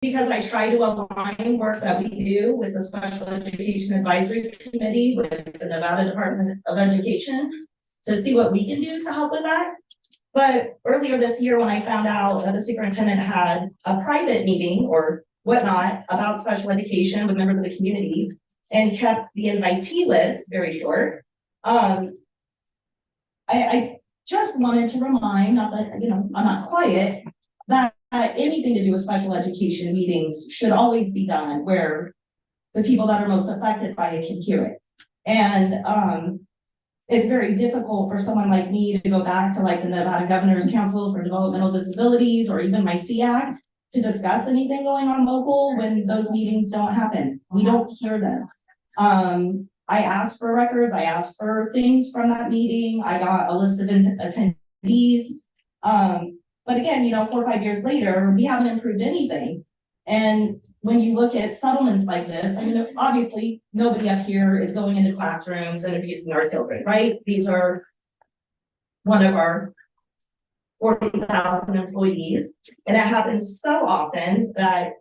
because I try to align work that we do with the Special Education Advisory Committee with the Nevada Department of Education to see what we can do to help with that. But earlier this year, when I found out that the superintendent had a private meeting or whatnot about special education with members of the community and kept the invitee list very short, I just wanted to remind, not that, I'm not quiet, that anything to do with special education meetings should always be done where the people that are most affected by it can hear it. And it's very difficult for someone like me to go back to like the Nevada Governor's Council for Developmental Disabilities or even my SEAC to discuss anything going on local when those meetings don't happen. We don't hear them. I asked for records, I asked for things from that meeting, I got a list of attendees. But again, 4 or 5 years later, we haven't improved anything. And when you look at settlements like this, I mean, obviously nobody up here is going into classrooms and abusing our children, right? These are one of our 40,000 employees. And it happens so often that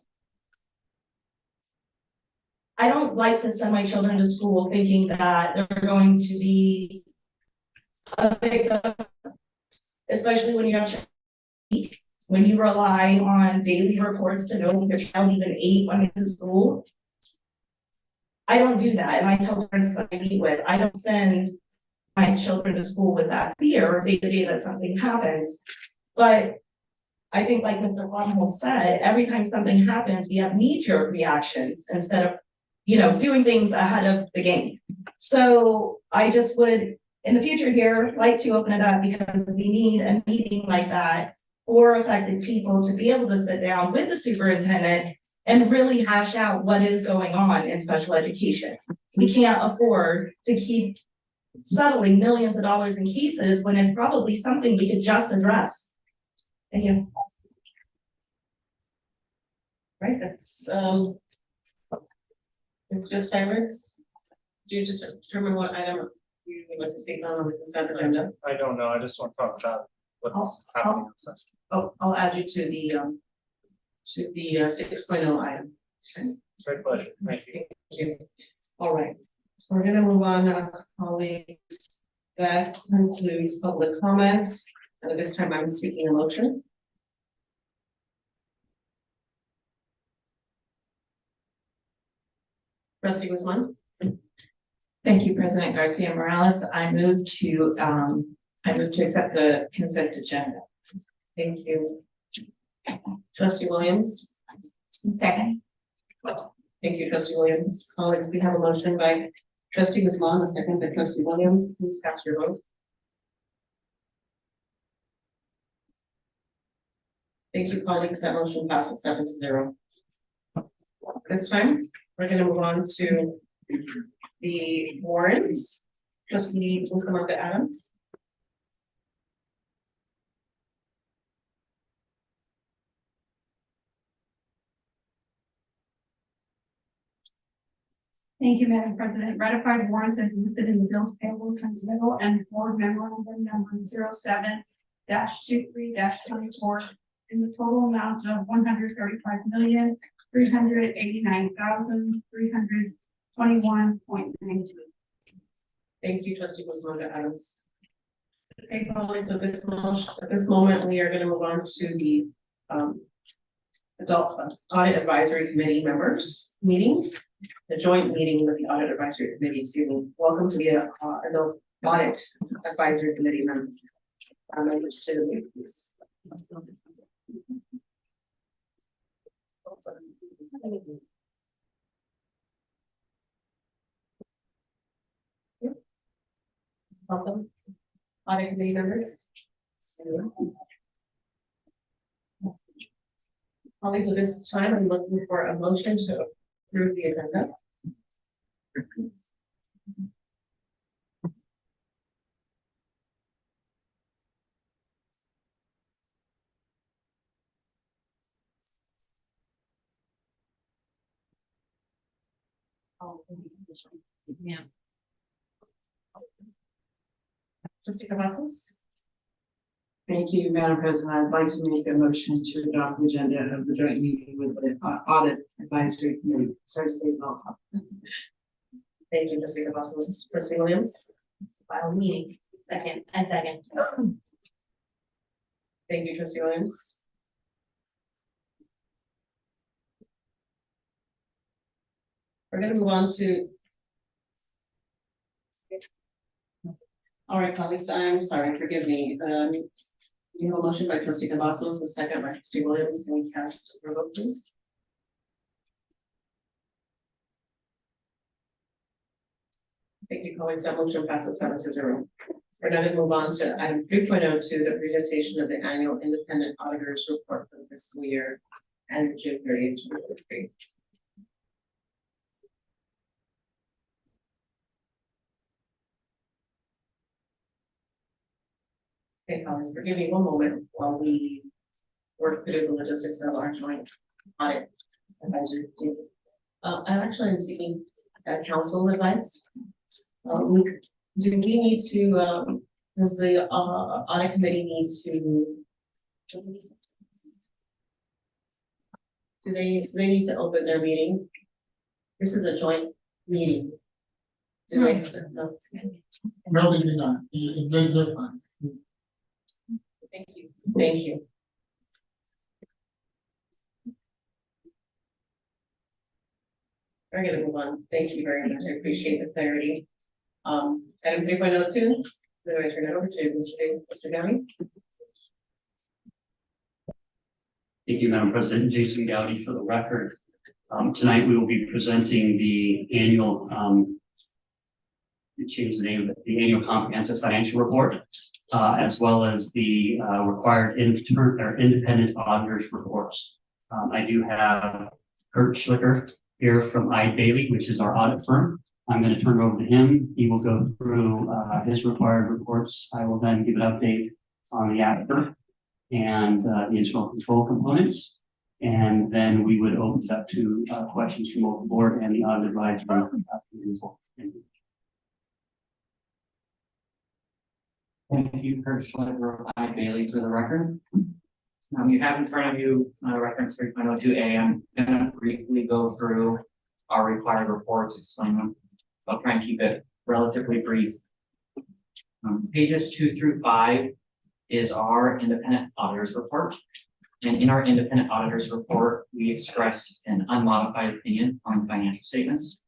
I don't like to send my children to school thinking that they're going to be a victim, especially when you have when you rely on daily reports to know if your child even ate when it's in school. I don't do that. And I tell parents that I meet with, I don't send my children to school with that fear day to day that something happens. But I think like Mr. Cromwell said, every time something happens, we have knee-jerk reactions instead of, doing things ahead of the game. So I just would, in the future here, like to open it up because we need a meeting like that for affected people to be able to sit down with the superintendent and really hash out what is going on in special education. We can't afford to keep settling millions of dollars in cases when it's probably something we could just address. Thank you. Right, that's Mr. Cyrus, do you just determine what item you want to speak on the consent agenda? I don't know. I just want to talk about what's happening in the session. Oh, I'll add you to the 6.0 item. Okay. Great pleasure. Thank you. Thank you. All right. So we're gonna move on, colleagues. That concludes public comments. And at this time, I'm seeking a motion. Trustee Guzman. Thank you, President Garcia Morales. I move to accept the consent agenda. Thank you. Trustee Williams. Second. Thank you, Trustee Williams. Colleagues, we have a motion by Trustee Guzman, a second by Trustee Williams. Please cast your vote. Thank you, colleagues. That motion passes 7-0. This time, we're going to move on to the warrants. Trustee Bustamante Adams. Thank you, Madam President. Ratified warrants as listed in the bills payable transmittal and board memorandum number 07-23-24 in the total amount of $135,389,321.92. Thank you, Trustee Bustamante Adams. Okay, colleagues, at this moment, we are going to move on to the Adult Audit Advisory Committee members meeting, the joint meeting with the Audit Advisory Committee. Excuse me. Welcome to the Adult Audit Advisory Committee members. Members to the meeting, please. Welcome, Audit Committee members. Colleagues, at this time, I'm looking for a motion to approve the agenda. Yeah. Trustee Cavazos. Thank you, Madam President. I'd like to make a motion to adopt the agenda of the joint meeting with the Audit Advisory Committee. Sorry, state law. Thank you, Mr. Cavazos. Trustee Williams? File meeting, second. Thank you, Trustee Williams. We're gonna move on to. All right, colleagues, I'm sorry, forgive me. We have a motion by Trustee Cavazos, a second by Trustee Williams. Can we cast a vote, please? Thank you, colleagues. That motion passes 7-0. We're now going to move on to item 3.02, the presentation of the annual independent auditors report for the fiscal year ended June 30th, 2023. Okay, colleagues, forgive me one moment while we work through the logistics of our joint audit advisory team. I actually am seeking council's advice. Do we need to, does the audit committee need to? Do they need to open their meeting? This is a joint meeting. Do they? No. No, they do not. They're fine. Thank you. Thank you. We're gonna move on. Thank you very much. I appreciate the clarity. Item 3.02, do I turn it over to Mr. Downey? Thank you, Madam President. Jason Gowdy for the record. Tonight we will be presenting the annual, change the name of it, the annual comprehensive financial report, as well as the required independent auditors reports. I do have Kurt Schlicker here from Bailey, which is our audit firm. I'm going to turn it over to him. He will go through his required reports. I will then give an update on the actor and the internal control components. And then we would open it up to questions from both the board and the audit advisory. Thank you, Kurt Schlicker of Bailey for the record. You have in front of you reference 3.02A. I'm going to briefly go through our required reports, explain them. I'll try and keep it relatively brief. Pages 2 through 5 is our independent auditors report. And in our independent auditors report, we express an unmodified opinion on financial statements.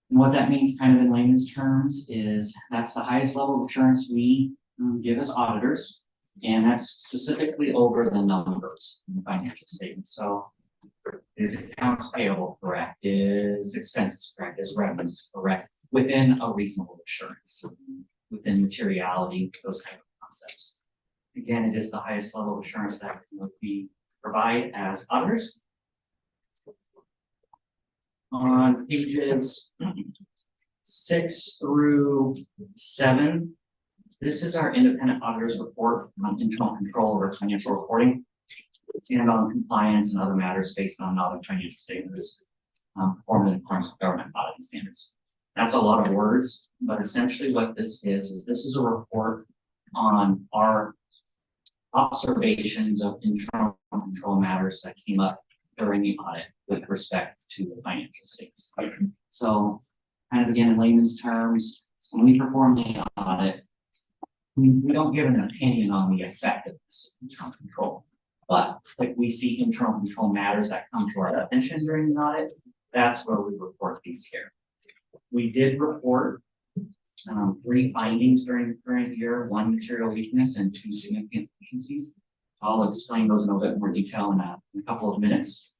And what that means kind of in layman's terms is that's the highest level of assurance we give as auditors. And that's specifically over the numbers in the financial statement. So is accounts payable correct? Is expenses correct? Is revenues correct? Within a reasonable assurance, within materiality, those type of concepts. Again, it is the highest level of assurance that we provide as auditors. On pages 6 through 7, this is our independent auditors report on internal control over financial reporting and on compliance and other matters based on audit financial statements performed in accordance with government auditing standards. That's a lot of words, but essentially what this is a report on our observations of internal control matters that came up during the audit with respect to the financial statements. So kind of again in layman's terms, when we perform the audit, we don't give an opinion on the effectiveness of internal control. But if we see internal control matters that come to our attention during the audit, that's where we report these here. We did report 3 findings during the current year, 1 material weakness and 2 significant deficiencies. I'll explain those in a bit more detail in a couple of minutes.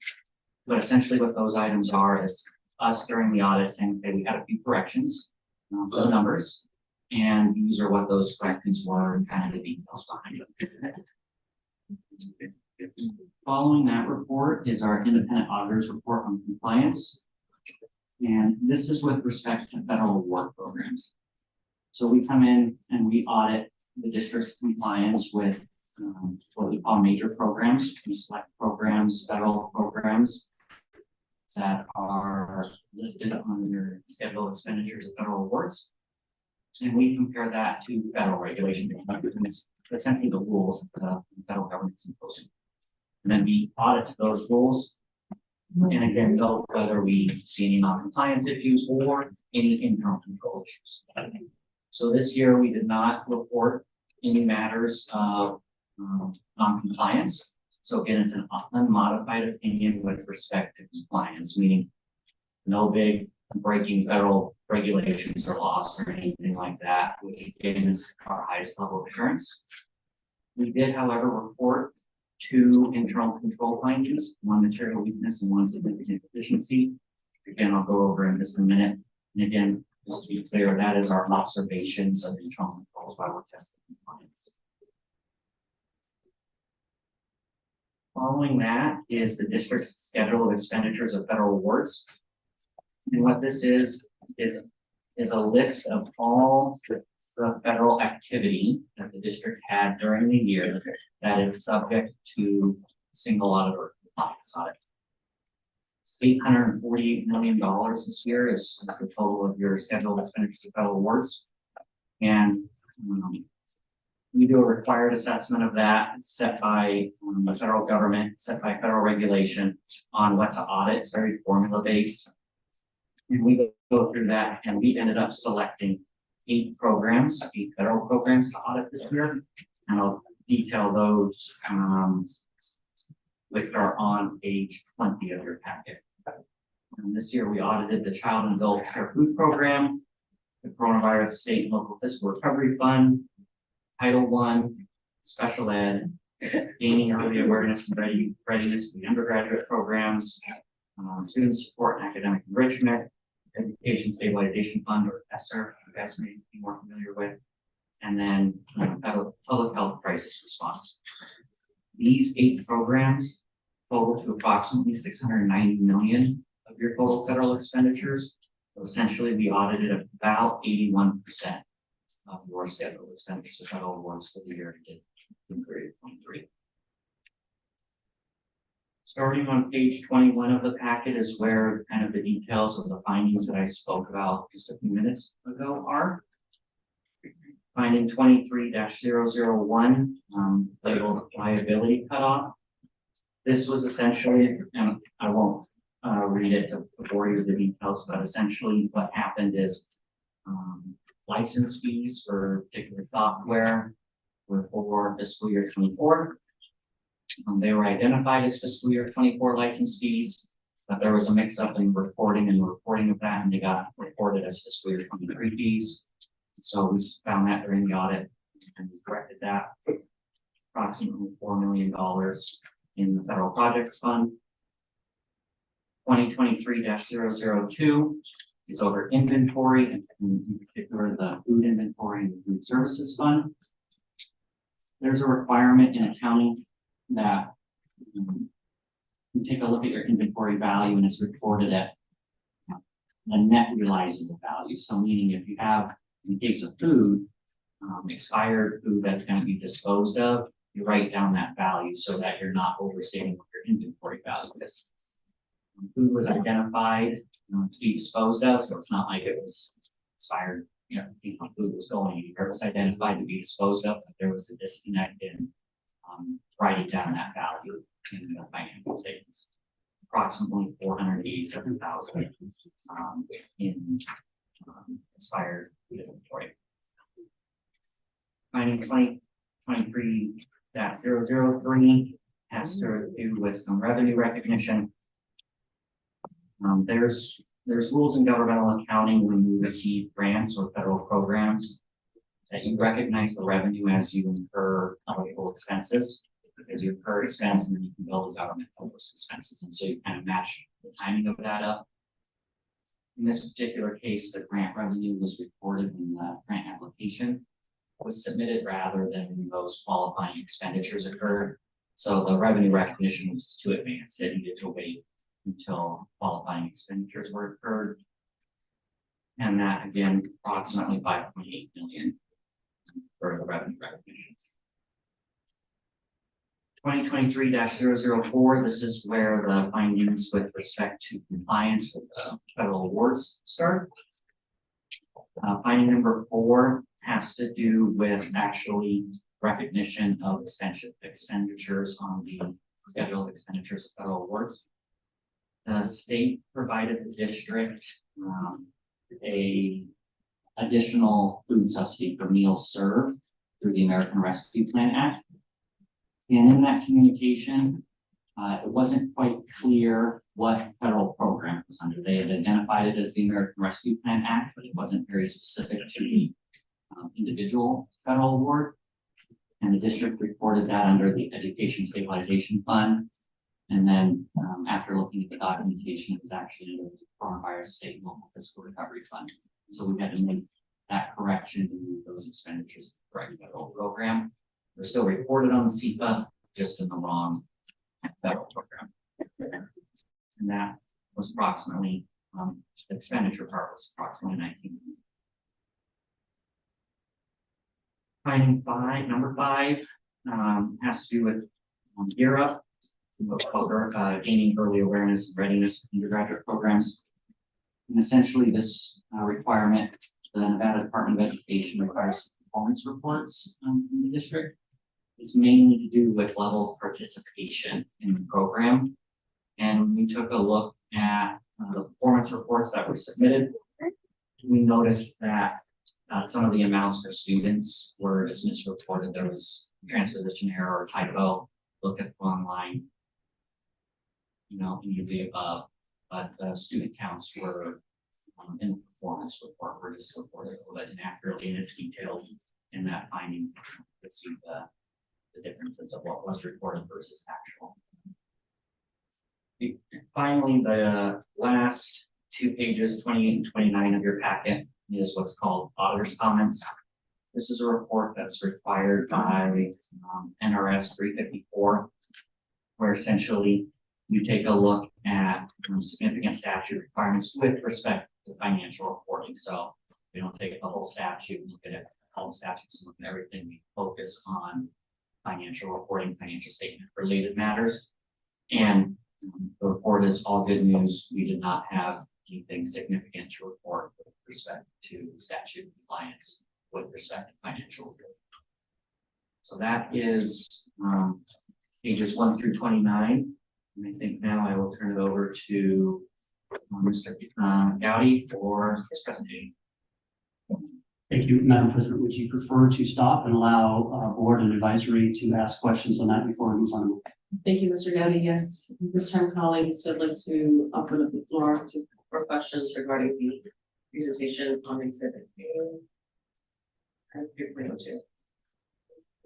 But essentially what those items are is us during the audit saying, okay, we had a few corrections for the numbers, and these are what those corrections were and kind of the details behind them. Following that report is our independent auditors report on compliance. And this is with respect to federal award programs. So we come in and we audit the district's compliance with what we call major programs. We select programs, federal programs that are listed on your schedule of expenditures of federal awards. And we compare that to federal regulation. essentially the rules that the federal government is imposing. And then we audit those rules. And again, note whether we see any non-compliance issues or any internal control issues. So this year, we did not report any matters of non-compliance. So again, it's an unmodified opinion with respect to compliance, meaning no big breaking federal regulations or laws or anything like that, which again is our highest level of assurance. We did, however, report 2 internal control findings, 1 material weakness and 1 significant deficiency. Again, I'll go over in just a minute. And again, just to be clear, that is our observations of internal controls while we're testing compliance. Following that is the district's schedule of expenditures of federal awards. And what this is a list of all the federal activity that the district had during the year that is subject to single auditor compliance audit. $848 million this year is the total of your scheduled expenditures of federal awards. And we do a required assessment of that. It's set by the federal government, set by federal regulation on what to audit. It's very formula based. And we go through that, and we ended up selecting 8 programs, 8 federal programs to audit this year. And I'll detail those, which are on page 20 of your packet. And this year we audited the Child and Adult Care Food Program, the Coronavirus State and Local Fiscal Recovery Fund, Title I, Special Ed, Gaining Early Awareness and Readiness for the undergraduate programs, Student Support and Academic Enrichment, Education Stabilization Fund, or ESSER, you guys may be more familiar with, and then Public Health Crisis Response. These 8 programs total to approximately $690 million of your total federal expenditures. So essentially, we audited about 81% of your scheduled expenditures of federal awards for the year ended in period 23. Starting on page 21 of the packet is where kind of the details of the findings that I spoke about just a few minutes ago are. Finding 23-001, labeled liability cutoff. This was essentially, and I won't read it to bore you with the details, but essentially what happened is license fees for particular software were for fiscal year 24. They were identified as fiscal year 24 license fees, but there was a mix up in reporting of that, and they got reported as fiscal year 23 fees. So we found that during the audit and we corrected that. Approximately $4 million in the federal projects fund. 2023-002 is over inventory, and in particular the food inventory and the food services fund. There's a requirement in accounting that you take a look at your inventory value and it's reported at a net realizable value. So meaning if you have, in the case of food, expired food that's going to be disposed of, you write down that value so that you're not overstating what your inventory value is. Food was identified to be disposed of, so it's not like it was expired, food was going anywhere. It was identified to be disposed of, but there was a disconnect in writing down that value in the financial statements. Approximately 487,000 in expired food inventory. Finding 2023-003 has to do with some revenue recognition. There's rules in governmental accounting when you receive grants or federal programs that you recognize the revenue as you incur eligible expenses, because you incur expense and then you can bill the government for those expenses, and so you kind of match the timing of that up. In this particular case, the grant revenue was reported when the grant application was submitted rather than when those qualifying expenditures occurred. So the revenue recognition was just too advanced. It needed to wait until qualifying expenditures were occurred. And that again, approximately 5.8 million for the revenue recognitions. 2023-004, this is where the findings with respect to compliance with the federal awards start. Finding number 4 has to do with actually recognition of expenditures on the schedule of expenditures of federal awards. The state provided the district a additional food subsidy for meals served through the American Rescue Plan Act. And in that communication, it wasn't quite clear what federal program it was under. They had identified it as the American Rescue Plan Act, but it wasn't very specific to the individual federal award. And the district reported that under the Education Stabilization Fund. And then after looking at the documentation, it was actually under the Coronavirus State and Local Fiscal Recovery Fund. So we had to make that correction to move those expenditures to the correct federal program. They're still reported on the CFA, just in the wrong federal program. And that was approximately, the expenditure part was approximately 19. Finding number five, has to do with Gear Up, gaining early awareness and readiness for undergraduate programs. And essentially this requirement, the Nevada Department of Education requires performance reports in the district. It's mainly to do with level of participation in the program. And we took a look at the performance reports that were submitted. We noticed that some of the amounts for students were just misreported. There was transposition error or typo. Look at online, any of the above, but the student counts were in the performance report were just reported a little bit inaccurately, and it's detailed in that finding to see the differences of what was reported versus actual. Finally, the last 2 pages, 28 and 29 of your packet, is what's called auditor's comments. This is a report that's required by NRS 354, where essentially you take a look at significant statute requirements with respect to financial reporting. So we don't take the whole statute and look at it, all the statutes and look at everything. We focus on financial reporting, financial statement related matters. And the report is all good news. We did not have anything significant to report with respect to statute compliance with respect to financial reporting. So that is pages 1 through 29. And I think now I will turn it over to Mr. Gowdy for his presentation. Thank you, Madam President. Would you prefer to stop and allow our board and advisory to ask questions on that before we move on? Thank you, Mr. Gowdy. Yes, this time, colleagues, I'd like to open up the floor for questions regarding the presentation on exhibit A. And 3.02.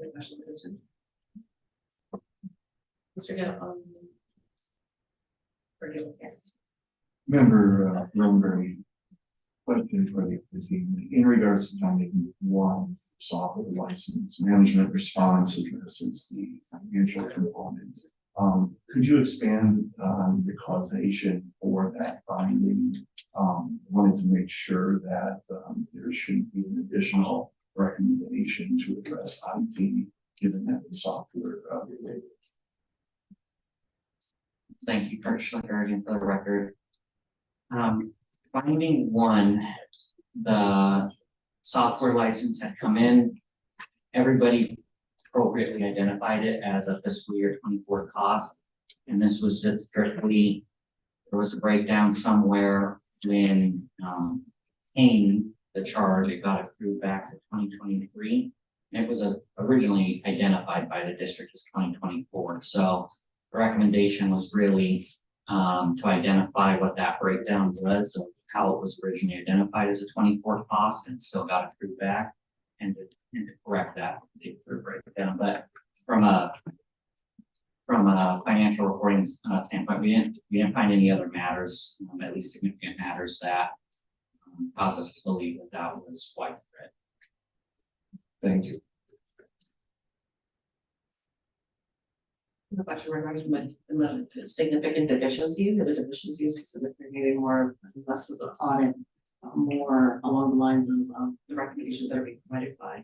Any questions on this one? Mr. Gowdy, yes. Member Rosenberg, question for the team in regards to finding one software license management response addresses the financial component. Could you expand on the causation for that finding? Wanted to make sure that there should be an additional recommendation to address IT, given that the software related. Thank you, Kurt Schlicker, again for the record. Finding one, the software license had come in. Everybody appropriately identified it as a fiscal year 24 cost. And this was just strictly, there was a breakdown somewhere when paying the charge, it got accrued back to 2023. And it was originally identified by the district as 2024. So the recommendation was really to identify what that breakdown was, of how it was originally identified as a 24 cost and still got accrued back, and to correct that particular breakdown. But from a financial reporting standpoint, we didn't find any other matters, at least significant matters, that caused us to believe that that was widespread. Thank you. The question regarding the significant deficiencies, or the deficiencies specifically maybe more less of the audit, more along the lines of the recommendations that are being provided by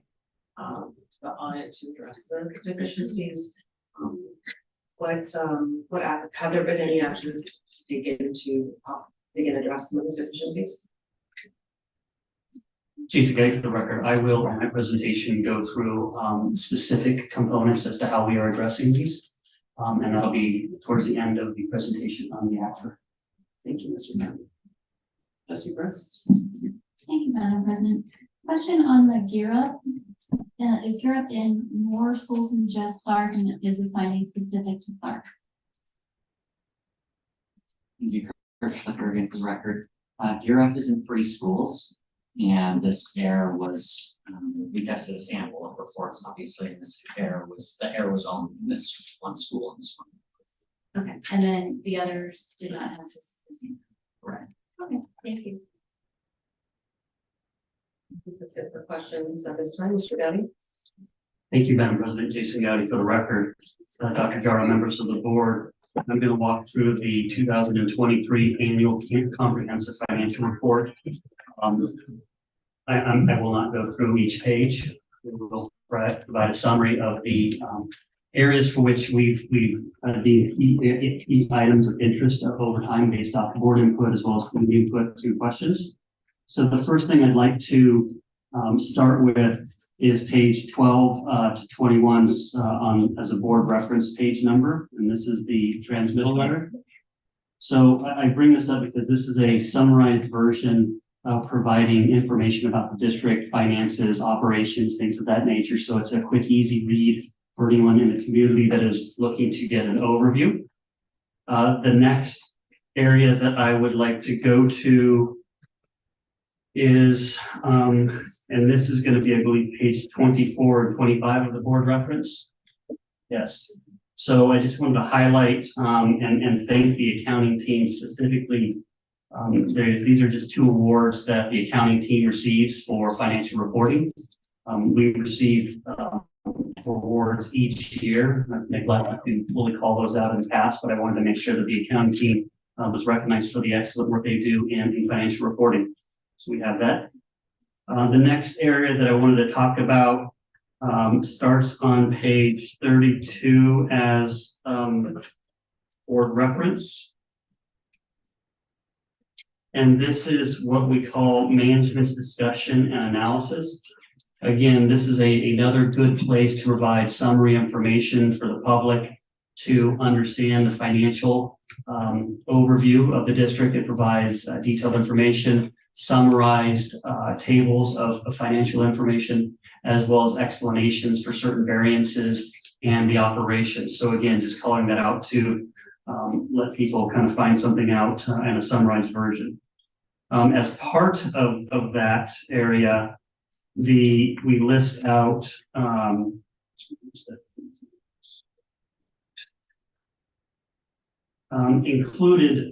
the audit to address the deficiencies. Have there been any actions taken to address some of these deficiencies? Jason Gay for the record, I will, in my presentation, go through specific components as to how we are addressing these. And that'll be towards the end of the presentation on the after. Thank you, Mr. Mayor. Trustee Brooks. Thank you, Madam President. Question on the Gear Up. Is Gear Up in more schools than just Clark, and is this finding specific to Clark? Thank you, Kirschlicker, again for the record. Gear Up is in 3 schools, and this error was, we tested a sample of reports, obviously, and the error was on this one school and this one. Okay, and then the others did not have this the same. Correct. Okay, thank you. That's it for questions at this time, Mr. Downey. Thank you, Madam President. Jason Gowdy for the record. Dr. Jara, members of the board, I'm going to walk through the 2023 annual comprehensive financial report. I will not go through each page. We will provide a summary of the areas for which we've deemed key items of interest over time based off board input as well as community input through questions. So the first thing I'd like to start with is page 12 to 21 as a board reference page number, and this is the transmittal letter. So I bring this up because this is a summarized version of providing information about the district finances, operations, things of that nature. So it's a quick, easy read for anyone in the community that is looking to get an overview. The next area that I would like to go to is, and this is going to be, I believe, page 24 and 25 of the board reference. Yes. So I just wanted to highlight and thank the accounting team specifically. These are just 2 awards that the accounting team receives for financial reporting. We receive awards each year. I've neglected to fully call those out in the past, but I wanted to make sure that the accounting team was recognized for the excellent work they do in financial reporting. So we have that. The next area that I wanted to talk about starts on page 32 as board reference. And this is what we call management's discussion and analysis. Again, this is another good place to provide summary information for the public to understand the financial overview of the district. It provides detailed information, summarized tables of financial information, as well as explanations for certain variances and the operations. So again, just calling that out to let people kind of find something out in a summarized version. As part of that area, we list out included,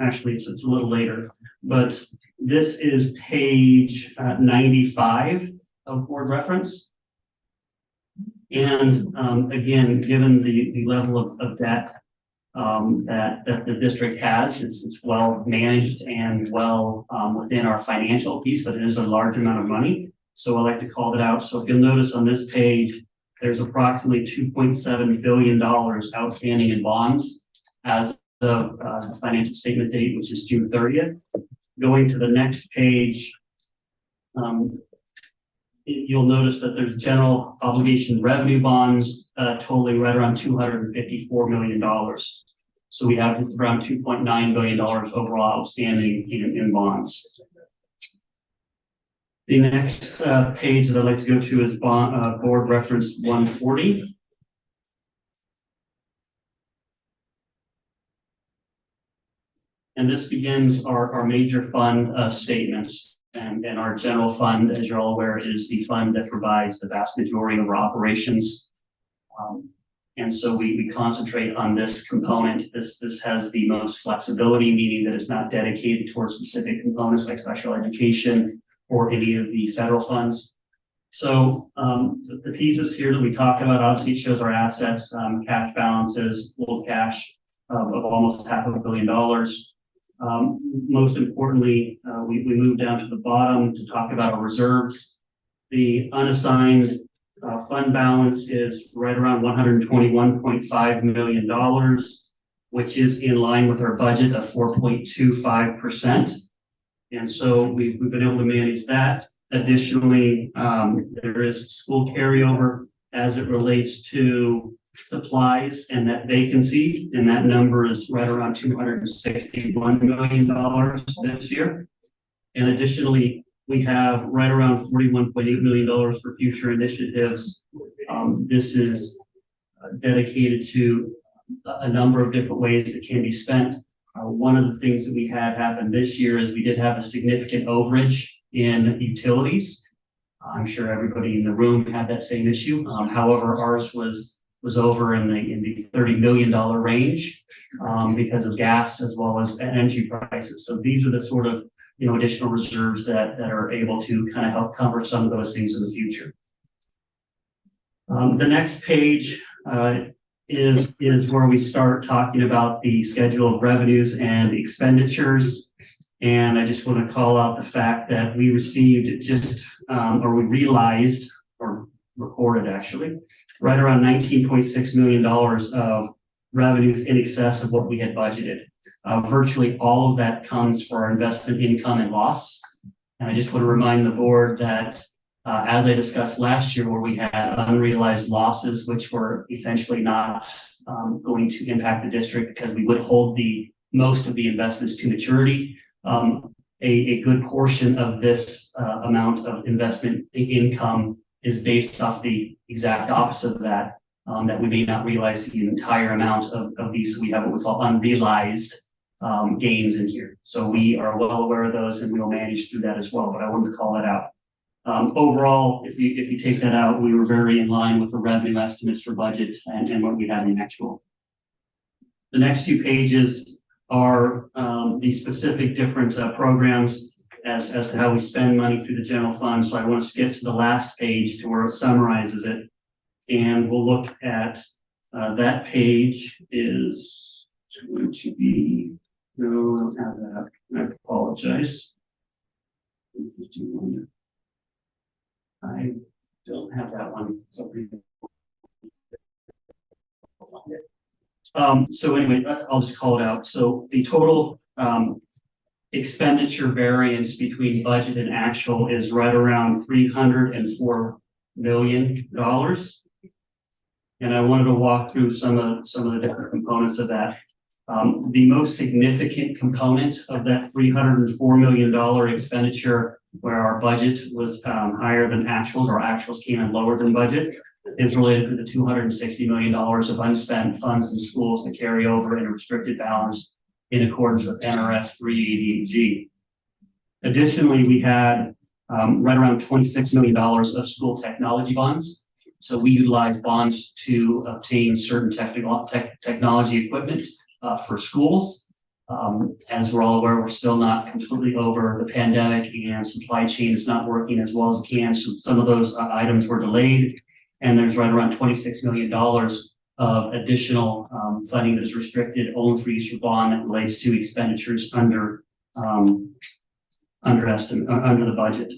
actually it's a little later, but this is page 95 of board reference. And again, given the level of debt that the district has, it's well managed and well within our financial piece, but it is a large amount of money. So I like to call it out. So if you'll notice on this page, there's approximately $2.7 billion outstanding in bonds as of the financial statement date, which is June 30th. Going to the next page, you'll notice that there's general obligation revenue bonds totaling right around $254 million. So we have around $2.9 billion overall outstanding in bonds. The next page that I'd like to go to is board reference 140. And this begins our major fund statements. And our general fund, as you're all aware, is the fund that provides the vast majority of our operations. And so we concentrate on this component. This has the most flexibility, meaning that it's not dedicated towards specific components like special education or any of the federal funds. So the pieces here that we talked about, obviously it shows our assets, cash balances, full cash of almost $500 million. Most importantly, we move down to the bottom to talk about our reserves. The unassigned fund balance is right around $121.5 million, which is in line with our budget of 4.25%. And so we've been able to manage that. Additionally, there is school carryover as it relates to supplies and that vacancy, and that number is right around $261 million this year. And additionally, we have right around $41.8 million for future initiatives. This is dedicated to a number of different ways that can be spent. One of the things that we had happen this year is we did have a significant overage in utilities. I'm sure everybody in the room had that same issue. However, ours was over in the $30 million range because of gas as well as energy prices. So these are the sort of additional reserves that are able to kind of help cover some of those things in the future. The next page is where we start talking about the schedule of revenues and expenditures. And I just want to call out the fact that we received we realized or recorded actually, right around $19.6 million of revenues in excess of what we had budgeted. Virtually all of that comes for our investment income and loss. And I just want to remind the board that as I discussed last year, where we had unrealized losses, which were essentially not going to impact the district because we would hold most of the investments to maturity. A good portion of this amount of investment income is based off the exact opposite of that, that we may not realize the entire amount of these. So we have what we call unrealized gains in here. So we are well aware of those and we'll manage through that as well, but I wanted to call that out. Overall, if you take that out, we were very in line with the revenue estimates for budget and what we had in actual. The next few pages are the specific different programs as to how we spend money through the general fund. So I want to skip to the last page to where it summarizes it. And we'll look at that page is going to be, no, I don't have that. I apologize. I don't have that one. So anyway, I'll just call it out. So the total expenditure variance between budget and actual is right around $304 million. And I wanted to walk through some of the different components of that. The most significant component of that $304 million expenditure, where our budget was higher than actuals, or actuals came in lower than budget, is related to the $260 million of unspent funds in schools that carry over in a restricted balance in accordance with NRS 388G. Additionally, we had right around $26 million of school technology bonds. So we utilize bonds to obtain certain technology equipment for schools. As we're all aware, we're still not completely over the pandemic and supply chain is not working as well as it can. So some of those items were delayed, and there's right around $26 million of additional funding that is restricted only for use for bond that relates to expenditures under the budget.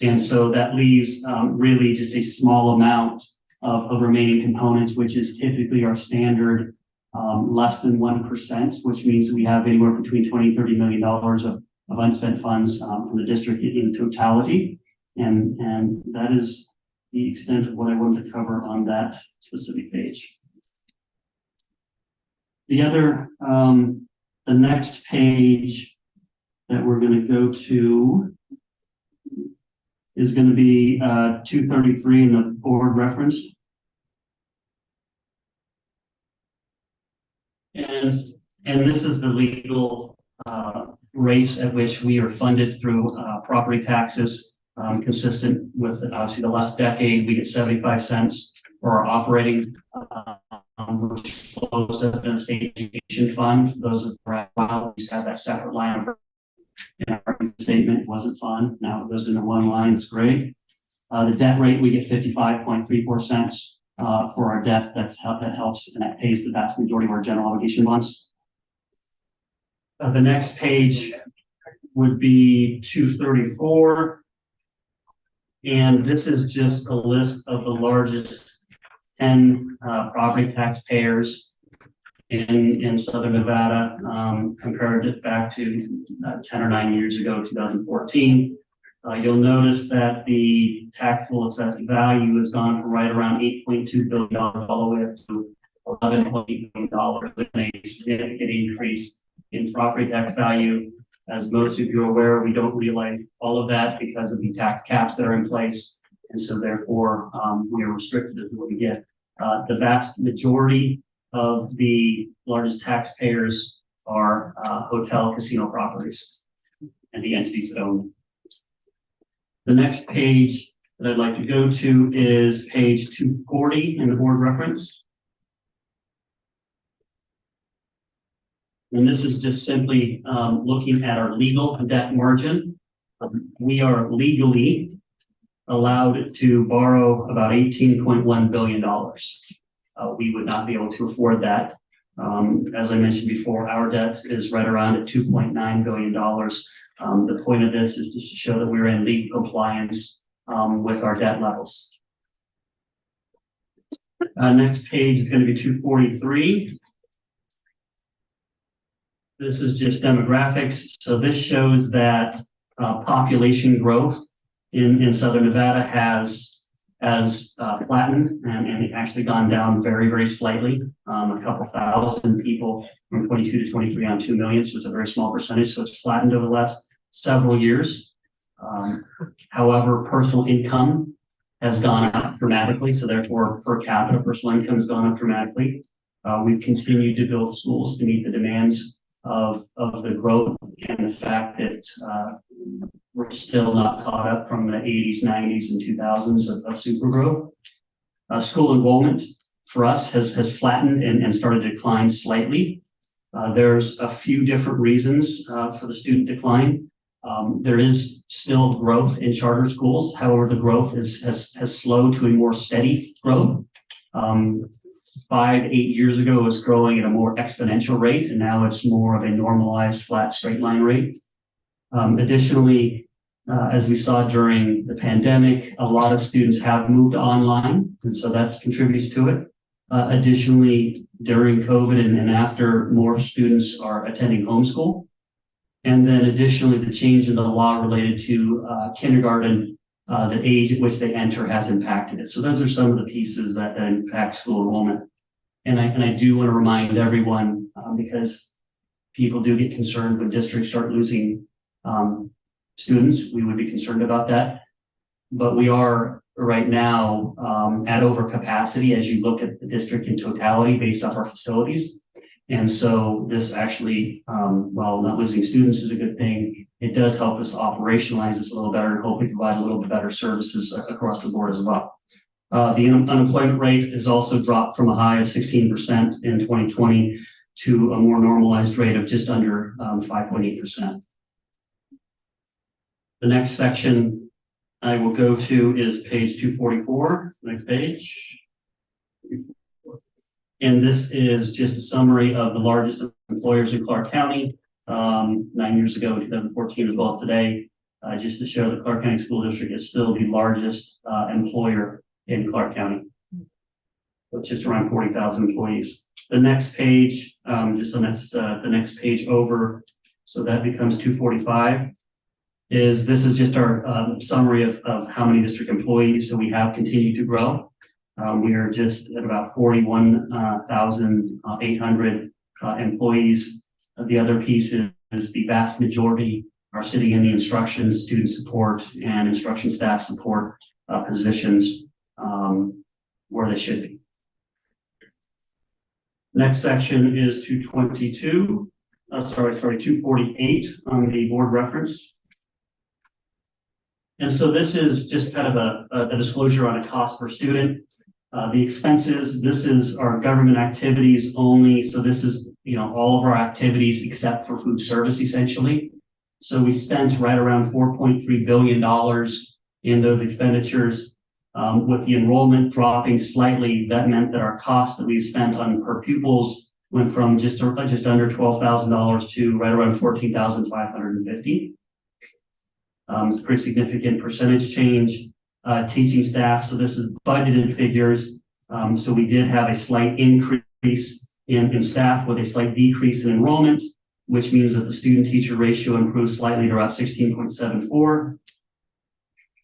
And so that leaves really just a small amount of remaining components, which is typically our standard less than 1%, which means that we have anywhere between $20 and $30 million of unspent funds from the district in totality. And that is the extent of what I wanted to cover on that specific page. The next page that we're going to go to is going to be 233 in the board reference. And this is the legal rates at which we are funded through property taxes, consistent with obviously the last decade. We get 75 cents for our operating, which flows up in the state education fund. Those are we used to have that separate line in our statement. It wasn't fun. Now it goes into one line. It's great. The debt rate, we get 55.34 cents for our debt. That helps, and that pays the vast majority of our general obligation bonds. The next page would be 234. And this is just a list of the largest 10 property taxpayers in Southern Nevada, compared it back to 10 or 9 years ago, 2014. You'll notice that the taxable assessed value has gone from right around $8.2 billion all the way up to $11.8 billion, with a significant increase in property tax value. As most of you are aware, we don't realize all of that because of the tax caps that are in place. And so therefore, we are restricted as what we get. The vast majority of the largest taxpayers are hotel casino properties and the entities that own them. The next page that I'd like to go to is page 240 in the board reference. And this is just simply looking at our legal debt margin. We are legally allowed to borrow about $18.1 billion. We would not be able to afford that. As I mentioned before, our debt is right around at $2.9 billion. The point of this is just to show that we're in legal compliance with our debt levels. Next page is going to be 243. This is just demographics. So this shows that population growth in Southern Nevada has flattened and actually gone down very, very slightly. A couple thousand people from 22 to 23 on 2 million. So it's a very small percentage. So it's flattened over the last several years. However, personal income has gone up dramatically. So therefore, per capita personal income has gone up dramatically. We've continued to build schools to meet the demands of the growth and the fact that we're still not caught up from the 80s, 90s, and 2000s of super growth. School enrollment for us has flattened and started to decline slightly. There's a few different reasons for the student decline. There is still growth in charter schools. However, the growth has slowed to a more steady growth. 5-8 years ago, it was growing at a more exponential rate, and now it's more of a normalized flat straight line rate. Additionally, as we saw during the pandemic, a lot of students have moved online, and so that contributes to it. Additionally, during COVID and after, more students are attending homeschool. And then additionally, the change in the law related to kindergarten, the age at which they enter has impacted it. So those are some of the pieces that impact school enrollment. And I do want to remind everyone, because people do get concerned when districts start losing students, we would be concerned about that. But we are right now at overcapacity as you look at the district in totality based off our facilities. And so this actually, while not losing students is a good thing, it does help us operationalize this a little better and hopefully provide a little bit better services across the board as well. The unemployment rate has also dropped from a high of 16% in 2020 to a more normalized rate of just under 5.8%. The next section I will go to is page 244, next page. And this is just a summary of the largest employers in Clark County, 9 years ago in 2014 as well as today, just to show the Clark County School District is still the largest employer in Clark County, with just around 40,000 employees. The next page, the next page over, so that becomes 245, this is just our summary of how many district employees. So we have continued to grow. We are just at about 41,800 employees. The other piece is the vast majority are sitting in the instruction, student support, and instruction staff support positions where they should be. Next section is 248 on the board reference. And so this is just kind of a disclosure on a cost per student. The expenses, this is our government activities only. So this is, all of our activities except for food service, essentially. So we spent right around $4.3 billion in those expenditures. With the enrollment dropping slightly, that meant that our cost that we spent on per pupils went from just under $12,000 to right around $14,550. It's a pretty significant percentage change. Teaching staff, so this is budgeted figures. So we did have a slight increase in staff with a slight decrease in enrollment, which means that the student-teacher ratio improved slightly to about 16.74.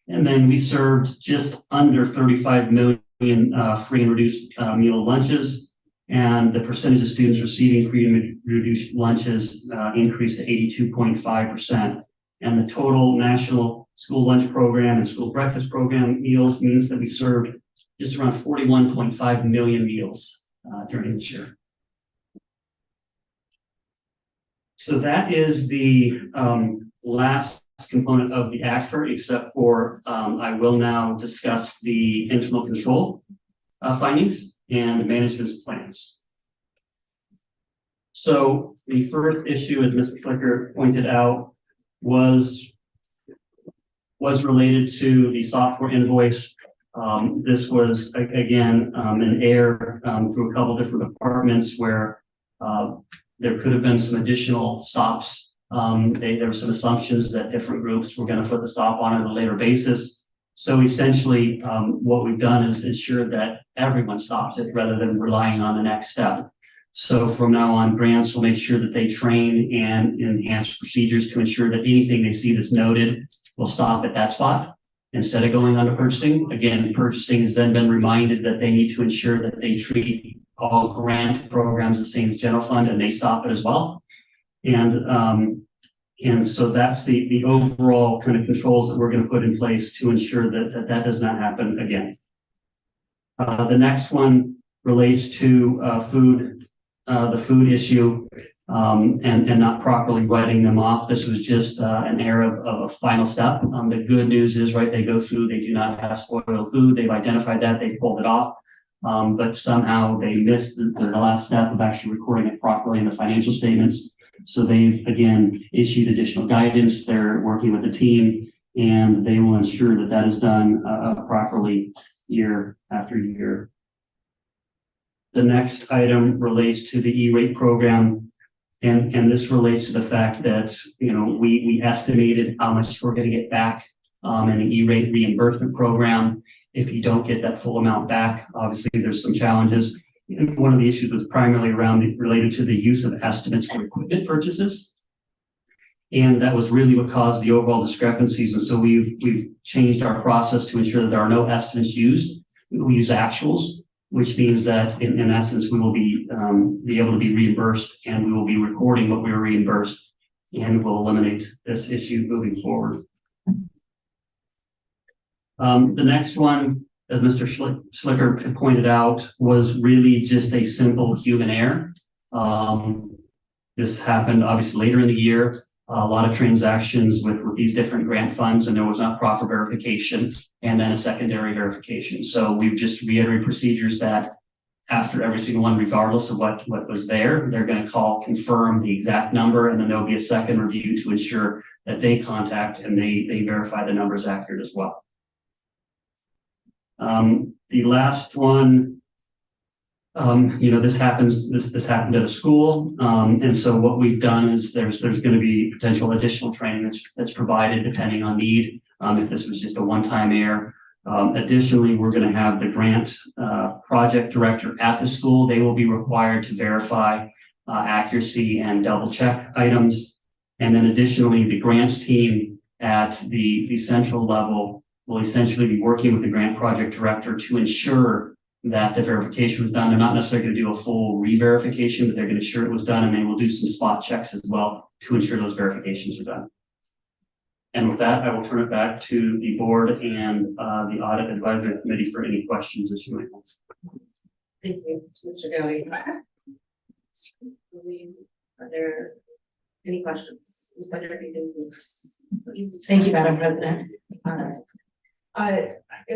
And then we served just under 35 million free and reduced meal lunches. And the percentage of students receiving free and reduced lunches increased to 82.5%. And the total national school lunch program and school breakfast program meals means that we served just around 41.5 million meals during this year. So that is the last component of the ACFR, except for I will now discuss the internal control findings and management's plans. So the first issue, as Mr. Schlicker pointed out, was related to the software invoice. This was again an error through a couple different departments where there could have been some additional stops. There were some assumptions that different groups were going to put the stop on a later basis. So essentially, what we've done is ensure that everyone stops it rather than relying on the next step. So from now on, grants will make sure that they train and enhance procedures to ensure that anything they see that's noted will stop at that spot instead of going on to purchasing. Again, purchasing has then been reminded that they need to ensure that they treat all grant programs the same as general fund and they stop it as well. And so that's the overall kind of controls that we're going to put in place to ensure that does not happen again. The next one relates to the food issue and not properly writing them off. This was just an error of a final step. The good news is, right, they go through, they do not have spoiled food. They've identified that, they pulled it off. But somehow they missed the last step of actually recording it properly in the financial statements. So they've, again, issued additional guidance. They're working with the team, and they will ensure that that is done properly year after year. The next item relates to the E-rate program. And this relates to the fact that, we estimated how much we're going to get back in the E-rate reimbursement program. If you don't get that full amount back, obviously there's some challenges. And one of the issues was primarily related to the use of estimates for equipment purchases. And that was really what caused the overall discrepancies. And so we've changed our process to ensure that there are no estimates used. We use actuals, which means that in essence, we will be able to be reimbursed, and we will be recording what we were reimbursed, and will eliminate this issue moving forward. The next one, as Mr. Schlicker pointed out, was really just a simple human error. This happened obviously later in the year. A lot of transactions with these different grant funds, and there was not proper verification and then a secondary verification. So we've just reiterated procedures that after every single one, regardless of what was there, they're going to confirm the exact number, and then there'll be a second review to ensure that they contact and they verify the number is accurate as well. The last one, this happened at a school. And so what we've done is there's going to be potential additional training that's provided depending on need. If this was just a one-time error. Additionally, we're going to have the grant project director at the school. They will be required to verify accuracy and double check items. And then additionally, the grants team at the central level will essentially be working with the grant project director to ensure that the verification was done. They're not necessarily going to do a full re-verification, but they're going to ensure it was done, and they will do some spot checks as well to ensure those verifications are done. And with that, I will turn it back to the board and the audit advisory committee for any questions that you might have. Thank you, Mr. Gowdy. Are there any questions? Thank you, Madam President.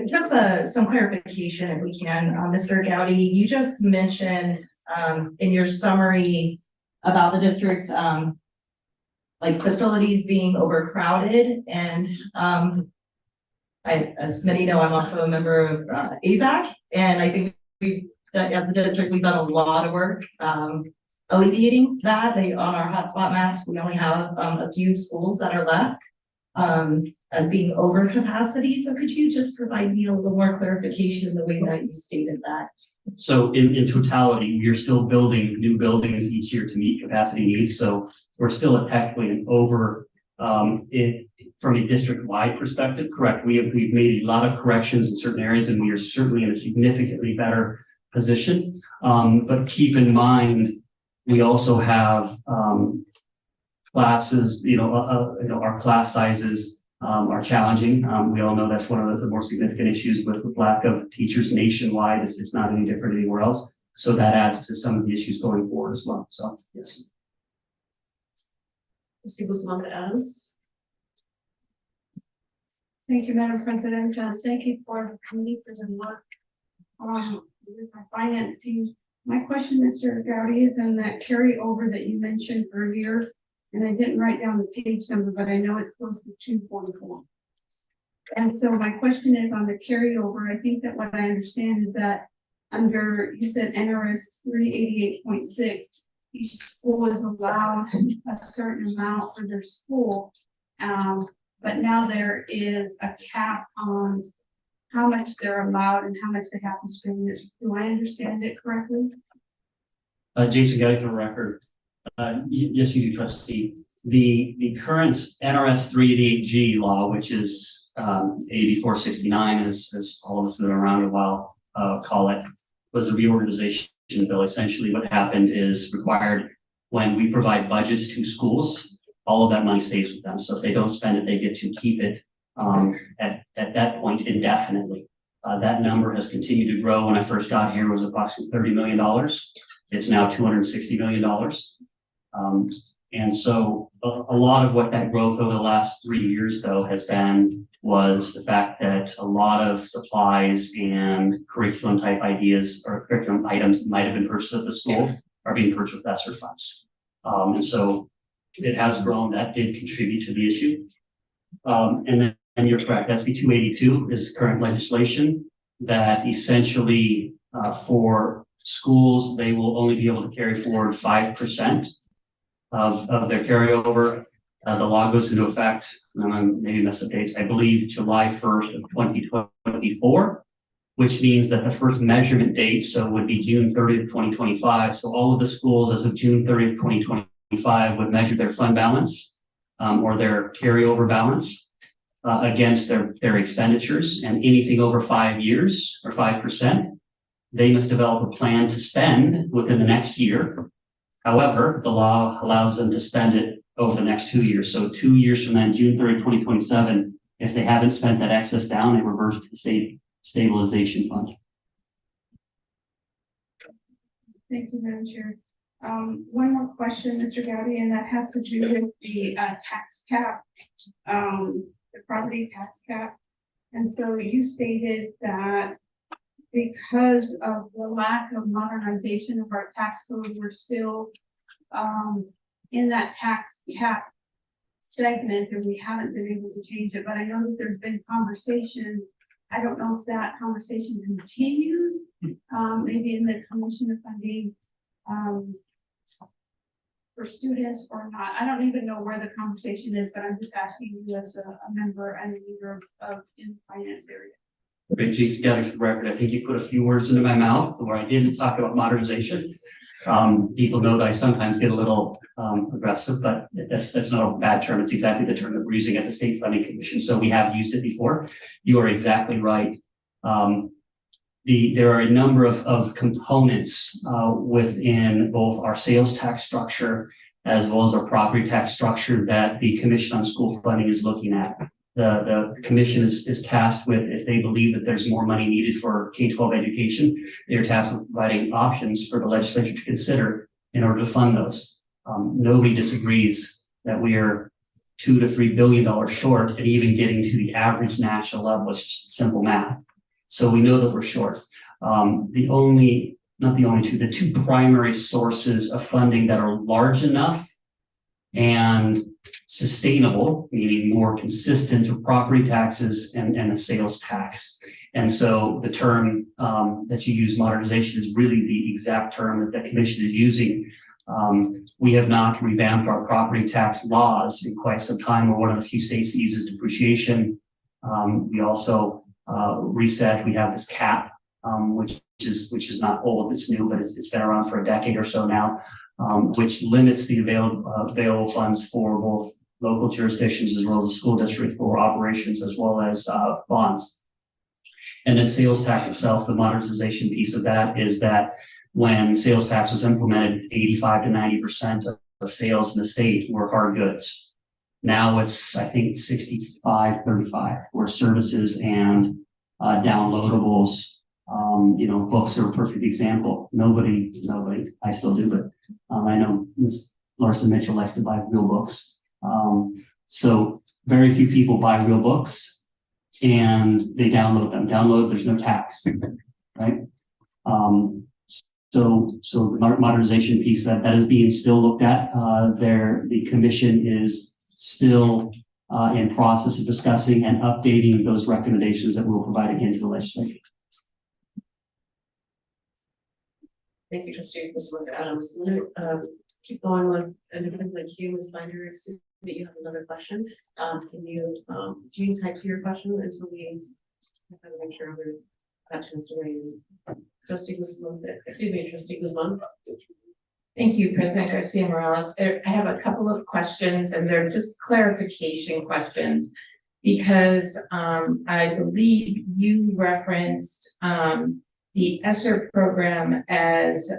Just some clarification, if we can. Mr. Gowdy, you just mentioned in your summary about the district, like facilities being overcrowded, and as many know, I'm also a member of AZAC, and I think as the district, we've done a lot of work alleviating that. On our hotspot maps, we only have a few schools that are left as being over capacity. So could you just provide me a little more clarification in the way that you stated that? So in totality, we are still building new buildings each year to meet capacity needs. So we're still technically an over From a district-wide perspective, correct, we've made a lot of corrections in certain areas, and we are certainly in a significantly better position. But keep in mind, we also have classes, our class sizes are challenging. We all know that's one of the more significant issues with the lack of teachers nationwide. It's not any different anywhere else. So that adds to some of the issues going forward as well. So, yes. Trustee Bustamante Adams. Thank you, Madam President. Thank you for the committee for the work. With our finance team. My question, Mr. Gowdy, is in that carryover that you mentioned earlier, and I didn't write down the page number, but I know it's close to 244. And so my question is on the carryover. I think that what I understand is that under, you said NRS 388.6, each school is allowed a certain amount for their school. But now there is a cap on how much they're allowed and how much they have to spend. Do I understand it correctly? Jason Gowdy for the record. Yes, you do, trustee. The current NRS 388G law, which is AB 469, as all of us that are around a while call it, was a reorganization bill. Essentially, what happened is required when we provide budgets to schools, all of that money stays with them. So if they don't spend it, they get to keep it at that point indefinitely. That number has continued to grow. When I first got here, it was approximately $30 million. It's now $260 million. And so a lot of what that growth over the last 3 years, though, has been was the fact that a lot of supplies and curriculum type ideas or curriculum items that might have been purchased at the school are being purchased with ESSER funds. And so it has grown. That did contribute to the issue. And you're correct, SB 282 is current legislation that essentially for schools, they will only be able to carry forward 5% of their carryover. The law goes into effect, and I maybe mess up dates, I believe July 1st of 2024, which means that the first measurement date, so would be June 30th, 2025. So all of the schools as of June 30th, 2025 would measure their fund balance or their carryover balance against their expenditures, and anything over 5 years or 5%, they must develop a plan to spend within the next year. However, the law allows them to spend it over the next 2 years. So 2 years from then, June 30, 2027, if they haven't spent that excess down, it reverts to the state stabilization fund. Thank you, Madam Chair. One more question, Mr. Gowdy, and that has to do with the tax cap, the property tax cap. And so you stated that because of the lack of modernization of our tax code, we're still in that tax cap segment, and we haven't been able to change it. But I know that there's been conversations. I don't know if that conversation continues, maybe in the commission of funding for students or not. I don't even know where the conversation is, but I'm just asking you as a member and a leader of in the finance area. Great, Jason Gowdy for the record. I think you put a few words into my mouth where I didn't talk about modernization. People know that I sometimes get a little aggressive, but that's not a bad term. It's exactly the term that we're using at the State Funding Commission. So we have used it before. You are exactly right. There are a number of components within both our sales tax structure as well as our property tax structure that the Commission on School Funding is looking at. The commission is tasked with, if they believe that there's more money needed for K-12 education, they're tasked with providing options for the legislature to consider in order to fund those. Nobody disagrees that we are $2 to $3 billion short and even getting to the average national level. It's just simple math. So we know that we're short. The two primary sources of funding that are large enough and sustainable, meaning more consistent, of property taxes and a sales tax. And so the term that you use, modernization, is really the exact term that the commission is using. We have not revamped our property tax laws in quite some time. We're one of the few states that uses depreciation. We also reset. We have this cap, which is not old, it's new, but it's been around for a decade or so now, which limits the available funds for both local jurisdictions as well as the school district for operations as well as bonds. And then sales tax itself, the modernization piece of that is that when sales tax was implemented, 85 to 90% of sales in the state were hard goods. Now it's, I think, 65-35, where services and downloadables, books are a perfect example. Nobody, I still do, but I know Ms. Larson Mitchell likes to buy real books. So very few people buy real books and they download them. There's no tax, right? So the modernization piece that is being still looked at, the commission is still in process of discussing and updating those recommendations that we'll provide again to the legislature. Thank you, Trustee Adams. I'm gonna keep going with individually queue, Ms. Binder, assume that you have another question. Can you type to your question until we have to make sure other questions to raise? Trustee Guzman. Thank you, President Garcia Morales. I have a couple of questions and they're just clarification questions because I believe you referenced the ESSER program as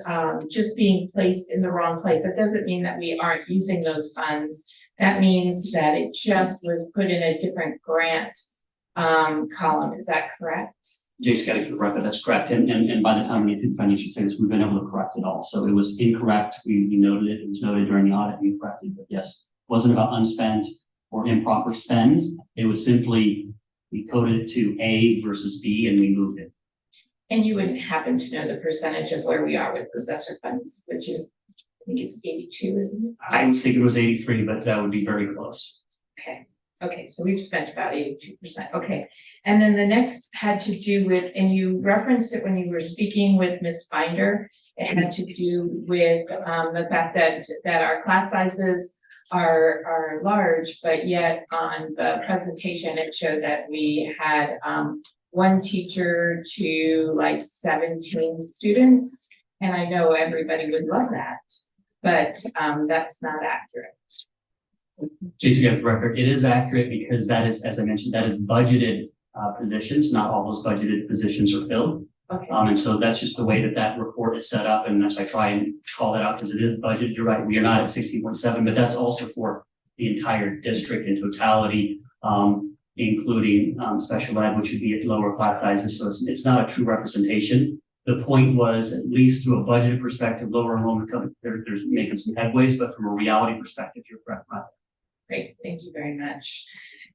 just being placed in the wrong place. That doesn't mean that we aren't using those funds. That means that it just was put in a different grant column. Is that correct? Jay Scotty for the record, that's correct. And by the time we get to the financial statements, we've been able to correct it all. So it was incorrect. We noted it. It was noted during the audit. We corrected it. But yes, it wasn't about unspent or improper spend. It was simply we coded it to A versus B and we moved it. And you wouldn't happen to know the percentage of where we are with those ESSER funds, would you? I think it's 82, isn't it? I was thinking it was 83, but that would be very close. Okay, so we've spent about 82%. Okay, and then the next had to do with, and you referenced it when you were speaking with Ms. Binder, it had to do with the fact that our class sizes are large, but yet on the presentation, it showed that we had one teacher to like 17 students. And I know everybody would love that, but that's not accurate. Jason, got the record. It is accurate because that is, as I mentioned, that is budgeted positions. Not all those budgeted positions are filled. Okay. And so that's just the way that report is set up. And that's why I try and call that out because it is budgeted. You're right. We are not at 16.7, but that's also for the entire district in totality, including special ed, which would be at lower class sizes. So it's not a true representation. The point was, at least through a budget perspective, lower enrollment coming, there's making some headways, but from a reality perspective, you're correct. Great, thank you very much.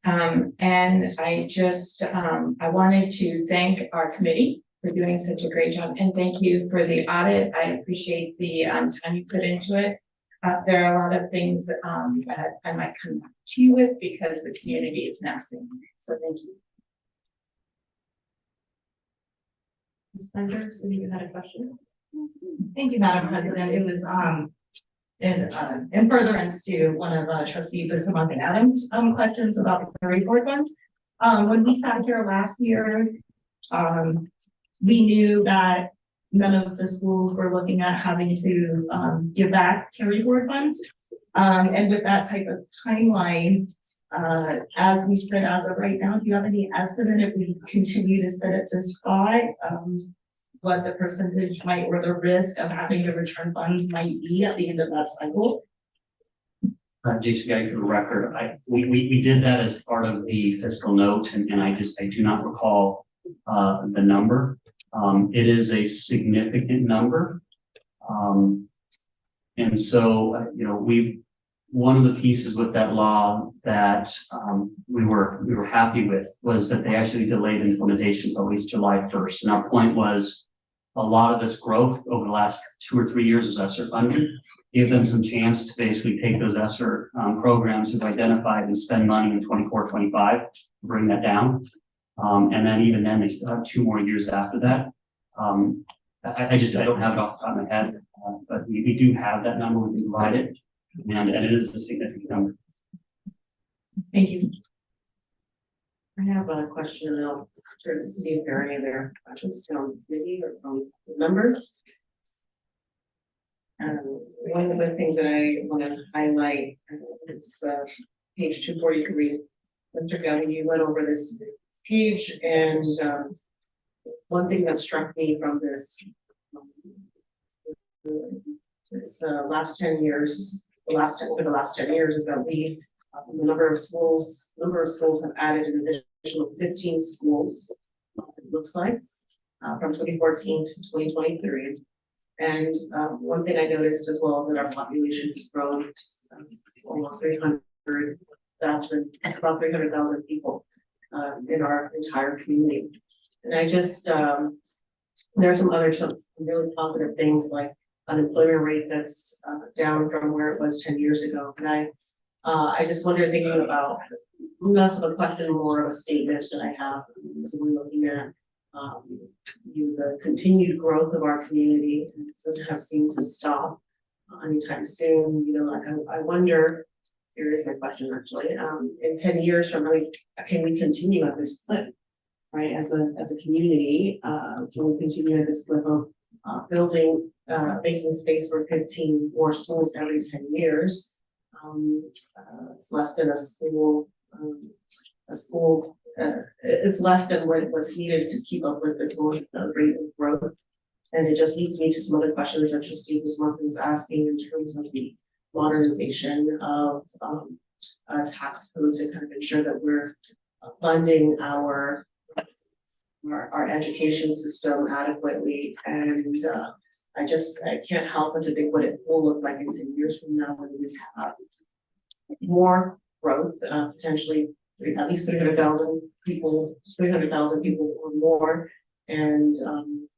And I just, I wanted to thank our committee for doing such a great job. And thank you for the audit. I appreciate the time you put into it. There are a lot of things that I might come back to you with because the community is now seeing it. So thank you. Ms. Binder, so you had a question? Thank you, Madam President. It was in furtherance to one of Trustee Adams' questions about the report fund. When we sat here last year, we knew that none of the schools were looking at having to give back to report funds. And with that type of timeline, as we sit as of right now, do you have any estimate if we continue to sit at this spot? What the percentage might, or the risk of having to return funds might be at the end of that cycle? Jason, getting for the record, we did that as part of the fiscal note, and I do not recall the number. It is a significant number. And so, one of the pieces with that law that we were happy with was that they actually delayed implementation until at least July 1st. And our point was a lot of this growth over the last 2 or 3 years is ESSER funding. Give them some chance to basically take those ESSER programs we've identified and spend money in 24, 25, bring that down. And then even then they still have 2 more years after that. I don't have it off the top of my head, but we do have that number, we can provide it. And it is a significant number. Thank you. I have a question and I'll turn to see if there are any other questions from committee or from the members. One of the things that I want to highlight is page 243. Mr. Gowdy, you went over this page and, one thing that struck me from this, last 10 years, over the last 10 years is that the number of schools have added an additional 15 schools, it looks like, from 2014 to 2023. And one thing I noticed as well is that our population has grown to almost 300,000, about 300,000 people in our entire community. And I just, there are some really positive things like unemployment rate that's down from where it was 10 years ago. And I just wonder, thinking about less of a question, more of a statement that I have. So we're looking at the continued growth of our community doesn't have seemed to stop anytime soon. I wonder, here is my question actually, in 10 years from now, can we continue at this clip, right? As a community, can we continue at this clip of building, making space for 15 more schools every 10 years? It's less than a school, it's less than what's needed to keep up with the rate of growth. And it just leads me to some other questions that Trustee Guzman was asking in terms of the modernization of tax code to kind of ensure that we're funding our education system adequately. And I can't help but to think what it will look like in 10 years from now when we have more growth, potentially at least 300,000 people or more. And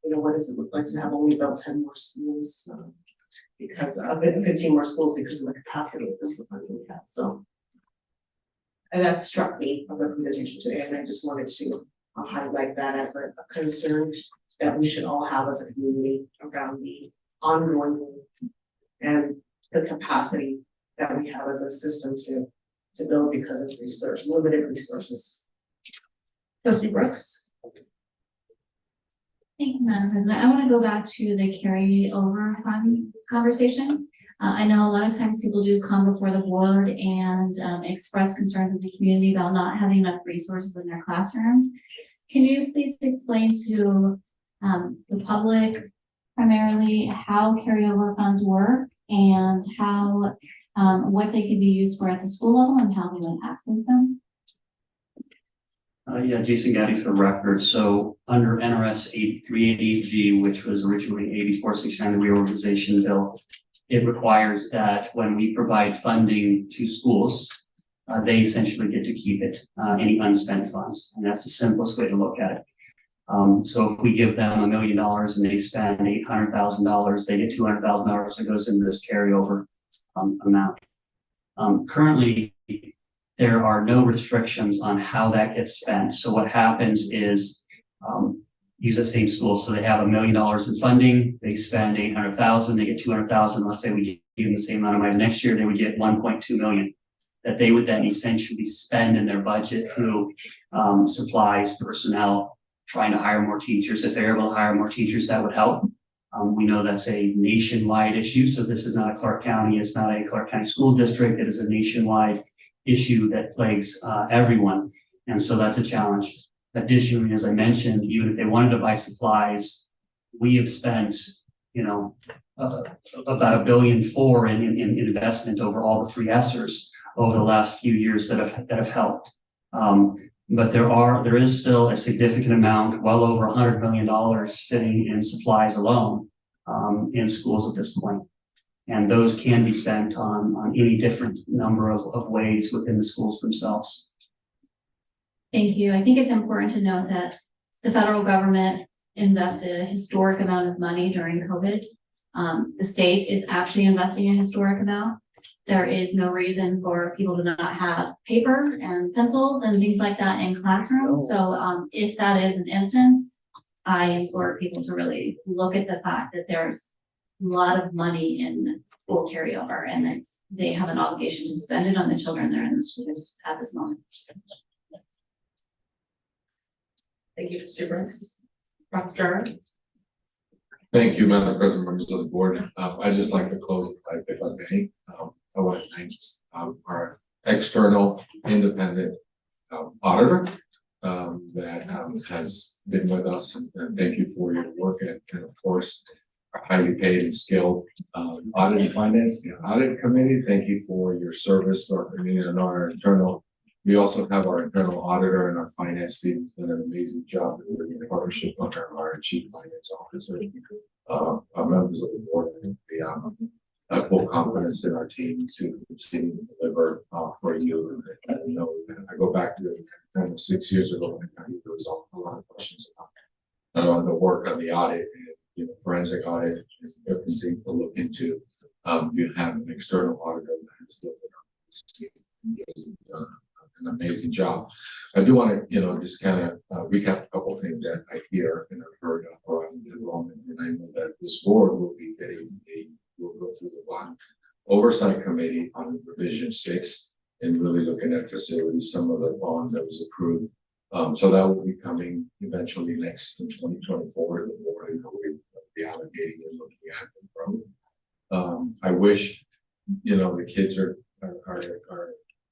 what does it look like to have only about 10 more schools because of 15 more schools because of the capacity of the funds that we have. So, and that struck me of the presentation today, and I just wanted to highlight that as a concern that we should all have as a community around the ongoing and the capacity that we have as a system to build because of limited resources. Trustee Brooks. Thank you, Madam President. I want to go back to the carryover fund conversation. I know a lot of times people do come before the board and express concerns of the community about not having enough resources in their classrooms. Can you please explain to the public primarily how carryover funds work and how what they could be used for at the school level and how we would access them? Yeah, Jason Gaddy for the record. So under NRS 8380G, which was originally 8469, the reorganization bill, it requires that when we provide funding to schools, they essentially get to keep it, any unspent funds. And that's the simplest way to look at it. So if we give them $1 million and they spend $800,000, they get $200,000 that goes into this carryover amount. Currently, there are no restrictions on how that gets spent. So what happens is, use the same school. So they have $1 million in funding, they spend $800,000, they get $200,000. Let's say we give them the same amount of money next year, they would get $1.2 million that they would then essentially spend in their budget through supplies, personnel, trying to hire more teachers. If they're able to hire more teachers, that would help. We know that's a nationwide issue. So this is not a Clark County, it's not a Clark County school district. It is a nationwide issue that plagues everyone. And so that's a challenge. Additionally, as I mentioned, even if they wanted to buy supplies, we have spent, about $1.4 billion in investment over all the three ESSERs over the last few years that have helped. But there is still a significant amount, well over $100 million sitting in supplies alone in schools at this point. And those can be spent on any different number of ways within the schools themselves. Thank you. I think it's important to note that the federal government invested a historic amount of money during COVID. The state is actually investing a historic amount. There is no reason for people to not have paper and pencils and things like that in classrooms. So if that is an instance, I implore people to really look at the fact that there's a lot of money in school carryover and that they have an obligation to spend it on the children that are in the schools at this moment. Thank you, Mr. Brooks. Dr. Jarrett. Thank you, Madam President, members of the board. I'd just like to close, if I may. I want to thank our external independent auditor that has been with us, and thank you for your work, and of course, our highly paid and skilled audit and finance and audit committee. Thank you for your service to our community and our internal. We also have our internal auditor and our finance team has done an amazing job working in partnership with our chief finance officer, our members of the board. We have full confidence in our team to continue to deliver for you. And I know I go back to 6 years ago, and there was a lot of questions about the work of the audit and forensic audit. Everything to look into. You have an external auditor that has done an amazing job. I do want to, just kind of recap a couple of things that I hear and I've heard around enrollment, and I know that this board will be getting we'll go through the one oversight committee on revision 6 and really looking at facilities, some of the bond that was approved. So that will be coming eventually next in 2024. The board will be allocating and looking at the growth. I wish, the kids are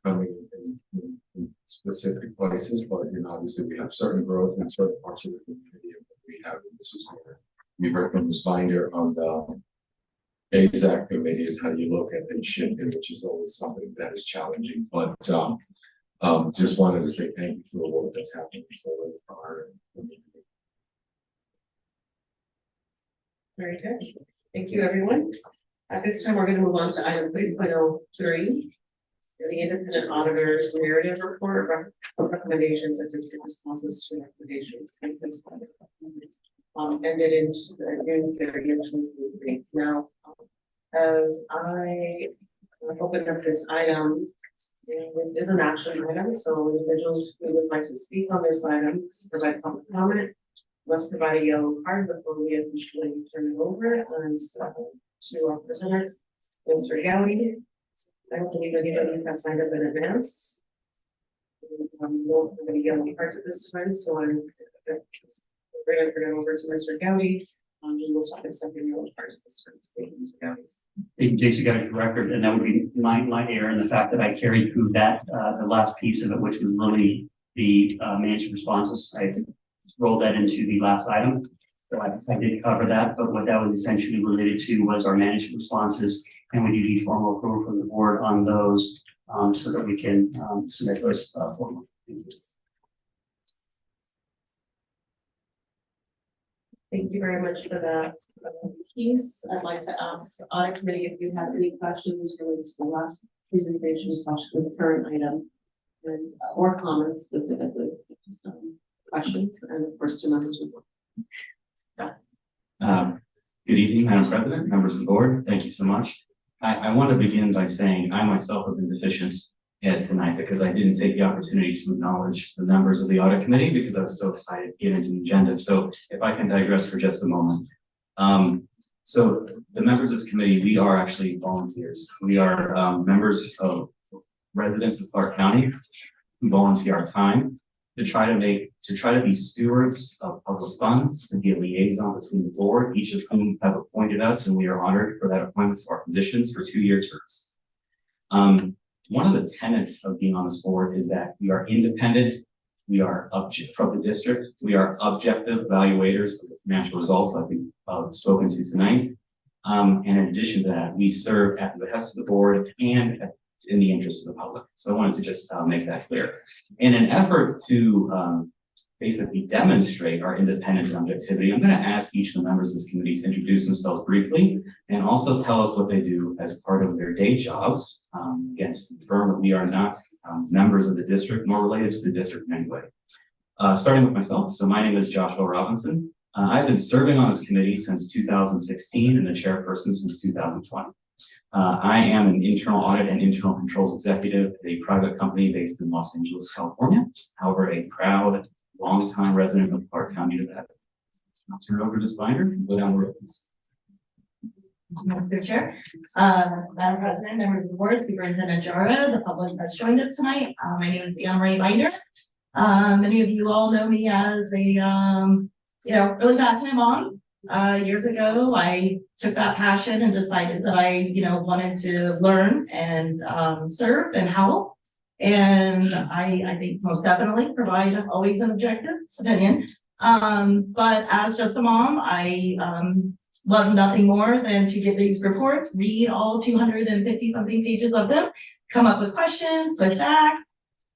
coming in specific places, but obviously we have certain growth in certain parts of the community, and we have. This is where we heard from the Binder on the ASAC committee and how you look at and shift it, which is always something that is challenging. But just wanted to say thank you for the work that's happening for our community. Very good. Thank you, everyone. At this time, we're going to move on to item 3.03. The independent auditor's narrative report recommendations and responses to recommendations. Ended in June 30th, 2023. Now, as I open up this item, this is an action item, so individuals who would like to speak on this item provide public comment must provide a yellow card before we officially turn it over. And to our presenter, Mr. Gowdy. I don't believe anybody has signed up in advance. We'll have a yellow card to this time, so I'm going to turn it over to Mr. Gowdy. He will start accepting yellow cards this time. Thank you, Mr. Gowdy. Thank you, Jason, got it for record, and that would be my error in the fact that I carried through that the last piece of it, which was really the managed responses. I rolled that into the last item. So I did cover that, but what that was essentially related to was our managed responses, and we do need formal approval from the board on those so that we can submit those formally. Thank you very much for that piece. I'd like to ask the audit committee if you have any questions related to the last presentation, especially the current item, and or comments specifically, just questions, and of course to members of the board. Good evening, Madam President, members of the board. Thank you so much. I want to begin by saying I myself have been deficient tonight because I didn't take the opportunity to acknowledge the members of the audit committee because I was so excited to get into the agenda. So if I can digress for just a moment. So the members of this committee, we are actually volunteers. We are members of residents of Clark County who volunteer our time to try to be stewards of public funds, to be a liaison between the board, each of whom have appointed us, and we are honored for that appointment to our positions for 2-year terms. One of the tenets of being on this board is that we are independent, we are from the district, we are objective evaluators of the financial results like we've spoken to tonight. And in addition to that, we serve at the behest of the board and in the interest of the public. So I wanted to just make that clear. In an effort to basically demonstrate our independence and objectivity, I'm going to ask each of the members of this committee to introduce themselves briefly and also tell us what they do as part of their day jobs. Again, to confirm that we are not members of the district nor related to the district in any way. Starting with myself. So my name is Joshua Robinson. I've been serving on this committee since 2016 and the chairperson since 2020. I am an internal audit and internal controls executive at a private company based in Los Angeles, California. However, a proud, longtime resident of Clark County, Nevada. I'll turn it over to Spider and go down the road. Mr. Chair, Madam President, members of the board, Superintendent Jara, the public that's joined us tonight. My name is Anna Marie Binder. Many of you all know me as a really passionate mom. Years ago, I took that passion and decided that I, wanted to learn and serve and help. And I think most definitely provide always an objective opinion. But as just a mom, I, love nothing more than to get these reports, read all 250 something pages of them, come up with questions, push back,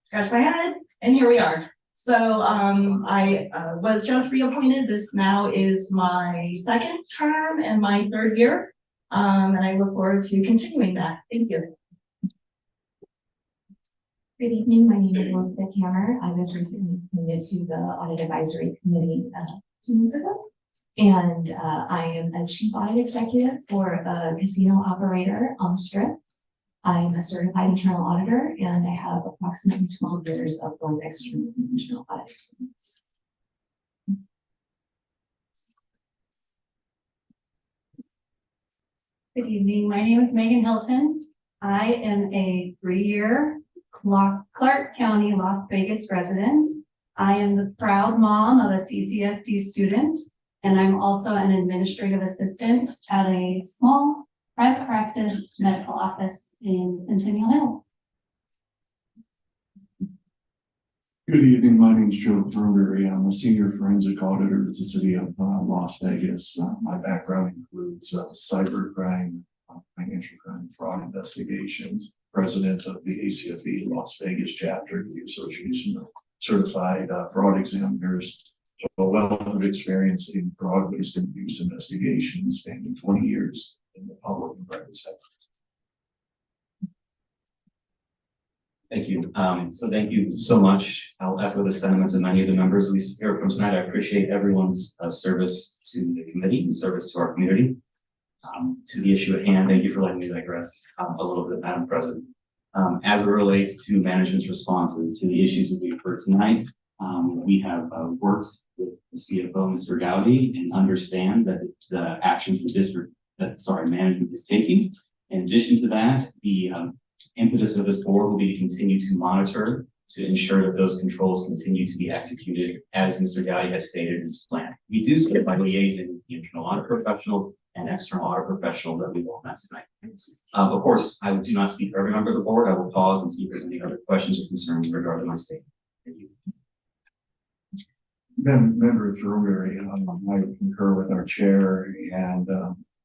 scratch my head, and here we are. So, I, was just reappointed. This now is my second term and my third year. And I look forward to continuing that. Thank you. Good evening, my name is Elizabeth Hammer. I was recently appointed to the Audit Advisory Committee 2 months ago. And I am a chief audit executive for a casino operator on the Strip. I'm a certified internal auditor and I have approximately 12 years of both external and internal audit experience. Good evening. My name is Megan Hilton. I am a 3-year Clark County, Las Vegas resident. I am the proud mom of a CCSD student, and I'm also an administrative assistant at a small private practice medical office in Centennial Hills. Good evening, my name is Joe Thornberry. I'm a senior forensic auditor at the city of Las Vegas. My background includes cybercrime, financial crime, fraud investigations, president of the ACFE Las Vegas chapter of the Association of Certified Fraud Examiners. So a wealth of experience in fraud, waste, and abuse investigations, spanning 20 years in the public and private sector. Thank you. So thank you so much. I'll echo the sentiments of many of the members we hear from tonight. I appreciate everyone's service to the committee and service to our community. To the issue at hand, thank you for letting me digress a little bit, Madam President. As it relates to management's responses to the issues that we've heard tonight, we have worked with the CFO, Mr. Gowdy, and understand that the actions the management is taking. In addition to that, the impetus of this board will be to continue to monitor to ensure that those controls continue to be executed as Mr. Gowdy has stated in his plan. We do so by liaising with the internal audit professionals and external audit professionals that we will met tonight. Of course, I do not speak for every member of the board. I will pause and see if there's any other questions or concerns regarding my statement. Thank you. Member Thornberry, I concur with our chair, and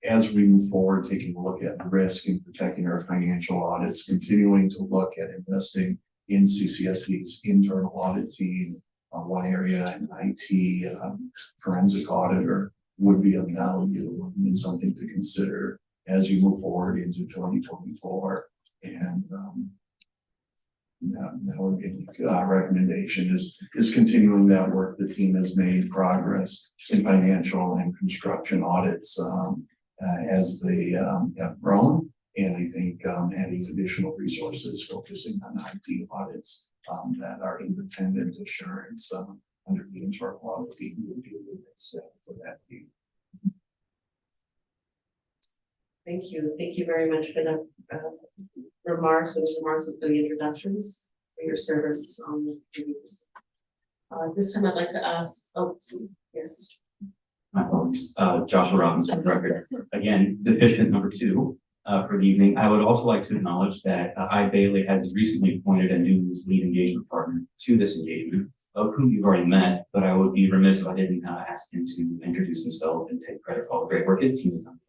as we move forward, taking a look at risk and protecting our financial audits, continuing to look at investing in CCSD's internal audit team, one area in IT, forensic auditor would be of value and something to consider as you move forward into 2024. And that would be a recommendation is continuing that work. The team has made progress in financial and construction audits as they have grown. And I think adding additional resources, focusing on IT audits that are independent assurance under the internal audit team would be a good next step for that team. Thank you. Thank you very much for the remarks and for the introductions, for your service on the committees. This time I'd like to ask, oh, yes. My apologies, Joshua Robbins for the record. Again, deficient number 2 for the evening. I would also like to acknowledge that I Bailey has recently appointed a new lead engagement partner to this engagement, of whom you've already met, but I would be remiss if I didn't ask him to introduce himself and take credit for all the great work his team has done.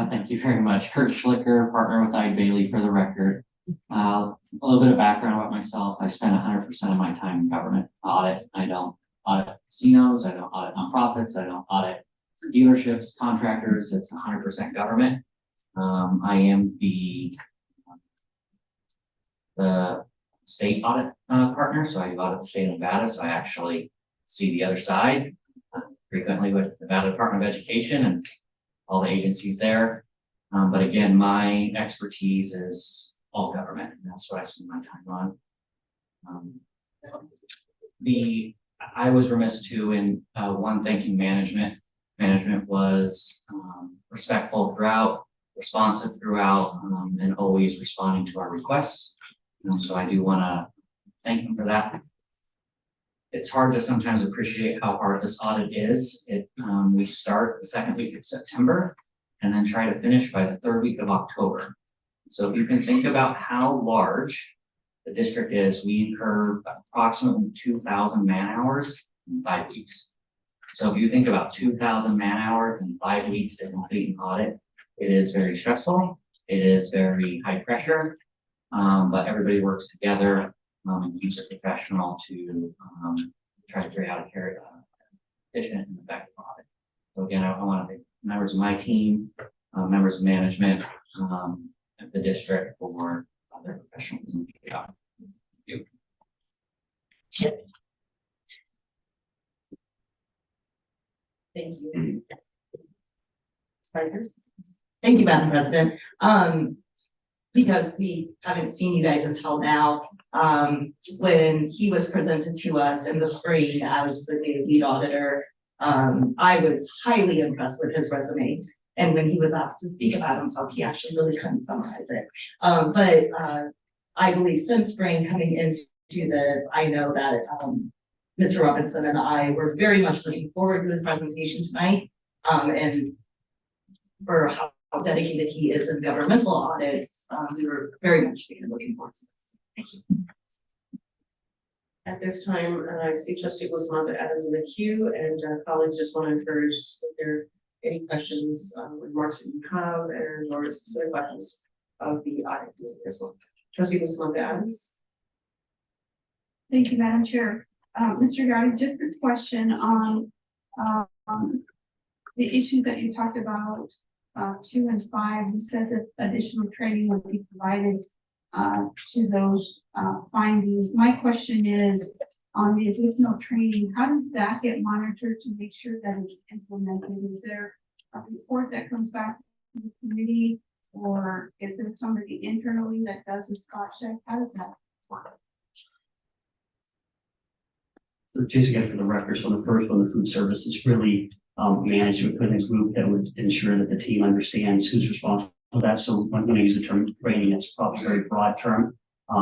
Thank you very much. Kurt Schlicker, partner with Ide Bailey for the record. A little bit of background about myself. I spend 100% of my time in government audit. I don't audit casinos. I don't audit nonprofits. I don't audit dealerships, contractors. It's 100% government. I am the state audit partner. So I audit the state of Nevada. So I actually see the other side frequently with Nevada Department of Education and all the agencies there. But again, my expertise is all government, and that's what I spend my time on. I was remiss too in one, thanking management. Management was respectful throughout, responsive throughout, and always responding to our requests. So I do want to thank them for that. It's hard to sometimes appreciate how hard this audit is. We start the second week of September and then try to finish by the third week of October. So if you can think about how large the district is, we incur approximately 2,000 man hours in 5 weeks. So if you think about 2,000 man hours in 5 weeks to complete an audit, it is very stressful. It is very high pressure, but everybody works together and keeps it professional to try to carry out a efficient and effective audit. So again, I want to thank members of my team, members of management, at the district for their professionalism. Thank you. Thank you. Spider? Thank you, Madam President. Because we haven't seen you guys until now, when he was presented to us in the spring as the new lead auditor, I was highly impressed with his resume. And when he was asked to speak about himself, he actually really couldn't summarize it. But I believe since spring coming into this, I know that Mr. Robinson and I were very much looking forward to his presentation tonight. And for how dedicated he is in governmental audits, we were very much looking forward to this. Thank you. At this time, I see Trustee Bustamante Adams in the queue, and colleagues just want to encourage if there are any questions, remarks that you have, and or specific questions of the audit as well. Trustee Bustamante Adams. Thank you, Madam Chair. Mr. Gowdy, just a question on the issues that you talked about, 2 and 5. You said that additional training would be provided to those findings. My question is, on the additional training, how does that get monitored to make sure that it's implemented? Is there a report that comes back to the committee, or is there somebody internally that does a spot check? How does that work? So Jason, again, for the record, so the first one, the food service, is really managed within a group that would ensure that the team understands who's responsible for that. So when I use the term training, it's probably a very broad term.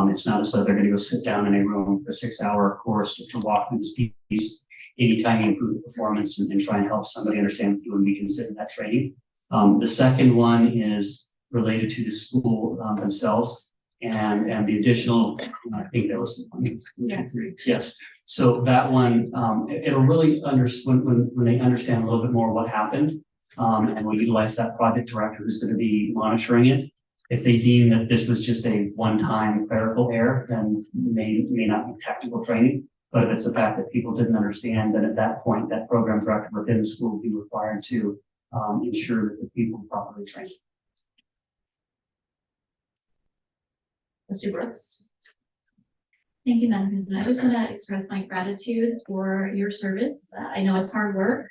It's not as though they're going to go sit down in a room for a 6-hour course to walk through this piece. Anytime you improve the performance and try and help somebody understand what we consider that training. The second one is related to the school themselves and the additional, I think that was the one. Yes. Yes. So that one, it'll really when they understand a little bit more what happened, and we utilize that project director who's going to be monitoring it. If they deem that this was just a one-time clerical error, then may not be technical training. But if it's the fact that people didn't understand, then at that point, that program director within the school will be required to ensure that the people are properly trained. Trustee Brooks. Thank you, Madam President. I just want to express my gratitude for your service. I know it's hard work.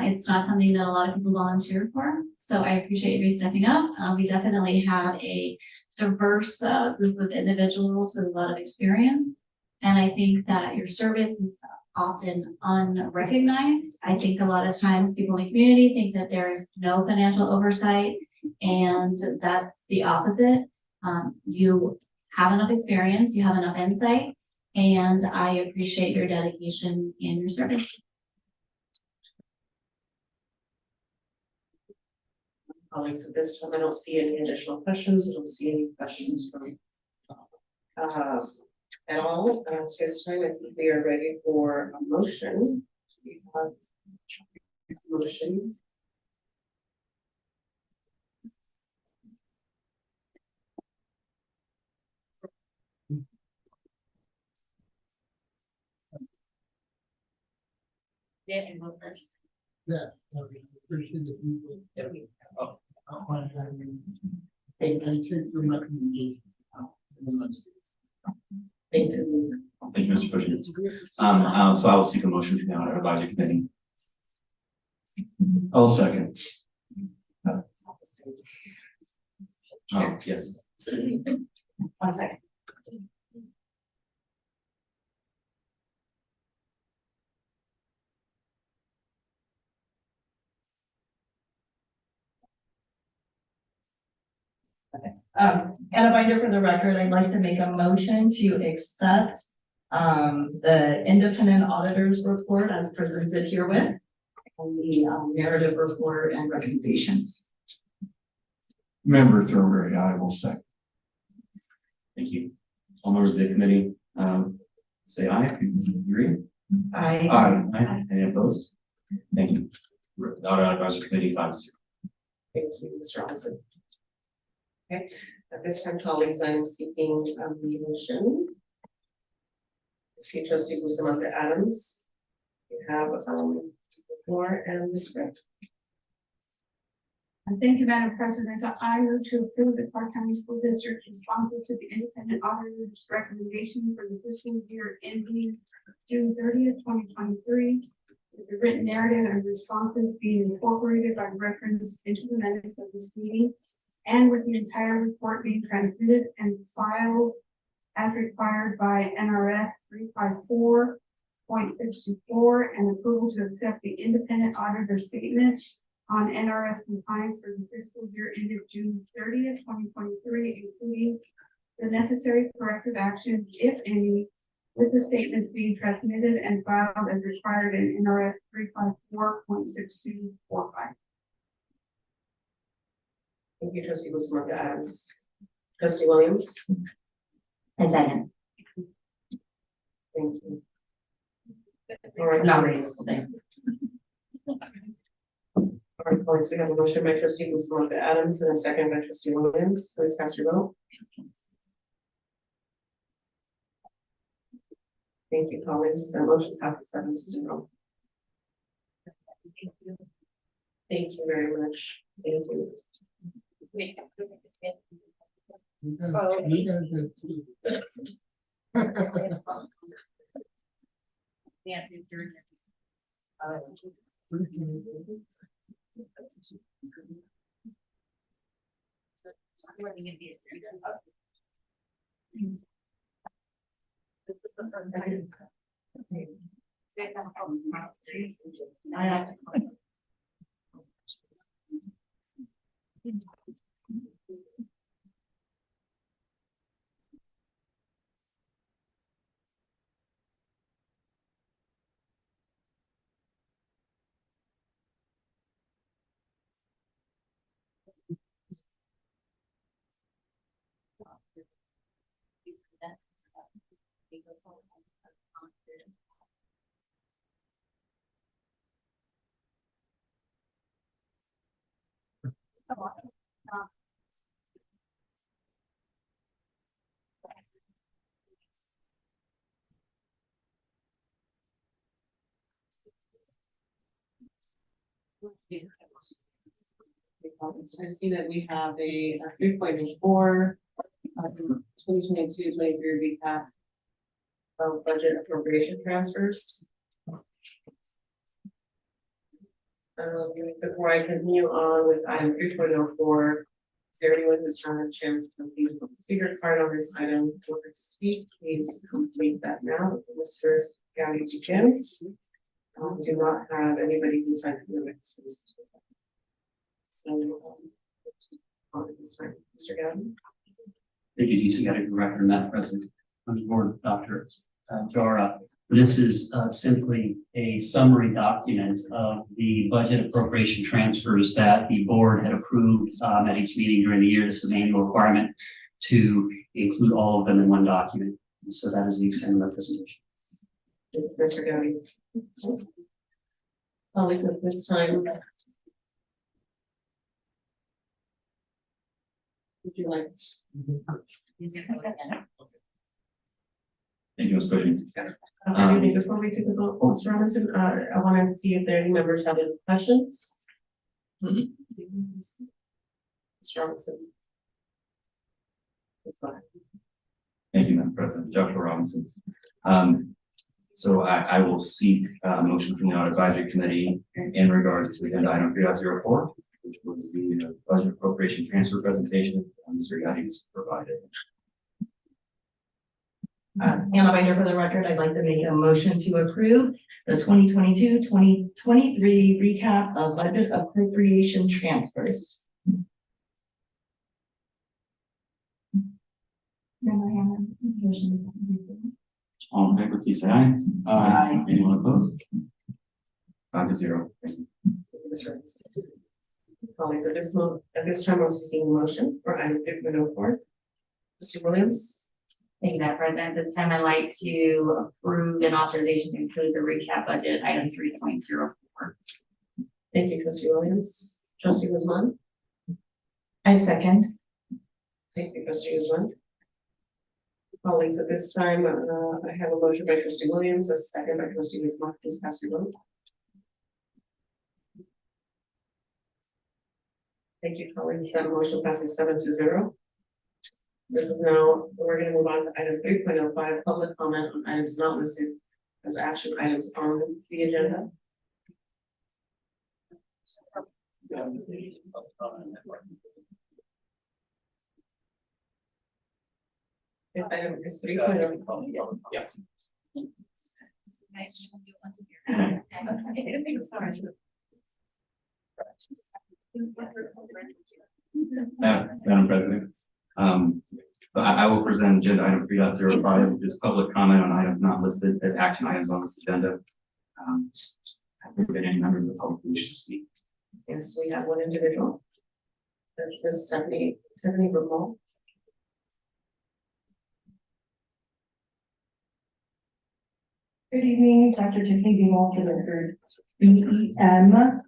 It's not something that a lot of people volunteer for, so I appreciate you stepping up. We definitely have a diverse group of individuals with a lot of experience, and I think that your service is often unrecognized. I think a lot of times people in the community think that there's no financial oversight, and that's the opposite. You have enough experience, you have enough insight, and I appreciate your dedication and your service. Colleagues, at this time, I don't see any additional questions. I don't see any questions from at all. This time, I think we are ready for a motion. We have a motion. Yeah, and go first. Yes, I appreciate the people. Thank I take your recommendation. Thank you. Thank you, Mr. President. So I will seek a motion from the Audit Advisory Committee. I'll second. Oh, yes. 1 second. Anna Binder, for the record, I'd like to make a motion to accept the independent auditor's report as presented herewith, and the narrative report and recommendations. Member Thornberry, I will second. Thank you. All members of the committee, say aye, please agree. I. Aye. Any opposed? Thank you. The Audit Advisory Committee, 5-0. Thank you, Mr. Robinson. Okay, at this time, colleagues, I'm seeking a motion. See trustee Bustamante Adams. You have, the floor and the script. Thank you, Madam President. I move to approve the Clark County School District responsive to the independent auditor's recommendation for the fiscal year ending June 30th, 2023. With the written narrative and responses being incorporated by reference into the minutes of this meeting, and with the entire report being transmitted and filed as required by NRS 354.64, and approval to accept the independent auditor statement on NRS compliance for the fiscal year ended June 30th, 2023, including the necessary corrective actions, if any, with the statements being transmitted and filed as required in NRS 354.6245. Thank you, trustee Bustamante Adams. Trustee Williams. I second. Thank you. All right, all right, colleagues, we have a motion by trustee Bustamante Adams and a second by trustee Williams. Please cast your vote. Thank you, colleagues. The motion passes 7-0. Thank you very much. Thank you. You guys did too. I see that we have a 3.4 2022-23 recap of budget appropriation transfers. Before I continue on with item 3.04, is there anyone who's trying a chance to complete the speaker card on this item in order to speak? Please complete that now. Mr. Gowdy Buchanan. Do not have anybody who's like the next. So, on this one, Mr. Gowdy. Thank you, GC. Got a good record, Madam President. On the board, Dr. Jara. This is simply a summary document of the budget appropriation transfers that the board had approved at each meeting during the year. This is an annual requirement to include all of them in one document. So that is the extent of my presentation. Thank you, Mr. Gowdy. Colleagues, at this time, would you like? Thank you, Ms. Cushing. Before we take the vote, Mr. Robinson, I want to see if there are any members have any questions. Mr. Robinson. Thank you, Madam President. Dr. Robinson. So I will seek a motion from the Audit Advisory Committee in regards to agenda item 3.04, which was the budget appropriation transfer presentation Mr. Gowdy has provided. Hannah Binder, for the record, I'd like to make a motion to approve the 2022-2023 recap of budget appropriation transfers. All in favor, please say aye. Aye. Anyone opposed? 5-0. Thank you. Colleagues, at this time, I'm seeking a motion for item 3.04. Mr. Williams. Thank you, Madam President. This time I'd like to approve an authorization to include the recap budget item 3.04. Thank you, trustee Williams. Trustee Guzman. I second. Thank you, trustee Guzman. Colleagues, at this time, I have a motion by trustee Williams, a second by trustee Guzman. Please cast your vote. Thank you, colleagues. That motion passes 7-0. This is now, we're gonna move on to item 3.05, public comment on items not listed as action items on the agenda. If item is 3.05, yes. Madam President, I will present agenda item 3.05, which is public comment on items not listed as action items on this agenda. Have there been any members of the public who wish to speak? Yes, we have one individual. That's Ms. Stephanie Vermont. Good evening, Dr. Tiffany Zemo for the record. BEMOLL.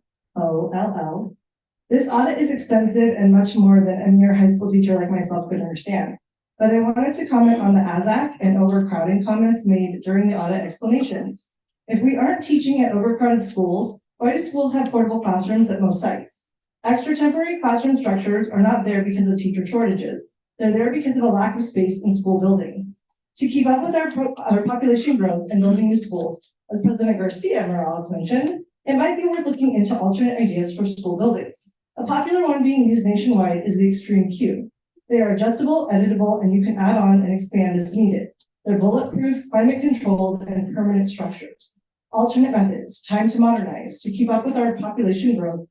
This audit is extensive and much more than a mere high school teacher like myself could understand. But I wanted to comment on the ASAC and overcrowding comments made during the audit explanations. If we aren't teaching at overcrowded schools, why do schools have portable classrooms at most sites? Extra temporary classroom structures are not there because of teacher shortages. They're there because of a lack of space in school buildings. To keep up with our population growth and building new schools, as President Garcia Morales mentioned, it might be worth looking into alternate ideas for school buildings. A popular one being used nationwide is the Extreme Q. They are adjustable, editable, and you can add on and expand as needed. They're bulletproof, climate controlled, and permanent structures. Alternate methods, time to modernize, to keep up with our population growth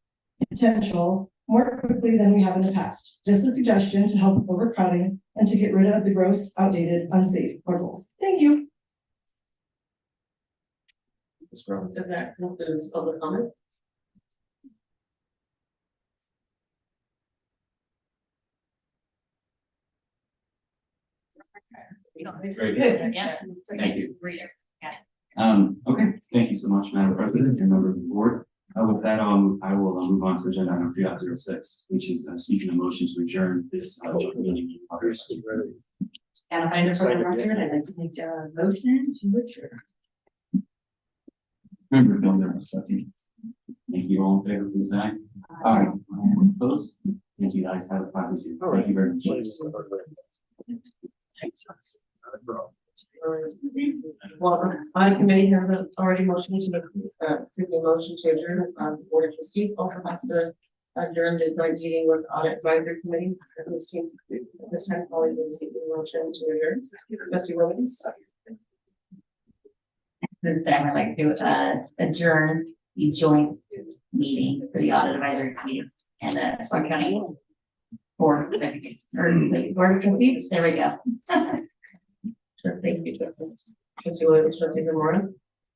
potential more quickly than we have in the past. Just a suggestion to help with overcrowding and to get rid of the gross, outdated, unsafe portals. Thank you. Ms. Robbins, if that concludes public comment. Very good. Yeah. Thank you. Reader. Got it. Okay, thank you so much, Madam President and members of the board. With that, I will move on to agenda item 3.06, which is seeking a motion to adjourn this joint meeting. And I just for the record, I'd like to make a motion to adjourn. Member Builder, second. Thank you all in favor, please say aye. Aye. Opposed? Thank you guys. Have a fine day. Thank you very much. Well, my committee has already motioned to take a motion to adjourn, the board of trustees also has to adjourn the joint meeting with audit advisory committee. At this time, colleagues are seeking a motion to adjourn. Trustee Williams. This time I'd like to adjourn the joint meeting for the audit advisory committee and Swan County board of trustees. There we go. Sure, thank you, Trustee Williams, trustee Zamora.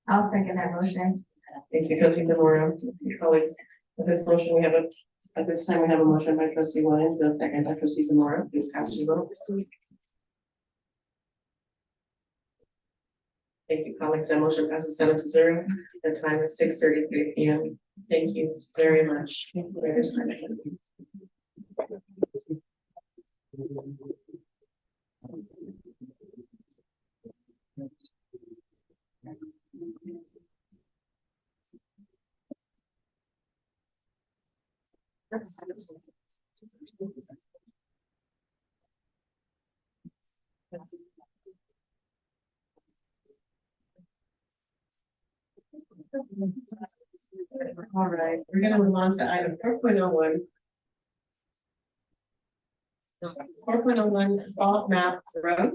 I'll second that motion. Thank you, trustee Zamora. Your colleagues, with this motion, at this time, we have a motion by trustee Williams and a second by trustee Zamora. Please cast your vote. Thank you, colleagues. That motion passes 7-0. The time is 6:33 p.m. Thank you very much. Thank you very much. All right, we're gonna move on to item 4.01. 4.01 Spot Map Road.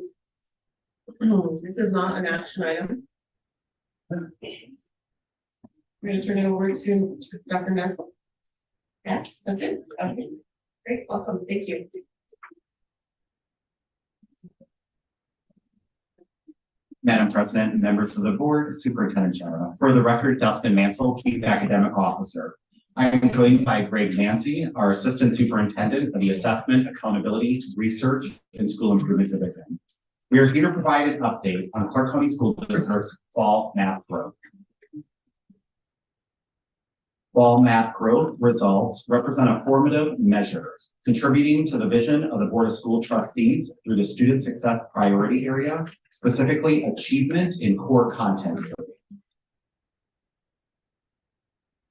This is not an action item. We're gonna turn it over to Dr. Nessel. Yes, that's it. Okay, great, welcome, thank you. Madam President, members of the board, Superintendent General. For the record, Dustin Mansell, Chief Academic Officer. I am joined by Greg Nancy, our Assistant Superintendent of the Assessment, Accountability, Research, and School Improvement Division. We are here to provide an update on Clark County School District's fall math growth. Fall math growth results represent a formative measure contributing to the vision of the Board of School Trustees through the student success priority area, specifically achievement in core content areas.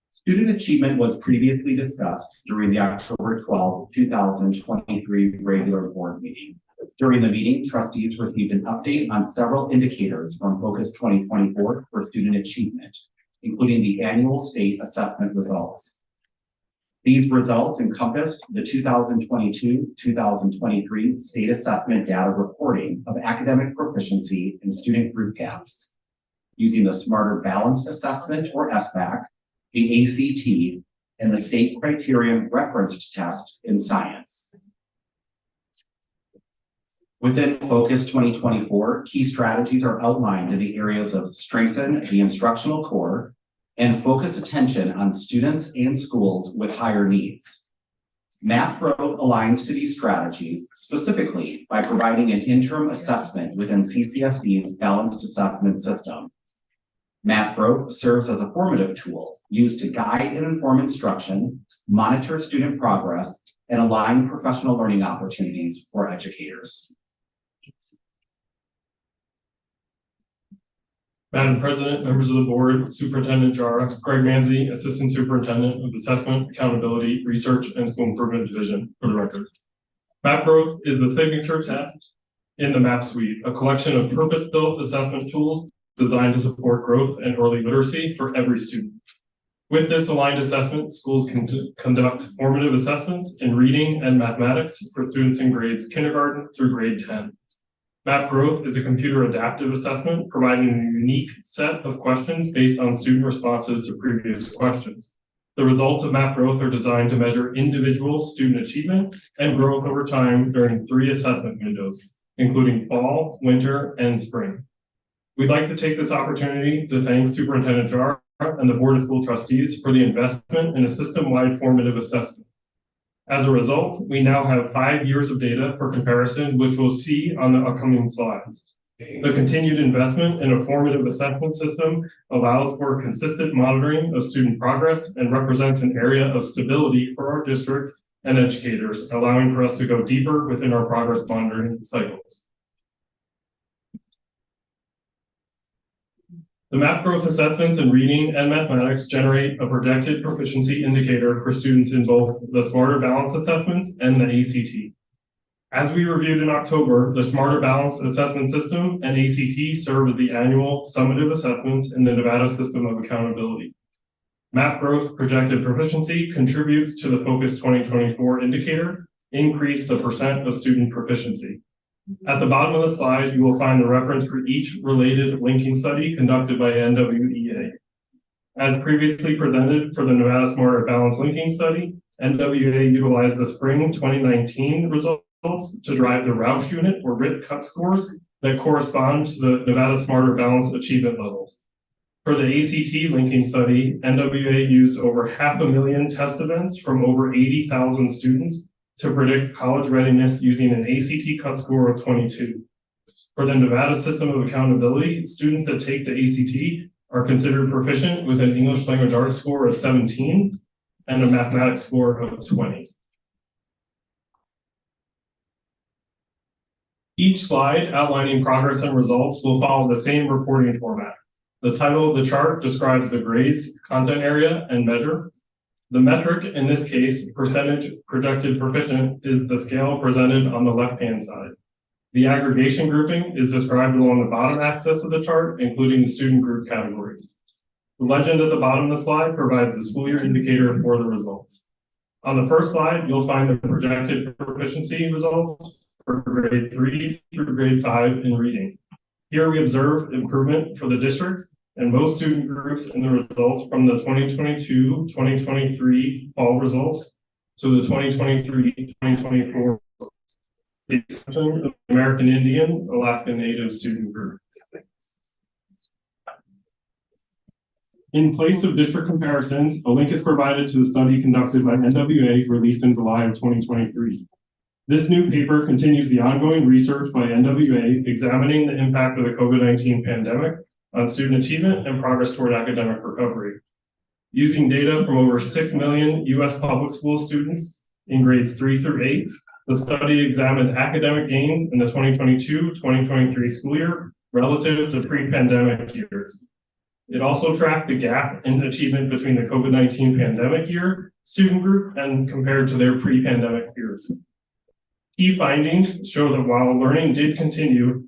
Student achievement was previously discussed during the October 12, 2023 regular board meeting. During the meeting, trustees received an update on several indicators from Focus 2024 for student achievement, including the annual state assessment results. These results encompassed the 2022-2023 state assessment data reporting of academic proficiency in student group gaps using the Smarter Balanced Assessment or SBAC, the ACT, and the state criterion referenced test in science. Within Focus 2024, key strategies are outlined in the areas of strengthen the instructional core and focus attention on students and schools with higher needs. Math growth aligns to these strategies specifically by providing an interim assessment within CCSD's balanced assessment system. Math growth serves as a formative tool used to guide and inform instruction, monitor student progress, and align professional learning opportunities for educators. Madam President, members of the board, Superintendent Jara, Greg Manzi, Assistant Superintendent of Assessment, Accountability, Research, and School Improvement Division, for the record. Map Growth is the signature test in the MAP suite, a collection of purpose-built assessment tools designed to support growth and early literacy for every student. With this aligned assessment, schools can conduct formative assessments in reading and mathematics for students in grades kindergarten through grade 10. Map Growth is a computer adaptive assessment providing a unique set of questions based on student responses to previous questions. The results of Map Growth are designed to measure individual student achievement and growth over time during 3 assessment windows, including fall, winter, and spring. We'd like to take this opportunity to thank Superintendent Jara and the Board of School Trustees for the investment in a system-wide formative assessment. As a result, we now have 5 years of data for comparison, which we'll see on the upcoming slides. The continued investment in a formative assessment system allows for consistent monitoring of student progress and represents an area of stability for our district and educators, allowing for us to go deeper within our progress monitoring cycles. The Map Growth assessments in reading and mathematics generate a projected proficiency indicator for students in both the Smarter Balanced assessments and the ACT. As we reviewed in October, the Smarter Balanced assessment system and ACT serve as the annual summative assessments in the Nevada System of Accountability. Map Growth projected proficiency contributes to the Focus 2024 indicator, increase the percent of student proficiency. At the bottom of the slide, you will find the reference for each related linking study conducted by NWEA. As previously presented for the Nevada Smarter Balanced Linking Study, NWEA utilized the spring 2019 results to drive the Roush unit or RIT cut scores that correspond to the Nevada Smarter Balanced achievement levels. For the ACT linking study, NWEA used over 500,000 test events from over 80,000 students to predict college readiness using an ACT cut score of 22. For the Nevada System of Accountability, students that take the ACT are considered proficient with an English language arts score of 17 and a mathematics score of 20. Each slide outlining progress and results will follow the same reporting format. The title of the chart describes the grades, content area, and measure. The metric, in this case, percentage projected proficient, is the scale presented on the left-hand side. The aggregation grouping is described along the bottom axis of the chart, including the student group categories. The legend at the bottom of the slide provides the school year indicator for the results. On the first slide, you'll find the projected proficiency results for grade 3 through grade 5 in reading. Here we observe improvement for the district and most student groups in the results from the 2022-2023 fall results to the 2023-2024 results. The exception of the American Indian, Alaska Native student group. In place of district comparisons, a link is provided to the study conducted by NWA released in July of 2023. This new paper continues the ongoing research by NWA examining the impact of the COVID-19 pandemic on student achievement and progress toward academic recovery. Using data from over 6 million US public school students in grades 3 through 8, the study examined academic gains in the 2022-2023 school year relative to pre-pandemic years. It also tracked the gap in achievement between the COVID-19 pandemic year student group and compared to their pre-pandemic peers. Key findings show that while learning did continue,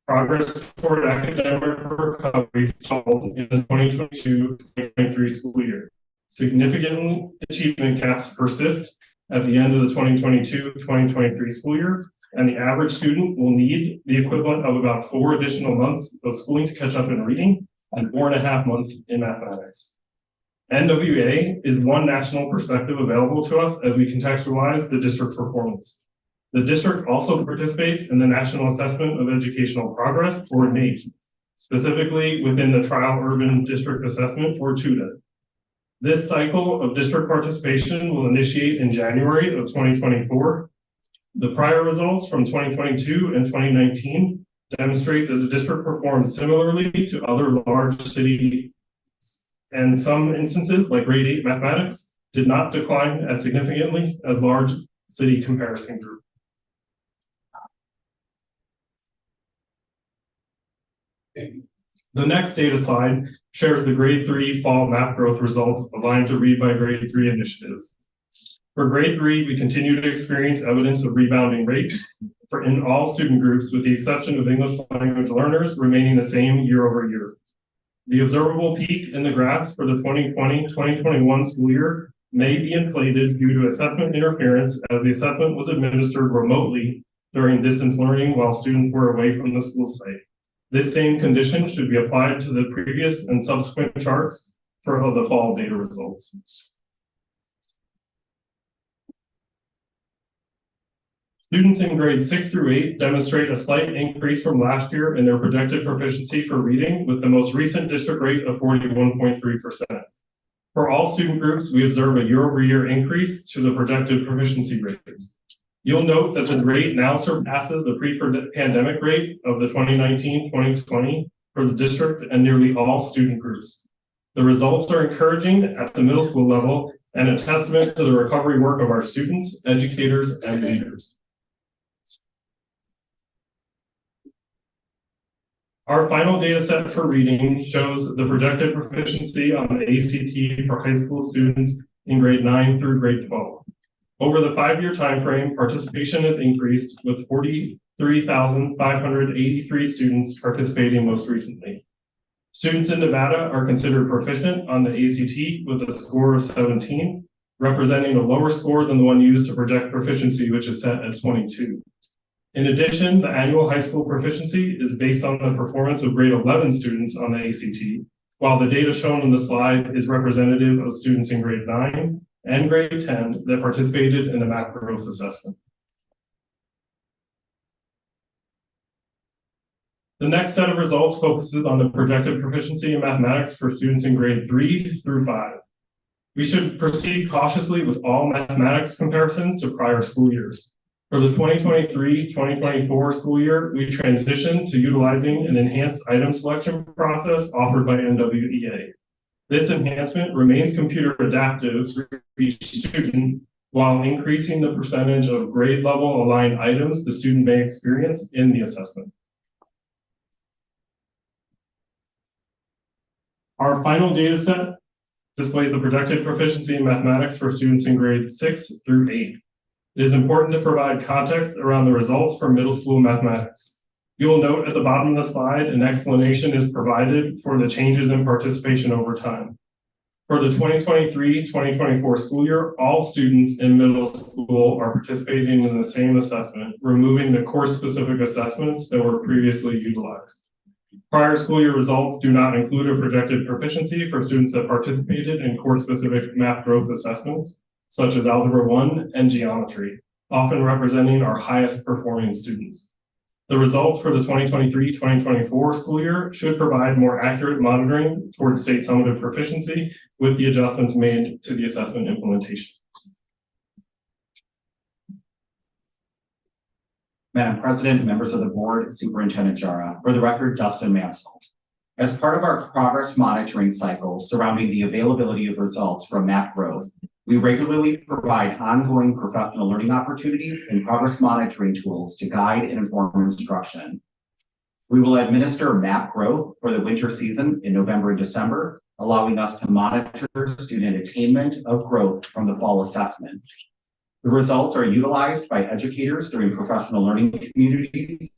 progress toward academic recovery stalled in the 2022-2023 school year. Significant achievement gaps persist at the end of the 2022-2023 school year, and the average student will need the equivalent of about 4 additional months of schooling to catch up in reading and 4.5 months in mathematics. NWA is one national perspective available to us as we contextualize the district's performance. The district also participates in the National Assessment of Educational Progress, or NAEP, specifically within the Trial Urban District Assessment, or TUDA. This cycle of district participation will initiate in January of 2024. The prior results from 2022 and 2019 demonstrate that the district performs similarly to other large cities, and some instances, like grade 8 mathematics, did not decline as significantly as large city comparison group. The next data slide shares the grade 3 fall map growth results aligned to Read by Grade 3 initiatives. For grade 3, we continue to experience evidence of rebounding rates in all student groups, with the exception of English language learners remaining the same year over year. The observable peak in the graphs for the 2020-2021 school year may be inflated due to assessment interference, as the assessment was administered remotely during distance learning while students were away from the school site. This same condition should be applied to the previous and subsequent charts for the fall data results. Students in grades 6 through 8 demonstrate a slight increase from last year in their projected proficiency for reading, with the most recent district rate of 41.3%. For all student groups, we observe a year-over-year increase to the projected proficiency rates. You'll note that the rate now surpasses the pre-pandemic rate of the 2019-2020 for the district and nearly all student groups. The results are encouraging at the middle school level and a testament to the recovery work of our students, educators, and leaders. Our final data set for reading shows the projected proficiency on the ACT for high school students in grade 9 through grade 12. Over the 5-year time frame, participation has increased, with 43,583 students participating most recently. Students in Nevada are considered proficient on the ACT with a score of 17, representing a lower score than the one used to project proficiency, which is set at 22. In addition, the annual high school proficiency is based on the performance of grade 11 students on the ACT, while the data shown on the slide is representative of students in grade 9 and grade 10 that participated in the map growth assessment. The next set of results focuses on the projected proficiency in mathematics for students in grade 3 through 5. We should proceed cautiously with all mathematics comparisons to prior school years. For the 2023-2024 school year, we transitioned to utilizing an enhanced item selection process offered by NWEA. This enhancement remains computer adaptive for each student while increasing the percentage of grade level aligned items the student may experience in the assessment. Our final data set displays the projected proficiency in mathematics for students in grades 6 through 8. It is important to provide context around the results for middle school mathematics. You will note at the bottom of the slide an explanation is provided for the changes in participation over time. For the 2023-2024 school year, all students in middle school are participating in the same assessment, removing the course-specific assessments that were previously utilized. Prior school year results do not include a projected proficiency for students that participated in course-specific math growth assessments, such as Algebra 1 and Geometry, often representing our highest performing students. The results for the 2023-2024 school year should provide more accurate monitoring towards state summative proficiency with the adjustments made to the assessment implementation. Madam President, members of the board, Superintendent Jara, for the record, Dustin Mansell. As part of our progress monitoring cycle surrounding the availability of results from MAP growth, we regularly provide ongoing professional learning opportunities and progress monitoring tools to guide and inform instruction. We will administer MAP growth for the winter season in November and December, allowing us to monitor student attainment of growth from the fall assessment. The results are utilized by educators during professional learning communities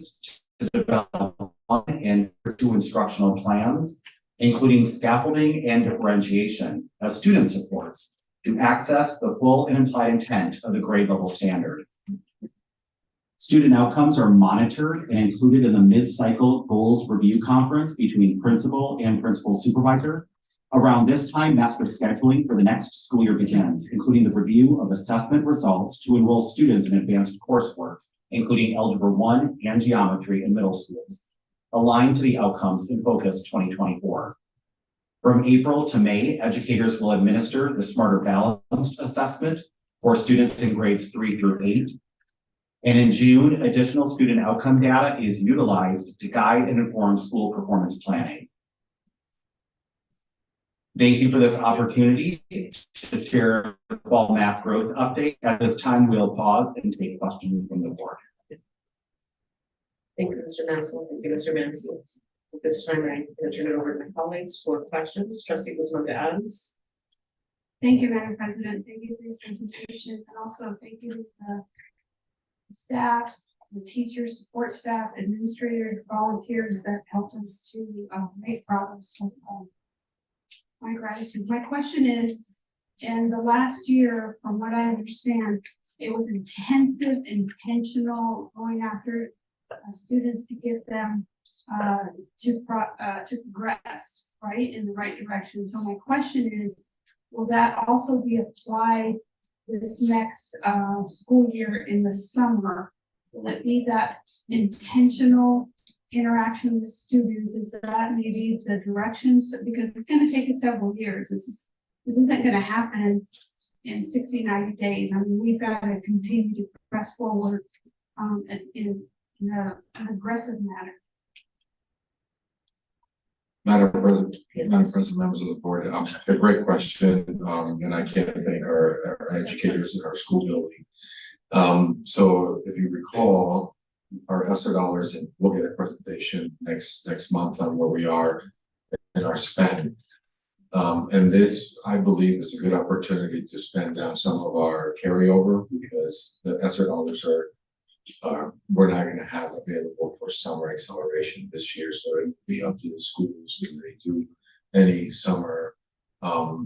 to develop one and two instructional plans, including scaffolding and differentiation as student supports to access the full and implied intent of the grade level standard. Student outcomes are monitored and included in the mid-cycle goals review conference between principal and principal supervisor. Around this time, master scheduling for the next school year begins, including the review of assessment results to enroll students in advanced coursework, including Algebra 1 and Geometry in middle schools, aligned to the outcomes in Focus 2024. From April to May, educators will administer the Smarter Balanced Assessment for students in grades 3 through 8. And in June, additional student outcome data is utilized to guide and inform school performance planning. Thank you for this opportunity to share the fall MAP growth update. At this time, we'll pause and take questions from the board. Thank you, Mr. Mansell. Thank you, Mr. Mansell. At this time, I'm going to turn it over to my colleagues for questions. Trustee Guzman Adams. Thank you, Madam President. Thank you for your presentation, and also thank you to the staff, the teachers, support staff, administrators, volunteers that helped us to make progress. My gratitude. My question is, in the last year, from what I understand, it was intensive, intentional, going after students to get them to progress, right, in the right direction. So my question is, will that also be applied this next school year in the summer? Will it be that intentional interaction with students? Is that maybe the directions? Because it's going to take us several years. This isn't going to happen in 60, 90 days. I mean, we've got to continue to press forward in an aggressive manner. Madam President, members of the board, a great question, and I can't thank our educators in our school building. So if you recall, our ESSER dollars, and we'll get a presentation next month on where we are in our spend. And this, I believe, is a good opportunity to spend down some of our carryover, because the ESSER dollars we're not going to have available for summer acceleration this year. So it will be up to the schools if they do any summer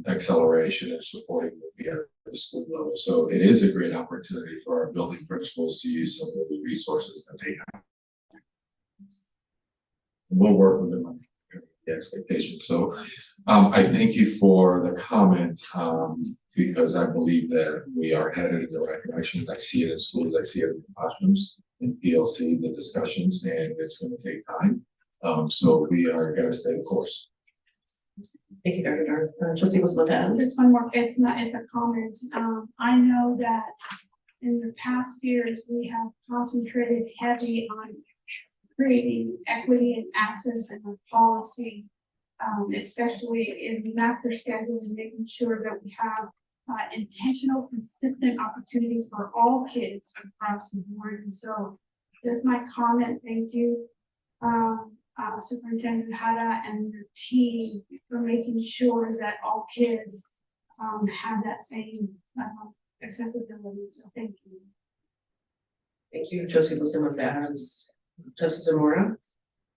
acceleration and supporting will be at the school level. So it is a great opportunity for our building principals to use some of the resources that they have. We'll work with them on the expectations. So I thank you for the comment, because I believe that we are headed in the right directions. I see it in schools, I see it in the classrooms, in PLC, the discussions, and it's going to take time. So we are going to stay the course. Thank you, Dr. Dar. Trustee Guzman. Just one more, it's a comment. I know that in the past years, we have concentrated heavy on creating equity and access in our policy, especially in the master schedule, and making sure that we have intentional, consistent opportunities for all kids across the board. And so just my comment, thank you, Superintendent Hada and your team for making sure that all kids have that same accessibility. So thank you. Thank you, Trustee Adams. Trustee Zamora.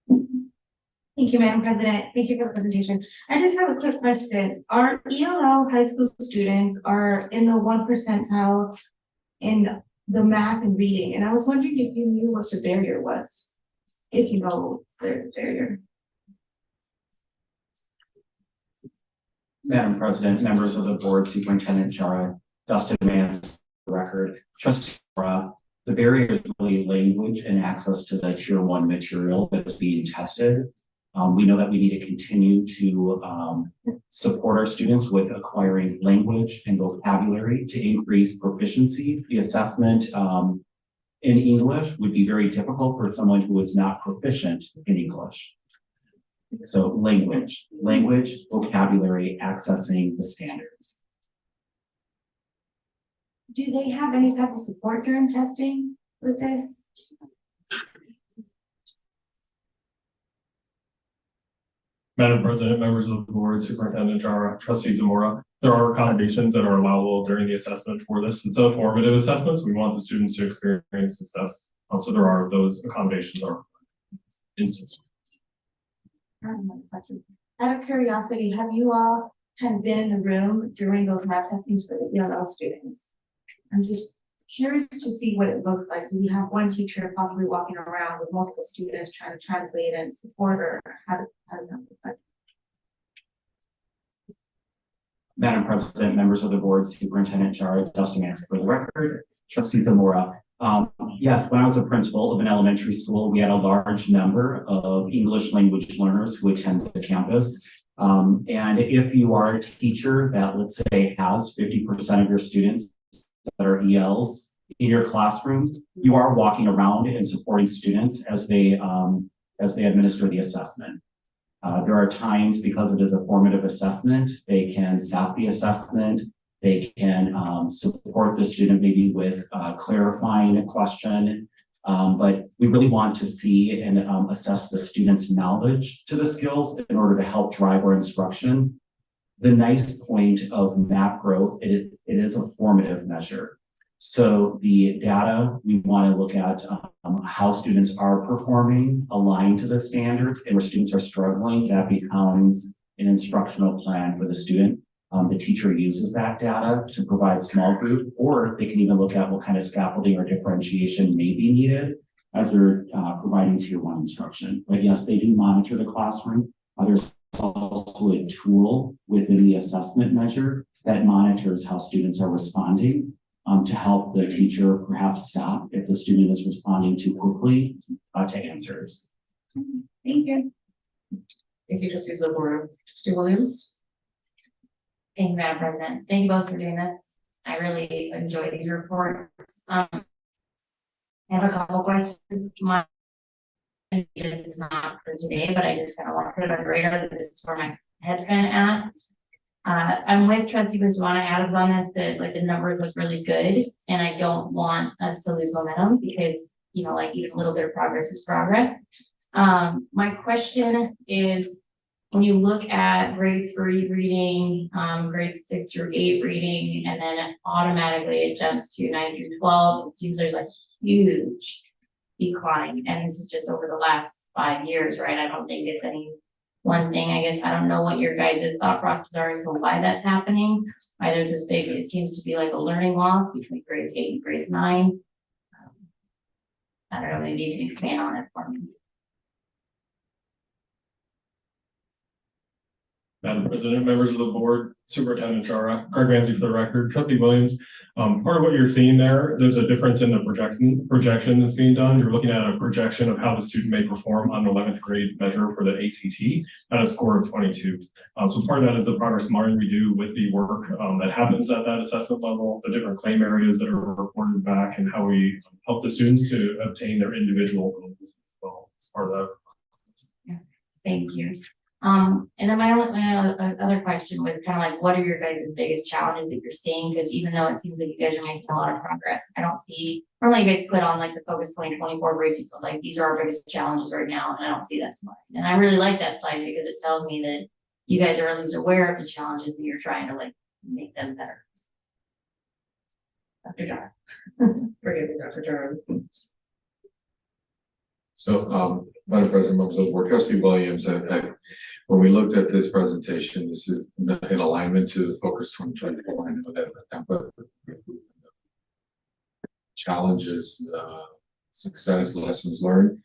Thank you, Madam President. Thank you for the presentation. I just have a quick question. Our ELL high school students are in the 1 percentile in the math and reading, and I was wondering if you knew what the barrier was, if you know there's a barrier. Madam President, members of the board, Superintendent Jara, Dustin Mans, record, Trustee Jara, the barrier is really language and access to the tier 1 material that's being tested. We know that we need to continue to support our students with acquiring language and vocabulary to increase proficiency. The assessment in English would be very difficult for someone who is not proficient in English. So language, vocabulary, accessing the standards. Do they have any type of support during testing with this? Madam President, members of the board, Superintendent Jara, Trustees Zamora, there are accommodations that are allowable during the assessment for this. Instead of formative assessments, we want the students to experience success. So there are those accommodations are instances. Out of curiosity, have you all kind of been in the room during those lab testings for the ELL students? I'm just curious to see what it looks like. Do we have one teacher possibly walking around with multiple students trying to translate and support, or how does that look like? Madam President, members of the board, Superintendent Jara, just to answer for the record, Trustee Zamora. Yes, when I was a principal of an elementary school, we had a large number of English language learners who attend the campus. And if you are a teacher that, let's say, has 50% of your students that are ELs in your classroom, you are walking around and supporting students as they administer the assessment. There are times, because it is a formative assessment, they can stop the assessment. They can support the student maybe with clarifying a question, but we really want to see and assess the student's knowledge to the skills in order to help drive our instruction. The nice point of MAP growth, it is a formative measure. So the data, we want to look at how students are performing aligned to the standards, and where students are struggling, that becomes an instructional plan for the student. The teacher uses that data to provide small group, or they can even look at what kind of scaffolding or differentiation may be needed as they're providing tier 1 instruction. But yes, they do monitor the classroom. There's also a tool within the assessment measure that monitors how students are responding to help the teacher perhaps stop if the student is responding too quickly to answers. Thank you. Thank you, Trustee Zamora. Trustee Williams? Thank you, Madam President. Thank you both for doing this. I really enjoy these reports. I have a couple questions. This is not for today, but I just kind of want to put it on the radar that this is where my head's kind of at. I'm with Trustee Christina Adams on this, that like the numbers was really good, and I don't want us to lose momentum because, you know, like even a little bit of progress is progress. My question is, when you look at grade 3 reading, grades 6 through 8 reading, and then automatically it jumps to 9 through 12, it seems there's a huge decline. And this is just over the last 5 years, right? I don't think it's any one thing. I guess I don't know what your guys' thought process are as to why that's happening. Why there's this big, it seems to be like a learning loss between grades 8 and grades 9. I don't know, maybe you can expand on it for me. Madam President, members of the board, Superintendent Jara, Craig Manzi for the record, Trustee Williams. Part of what you're seeing there's a difference in the projection that's being done. You're looking at a projection of how the student may perform on the 11th grade measure for the ACT at a score of 22. So part of that is the progress monitoring we do with the work that happens at that assessment level, the different claim areas that are reported back, and how we help the students to obtain their individual goals as well. It's part of that. Yeah, thank you. And then my other question was kind of like, what are your guys' biggest challenges that you're seeing? Because even though it seems like you guys are making a lot of progress, I don't see, normally you guys put on like the Focus 2024 brace, you put like, these are our biggest challenges right now, and I don't see that slide. And I really like that slide because it tells me that you guys are at least aware of the challenges and you're trying to like make them better. Dr. Jar. Forgive me, Dr. Durham. So, Madam President, members of the board, Trustee Williams, when we looked at this presentation, this is in alignment to the Focus 2024. I know that challenges, success, lessons learned.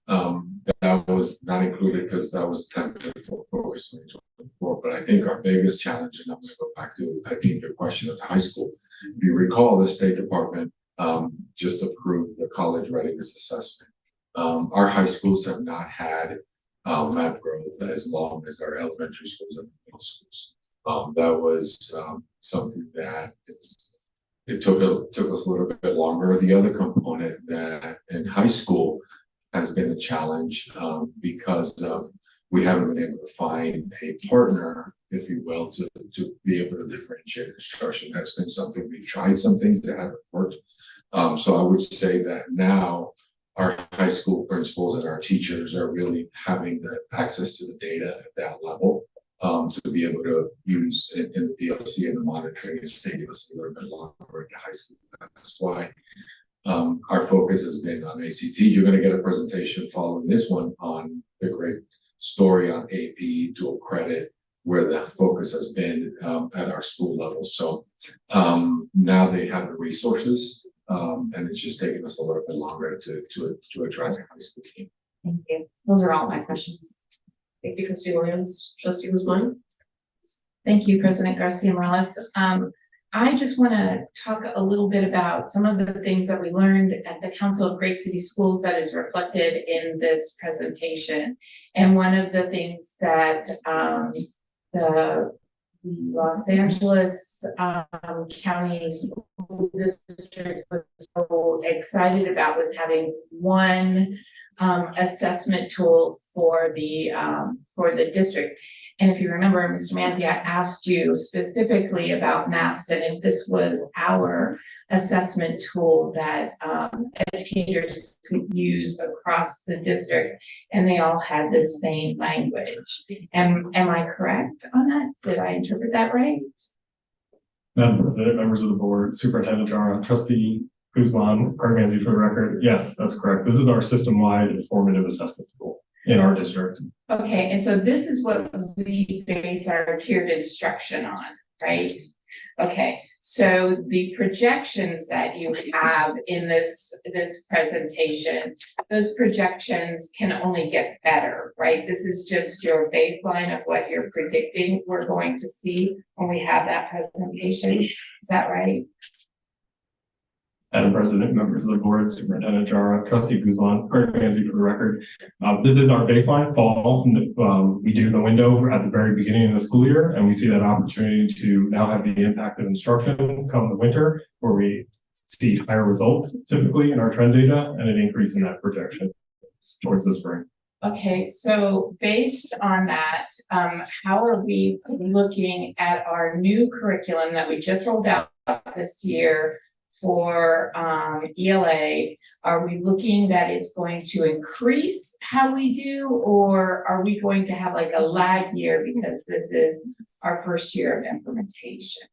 That was not included because that was attempted for Focus 2024. But I think our biggest challenge, and I'm going to go back to, I think, your question of high school. If you recall, the State Department just approved the college readiness assessment. Our high schools have not had math growth as long as our elementary schools and middle schools. That was something that is it took us a little bit longer. The other component that in high school has been a challenge, because of, we haven't been able to find a partner, if you will, to be able to differentiate instruction. That's been something, we've tried some things that haven't worked. So I would say that now our high school principals and our teachers are really having the access to the data at that level, to be able to use in the PLC and the monitoring is taking us a little bit longer at the high school. That's why our focus has been on ACT. You're going to get a presentation following this one on the great story on AP dual credit, where the focus has been at our school level. So now they have the resources, and it's just taking us a little bit longer to address the high school team. Thank you. Those are all my questions. Thank you, Trustee Williams. Trustee Guzman. Thank you, President Garcia Morales. I just want to talk a little bit about some of the things that we learned at the Council of Great City Schools that is reflected in this presentation. And one of the things that the Los Angeles County School District was so excited about was having one assessment tool for the district. And if you remember, Mr. Manzi, I asked you specifically about maps and if this was our assessment tool that educators could use across the district, and they all had the same language. Am I correct on that? Did I interpret that right? Madam President, members of the board, Superintendent Jara, Trustee Guzman, Craig Manzi for the record. Yes, that's correct. This is our system-wide informative assessment tool in our district. Okay, and so this is what we base our tiered instruction on, right? Okay, so the projections that you have in this presentation, those projections can only get better, right? This is just your baseline of what you're predicting we're going to see when we have that presentation. Is that right? Madam President, members of the board, Superintendent Jara, Trustee Guzman, Craig Manzi for the record. This is our baseline fall. We do the window at the very beginning of the school year, and we see that opportunity to now have the impact of instruction come the winter, where we see higher results typically in our trend data and an increase in that projection towards the spring. Okay, so based on that, how are we looking at our new curriculum that we just rolled out this year for ELA? Are we looking that it's going to increase how we do, or are we going to have like a lag year because this is our first year of implementation?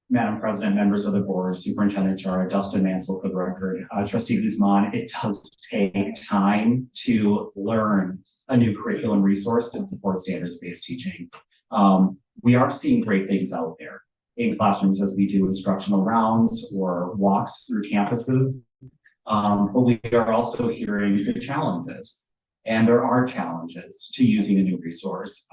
Madam President, members of the board, Superintendent Jara, Dustin Mansell for the record. Trustee Guzman, it does take time to learn a new curriculum resource to support standards-based teaching. We are seeing great things out there in classrooms as we do instructional rounds or walks through campuses. But we are also hearing the challenges, and there are challenges to using a new resource.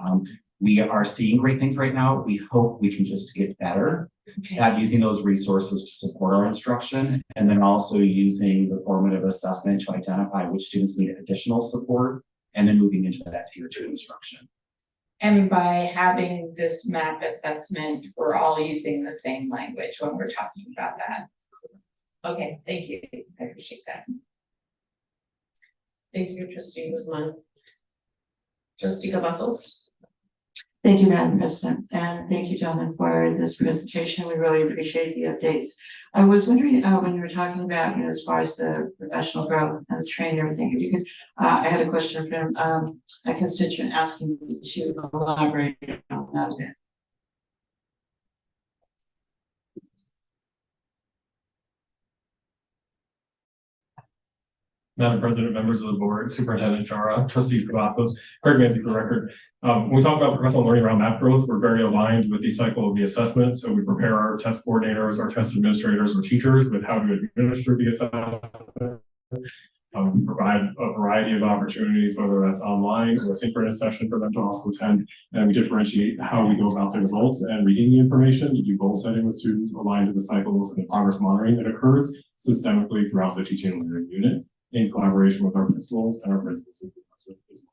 We are seeing great things right now. We hope we can just get better at using those resources to support our instruction, and then also using the formative assessment to identify which students need additional support, and then moving into that tier 2 instruction. And by having this map assessment, we're all using the same language when we're talking about that. Okay, thank you. I appreciate that. Thank you, Trustee Guzman. Trustee Cavazos. Thank you, Madam President, and thank you, gentlemen, for this presentation. We really appreciate the updates. I was wondering when you were talking about, as far as the professional growth and the training and everything, if you could, I had a question from a constituent asking me to elaborate on that a bit. Madam President, members of the board, Superintendent Jara, Trustee Cavazos, Craig Manzi for the record. When we talk about professional learning around map growth, we're very aligned with the cycle of the assessment. So we prepare our test coordinators, our test administrators, or teachers with how to administer the assessment. We provide a variety of opportunities, whether that's online or a synchronous session for them to also attend, and we differentiate how we go about the results and reading the information. We do goal setting with students aligned to the cycles and the progress monitoring that occurs systemically throughout the teaching and learning unit, in collaboration with our principals and our principal supervisors.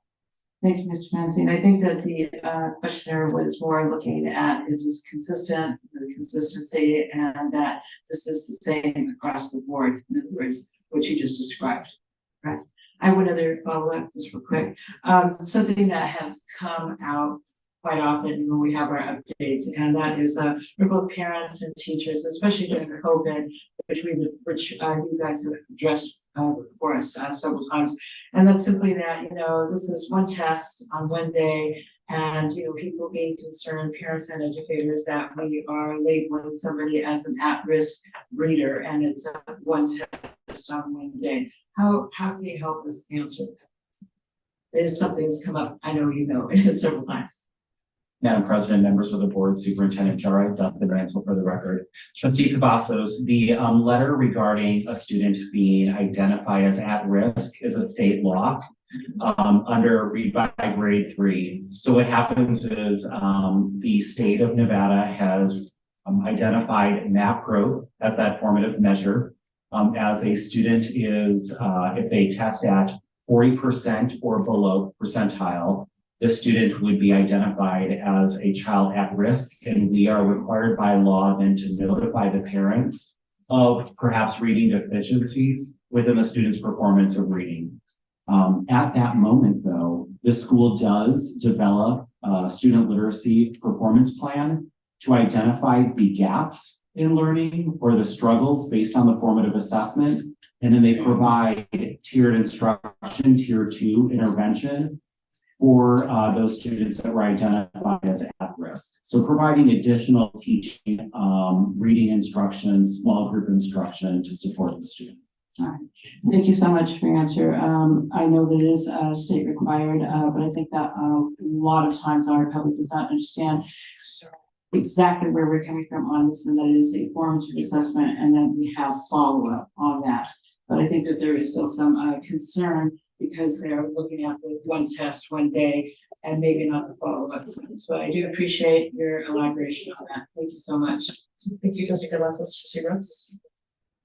Thank you, Mr. Manzi. And I think that the questioner was more looking at, is this consistent, the consistency, and that this is the same across the board, in other words, what you just described, right? I have one other follow-up, just real quick. Something that has come out quite often when we have our updates, and that is for both parents and teachers, especially during COVID, which you guys have addressed for us several times. And that's simply that, this is one test on one day, and, people being concerned, parents and educators, that we are labeling somebody as an at-risk reader, and it's one test on one day. How can you help us answer that? It is something that's come up, I know several times. Madam President, members of the board, Superintendent Jara, Dustin Ransel for the record. Trustee Cavazos, the letter regarding a student being identified as at risk is a state law under read by grade 3. So what happens is the state of Nevada has identified MAP growth as that formative measure. As a student is, if they test at 40% or below percentile, the student would be identified as a child at risk, and we are required by law then to notify the parents of perhaps reading deficiencies within the student's performance of reading. At that moment, though, the school does develop a student literacy performance plan to identify the gaps in learning or the struggles based on the formative assessment, and then they provide tiered instruction, tier 2 intervention for those students that were identified as at risk. So providing additional teaching, reading instruction, small group instruction to support the student. All right. Thank you so much for your answer. I know that it is state required, but I think that a lot of times our public does not understand exactly where we're coming from on this, and that it is a formative assessment, and then we have follow-up on that. But I think that there is still some concern because they're looking at the one test one day and maybe not the follow-up. So I do appreciate your elaboration on that. Thank you so much. Thank you, Trustee Cavazos. Trustee Brooks.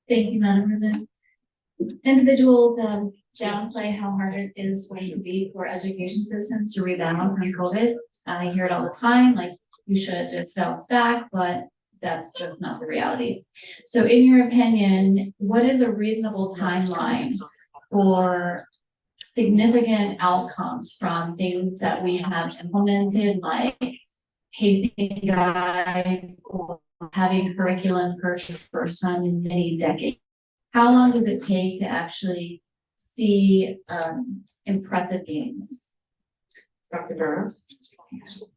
Thank you, Madam President. Individuals downplay how hard it is going to be for education systems to rebound from COVID. I hear it all the time, like you should just bounce back, but that's just not the reality. So in your opinion, what is a reasonable timeline for significant outcomes from things that we have implemented, like pacing guides or having curriculum purchased for some many decades? How long does it take to actually see impressive gains? Dr. Dara.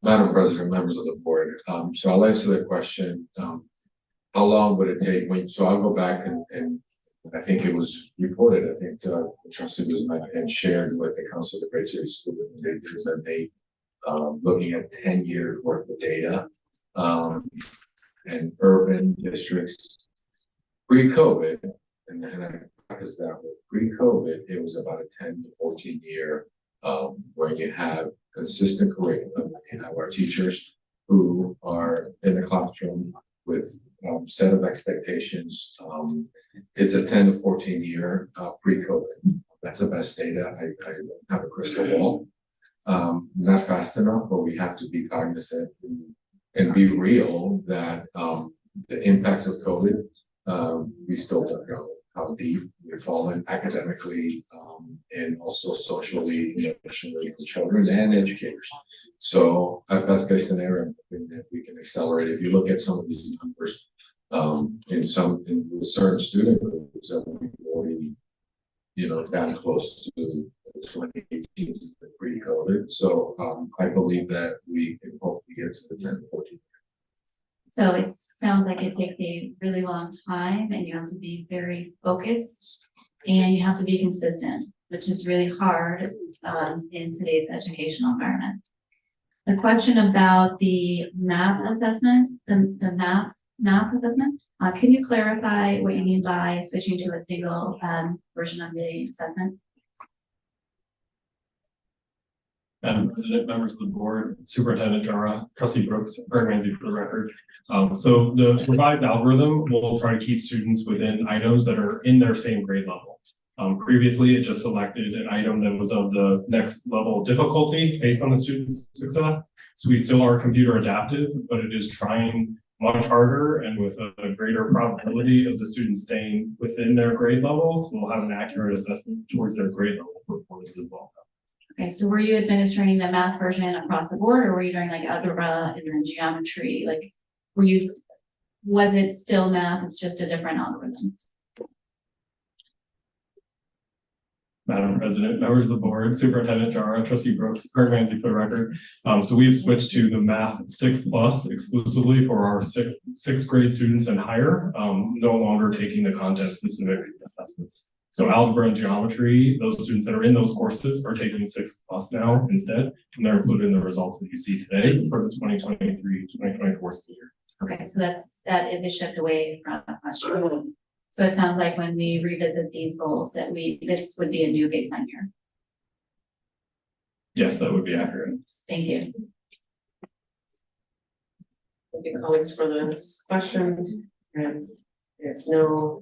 Madam President, members of the board, so I'll answer that question. How long would it take? So I'll go back and I think it was reported, I think Trustee Guzman had shared with the Council of the Great City School that they looking at 10 years worth of data and urban districts pre-COVID, and I preface that with pre-COVID, it was about a 10 to 14 year where you have consistent curriculum. You have our teachers who are in the classroom with set of expectations. It's a 10 to 14 year pre-COVID. That's the best data. I don't have a crystal ball. Not fast enough, but we have to be cognizant and be real that the impacts of COVID, we still don't know how deep we've fallen academically and also socially, emotionally for children and educators. So at best case scenario, that we can accelerate. If you look at some of these numbers, in certain student groups that we've already, down close to 2018 pre-COVID. So I believe that we can hopefully get to the 10 to 14. So it sounds like it takes a really long time and you have to be very focused and you have to be consistent, which is really hard in today's educational environment. The question about the MAP assessment, the MAP assessment, can you clarify what you mean by switching to a single version of the assessment? Madam President, members of the board, Superintendent Jara, Trustee Brooks, Greg Manzi for the record. So the revised algorithm will try to keep students within items that are in their same grade level. Previously, it just selected an item that was of the next level of difficulty based on the student's success. So we still are computer adaptive, but it is trying much harder and with a greater probability of the students staying within their grade levels. We'll have an accurate assessment towards their grade level performance as well. Okay, so were you administering the math version across the board, or were you doing like algebra and then geometry? Like, was it still math? It's just a different algorithm? Madam President, members of the board, Superintendent Jara, Trustee Brooks, Craig Manzi for the record. So we've switched to the Math 6+ exclusively for our sixth grade students and higher, no longer taking the content specific assessments. So algebra and geometry, those students that are in those courses are taking 6+ now instead, and they're included in the results that you see today for the 2023-2024 school year. Okay, so that is a shift away from last year. So it sounds like when we revisit these goals that this would be a new baseline year. Yes, that would be accurate. Thank you. Thank you, colleagues, for those questions. And it's no,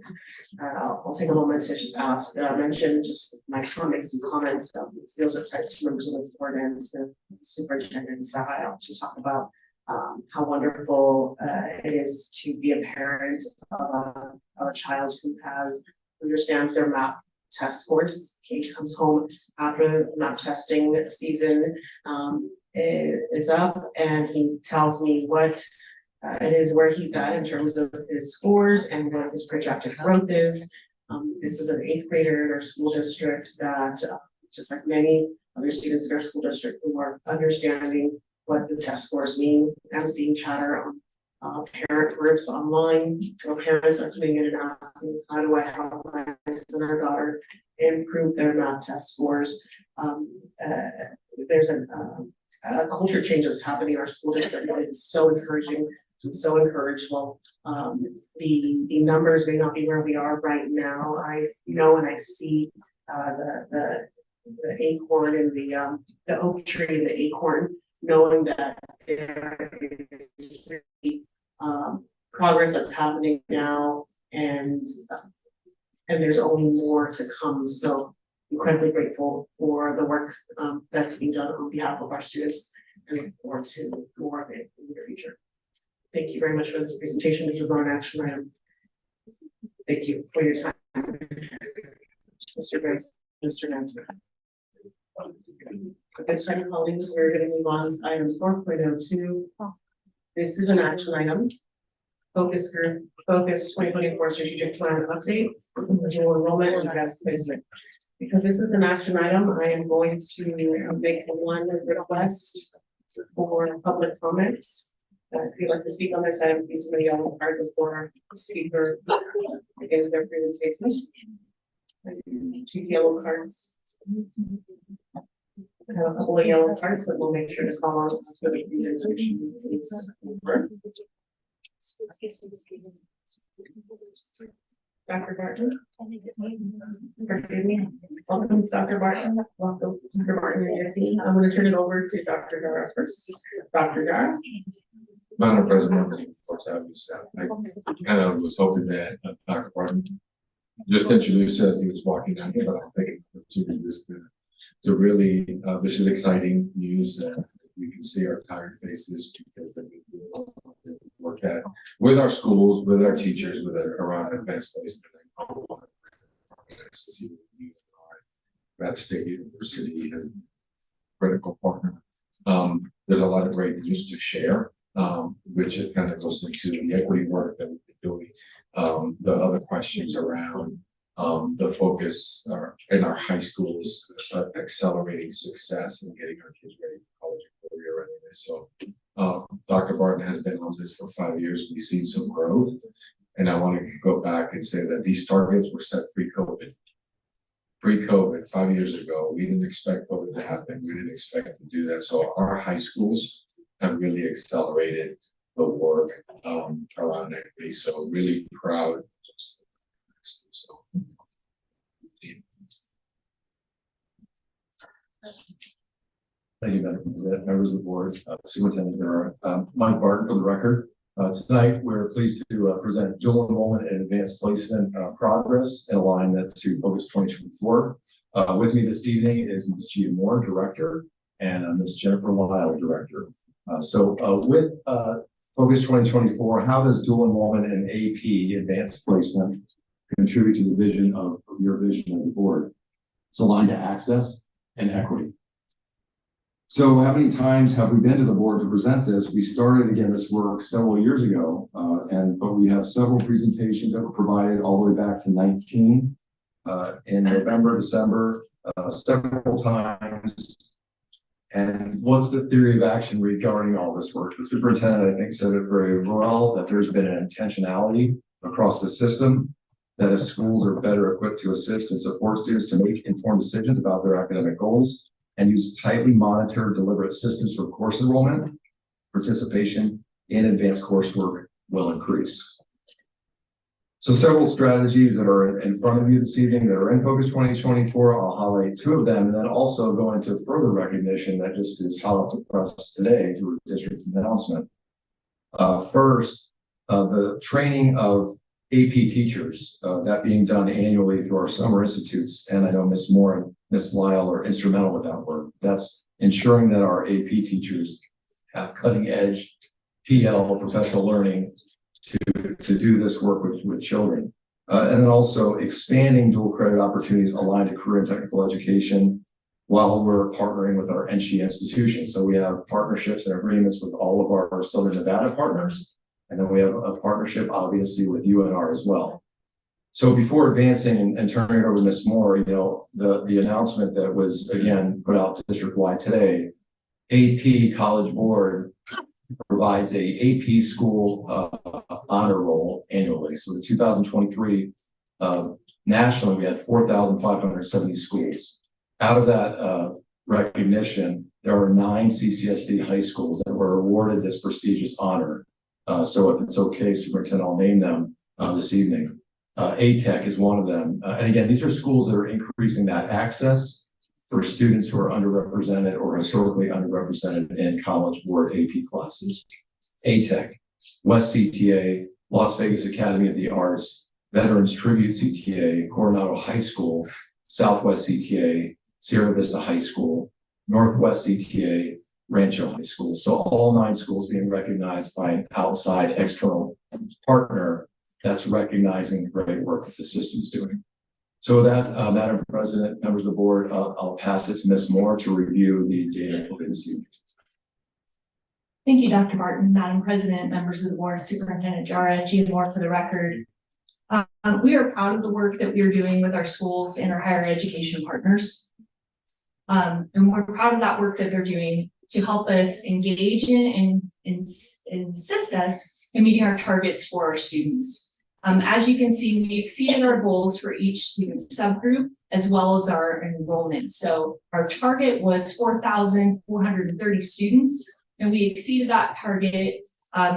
I'll take a moment to ask, mention just my comments. Those are to members of the board and the superintendent staff. I actually talk about how wonderful it is to be a parent of a child who understands their math test scores. He comes home after math testing season is up, and he tells me what it is, where he's at in terms of his scores and what his projected growth is. This is an 8th grader in our school district that, just like many other students in our school district, who are understanding what the test scores mean. I'm seeing chatter on parent groups online. So parents are coming in and asking, how do I help my son or daughter improve their math test scores? There's a culture change that's happening in our school district. It's so encouraging. I'm so encouraged. Well, the numbers may not be where we are right now. I know, and I see the acorn and the oak tree and the acorn, knowing that there is really, progress that's happening now, and there's only more to come. So incredibly grateful for the work that's being done on behalf of our students, and look forward to more of it in the future. Thank you very much for this presentation. This is not an action item. Thank you for your time, Mr. Benson, Mr. Nansen. At this time, colleagues, we're going to move on to item 4.02. This is an action item. Focus group, Focus 2024 strategic plan update, dual enrollment and advanced placement. Because this is an action item, I am going to make one request for public comments. If you'd like to speak on this item, please submit your card before speaker begins their presentation. 2 yellow cards. I have a couple of yellow cards that we'll make sure to call on for the presentation. Dr. Barton. Forgive me. Welcome, Dr. Barton. Welcome, Dr. Barton and your team. I'm going to turn it over to Dr. Dara first. Dr. Dara. Madam President, I kind of was hoping that Dr. Barton just introduced as he was walking down here, but I'm thinking to really, this is exciting news that we can see our tired faces because we work at with our schools, with our teachers, with around advanced placement. That State University has a critical partner. There's a lot of great news to share, which it kind of goes into the equity work that we've been doing. The other questions around the focus in our high schools, accelerating success and getting our kids ready for college and career readiness. So Dr. Barton has been on this for 5 years. We've seen some growth. And I want to go back and say that these targets were set pre-COVID. Pre-COVID, 5 years ago, we didn't expect COVID to happen. We didn't expect to do that. So our high schools have really accelerated the work around equity. So really proud. So, thank you, Madam President, members of the board, Superintendent Jara. Mike Barton for the record. Tonight, we're pleased to present dual enrollment and advanced placement progress in alignment to Focus 2024. With me this evening is Ms. Gia Moore, Director, and Ms. Jennifer Lyle, Director. With Focus 2024, how does dual enrollment and AP advanced placement contribute to the vision of your vision of the board? It's aligned to access and equity. So how many times have we been to the board to present this? We started again this work several years ago, but we have several presentations that were provided all the way back to 19 in November, December, several times. And what's the theory of action regarding all this work? The superintendent, I think, said it very well, that there's been an intentionality across the system, that if schools are better equipped to assist and support students to make informed decisions about their academic goals, and use tightly monitored, deliberate systems for course enrollment, participation in advanced coursework will increase. So several strategies that are in front of you this evening that are in Focus 2024, I'll highlight two of them, and then also go into further recognition that just is hot off the press today through the district's announcement. First, the training of AP teachers, that being done annually through our summer institutes. And I know Ms. Moore and Ms. Lyle are instrumental with that work. That's ensuring that our AP teachers have cutting edge PL, professional learning, to do this work with children. And then also expanding dual credit opportunities aligned to career and technical education while we're partnering with our NSHE institutions. So we have partnerships and agreements with all of our Southern Nevada partners. And then we have a partnership, obviously, with UNR as well. So before advancing and turning it over to Ms. Moore, the announcement that was, again, put out district-wide today, AP College Board provides a AP school honor roll annually. So the 2023, nationally, we had 4,570 schools. Out of that recognition, there are 9 CCSD high schools that were awarded this prestigious honor. So if it's okay, Superintendent, I'll name them this evening. ATEC is one of them. And again, these are schools that are increasing that access for students who are underrepresented or historically underrepresented in College Board AP classes. ATEC, West CTA, Las Vegas Academy of the Arts, Veterans Tribute CTA, Coronado High School, Southwest CTA, Sierra Vista High School, Northwest CTA, Rancho High School. So all 9 schools being recognized by an outside external partner that's recognizing the great work that the system's doing. So with that, Madam President, members of the board, I'll pass it to Ms. Moore to review the data for this evening. Thank you, Dr. Martin, Madam President, members of the board, Superintendent Jara, Gia Moore for the record. We are proud of the work that we are doing with our schools and our higher education partners. And we're proud of that work that they're doing to help us engage in and assist us in meeting our targets for our students. As you can see, we exceeded our goals for each student subgroup as well as our enrollment. So our target was 4,430 students, and we exceeded that target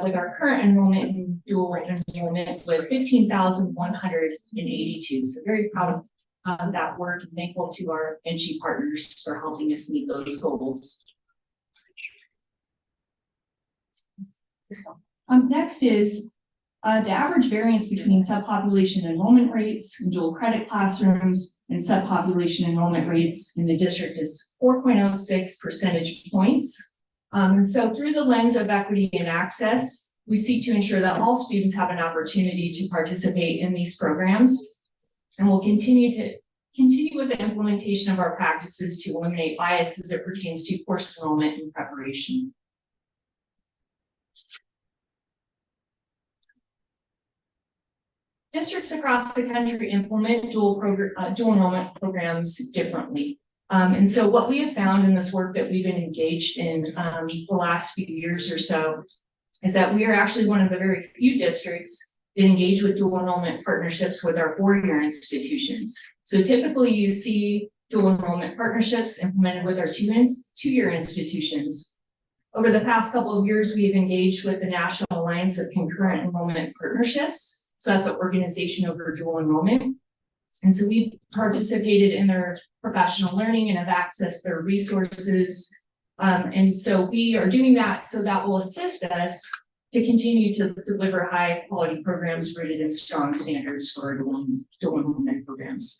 with our current enrollment in dual enrollment with 15,182. So very proud of that work and thankful to our NSHE partners for helping us meet those goals. Next is the average variance between subpopulation enrollment rates in dual credit classrooms and subpopulation enrollment rates in the district is 4.06 percentage points. So through the lens of equity and access, we seek to ensure that all students have an opportunity to participate in these programs, and we'll continue with the implementation of our practices to eliminate bias as it pertains to course enrollment and preparation. Districts across the country implement dual enrollment programs differently. And so what we have found in this work that we've been engaged in the last few years or so is that we are actually one of the very few districts that engage with dual enrollment partnerships with our 4-year institutions. So typically you see dual enrollment partnerships implemented with our 2-year institutions. Over the past couple of years, we've engaged with the National Alliance of Concurrent Enrollment Partnerships. So that's an organization over dual enrollment. And so we've participated in their professional learning and have accessed their resources. And so we are doing that so that will assist us to continue to deliver high quality programs rooted in strong standards for our dual enrollment programs.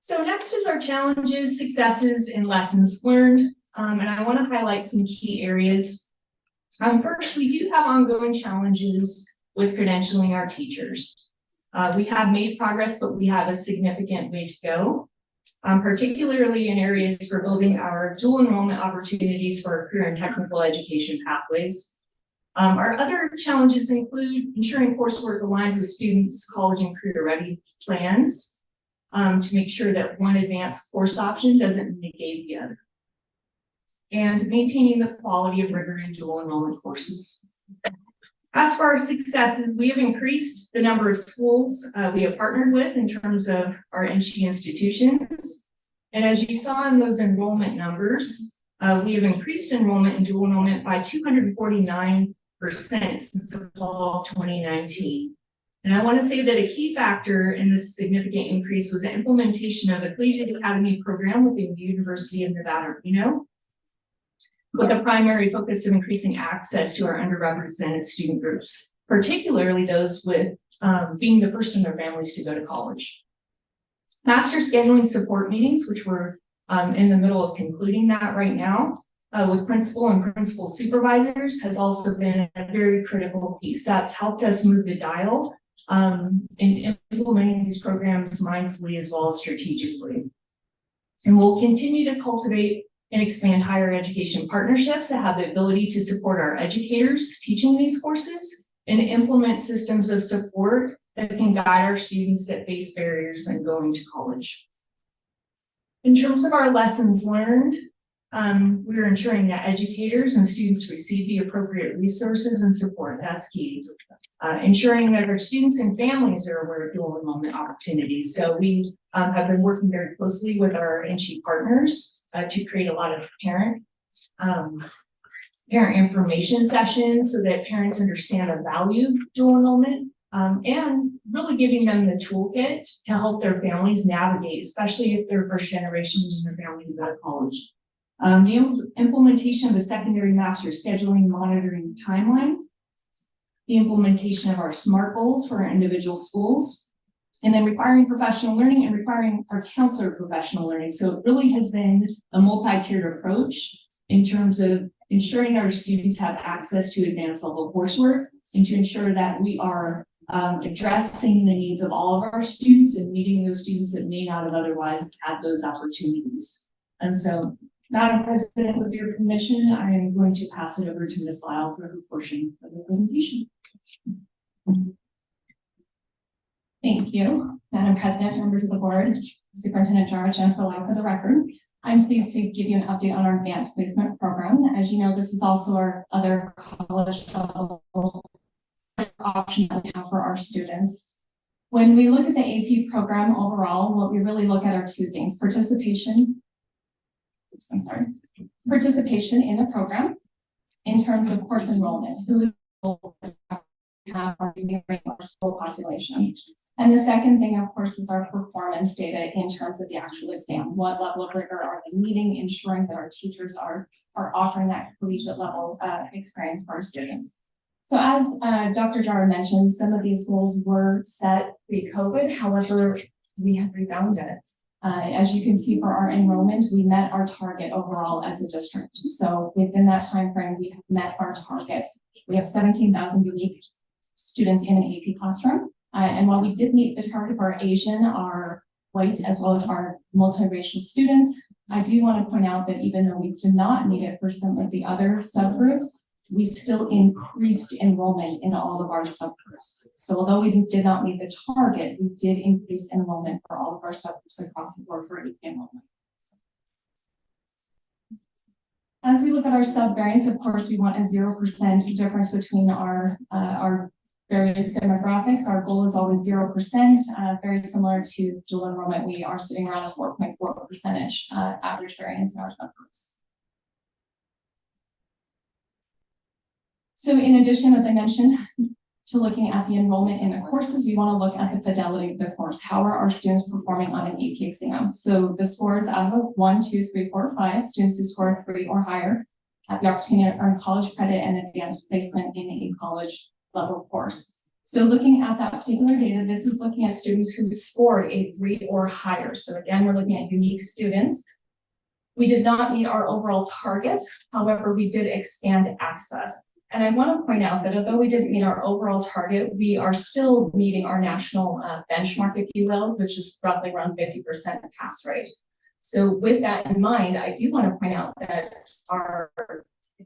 So next is our challenges, successes, and lessons learned. And I want to highlight some key areas. First, we do have ongoing challenges with credentialing our teachers. We have made progress, but we have a significant way to go, particularly in areas for building our dual enrollment opportunities for our career and technical education pathways. Our other challenges include ensuring coursework aligns with students' college and career ready plans, to make sure that one advanced course option doesn't negate the other, and maintaining the quality of rigor in dual enrollment courses. As for our successes, we have increased the number of schools we have partnered with in terms of our NC institutions. And as you saw in those enrollment numbers, we have increased enrollment in dual enrollment by 249% since the fall of 2019. And I want to say that a key factor in this significant increase was the implementation of a Collegiate Academy program within the University of Nevada, Reno, with a primary focus of increasing access to our underrepresented student groups, particularly those with being the first in their families to go to college. Master scheduling support meetings, which we're in the middle of concluding that right now, with principal and principal supervisors, has also been a very critical piece. That's helped us move the dial in implementing these programs mindfully as well as strategically. And we'll continue to cultivate and expand higher education partnerships that have the ability to support our educators teaching these courses and implement systems of support that can guide our students that face barriers in going to college. In terms of our lessons learned, we're ensuring that educators and students receive the appropriate resources and support. That's key. Ensuring that our students and families are aware of dual enrollment opportunities. So we have been working very closely with our NC partners to create a lot of parent information sessions so that parents understand the value of dual enrollment, and really giving them the toolkit to help their families navigate, especially if they're first generation and their families out of college. The implementation of the secondary master scheduling monitoring timeline, the implementation of our SMART goals for our individual schools, and then requiring professional learning and requiring our counselor professional learning. So it really has been a multi-tiered approach in terms of ensuring our students have access to advanced level coursework and to ensure that we are addressing the needs of all of our students and meeting those students that may not have otherwise had those opportunities. And so, Madam President, with your permission, I am going to pass it over to Ms. Lyle for her portion of the presentation. Thank you, Madam President, members of the board, Superintendent Jara, Jennifer Lyle for the record. I'm pleased to give you an update on our advanced placement program. As you know, this is also our other college level option that we have for our students. When we look at the AP program overall, what we really look at are two things: participation in the program in terms of course enrollment, who is our school population. And the second thing, of course, is our performance data in terms of the actual exam. What level of rigor are they meeting, ensuring that our teachers are offering that collegiate level experience for our students. So as Dr. Jara mentioned, some of these goals were set pre-COVID, however, we have rebounded. As you can see for our enrollment, we met our target overall as a district. So within that time frame, we have met our target. We have 17,000 unique students in an AP classroom. And while we did meet the target for our Asian, our white, as well as our multiracial students, I do want to point out that even though we did not meet it for some of the other subgroups, we still increased enrollment in all of our subgroups. So although we did not meet the target, we did increase enrollment for all of our subgroups across the board for AP enrollment. As we look at our subvariants, of course, we want a 0% difference between our various demographics. Our goal is always 0%, very similar to dual enrollment. We are sitting around a 4.4% average variance in our subgroups. So in addition, as I mentioned, to looking at the enrollment in the courses, we want to look at the fidelity of the course. How are our students performing on an AP exam? So the scores out of 1, 2, 3, 4, 5, students who score 3 or higher have the opportunity to earn college credit and advanced placement in a college level course. So looking at that particular data, this is looking at students who scored a 3 or higher. So again, we're looking at unique students. We did not meet our overall target. However, we did expand access. And I want to point out that although we didn't meet our overall target, we are still meeting our national benchmark, if you will, which is roughly around 50% pass rate. So with that in mind, I do want to point out that our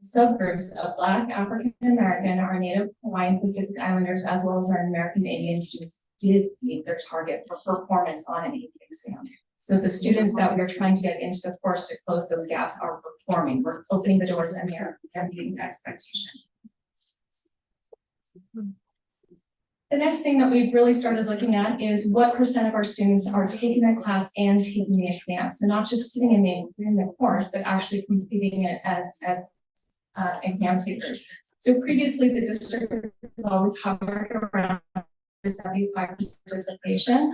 subgroups of Black, African American, our Native Hawaiian Pacific Islanders, as well as our American Indian students did meet their target for performance on an AP exam. So the students that we're trying to get into the course to close those gaps are performing. We're opening the doors and they're meeting the expectation. The next thing that we've really started looking at is what percent of our students are taking the class and taking the exam. So not just sitting in the course, but actually completing it as exam takers. So previously the district has always hovered around 75% participation.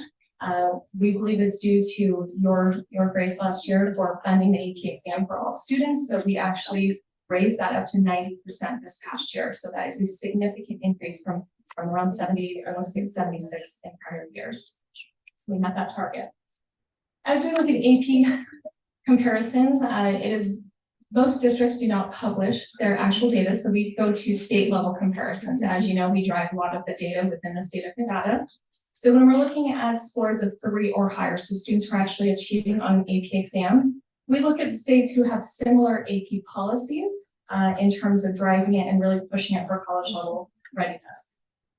We believe it's due to your grace last year for funding the AP exam for all students, but we actually raised that up to 90% this past year. So that is a significant increase from around 70, or let's say 76 in prior years. So we met that target. As we look at AP comparisons, most districts do not publish their actual data, so we go to state level comparisons. As you know, we drive a lot of the data within the state of Nevada. So when we're looking at scores of 3 or higher, so students who are actually achieving on an AP exam, we look at states who have similar AP policies in terms of driving it and really pushing it for college level readiness.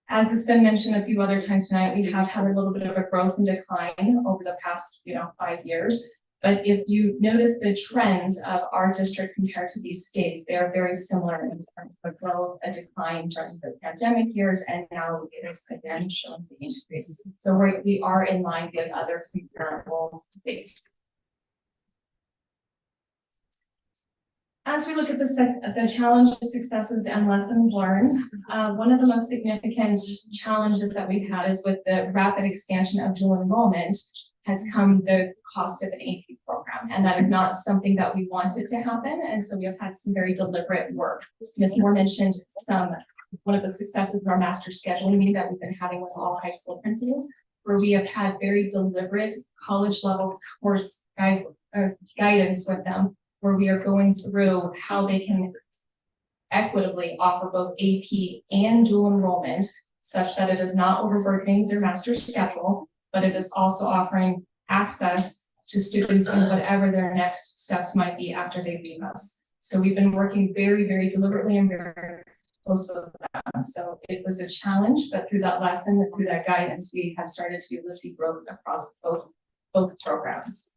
As it's been mentioned a few other times tonight, we have had a little bit of a growth and decline over the past 5 years. But if you notice the trends of our district compared to these states, they are very similar in terms of growth, a decline during the pandemic years, and now it is again showing the increase. So we are in line with other comparable states. As we look at the challenges, successes, and lessons learned, one of the most significant challenges that we've had is with the rapid expansion of dual enrollment has come the cost of an AP program. And that is not something that we wanted to happen. And so we have had some very deliberate work. Ms. Moore mentioned one of the successes of our master scheduling meeting that we've been having with all high school principals, where we have had very deliberate college level course guidance with them, where we are going through how they can equitably offer both AP and dual enrollment such that it is not overburdening their master's schedule, but it is also offering access to students in whatever their next steps might be after they leave us. So we've been working very, very deliberately and very close with them. So it was a challenge, but through that lesson and through that guidance, we have started to be able to see growth across both programs.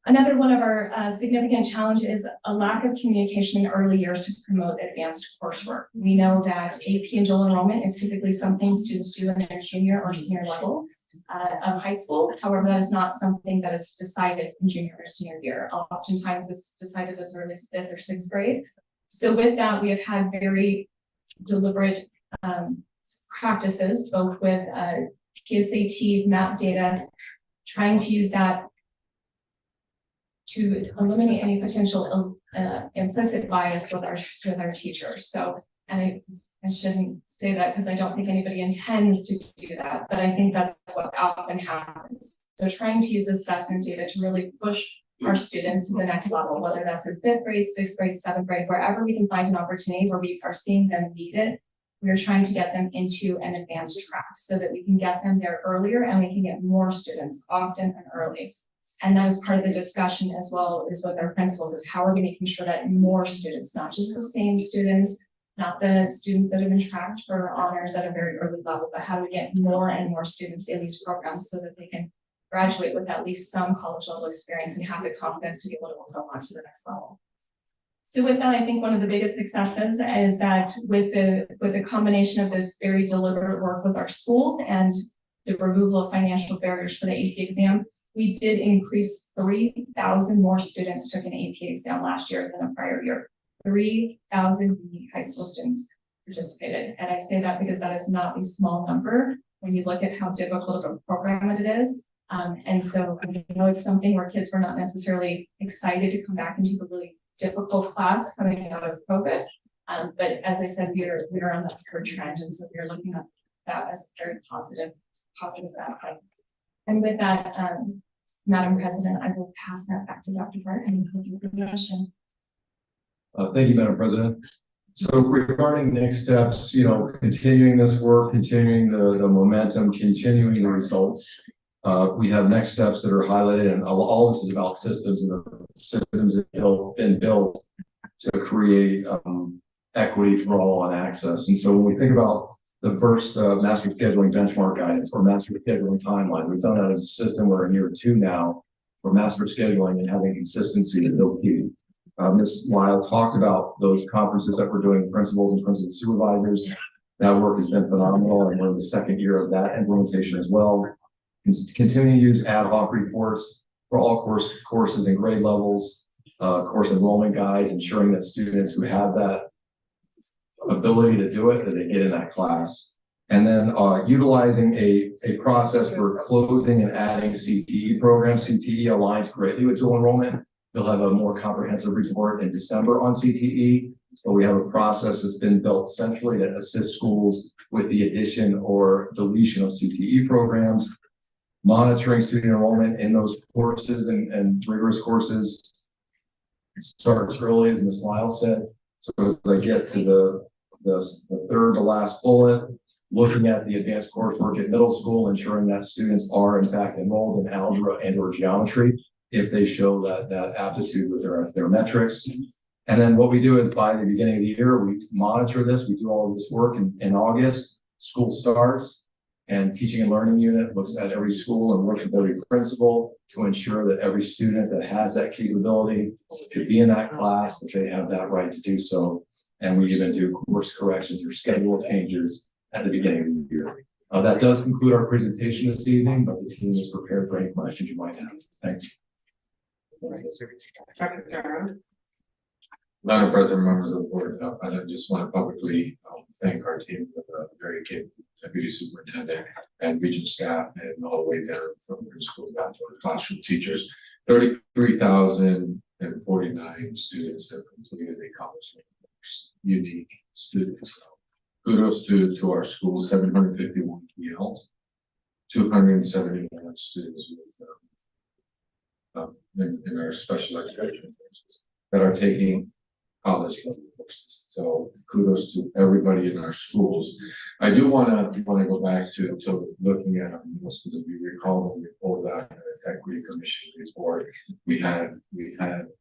Another one of our significant challenges is a lack of communication in early years to promote advanced coursework. We know that AP and dual enrollment is typically something students do in their junior or senior level of high school. However, that is not something that is decided in junior or senior year. Oftentimes it's decided as early as 5th or 6th grade. So with that, we have had very deliberate practices, both with PSAT, map data, trying to use that to eliminate any potential implicit bias with our teachers. So, and I shouldn't say that because I don't think anybody intends to do that, but I think that's what often happens. So trying to use assessment data to really push our students to the next level, whether that's in 5th grade, 6th grade, 7th grade, wherever we can find an opportunity where we are seeing them need it, we're trying to get them into an advanced track so that we can get them there earlier and we can get more students often and early. And that is part of the discussion as well as with our principals is how are we making sure that more students, not just the same students, not the students that have been tracked for honors at a very early level, but how do we get more and more students in these programs so that they can graduate with at least some college level experience and have the confidence to be able to go on to the next level. So with that, I think one of the biggest successes is that with the combination of this very deliberate work with our schools and the removal of financial barriers for the AP exam, we did increase 3,000 more students took an AP exam last year than the prior year. 3,000 unique high school students participated. And I say that because that is not a small number when you look at how difficult of a program it is. And so I know it's something where kids were not necessarily excited to come back and take a really difficult class coming out of COVID. But as I said, we're on the upward trend, and so we're looking at that as a very positive outcome. And with that, Madam President, I will pass that back to Dr. Barton for the discussion. Thank you, Madam President. So regarding next steps, continuing this work, continuing the momentum, continuing the results. We have next steps that are highlighted, and all this is about systems, and the systems that have been built to create equity for all on access. And so when we think about the first master scheduling benchmark guidance or master scheduling timeline, we've done that as a system. We're in year 2 now for master scheduling, and having consistency is so key. Ms. Lyle talked about those conferences that we're doing with principals and principal supervisors. That work has been phenomenal, and we're in the 2nd year of that implementation as well. Continue to use ad hoc reports for all courses and grade levels, course enrollment guides, ensuring that students who have that ability to do it, that they get in that class. And then utilizing a process for closing and adding CTE programs. CTE aligns greatly with dual enrollment. We'll have a more comprehensive report in December on CTE. So we have a process that's been built centrally to assist schools with the addition or deletion of CTE programs, monitoring student enrollment in those courses and rigorous courses. It starts early, as Ms. Lyle said. So as I get to the third to last bullet, looking at the advanced coursework at middle school, ensuring that students are in fact enrolled in algebra and or geometry if they show that aptitude with their metrics. And then what we do is by the beginning of the year, we monitor this. We do all of this work in August. School starts, and teaching and learning unit looks at every school and works with every principal to ensure that every student that has that capability to be in that class, that they have that right to do so. And we even do course corrections or schedule changes at the beginning of the year. That does conclude our presentation this evening, but the team is prepared for any questions you might have. Thank you. Dr. Jara. Madam President, members of the board, I just want to publicly thank our team with a very capable deputy superintendent and regional staff, and all the way down from the school down to our classroom teachers. 33,049 students have completed a college course, unique students. Kudos to our school, 751 PLs, 271 students with in our special education courses that are taking college level courses. So kudos to everybody in our schools. I do want to go back to looking at our middle schools. If you recall, when we pulled out the equity commission report, we had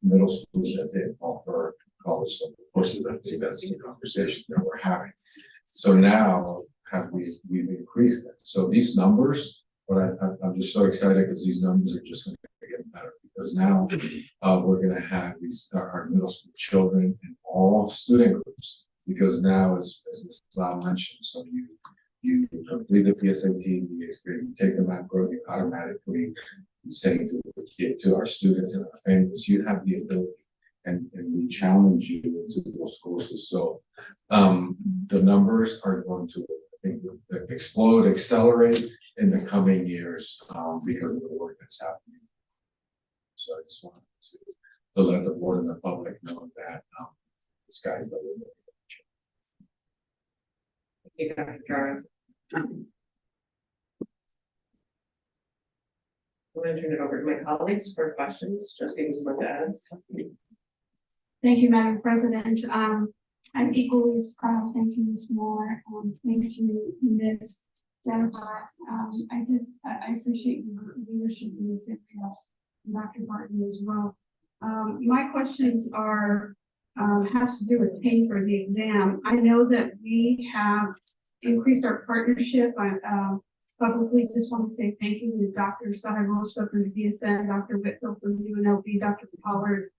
middle schools that didn't offer college level courses. I think that's the conversation that we're having. So now we've increased them. So these numbers, I'm just so excited because these numbers are just going to get better, because now we're going to have our middle school children in all student groups, because now as Ms. Lau mentioned, so you complete the PSAT, you take the math growth, you automatically say to our students and our families, you have the ability, and we challenge you into those courses. So the numbers are going to, I think, explode, accelerate in the coming years because of the work that's happening. So I just wanted to let the board and the public know that the sky's the limit. Thank you, Dr. Jara. I'm going to turn it over to my colleagues for questions. Trustees want to add something. Thank you, Madam President. I'm equally as proud. Thank you, Ms. Moore. Thank you, Ms. Jennifer. I appreciate your leadership in this area, Dr. Barton as well. My questions are has to do with paying for the exam. I know that we have increased our partnership. I publicly just want to say thank you to Dr. Saragosa from DSN, Dr. Whitfield from UNLV, Dr. Pollard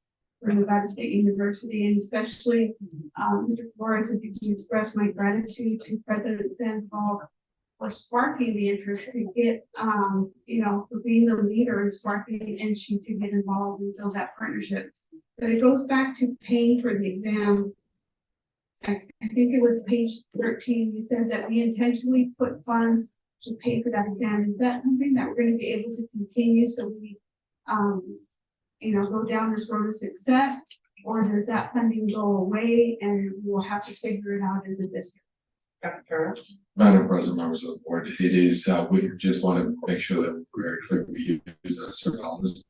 from Nevada State University, and especially Mr. Flores, if you can express my gratitude to President Sandoval for sparking the interest to get, for being the leader and sparking NSHE to get involved and build that partnership. But it goes back to paying for the exam. I think it was page 13. You said that we intentionally put funds to pay for that exam. Is that something that we're going to be able to continue so we, go down this road of success? or does that funding go away and we'll have to figure it out as a district? Dr. Madam President, members of the board, it is, we just want to make sure that we're very clear, we use that certain dollars,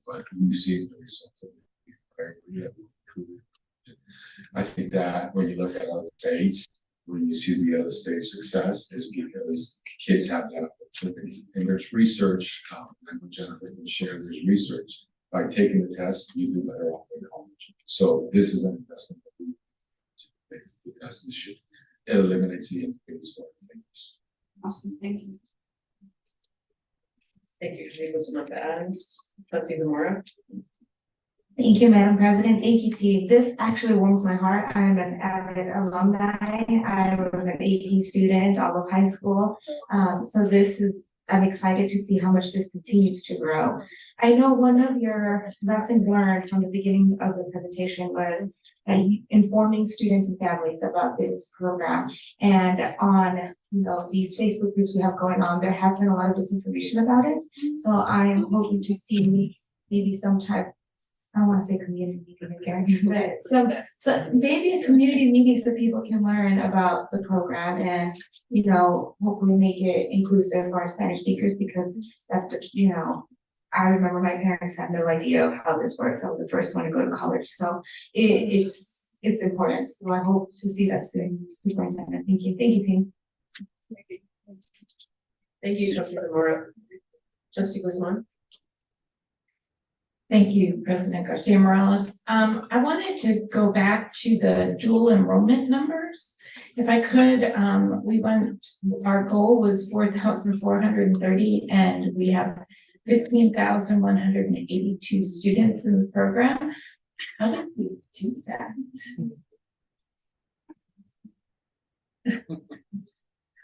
but you see the results of it. Very clear. I think that when you look at other states, when you see the other state's success, is because kids have that opportunity. And there's research, and Jennifer can share this research, by taking the test, you do better off in college. So this is an investment that we make the test this year. It eliminates the increase for things. Awesome, thanks. Thank you, Samantha Adams, Trustee Zamora. Thank you, Madam President. Thank you, team. This actually warms my heart. I'm an avid alumni. I was an AP student all of high school. So I'm excited to see how much this continues to grow. I know one of your lessons learned from the beginning of the presentation was informing students and families about this program. And on these Facebook groups we have going on, there has been a lot of disinformation about it. So I'm hoping to see maybe some type, I don't want to say community meeting again, but so maybe a community meeting so people can learn about the program and, hopefully make it inclusive for our Spanish speakers, because that's, I remember my parents had no idea of how this works. I was the first one to go to college. So it's important. So I hope to see that soon. Superintendent. Thank you. Thank you, team. Thank you, Trustee Zamora. Trustee Guzman. Thank you, President Garcia Morales. I wanted to go back to the dual enrollment numbers. If I could, our goal was 4,430 and we have 15,182 students in the program. How did we do that?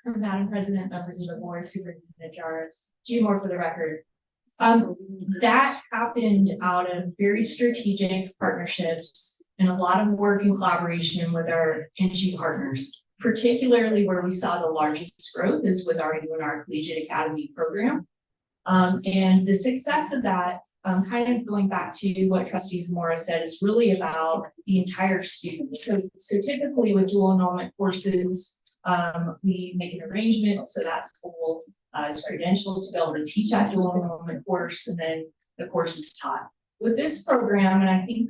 Madam President, members of the board, Superintendent Jars, G more for the record. That happened out of very strategic partnerships and a lot of work and collaboration with our NG partners, particularly where we saw the largest growth is with our UNR Collegiate Academy program. And the success of that, kind of going back to what Trustee Zamora said, is really about the entire student. So typically with dual enrollment courses, we make an arrangement so that school is credentialed to be able to teach that dual enrollment course, and then the course is taught. With this program, and I think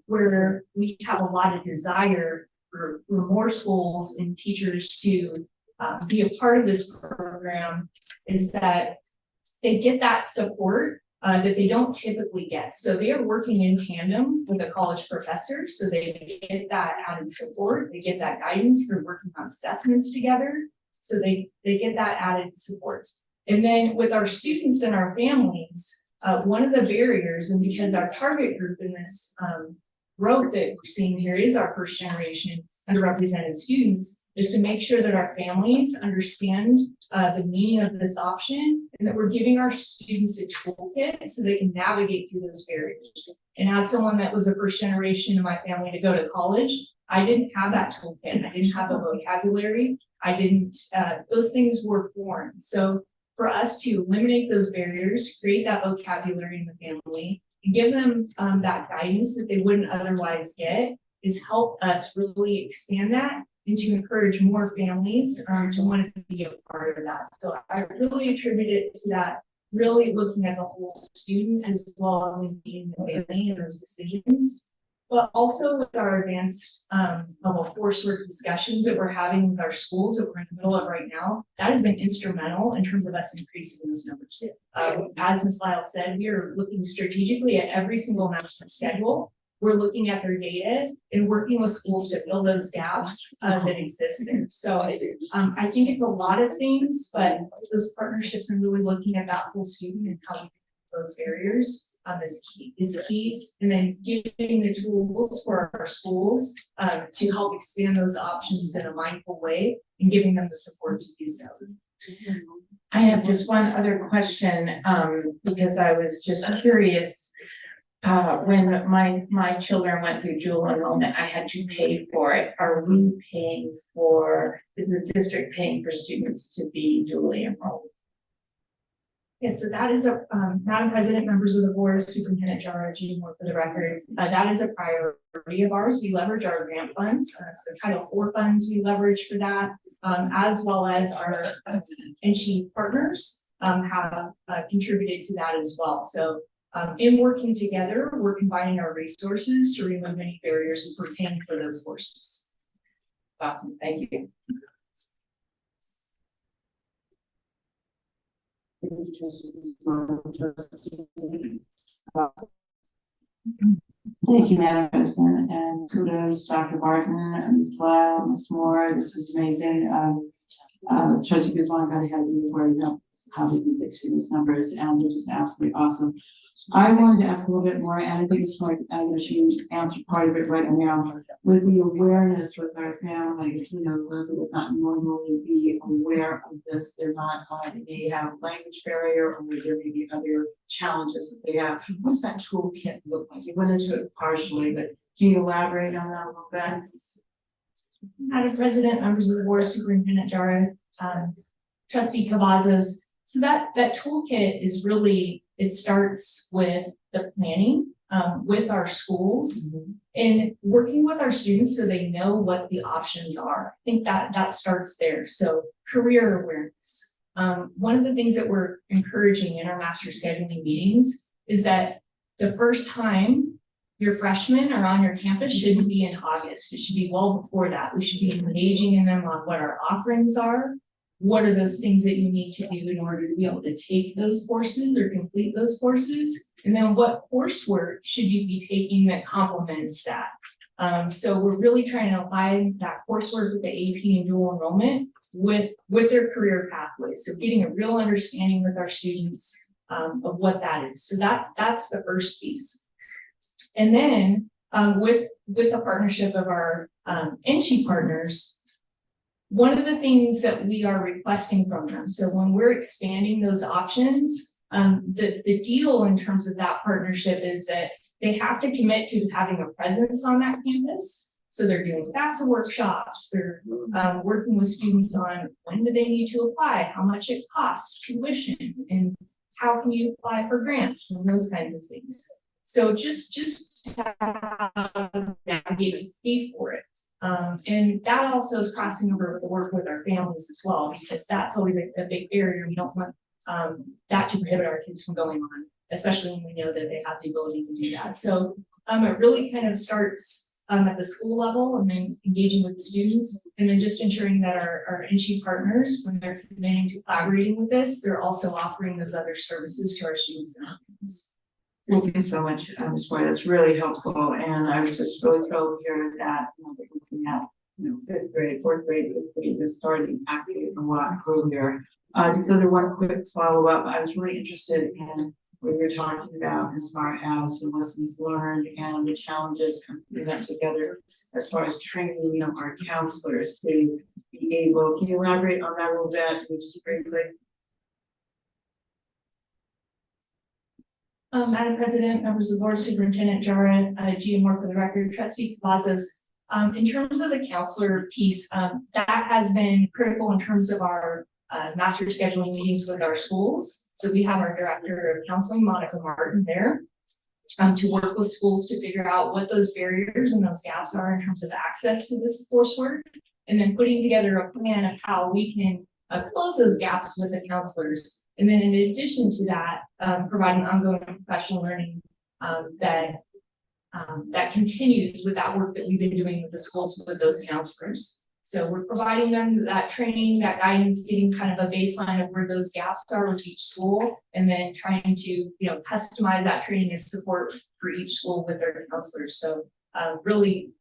where we have a lot of desire for more schools and teachers to be a part of this program, is that they get that support that they don't typically get. So they are working in tandem with a college professor, so they get that added support, they get that guidance, they're working on assessments together, so they get that added support. And then with our students and our families, one of the barriers, and because our target group in this growth that we're seeing here is our first generation underrepresented students, is to make sure that our families understand the meaning of this option, and that we're giving our students a toolkit so they can navigate through those barriers. And as someone that was a first generation in my family to go to college, I didn't have that toolkit. I didn't have a vocabulary. Those things were foreign. So for us to eliminate those barriers, create that vocabulary in the family, and give them that guidance that they wouldn't otherwise get, is help us really expand that and to encourage more families to want to be a part of that. So I really attribute it to that, really looking at the whole student as well as engaging the family in those decisions. But also with our advanced level coursework discussions that we're having with our schools that we're in the middle of right now, that has been instrumental in terms of us increasing those numbers. As Ms. Lyle said, we are looking strategically at every single master schedule. We're looking at their data and working with schools to fill those gaps that exist there. So I think it's a lot of things, but those partnerships and really looking at that full student and how we those barriers is key, and then giving the tools for our schools to help expand those options in a mindful way and giving them the support to do so. I have just one other question, because I was just curious. When my children went through dual enrollment, I had to pay for it. Are we paying for, is the district paying for students to be dually enrolled? Yes, so that is a, Madam President, members of the board, Superintendent Jara, more for the record, that is a priority of ours. We leverage our grant funds, so Title IV funds we leverage for that, as well as our NC partners have contributed to that as well. So in working together, we're combining our resources to remove any barriers for paying for those courses. That's awesome, thank you. Thank you, Madam President, and kudos, Dr. Barton, Ms. Lyle, Ms. Moore, this is amazing. Trustee Guzman got ahead of me where you know how did we get to these numbers, and they're just absolutely awesome. I wanted to ask a little bit more, and I think it's like, she answered part of it right now, with the awareness with our families, you know, those that would not normally be aware of this, they're not, they may have language barrier, or there may be other challenges that they have. What's that toolkit look like? You went into it partially, but can you elaborate on that a little bit? Madam President, members of the board, Superintendent Jara, Trustee Cavazos. So that toolkit is really, it starts with the planning with our schools and working with our students so they know what the options are. I think that starts there. So career awareness. One of the things that we're encouraging in our master scheduling meetings is that the first time your freshmen are on your campus shouldn't be in August. It should be well before that. We should be engaging in them on what our offerings are. What are those things that you need to do in order to be able to take those courses or complete those courses? And then what coursework should you be taking that complements that? So we're really trying to apply that coursework with the AP and dual enrollment with their career pathways. So getting a real understanding with our students of what that is. So that's the first piece. And then with the partnership of our NC partners, one of the things that we are requesting from them, so when we're expanding those options, the deal in terms of that partnership is that they have to commit to having a presence on that campus. So they're doing FAFSA workshops, they're working with students on when do they need to apply, how much it costs, tuition, and how can you apply for grants and those kinds of things. So just to navigate to pay for it. And that also is crossing over with the work with our families as well, because that's always a big barrier. We don't want that to prohibit our kids from going on, especially when we know that they have the ability to do that. So it really kind of starts at the school level and then engaging with the students, and then just ensuring that our NC partners, when they're committing to collaborating with this, they're also offering those other services to our students and our families. Thank you so much, Ms. Boyd. That's really helpful, and I was just really thrilled to hear that, you know, that we're looking at, you know, fifth grade, fourth grade, fifth grade, they're starting actually a lot earlier. To go to one quick follow-up, I was really interested in what you're talking about as far as the lessons learned and the challenges putting that together as far as training, you know, our counselors to be able. Can you elaborate on that a little bit, just briefly? Madam President, members of the board, Superintendent Jara, Moore for the record, Trustee Cavazos. In terms of the counselor piece, that has been critical in terms of our master scheduling meetings with our schools. So we have our director of counseling, Monica Martin, there to work with schools to figure out what those barriers and those gaps are in terms of access to this coursework, and then putting together a plan of how we can close those gaps with the counselors. And then in addition to that, providing ongoing professional learning that continues with that work that we've been doing with the schools with those counselors. So we're providing them that training, that guidance, getting kind of a baseline of where those gaps are with each school, and then trying to, you know, customize that training and support for each school with their counselors. So really,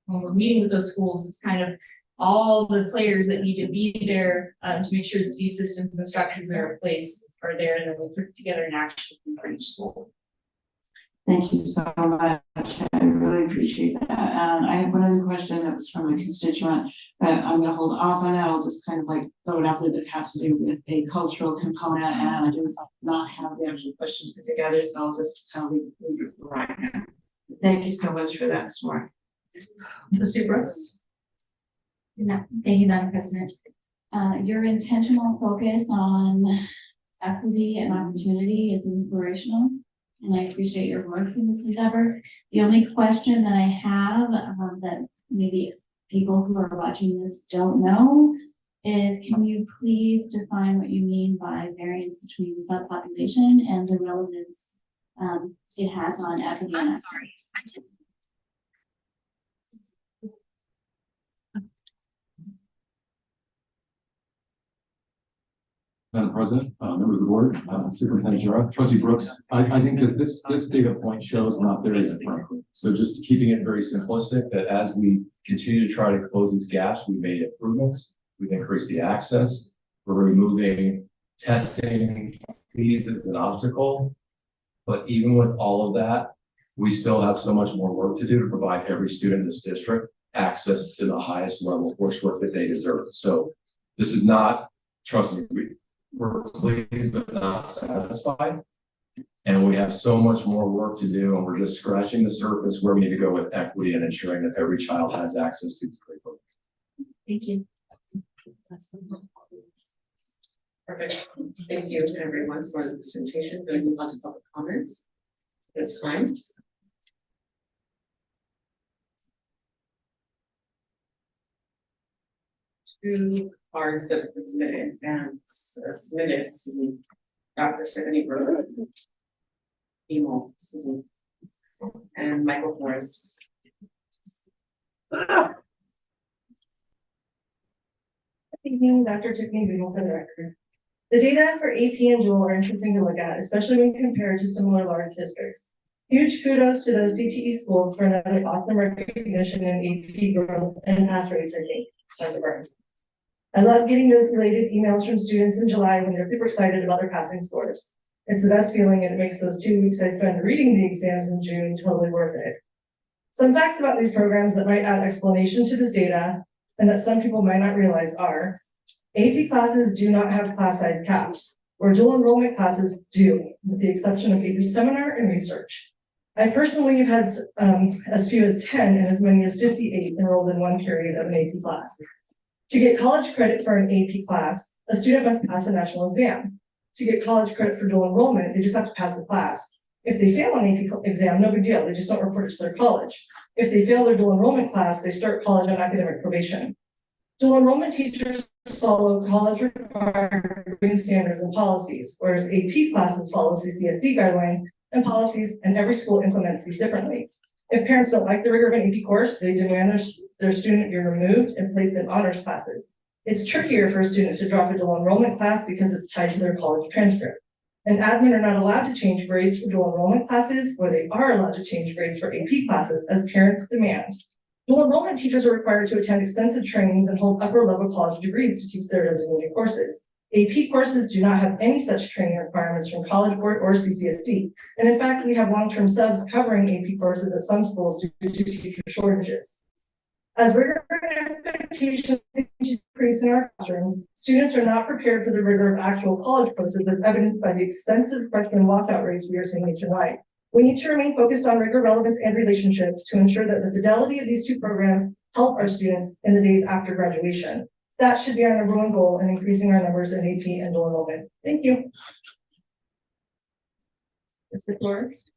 when we're meeting with those schools, it's kind of all the players that need to be there to make sure that these systems and structures that are in place are there, and then we'll put together an action for each school. Thank you so much. I really appreciate that. And I have one other question that was from a constituent, but I'm going to hold off on that. I'll just kind of like throw it out there that it has to do with a cultural component, and I just not have the actual question put together, so I'll just leave it right now. Thank you so much for that, Ms. Moore. Trustee Brooks. No, thank you, Madam President. Your intentional focus on equity and opportunity is inspirational. And I appreciate your work in this endeavor. The only question that I have, that maybe people who are watching this don't know is, can you please define what you mean by variance between subpopulation and the relevance it has on equity and access? Madam President, members of the board, Superintendent Jara, Trustee Brooks, I think that this data point shows we're not there yet, frankly. So just keeping it very simplistic, that as we continue to try to close these gaps, we made improvements, we've increased the access, we're removing testing fees as an obstacle. But even with all of that, we still have so much more work to do to provide every student in this district access to the highest level coursework that they deserve. So this is not, trust me, we're pleased but not satisfied. And we have so much more work to do, and we're just scratching the surface where we need to go with equity and ensuring that every child has access to this great program. Thank you. Perfect. Thank you to everyone for the presentation. Going to move on to public comments this time. Two cards that have been submitted and submitted to Dr. Stephanie Brewer, email, and Michael Flores. Good evening, Dr. Tiffany Beagle for the record. The data for AP and dual are interesting to look at, especially when compared to similar large districts. Huge kudos to those CTE schools for another awesome recognition in AP growth and pass rates, I think, Dr. Burns. I love getting those related emails from students in July when they're super excited about their passing scores. It's the best feeling, and it makes those 2 weeks I spend reading the exams in June totally worth it. Some facts about these programs that might add explanation to this data and that some people might not realize are: AP classes do not have class size caps, where dual enrollment classes do, with the exception of AP seminar and research. I personally have had as few as 10 and as many as 58 enrolled in one period of an AP class. To get college credit for an AP class, a student must pass a national exam. To get college credit for dual enrollment, they just have to pass the class. If they fail an AP exam, no big deal, they just don't report to their college. If they fail their dual enrollment class, they start college on academic probation. Dual enrollment teachers follow college required grading standards and policies, whereas AP classes follow CCSD guidelines and policies, and every school implements these differently. If parents don't like the rigor of an AP course, they demand their student be removed and placed in honors classes. It's trickier for a student to drop a dual enrollment class because it's tied to their college transcript. And admin are not allowed to change grades for dual enrollment classes, where they are allowed to change grades for AP classes as parents demand. Dual enrollment teachers are required to attend extensive trainings and hold upper level college degrees to teach their designated courses. AP courses do not have any such training requirements from College Board or CCSD. And in fact, we have long-term subs covering AP courses at some schools due to teacher shortages. As rigor and expectations increase in our classrooms, students are not prepared for the rigor of actual college courses, as evidenced by the extensive freshman walkout rates we are seeing nationwide. We need to remain focused on rigor, relevance, and relationships to ensure that the fidelity of these two programs help our students in the days after graduation. That should be our number one goal in increasing our numbers in AP and dual enrollment. Thank you. Mr. Flores.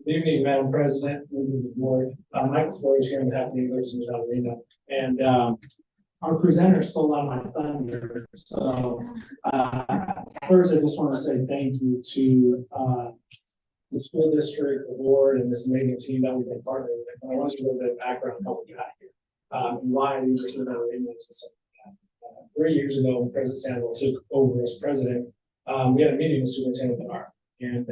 Good evening, Madam President, members of the board. Michael Flores here on behalf of the University of Alabama. And our presenter stole out my thunder. So first, I just want to say thank you to the school district, the board, and this amazing team that we've been partnering with. And I want to give a little bit of background on how we got here and why the University of Alabama is something. 3 years ago, when President Sandwell took over as president, we had a meeting with Superintendent Jara, and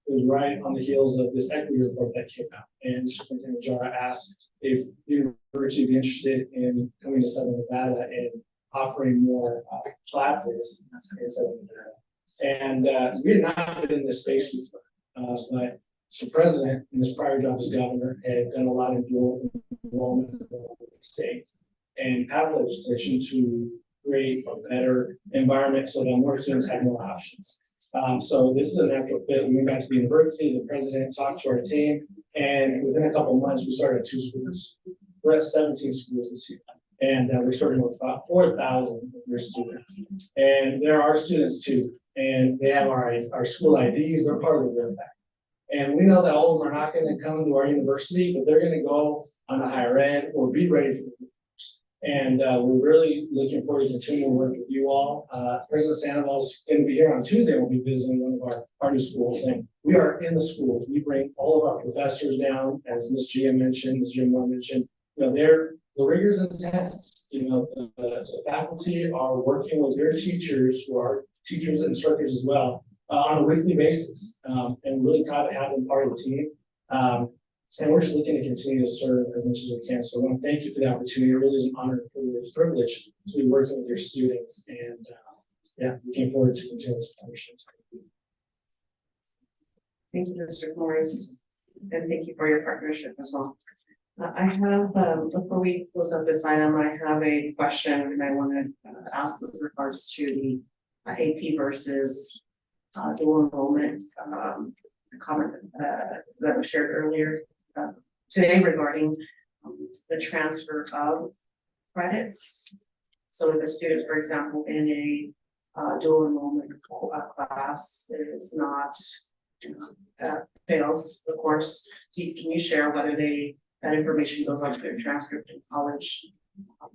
it was right on the heels of this equity report that came out. And Superintendent Jara asked if the university would be interested in coming to Southern Nevada and offering more classes in Southern Nevada. And we had not been in this space before, but the president in his prior job as governor had done a lot of dual enrollment in the state and passed legislation to create a better environment so that more students have more options. So this is a natural fit. We went back to the university, the president talked to our team, and within a couple of months, we started 2 schools. We're at 17 schools this year. And we're starting with about 4,000 of your students. And there are students too, and they have our school IDs, they're part of the RIF. And we know that all of them are not gonna come to our university, but they're gonna go on the higher end or be ready for the course. And we're really looking forward to continuing to work with you all. President Sandoval's gonna be here on Tuesday. We'll be visiting one of our new schools, and we are in the schools. We bring all of our professors down, as Ms. Gia mentioned, Ms. Jim Moore mentioned. You know, the rigors and tests, you know, the faculty are working with your teachers, who are teachers and instructors as well, on a weekly basis, and really proud to have them part of the team. And we're just looking to continue to serve as much as we can. So I want to thank you for the opportunity. It really is an honor and a privilege to be working with your students, and yeah, looking forward to continuing this partnership. Thank you, Mr. Morris, and thank you for your partnership as well. I have, before we close up this item, I have a question and I want to ask with regards to the AP versus dual enrollment comment that was shared earlier today regarding the transfer of credits. So if a student, for example, in a dual enrollment class is not fails the course, can you share whether that information goes on to their transcript in college? I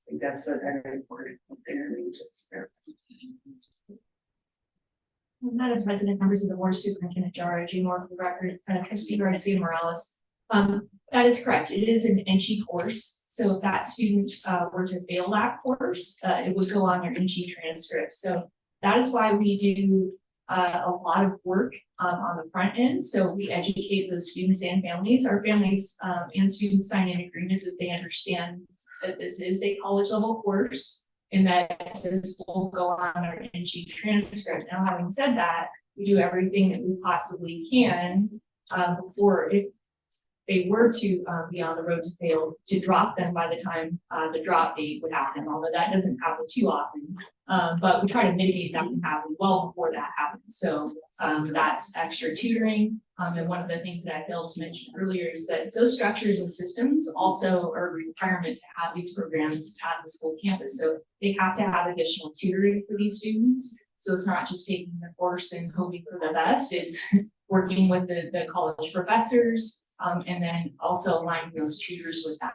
think that's a very important thing to share. Madam President, members of the board, Superintendent Jara, G. Moore, for the record, Trustee Garcia Morales. That is correct. It is an NG course. So if that student were to fail that course, it would go on their NG transcript. So that is why we do a lot of work on the front end. So we educate those students and families. Our families and students sign an agreement that they understand that this is a college level course and that this will go on our NG transcript. Now, having said that, we do everything that we possibly can before if they were to be on the road to fail, to drop them by the time the drop date would happen, although that doesn't happen too often. But we try to mitigate that from happening well before that happens. So that's extra tutoring. And one of the things that I failed to mention earlier is that those structures and systems also are a requirement to have these programs at the school campus. So they have to have additional tutoring for these students. So it's not just taking the course and hoping for the best, it's working with the college professors, and then also aligning those tutors with that.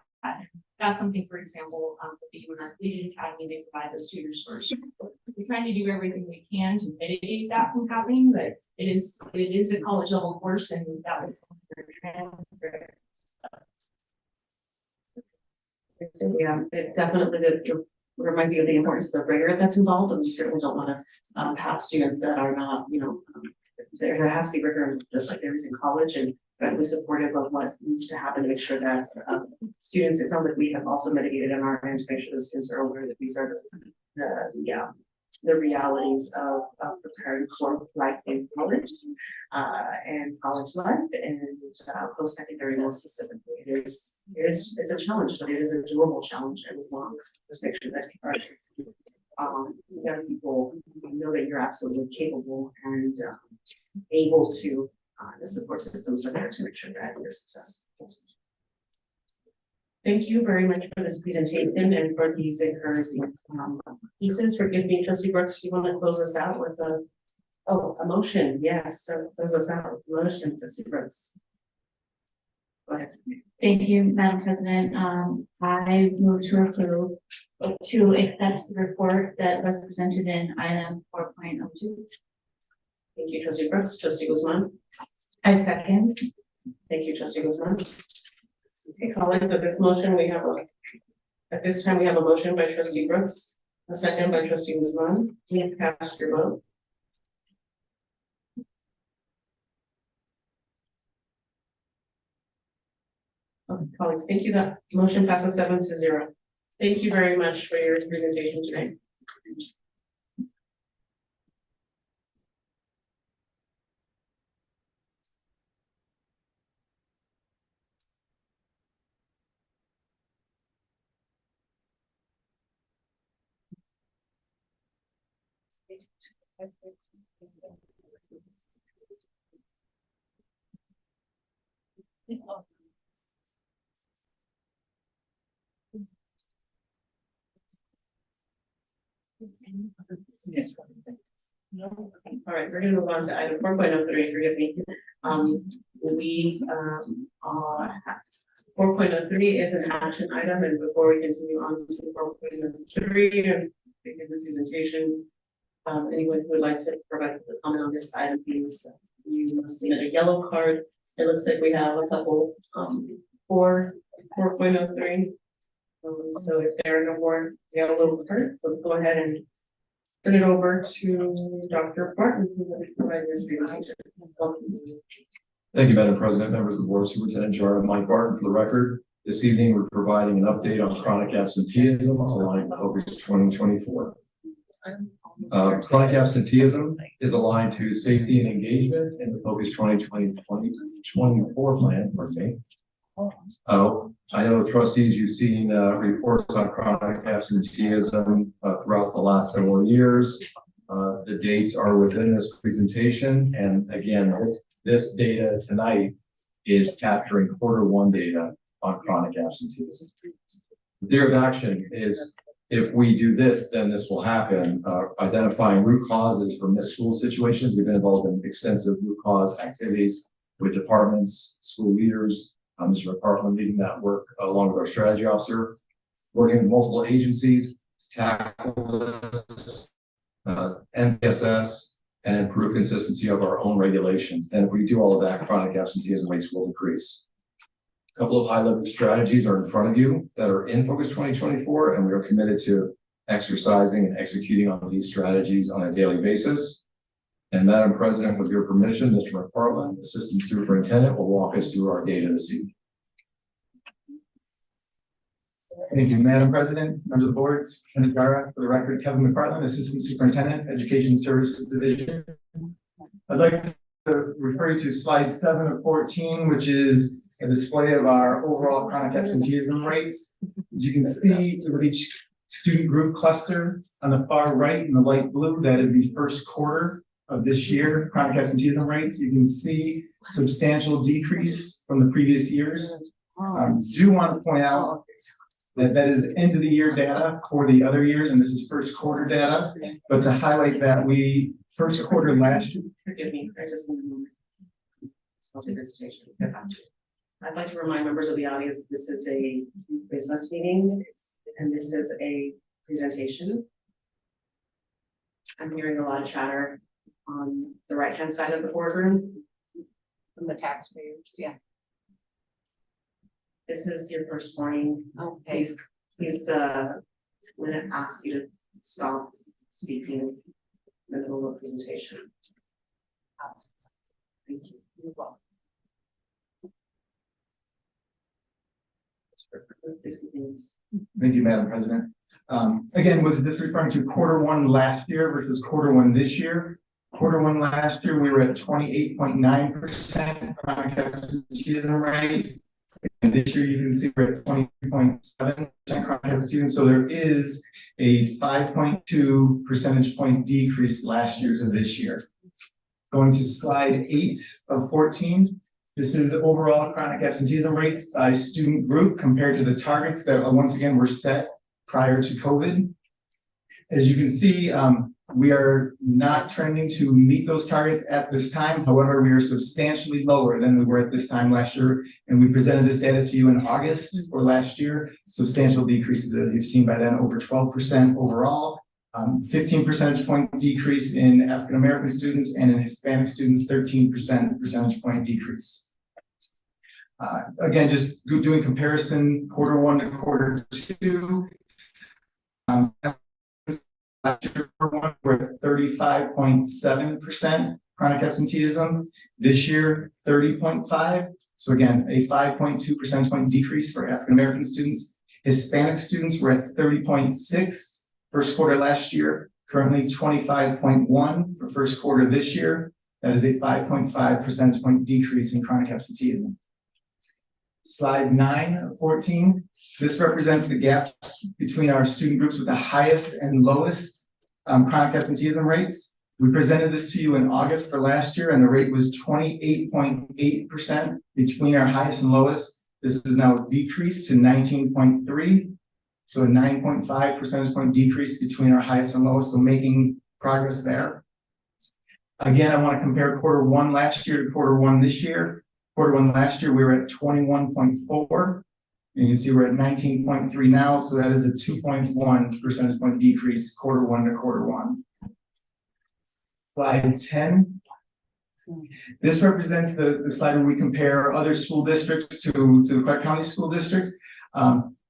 That's something, for example, the UNR Collegiate Academy, they provide those tutors first. We're trying to do everything we can to mitigate that from happening, but it is a college level course, and that would Yeah, it definitely reminds me of the importance of the rigor that's involved, and we certainly don't want to have students that are not, you know, there has to be rigor just like there is in college, and we're supportive of what needs to happen to make sure that students, it sounds like we have also mitigated on our end to make sure the students are aware that these are the realities of preparing for life in college and college life and post-secondary more specifically. It's a challenge, but it is a doable challenge, and we want to just make sure that young people know that you're absolutely capable and able to the support systems are there to make sure that you're successful. Thank you very much for this presentation and for these encouraging pieces. Forgive me, Trustee Brooks, do you want to close us out with a motion? Yes, so close us out with a motion, Trustee Brooks. Go ahead. Thank you, Madam President. I move to approve to accept the report that was presented in item 4.02. Thank you, Trustee Brooks. Trustee Guzman. I second. Thank you, Trustee Guzman. Okay, colleagues, at this time we have a motion by Trustee Brooks, a second by Trustee Guzman. Please cast your vote. Okay, colleagues, thank you. That motion passes 7-0. Thank you very much for your presentation today. All right, we're gonna move on to item 4.03. Forgive me. We, 4.03 is an action item, and before we continue on to 4.03 and begin the presentation, anyone who would like to provide a comment on this item, please, you must submit a yellow card. It looks like we have a couple, 4.03. So if there are no more yellow cards, let's go ahead and turn it over to Dr. Barton, who will provide this presentation. Welcome. Thank you, Madam President, members of the board, Superintendent Jara, Mike Barton for the record. This evening, we're providing an update on chronic absenteeism aligned with Focus 2024. Chronic absenteeism is aligned to safety and engagement in the Focus 2024 plan, pardon me. I know trustees, you've seen reports on chronic absenteeism throughout the last several years. The dates are within this presentation, and again, this data tonight is capturing Q1 data on chronic absenteeism. The theory of action is if we do this, then this will happen. Identifying root causes for missed school situations. We've been involved in extensive root cause activities with departments, school leaders. Mr. McPartland leading that work along with our strategy officer, working with multiple agencies to tackle this, MPSS, and improve consistency of our own regulations. And if we do all of that, chronic absenteeism rates will decrease. A couple of high-level strategies are in front of you that are in Focus 2024, and we are committed to exercising and executing on these strategies on a daily basis. And Madam President, with your permission, Mr. McPartland, Assistant Superintendent, will walk us through our data this evening. Thank you, Madam President, members of the board, Superintendent Jara, for the record, Kevin McPartland, Assistant Superintendent, Education Services Division. I'd like to refer you to slide 7 of 14, which is a display of our overall chronic absenteeism rates. As you can see, with each student group cluster on the far right in the light blue, that is the first quarter of this year, chronic absenteeism rates. You can see substantial decrease from the previous years. Do want to point out that is end of the year data for the other years, and this is first quarter data. But to highlight that we first quarter last year. Forgive me, I just I'd like to remind members of the audience, this is a business meeting, and this is a presentation. I'm hearing a lot of chatter on the right-hand side of the boardroom. From the taxpayers, yeah. This is your first warning. Please, I'm gonna ask you to stop speaking in the middle of the presentation. Thank you. You're welcome. Thank you, Madam President. Again, was this referring to Q1 last year versus Q1 this year? Q1 last year, we were at 28.9% chronic absenteeism rate. And this year, you can see we're at 20.7% chronic absenteeism. So there is a 5.2 percentage point decrease last year to this year. Going to slide 8 of 14. This is overall chronic absenteeism rates by student group compared to the targets that once again were set prior to COVID. As you can see, we are not trending to meet those targets at this time. However, we are substantially lower than we were at this time last year. And we presented this data to you in August for last year. Substantial decreases, as you've seen by then, over 12% overall. 15 percentage point decrease in African American students, and in Hispanic students, 13% percentage point decrease. Again, just doing comparison Q1 to Q2. Last year, we're at 35.7% chronic absenteeism. This year, 30.5%. So again, a 5.2 percentage point decrease for African American students. Hispanic students were at 30.6% first quarter last year, currently 25.1% for first quarter this year. That is a 5.5 percentage point decrease in chronic absenteeism. Slide 9 of 14. This represents the gap between our student groups with the highest and lowest chronic absenteeism rates. We presented this to you in August for last year, and the rate was 28.8% between our highest and lowest. This is now decreased to 19.3%. So a 9.5 percentage point decrease between our highest and lowest, so making progress there. Again, I want to compare quarter one last year to quarter one this year. Quarter one last year, we were at 21.4. And you can see we're at 19.3 now, so that is a 2.1 percentage point decrease quarter one to quarter one. Slide 10. This represents the slide where we compare other school districts to the Clark County school districts.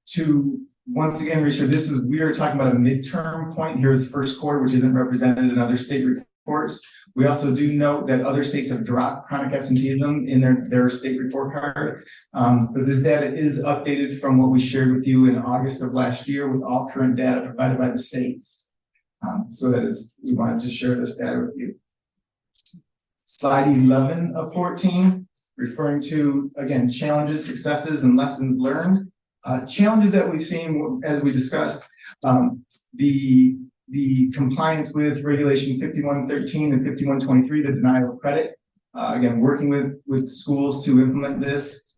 To once again, Risha, we are talking about a midterm point. Here's the first quarter, which isn't represented in other state reports. We also do note that other states have dropped chronic absenteeism in their state report card. But this data is updated from what we shared with you in August of last year with all current data provided by the states. So we wanted to share this data with you. Slide 11 of 14, referring to, again, challenges, successes, and lessons learned. Challenges that we've seen, as we discussed, the compliance with regulation 5113 and 5123, the denial of credit. Again, working with schools to implement this.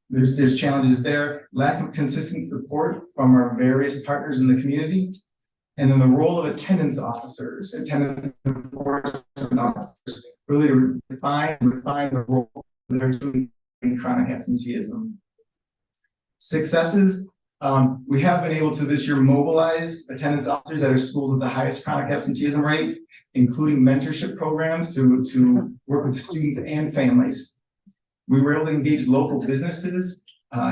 There's challenges there. Lack of consistent support from our various partners in the community. And then the role of attendance officers, attendance enforcement officers, really to refine the role that they're doing in chronic absenteeism. Successes, we have been able to this year mobilize attendance officers at our schools with the highest chronic absenteeism rate, including mentorship programs to work with students and families. We were able to engage local businesses,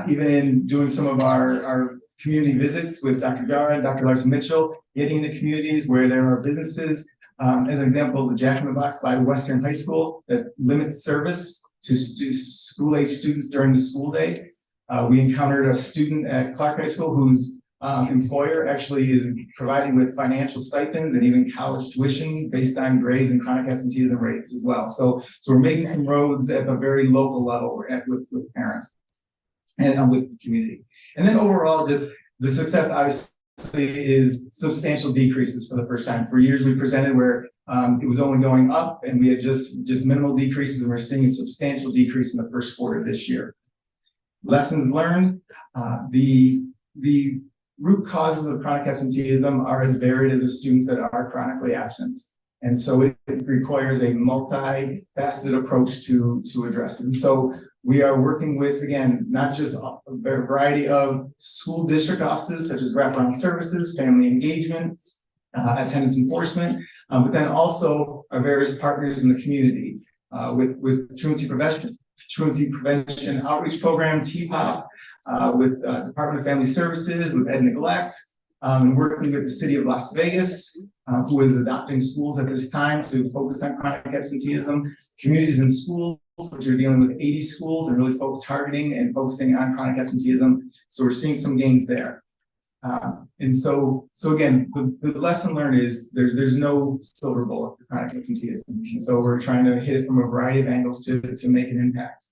even in doing some of our community visits with Dr. Gara and Dr. Larson Mitchell, getting into communities where there are businesses. As an example, the Jack in the Box by Western High School that limits service to school-age students during the school day. We encountered a student at Clark High School whose employer actually is providing with financial stipends and even college tuition based on grades and chronic absenteeism rates as well. So we're making some roads at a very local level with parents and with the community. And then overall, just the success obviously is substantial decreases for the first time. For years we presented where it was only going up and we had just minimal decreases, and we're seeing a substantial decrease in the first quarter this year. Lessons learned, the root causes of chronic absenteeism are as varied as the students that are chronically absent. And so it requires a multifaceted approach to address it. And so we are working with, again, not just a variety of school district offices, such as wraparound services, family engagement, attendance enforcement, but then also our various partners in the community with truancy prevention outreach program, TPOP, with Department of Family Services, with Ed Neglect, and working with the city of Las Vegas, who is adopting schools at this time to focus on chronic absenteeism, communities and schools, which are dealing with 80 schools and really targeting and focusing on chronic absenteeism. So we're seeing some gains there. And so again, the lesson learned is there's no silver bullet for chronic absenteeism. And so we're trying to hit it from a variety of angles to make an impact.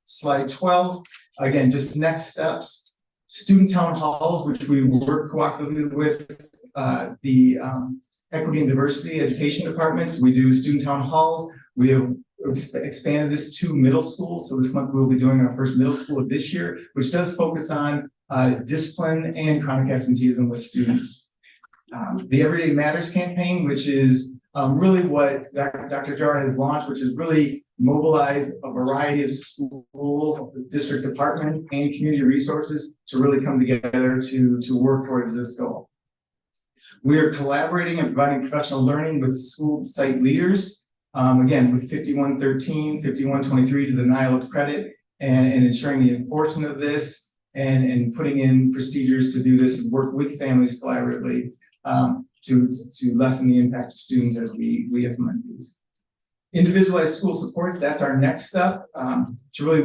Slide 12, again, just next steps. Student town halls, which we work cooperatively with the Equity and Diversity Education Departments. We do student town halls. We have expanded this to middle school. So this month we'll be doing our first middle school of this year, which does focus on discipline and chronic absenteeism with students. The Everyday Matters campaign, which is really what Dr. Jara has launched, which is really mobilized a variety of school, district departments, and community resources to really come together to work towards this goal. We are collaborating and providing professional learning with school site leaders, again, with 5113, 5123 to denial of credit, and ensuring the enforcement of this, and putting in procedures to do this and work with families collaboratively to lessen the impact to students as we implement these. Individualized school supports, that's our next step. To really,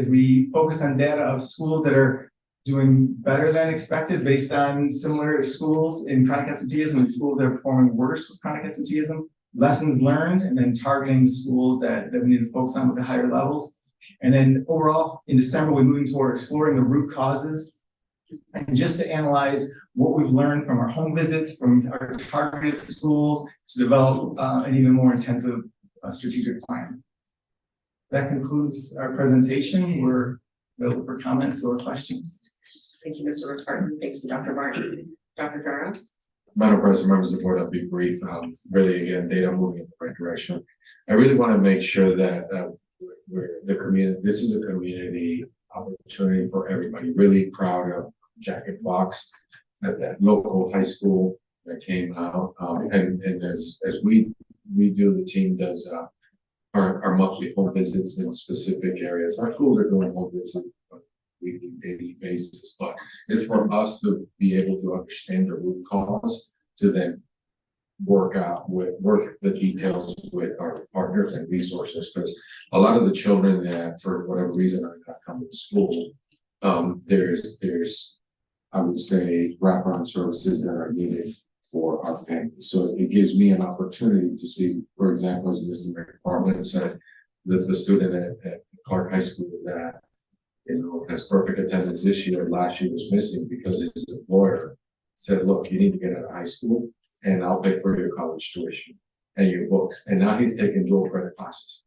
we focus on data of schools that are doing better than expected based on similar schools in chronic absenteeism and schools that are performing worse with chronic absenteeism, lessons learned, and then targeting schools that we need to focus on with the higher levels. And then overall, in December, we're moving toward exploring the root causes and just to analyze what we've learned from our home visits, from our targeted schools, to develop an even more intensive strategic plan. That concludes our presentation. We're available for comments or questions. Thank you, Mr. McCartney. Thank you, Dr. Martin. Dr. Dara. Madam President, members of the board, I'll be brief. Really, again, data moving in the right direction. I really want to make sure that the community, this is a community opportunity for everybody. Really proud of Jack in the Box at that local high school that came out. And as we do, the team does our monthly home visits in specific areas. Our schools are doing home visits on a weekly, daily basis, but it's for us to be able to understand the root cause to then work the details with our partners and resources, because a lot of the children that for whatever reason are not coming to school, there's I would say wraparound services that are needed for our families. So it gives me an opportunity to see, for example, as Mr. McFarland said, that the student at Clark High School that has perfect attendance this year, last year was missing because his employer said, look, you need to get out of high school and I'll pay for your college tuition and your books. And now he's taking dual credit classes.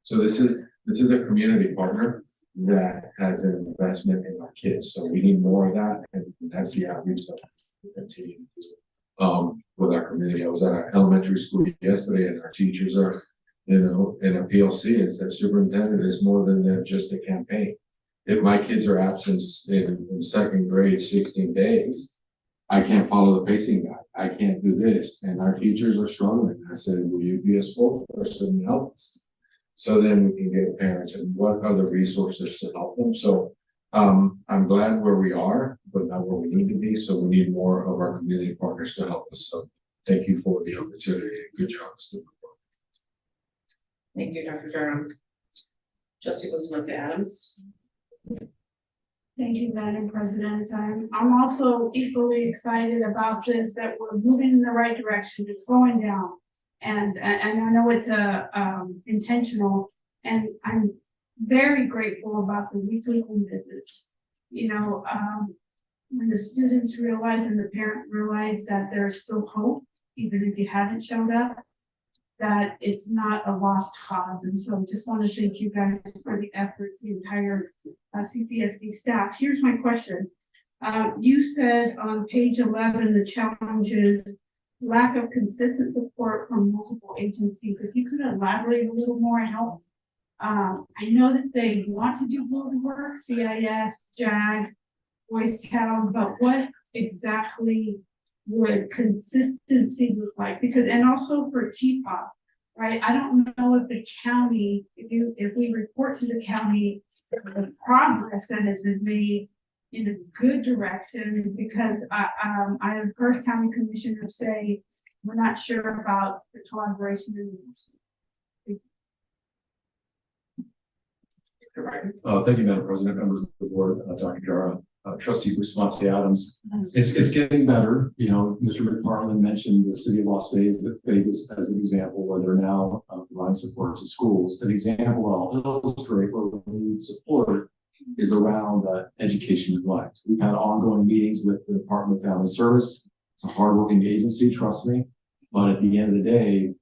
So this is a community partner that has an investment in our kids. So we need more of that, and that's the outreach that we continue to do with our community. I was at our elementary school yesterday, and our teachers are, in a PLC, and said, superintendent, it's more than just a campaign. If my kids are absent in second grade 16 days, I can't follow the pacing guide. I can't do this. And our teachers are struggling. I said, will you be a spokesperson and help us? So then we can get parents and what other resources to help them. So I'm glad where we are, but not where we need to be. So we need more of our community partners to help us. So thank you for the opportunity. Good job, Mr. Thank you, Dr. Durham. Trustee Elizabeth Adams. Thank you, Madam President. I'm also equally excited about this, that we're moving in the right direction. It's going down. And I know it's intentional, and I'm very grateful about the weekly home visits. When the students realize and the parent realize that there's still hope, even if you haven't showed up, that it's not a lost cause. And so just want to thank you guys for the efforts, the entire CCSD staff. Here's my question. You said on page 11, the challenges, lack of consistent support from multiple agencies. If you could elaborate a little more and help. I know that they want to do good work, CIS, JAG, Boy Scout, but what exactly would consistency look like? Because, and also for TPOP, right? I don't know if the county, if we report to the county the progress that has been made in a good direction, because I have heard county commissioners say we're not sure about the collaboration in this. Thank you, Madam President, members of the board, Dr. Jara, Trustee Bustamante Adams. It's getting better. Mr. McFarland mentioned the city of Las Vegas as an example where they're now providing support to schools. An example I'll illustrate where we need support is around education neglect. We've had ongoing meetings with the Department of Family Service. It's a hardworking agency, trust me. But at the end of the day,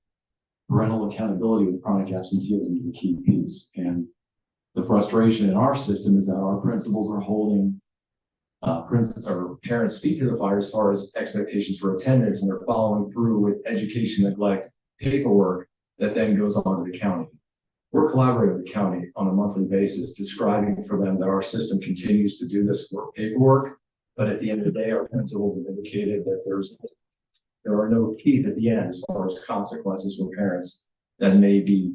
parental accountability with chronic absenteeism is a key piece. And the frustration in our system is that our principals are holding parents' feet to the fire as far as expectations for attendance, and they're following through with education neglect paperwork that then goes on to the county. We're collaborating with the county on a monthly basis, describing for them that our system continues to do this work paperwork, but at the end of the day, our principals have indicated that there are no teeth at the end as far as consequences for parents that may be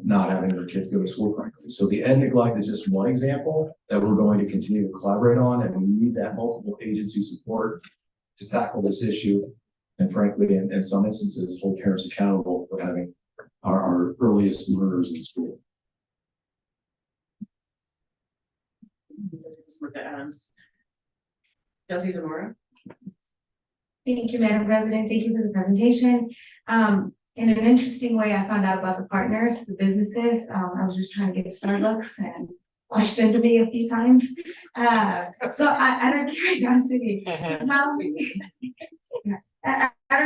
not having their kids go to school correctly. So the ed neglect is just one example that we're going to continue to collaborate on, and we need that multiple agency support to tackle this issue. And frankly, in some instances, hold parents accountable for having our earliest learners in school. Trustee Zamora. Thank you, Madam President. Thank you for the presentation. In an interesting way, I found out about the partners, the businesses. I was just trying to get Starbucks and questioned me a few times. So out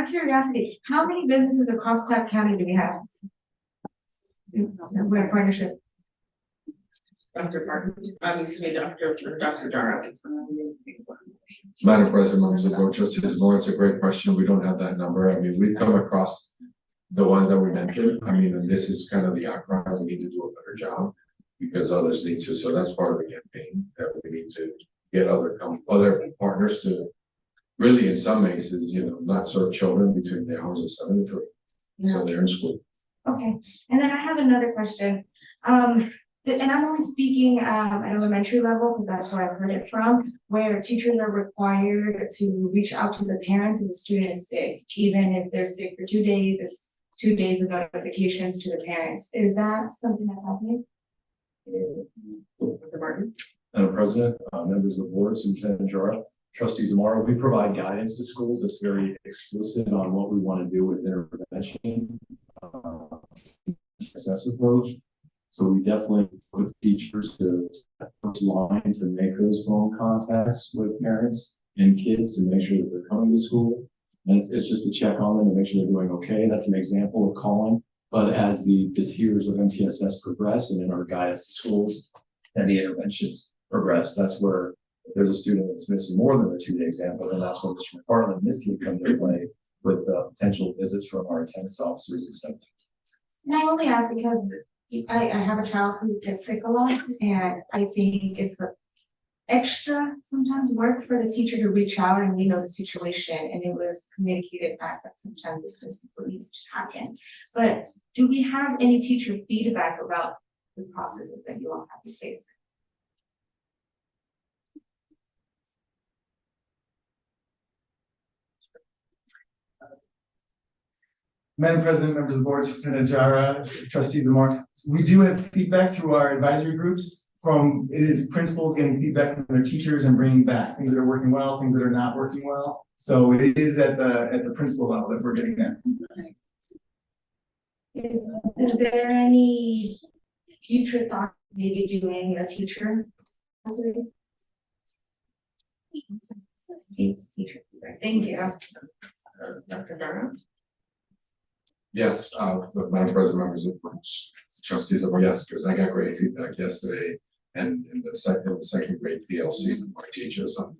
of curiosity, how many businesses across Clark County do we have? We're a partnership. Dr. Martin, excuse me, Dr. Jara. Madam President, members of the board, trustees, more, it's a great question. We don't have that number. I mean, we've come across the ones that we mentioned. I mean, and this is kind of the outcry. We need to do a better job because others need to. So that's part of the campaign that we need to get other partners to really, in some cases, not serve children between the hours of 7 and 3. So they're in school. Okay, and then I have another question. And I'm only speaking at elementary level because that's where I've heard it from, where teachers are required to reach out to the parents if the student is sick, even if they're sick for 2 days, it's 2 days of notifications to the parents. Is that something that's happening? It is. Dr. Martin. Madam President, members of the board, Superintendent Jara, trustees Amara, we provide guidance to schools that's very explicit on what we want to do with intervention, success approach. So we definitely put teachers to first line to make those phone contacts with parents and kids to make sure that they're coming to school. And it's just to check on them and make sure they're doing okay. That's an example of calling. But as the tiers of MTSS progress and in our guidance to schools and the interventions progress, that's where if there's a student that's missing more than a 2-day example, then that's when Mr. McFarland and his team come into play with potential visits from our attendance officers, etc. And I only ask because I have a child who gets sick a lot, and I think it's a extra sometimes work for the teacher to reach out, and we know the situation, and it was communicated back that sometimes this needs to happen. But do we have any teacher feedback about the processes that you all have to face? Madam President, members of the board, Superintendent Jara, trustees Amar, we do have feedback through our advisory groups it is principals getting feedback from their teachers and bringing back things that are working well, things that are not working well. So it is at the principal level that we're getting that. Is there any future thought maybe doing a teacher? Teacher, thank you. Dr. Jara. Yes, Madam President, members of the trustees, yes, because I got great feedback yesterday, and in the second grade PLC from my teachers on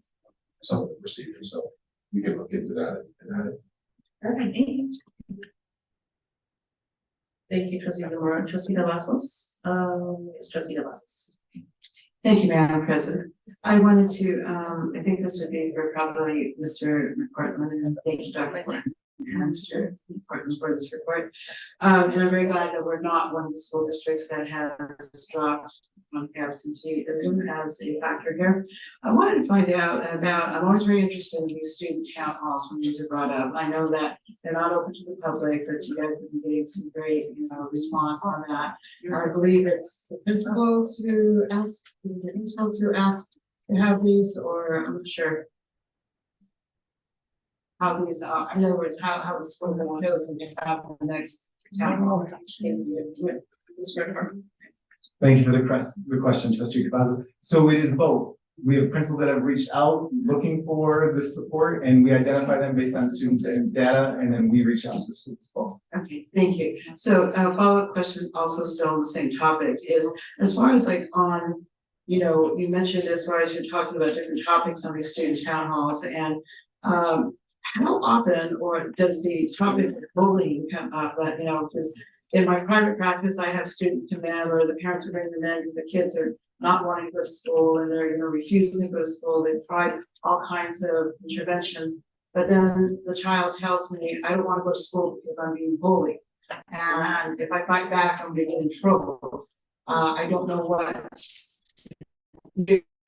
some of the procedures, so we can look into that and add it. Perfect, thank you. Thank you, Trustee Demora. Trustee Devassos. It's Trustee Devassos. Thank you, Madam President. I wanted to, I think this would be for probably Mr. McPartland, and thank you, Dr. and Mr. McPartland for this report. And I'm very glad that we're not one of the school districts that has dropped on absenteeism as a factor here. I wanted to find out about, I'm always very interested in these student town halls when these are brought up. I know that they're not open to the public, but you guys have been getting some great, response on that. I believe it's the principals who asked to have these, or I'm not sure how these are, in other words, how the school knows and have the next town hall. Thank you for the question, Trustee Cavazos. So it is both. We have principals that have reached out looking for this support, and we identify them based on student data, and then we reach out to the students both. Okay, thank you. So a follow-up question also still on the same topic is, as far as like on, you mentioned as far as you're talking about different topics on these student town halls, and how often or does the topic of bullying come up? But because in my private practice, I have students come in, or the parents are bringing them in because the kids are not wanting to go to school and they're refusing to go to school. They've tried all kinds of interventions, but then the child tells me, I don't want to go to school because I'm being bullied, and if I fight back, I'm going to get in trouble. I don't know what.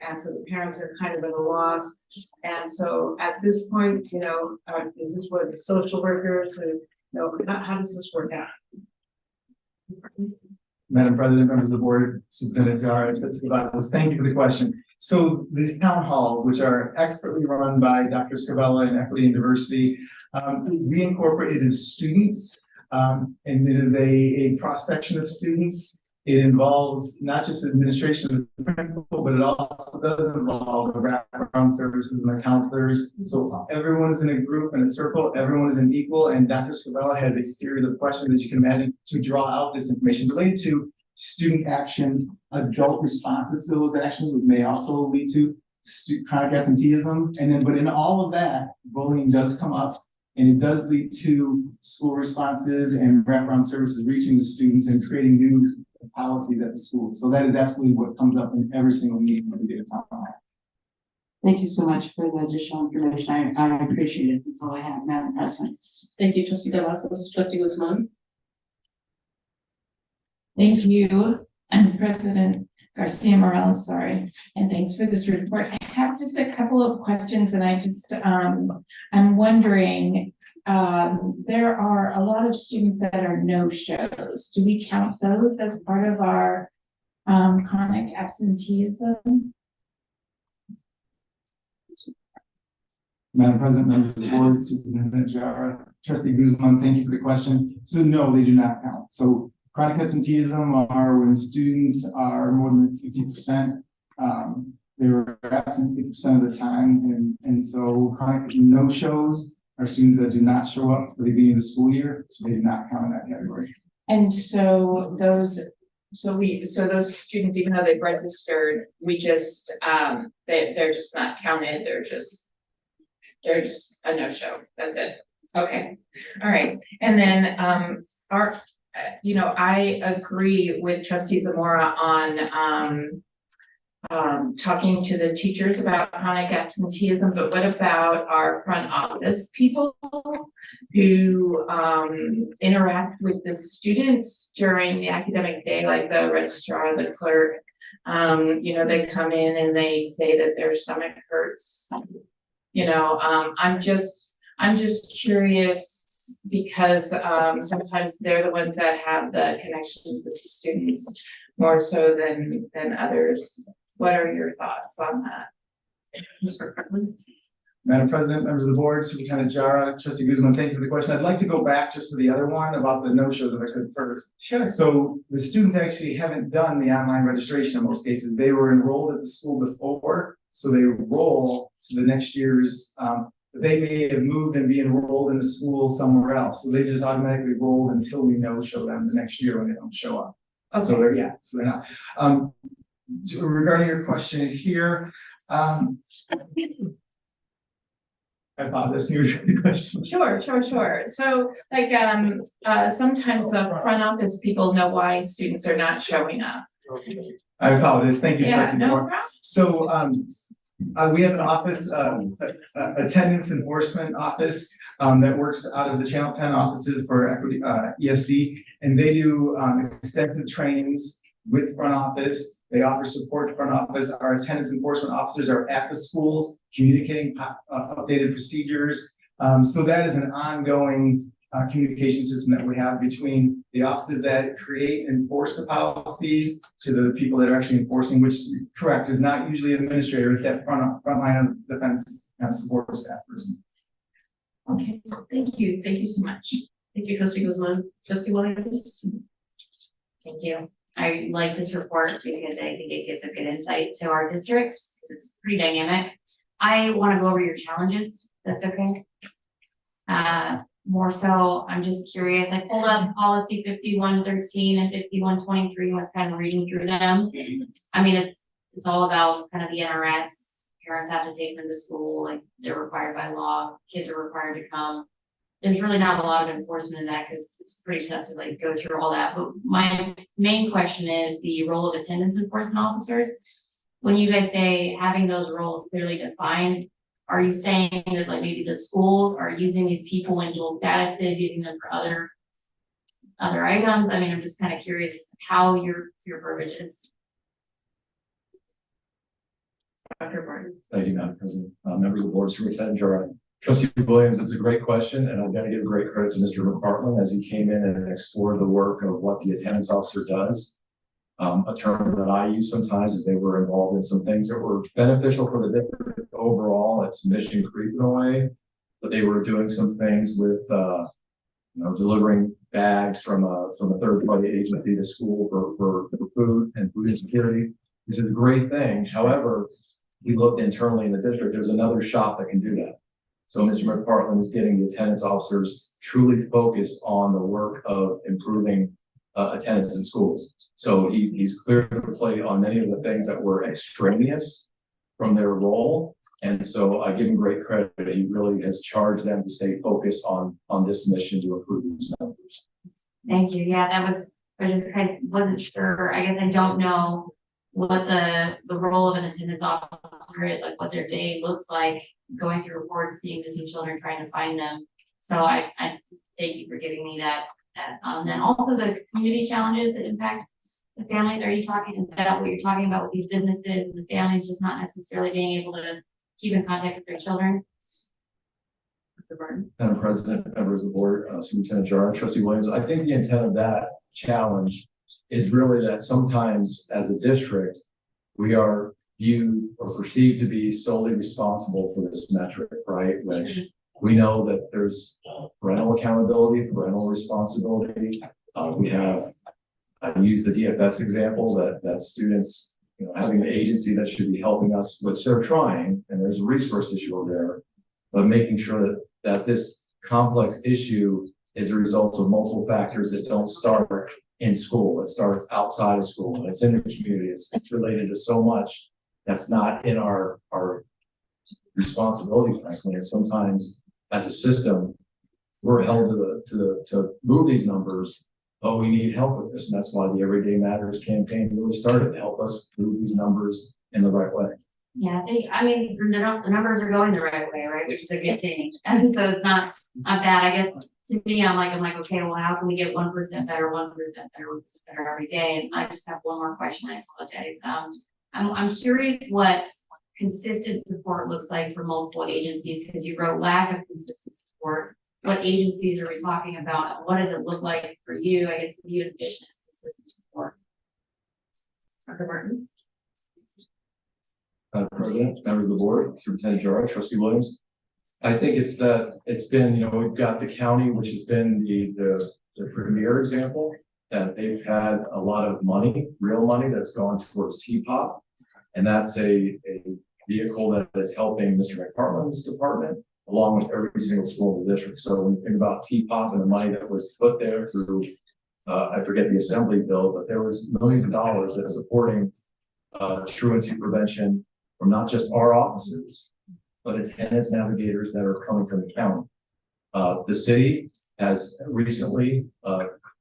And so the parents are kind of at a loss. And so at this point, is this what the social workers, how does this work out? Madam President, members of the board, Superintendent Jara, thank you for the question. So these town halls, which are expertly run by Dr. Scavella in Equity and Diversity, we incorporated as students, and it is a cross-section of students. It involves not just administration of the principal, but it also does involve the wraparound services and the counselors. So everyone is in a group, in a circle, everyone is an equal, and Dr. Scavella has a series of questions, as you can imagine, to draw out this information related to student actions, adult responses to those actions, which may also lead to chronic absenteeism. And then, but in all of that, bullying does come up, and it does lead to school responses and wraparound services reaching the students and creating new policies at the school. So that is absolutely what comes up in every single meeting that we do at town hall. Thank you so much for the additional information. I appreciate it. That's all I have, Madam President. Thank you, trustee Devassos. Trustee Guzman. Thank you, President Garcia Morales, sorry, and thanks for this report. I have just a couple of questions, and I'm wondering, there are a lot of students that are no-shows. Do we count those as part of our chronic absenteeism? Madam President, members of the board, Superintendent Jara, Trustee Guzman, thank you for the question. So no, they do not count. So chronic absenteeism are when students are more than 50%. They were absent 50% of the time, and so chronic no-shows are students that do not show up for the beginning of the school year, so they do not count in that category. And so those students, even though they've registered, we just they're just not counted. They're just a no-show. That's it. Okay. All right. And then I agree with Trustee Zamora on talking to the teachers about chronic absenteeism, but what about our front office people who interact with the students during the academic day, like the registrar, the clerk? They come in and they say that their stomach hurts. I'm just curious because sometimes they're the ones that have the connections with the students more so than others. What are your thoughts on that? Madam President, members of the board, Superintendent Jara, Trustee Guzman, thank you for the question. I'd like to go back just to the other one about the no-shows if I could first. Sure. So the students actually haven't done the online registration in most cases. They were enrolled at the school before, so they roll to the next year's, they may have moved and be enrolled in the school somewhere else. So they just automatically roll until we no-show them the next year when they don't show up. Okay. So they're not. Regarding your question here, I apologize, can you repeat the question? Sure. So like, sometimes the front office people know why students are not showing up. I apologize. Thank you, Yeah, Trustee no Moore. problem. So, we have an office, attendance enforcement office, that works out of the Channel 10 offices for equity, ESD, and they do, extensive trainings with front office. They offer support to front office. Our attendance enforcement officers are at the schools communicating updated procedures. So that is an ongoing communication system that we have between the offices that create and enforce the policies to the people that are actually enforcing, which, correct, is not usually an administrator, it's that front line of defense support staff person. Okay, thank you so much. Thank you, Trustee Guzman. Trustee Williams. Thank you. I like this report because I think it gives a good insight to our districts. It's pretty dynamic. I want to go over your challenges. That's okay. More so, I'm just curious. I pulled up policy 5113 and 5123 and was kind of reading through them. I mean, it's all about kind of the NRS. Parents have to take them to school, like they're required by law. Kids are required to come. There's really not a lot of enforcement in that because it's pretty tough to like go through all that. But my main question is the role of attendance enforcement officers. When you guys say having those roles clearly defined, are you saying that like maybe the schools are using these people in dual statuses, using them for other items? I mean, I'm just kind of curious how your verbiage is. Dr. Martin. Thank you, Madam President. Members of the board, Superintendent Jara. Trustee Williams, it's a great question, and I'm going to give great credit to Mr. McPartland as he came in and explored the work of what the attendance officer does. A term that I use sometimes is they were involved in some things that were beneficial for the district overall. It's mission creep in a way, but they were doing some things with, delivering bags from a third party agency to school for food and food insecurity, which is a great thing. However, we looked internally in the district, there's another shop that can do that. So Mr. McPartland is getting the attendance officers truly focused on the work of improving attendance in schools. So he's cleared the plate on many of the things that were extraneous from their role. And so I give him great credit. He really has charged them to stay focused on this mission to improve these numbers. Thank you. Yeah, I wasn't sure. I guess I don't know what the role of an attendance officer is, like what their day looks like, going through reports, seeing missing children, trying to find them. So I thank you for giving me that. Then also the community challenges that impact the families. Is that what you're talking about with these businesses and the families just not necessarily being able to keep in contact with their children? Madam President, members of the board, Superintendent Jarrett, Trustee Williams, I think the intent of that challenge is really that sometimes as a district, we are viewed or perceived to be solely responsible for this metric, right? Which we know that there's parental accountability, parental responsibility. We have, I use the DFS example that students, having an agency that should be helping us, which they're trying, and there's a resource issue over there, but making sure that this complex issue is a result of multiple factors that don't start in school. It starts outside of school, and it's in the community. It's related to so much that's not in our responsibility, frankly. And sometimes as a system, we're held to move these numbers, but we need help with this. And that's why the Everyday Matters campaign really started to help us move these numbers in the right way. Yeah, the numbers are going the right way, right? Which is a good thing. And so it's not bad. I guess to me, I'm like, okay, well, how can we get 1% better, 1% better, 1% better every day? And I just have one more question. I apologize. I'm curious what consistent support looks like for multiple agencies, because you wrote lack of consistent support. What agencies are we talking about? What does it look like for you? I guess what do you envision as consistent support? Dr. Martins? Madam President, members of the board, Superintendent Jarrett, Trustee Williams. I think it's been, we've got the county, which has been the premier example, that they've had a lot of money, real money that's gone towards TPOP. And that's a vehicle that is helping Mr. McPartland's department, along with every single school in the district. So when you think about TPOP and the money that was put there through, I forget the assembly bill, but there was millions of dollars that's supporting truancy prevention from not just our offices, but attendance navigators that are coming from the county. The city has recently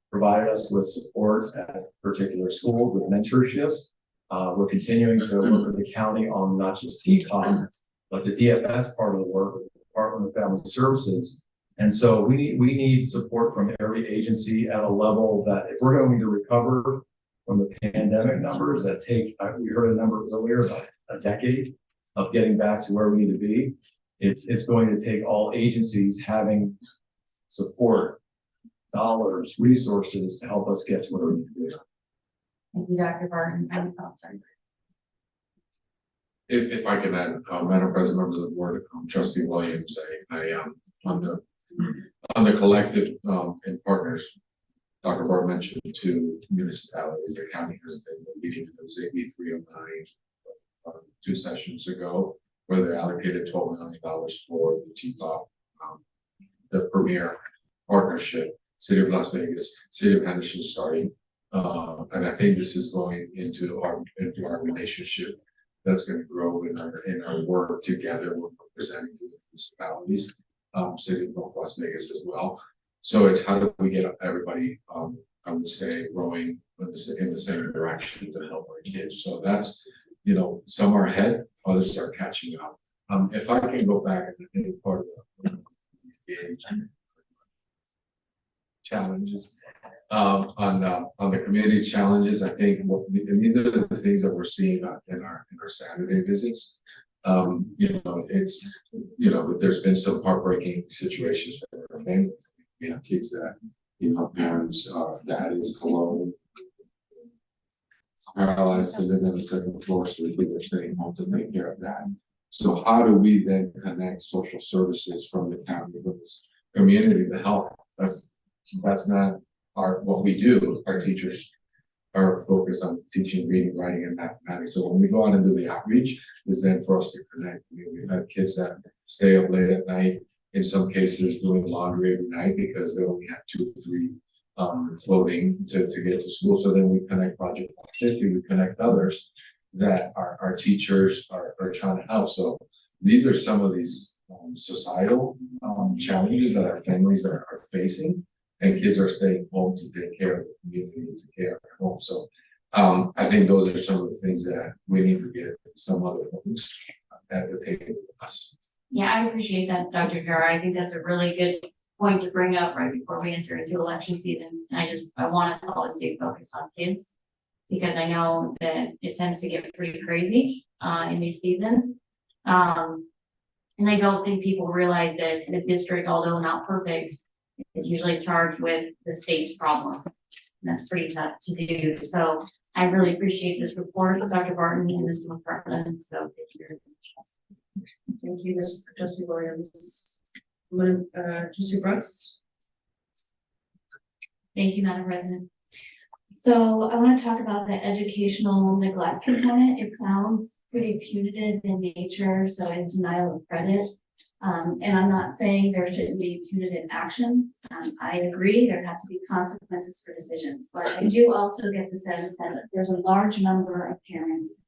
provided us with support at particular schools with mentorships. We're continuing to work with the county on not just TCOM, but the DFS part of the work with the Department of Family Services. And so we need support from every agency at a level that if we're going to recover from the pandemic numbers that take, we heard a number earlier, about a decade of getting back to where we need to be. It's going to take all agencies having support, dollars, resources to help us get to where we need to be. Thank you, Dr. Barton. If I can add, Madam President, members of the board, Trustee Williams, I on the collective and partners, Dr. Barr mentioned two municipalities. The county has been leading. It was AB 309 2 sessions ago, where they allocated $12 million for the TPOP, the premier partnership. City of Las Vegas, City of Henderson starting, and I think this is going into our relationship that's going to grow in our work together. We're presenting to the municipalities, City of North Las Vegas as well. So it's how do we get everybody, I would say, rowing in the same direction to help our kids. So that's, some are ahead, others are catching up. If I can go back and I think part of the challenges on the community challenges, I think these are the things that we're seeing in our Saturday visits. It's there's been some heartbreaking situations for our families. We have kids that parents dad is alone, paralyzed to live on the second floor, so the kids are staying home to take care of that. So how do we then connect social services from the county with this community to help? That's not what we do. Our teachers are focused on teaching reading, writing, and mathematics. So when we go out and do the outreach, is then for us to connect. We've had kids that stay up late at night, in some cases doing laundry every night because they only have 2 or 3 voting to get to school. So then we connect Project 50, we connect others that our teachers are trying to help. So these are some of these societal challenges that our families are facing, and kids are staying home to take care of the community, to take care of their home. So I think those are some of the things that we need to get some other folks at the table with us. Yeah, I appreciate that, Dr. Jara. I think that's a really good point to bring up right before we enter into election season. I want us all to stay focused on kids, because I know that it tends to get pretty crazy in these seasons. And I don't think people realize that the district, although not perfect, is usually charged with the state's problems. And that's pretty tough to do. So I really appreciate this report, Dr. Barton and Mr. McFarland. So thank you very much. Thank you, Ms. Trustee Williams. Trustee Brooks. Thank you, Madam President. So I want to talk about the educational neglect component. It sounds pretty punitive in nature, so it's denial of credit. And I'm not saying there shouldn't be punitive actions. I agree there have to be consequences for decisions, but I do also get the sense that there's a large number of parents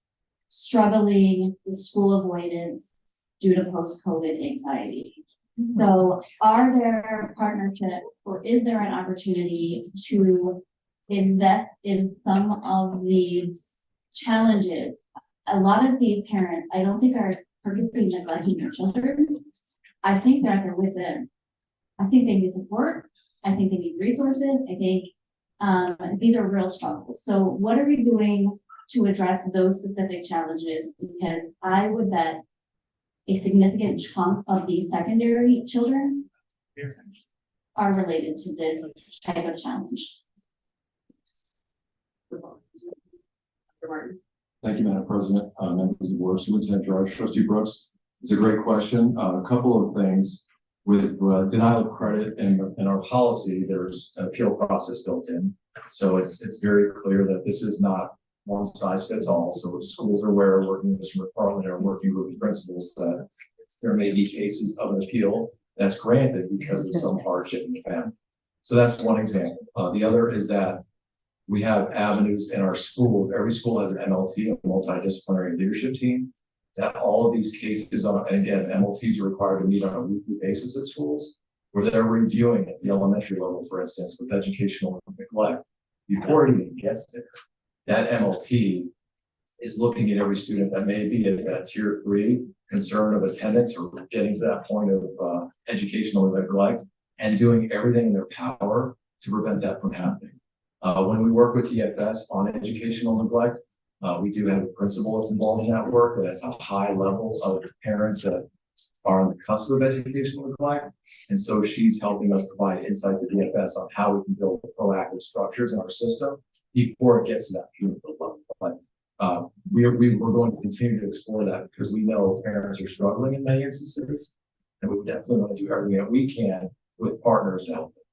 struggling with school avoidance due to post-COVID anxiety. So are there partnerships, or is there an opportunity to invest in some of these challenges? A lot of these parents, I don't think, are purposely neglecting their children. I think they're at their wit's end. I think they need support. I think they need resources. I think these are real struggles. So what are we doing to address those specific challenges? Because I would bet a significant chunk of these secondary children are related to this type of challenge. Thank you, Madam President, members of the board, Superintendent George, Trustee Brooks. It's a great question. A couple of things with denial of credit and our policy. There's an appeal process built in, so it's very clear that this is not one size fits all. So if schools are aware, working with Mr. McFarland, or working with the principals, that there may be cases of an appeal that's granted because of some hardship in the family. So that's one example. The other is that we have avenues in our schools. Every school has an MLT, a multidisciplinary leadership team, that all of these cases are, and again, MLTs are required to meet on a weekly basis at schools, where they're reviewing at the elementary level, for instance, with educational neglect. Before it even gets there, that MLT is looking at every student that may be at that tier 3 concern of attendance or getting to that point of educational neglect, and doing everything in their power to prevent that from happening. When we work with EFS on educational neglect, we do have a principal that's involved in that work that has a high level of parents that are on the cusp of educational neglect. And so she's helping us provide insight to EFS on how we can build proactive structures in our system before it gets to that punitive level. But we're going to continue to explore that, because we know parents are struggling in many instances, and we definitely want to do everything that we can with partners to help them.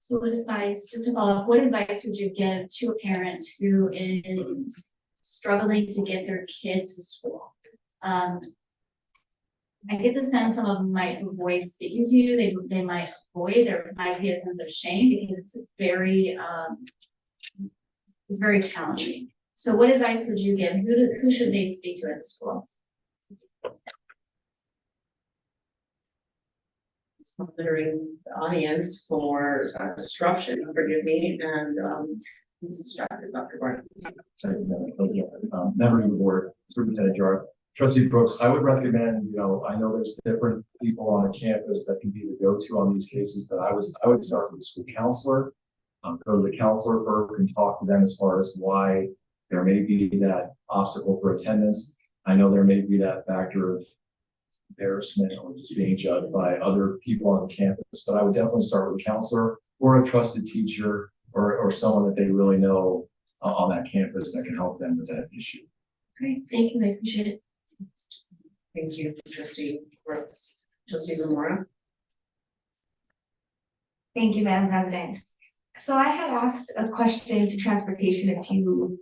So what advice, just to follow up, what advice would you give to a parent who is struggling to get their kid to school? I get the sense some of them might avoid speaking to you. They might avoid, there might be a sense of shame because it's very challenging. So what advice would you give? Who should they speak to at the school? Monitoring the audience for disruption, forgive me, and who's distracted, Dr. Barton. Members of the board, Superintendent Jar, Trustee Brooks, I would recommend, I know there's different people on a campus that can be the go-to on these cases, but I would start with the school counselor. Go to the counselor first and talk to them as far as why there may be that obstacle for attendance. I know there may be that factor of embarrassment or just being judged by other people on the campus, but I would definitely start with a counselor or a trusted teacher or someone that they really know on that campus that can help them with that issue. Great, thank you, I appreciate it. Thank you, Trustee Brooks. Trustee Zamora. Thank you, Madam President. So I had asked a question to transportation a few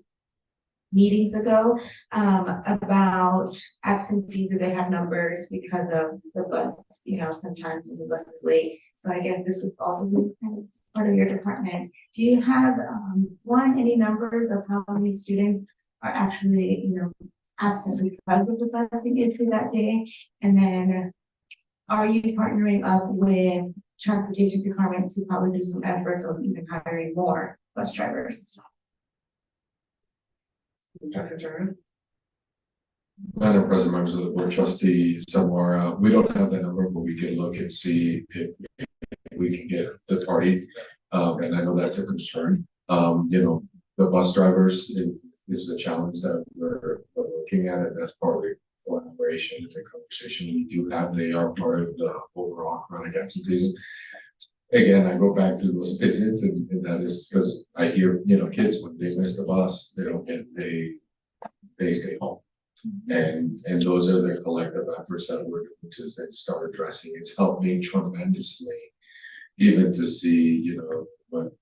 meetings ago, about absentees, if they have numbers because of the bus, sometimes when the bus is late. So I guess this would also be kind of part of your department. Do you have, any numbers of how many students are actually, absent because of the busing issue that day? And then are you partnering up with transportation department to probably do some efforts of even hiring more bus drivers? Dr. Jara? Madam President, members of the board, trustee Samara, we don't have that number, but we can look and see if we can get the party. And I know that's a concern. The bus drivers is a challenge that we're looking at, and that's part of the collaboration and the conversation we do have. They are part of the overall chronic absenteeism. Again, I go back to those visits, and that is because I hear, kids, when they miss the bus, they stay home. And those are the collective efforts that we're doing to start addressing. It's helped me tremendously, even to see, what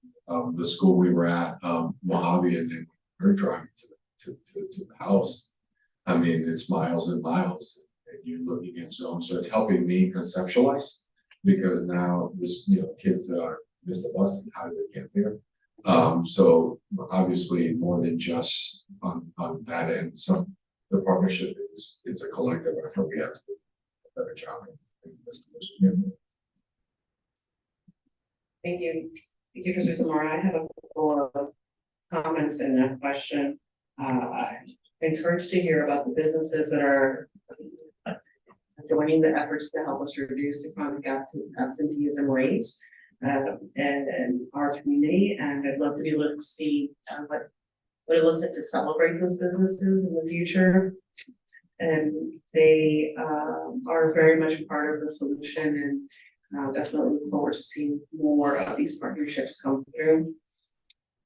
the school we were at, Mojave, and then we're driving to the house. I mean, it's miles and miles, and you're looking at zones. So it's helping me conceptualize, because now this, kids that are miss the bus, and how do they get there? So obviously more than just on that end. The partnership is a collective effort. We have to do a better job. Thank you. Thank you, Trustee Samara. I have a couple of comments and a question. I'm encouraged to hear about the businesses that are joining the efforts to help us reduce the chronic absenteeism rate and our community. And I'd love to be able to see what it looks like to celebrate those businesses in the future. And they are very much part of the solution, and definitely look forward to seeing more of these partnerships come through.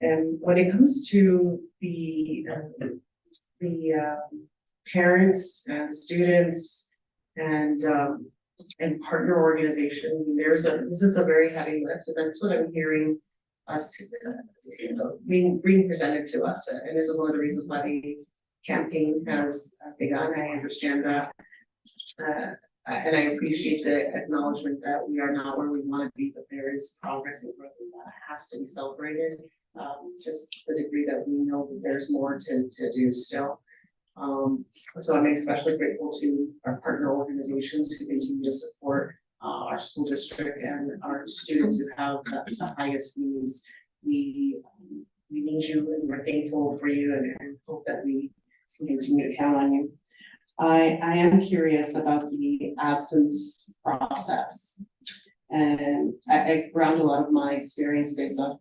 And when it comes to the parents and students and partner organization, this is a very heavy lift, and that's what I'm hearing us being presented to us, and this is one of the reasons why the campaign has begun. I understand that, and I appreciate the acknowledgement that we are not where we want to be, but there is progress and growth that has to be celebrated. Just the degree that we know that there's more to do still. So I'm especially grateful to our partner organizations who continue to support our school district and our students who have the highest needs. We need you, and we're thankful for you, and hope that we can continue to count on you. I am curious about the absence process, and I ground a lot of my experience based off.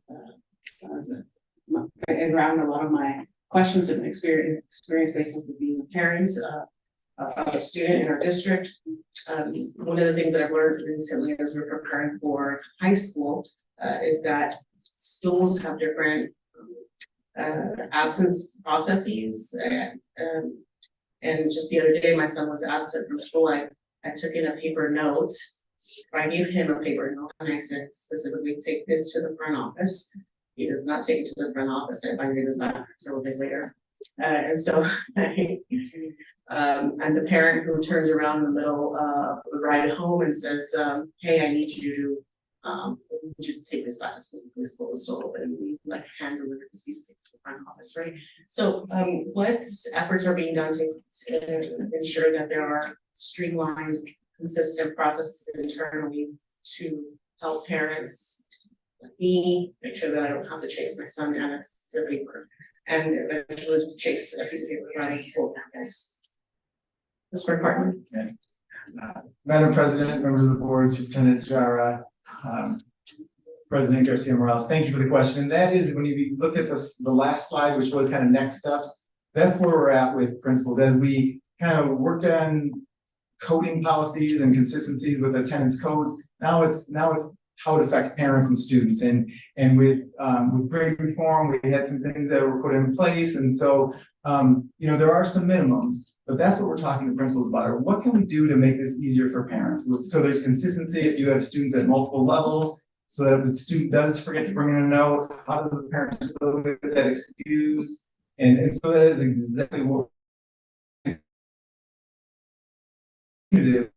I ground a lot of my questions and experience based on being a parent of a student in our district. One of the things that I've learned recently as we're preparing for high school is that schools have different absence processes. And just the other day, my son was absent from school. I took in a paper note. I gave him a paper note, and I said specifically, take this to the front office. He does not take it to the front office. I find it is back several days later. And so I'm the parent who turns around in the middle of the ride home and says, hey, I need you to take this back to school. The school is still open, and we like hand deliver this piece of paper to the front office, right? So what efforts are being done to ensure that there are streamlined, consistent processes internally to help parents like me make sure that I don't have to chase my son down a piece of paper and eventually chase a piece of paper around the school campus? Mr. Department. Madam President, members of the board, Superintendent Jara, President Garcia Morales, thank you for the question. And that is, when you look at the last slide, which was kind of next steps, that's where we're at with principals as we kind of worked on coding policies and consistencies with attendance codes. Now it's how it affects parents and students. And with grade reform, we had some things that were put in place. And so, there are some minimums, but that's what we're talking to principals about. Or what can we do to make this easier for parents? So there's consistency if you have students at multiple levels, so that if the student does forget to bring in a note, how do the parents still get that excuse? And so that is exactly what when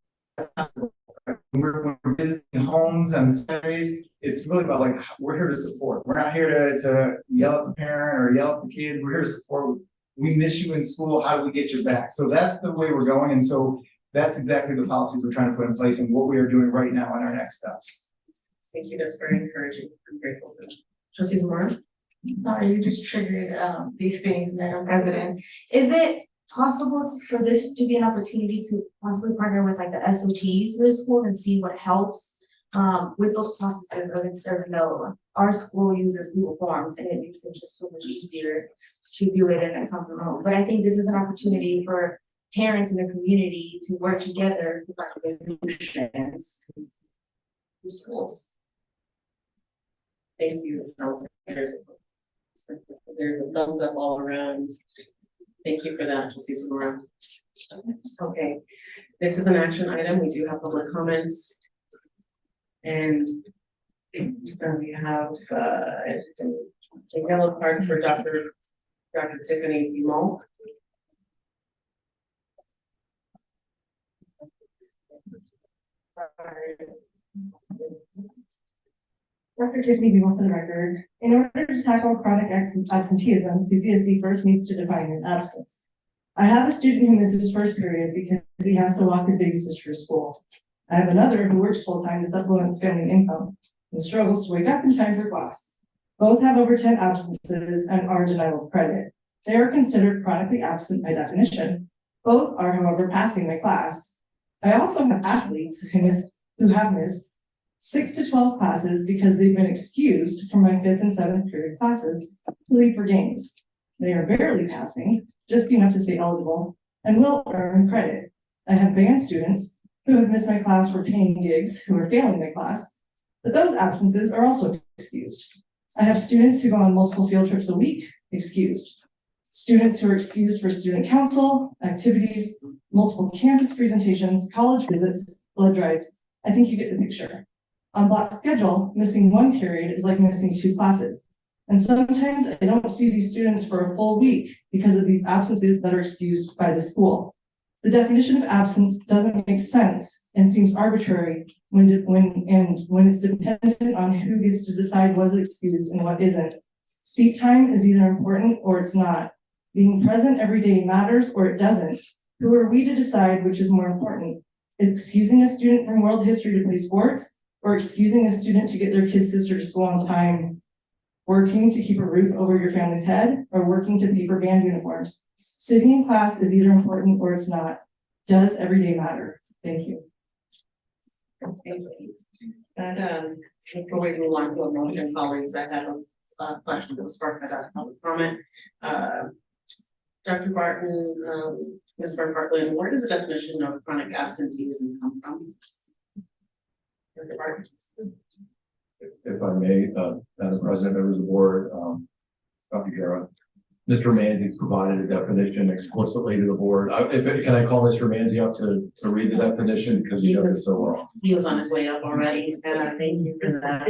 we're visiting homes on Saturdays, it's really about like, we're here to support. We're not here to yell at the parent or yell at the kid. We're here to support. We miss you in school. How do we get you back? So that's the way we're going. And so that's exactly the policies we're trying to put in place and what we are doing right now on our next steps. Thank you. That's very encouraging. I'm grateful for that. Trustees Moore? Sorry, you just triggered these things, Madam President. Is it possible for this to be an opportunity to possibly partner with like the SOTs with schools and see what helps with those processes of instead of no, our school uses Google Forms and it makes it just so much easier to do it and come from home. But I think this is an opportunity for parents in the community to work together to find solutions to schools. Thank you. It sounds like there's a thumbs up all around. Thank you for that, Trustees Zamora. Okay, this is an action item. We do have public comments. And then we have a yellow card for Dr. Tiffany Dumont. Dr. Tiffany Dumont for the record. In order to tackle chronic absenteeism, CCSD first needs to define an absence. I have a student who misses first period because he has to walk his baby sister to school. I have another who works full-time to supplement family income and struggles to wake up in time for class. Both have over 10 absences and are denial of credit. They are considered chronically absent by definition. Both are, however, passing my class. I also have athletes who have missed 6 to 12 classes because they've been excused from my 5th and 7th period classes to leave for games. They are barely passing, just enough to stay eligible, and will earn credit. I have band students who have missed my class for paying gigs who are failing my class, but those absences are also excused. I have students who go on multiple field trips a week, excused. Students who are excused for student council, activities, multiple campus presentations, college visits, blood drives. I think you get the picture. On block schedule, missing one period is like missing 2 classes. And sometimes I don't see these students for a full week because of these absences that are excused by the school. The definition of absence doesn't make sense and seems arbitrary when it's dependent on who gets to decide what's excused and what isn't. Seat time is either important or it's not. Being present every day matters or it doesn't. Who are we to decide which is more important? Is excusing a student from world history to play sports or excusing a student to get their kid's sister to school on time? Working to keep a roof over your family's head or working to pay for band uniforms? Sitting in class is either important or it's not. Does every day matter? Thank you. Thank you. And before we move on to a motion, colleagues, I have a question that was sparked by that public comment. Dr. Barton, Ms. Bartlett, where does the definition of chronic absenteeism come from? Dr. Barton. If I may, Madam President, members of the board, Dr. Guerra, Mr. Manzi provided a definition explicitly to the board. Can I call Mr. Manzi up to read the definition because he does it so well? He was on his way up already, and thank you for that.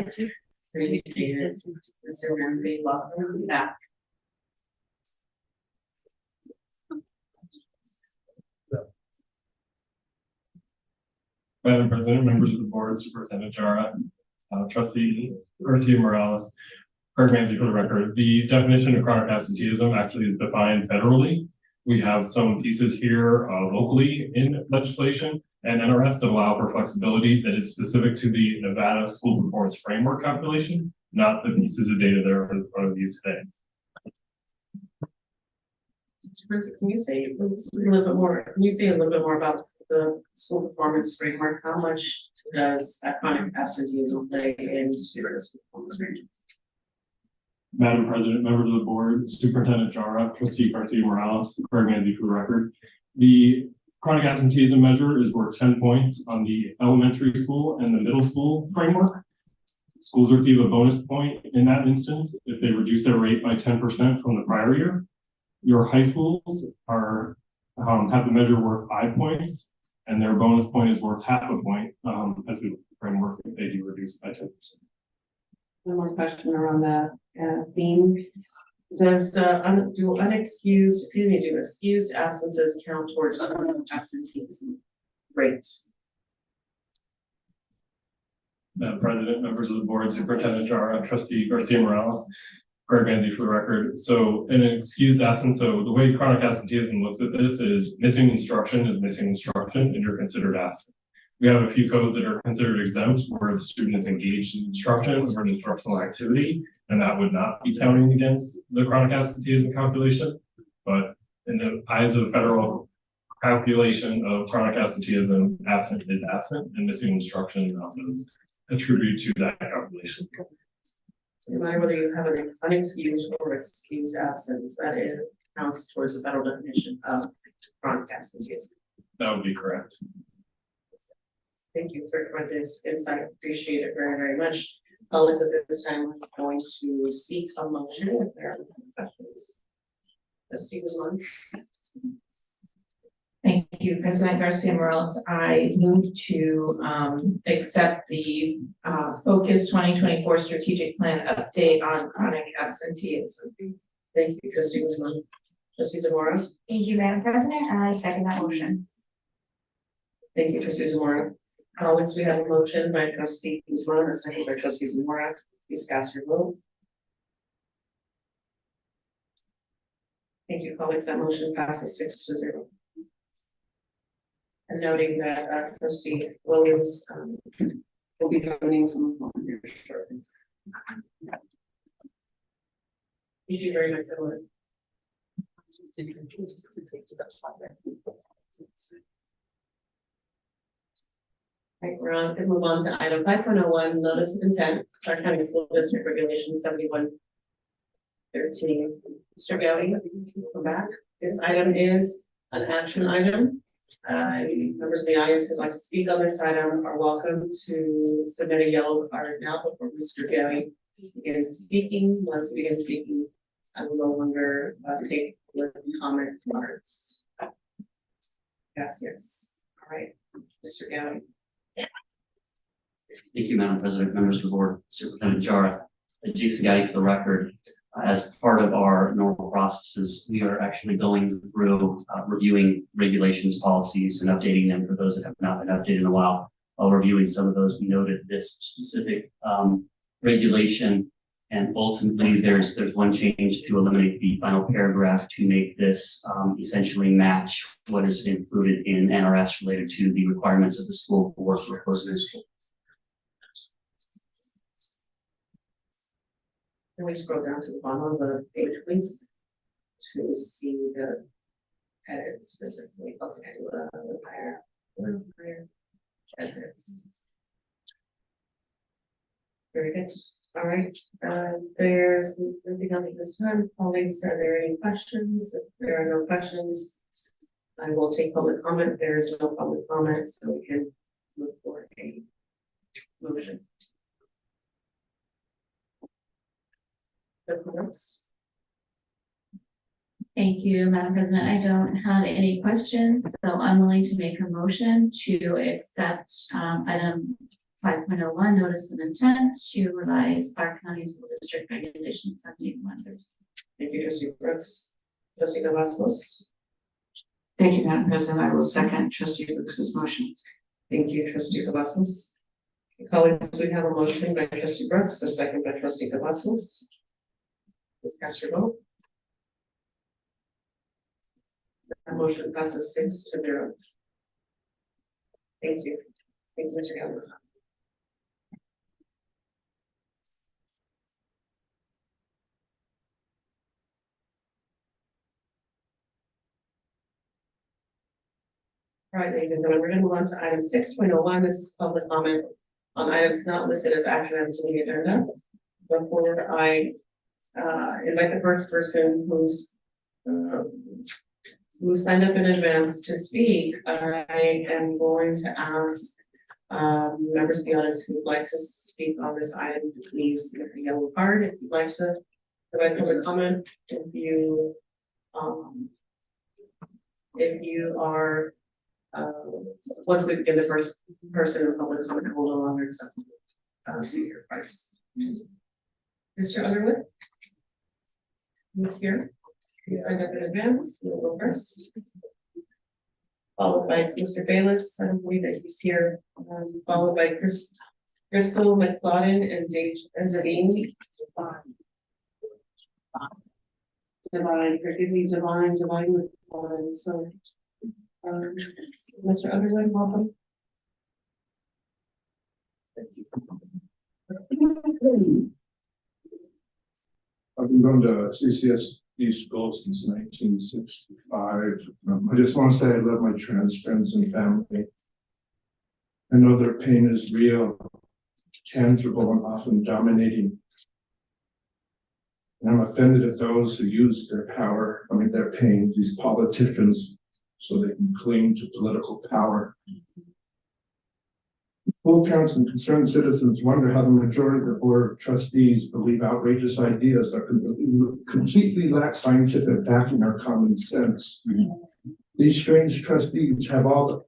Appreciate it, Mr. Ramsey. Welcome back. Madam President, members of the board, Superintendent Jara, Trustee Morales, Craig Manzi for the record. The definition of chronic absenteeism actually is defined federally. We have some pieces here locally in legislation and NRS that allow for flexibility that is specific to the Nevada School Performance Framework calculation, not the pieces of data that are in front of you today. Can you say a little bit more? Can you say a little bit more about the school performance framework? How much does chronic absenteeism play in students' performance framework? Madam President, members of the board, Superintendent Jara, Trustee Garcia Morales, Craig Manzi for the record. The chronic absenteeism measure is worth 10 points on the elementary school and the middle school framework. Schools receive a bonus point in that instance if they reduce their rate by 10% from the prior year. Your high schools are have the measure worth 5 points, and their bonus point is worth half a point as the framework if they do reduce by 10%. One more question around that theme. Does, do excused absences count towards absenteeism rate? Madam President, members of the board, Superintendent Jara, Trustee Garcia Morales, Greg Manzi for the record. So an excused absence, so the way chronic absenteeism looks at this is missing instruction is missing instruction and you're considered absent. We have a few codes that are considered exempt where the student is engaged in instruction or an instructional activity, and that would not be counting against the chronic absenteeism calculation. But in the eyes of federal calculation of chronic absenteeism, absent is absent and missing instruction is attributed to that calculation. So no matter whether you have an unexcused or excused absence, that is counts towards the federal definition of chronic absenteeism. That would be correct. Thank you for this insight. Appreciate it very, very much. Colleagues, at this time, I'm going to seek a motion if there are any questions. Trustee Guzman. Thank you, President Garcia Morales. I move to accept the Focus 2024 strategic plan update on chronic absenteeism. Thank you, Trustee Guzman. Trustee Zamora. Thank you, Madam President, and I second that motion. Thank you, Trustee Zamora. Colleagues, we have a motion by Trustee Guzman, a second by Trustee Zamora. Please cast your vote. Thank you, colleagues. That motion passes 6-0. And noting that Trustee Williams will be joining some here shortly. Thank you very much, everyone. Right, we're on to move on to item 5.01, notice of intent, Clark County School District Regulation 7113. Mr. Gowdy, welcome back. This item is an action item. Members of the audience who'd like to speak on this item are welcome to submit a yellow card now before Mr. Gowdy begins speaking. Once he begins speaking, I will no longer take comment cards. Yes. All right, Mr. Gowdy. Thank you, Madam President, members of the board, Superintendent Jara, Jason Gowdy for the record. As part of our normal processes, we are actually going through reviewing regulations, policies, and updating them for those that have not been updated in a while. While reviewing some of those, we noted this specific regulation, and ultimately there's one change to eliminate the final paragraph to make this essentially match what is included in NRS related to the requirements of the school for closing the school. Can we scroll down to the bottom of the page, please, to see the edit specifically? Okay, a little higher. That's it. Very good. All right. There's nothing else at this time. Colleagues, are there any questions? If there are no questions, I will take public comment. There is no public comment, so we can move for a motion. Thank you, Madam President. I don't have any questions, so I'm willing to make a motion to accept item 5.01, notice of intent to revise Clark County School District Regulation 71. Thank you, Trustee Brooks. Trustee Cavazos. Thank you, Madam President. I will second Trustee Brooks's motion. Thank you, Trustee Cavazos. Colleagues, we have a motion by Trustee Brooks, a second by Trustee Cavazos. Please cast your vote. That motion passes 6-0. Thank you. Thank you, Mr. Gallagher. All right, ladies and gentlemen, we're going to move on to item 6.01. This is public comment on items not listed as action items on the agenda. Before I invite the first person who signed up in advance to speak, I am going to ask members of the audience who would like to speak on this item to please get the yellow card if you'd like to provide public comment. If you are once we begin the first person in the public comment, will no longer accept speaker rights. Mr. Underwood. who's here. You signed up in advance, you'll go first. Followed by Mr. Bayless, I don't believe that he's here, followed by Crystal McLaughlin and Dave and Zavine. Divine, forgive me, Divine McLaughlin, so. Mr. Underwood, welcome. I've been going to CCSD schools since 1965. I just want to say I love my trans friends and family. I know their pain is real, tangible, and often dominating. And I'm offended at those who use their power, their pain, these politicians, so they can cling to political power. School parents and concerned citizens wonder how the majority of the board of trustees believe outrageous ideas that completely lack scientific backing or common sense. These strange trustees have all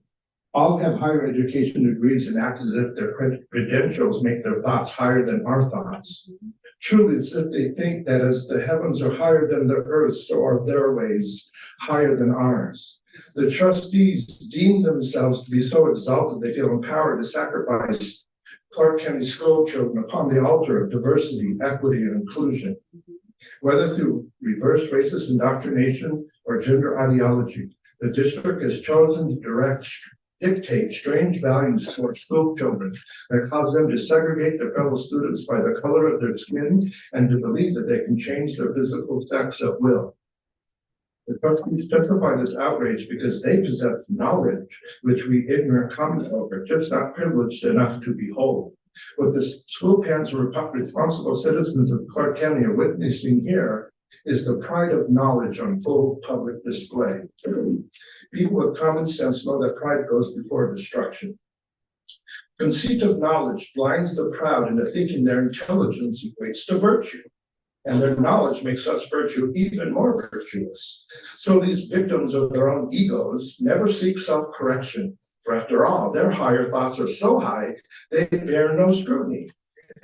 have higher education degrees and act as if their credentials make their thoughts higher than our thoughts. Truly, it's if they think that as the heavens are higher than the earth, so are their ways higher than ours. The trustees deem themselves to be so exalted they feel empowered to sacrifice Clark County school children upon the altar of diversity, equity, and inclusion, whether through reverse racist indoctrination or gender ideology. The district has chosen to dictate strange values for school children that cause them to segregate their fellow students by the color of their skin and to believe that they can change their physical sex at will. The trustees justify this outrage because they possess knowledge which we ignorant common folk are just not privileged enough to behold. What the school parents and responsible citizens of Clark County are witnessing here is the pride of knowledge on full public display. People with common sense know that pride goes before destruction. Conceit of knowledge blinds the proud into thinking their intelligence equates to virtue, and their knowledge makes such virtue even more virtuous. So these victims of their own egos never seek self-correction, for after all, their higher thoughts are so high, they bear no scrutiny,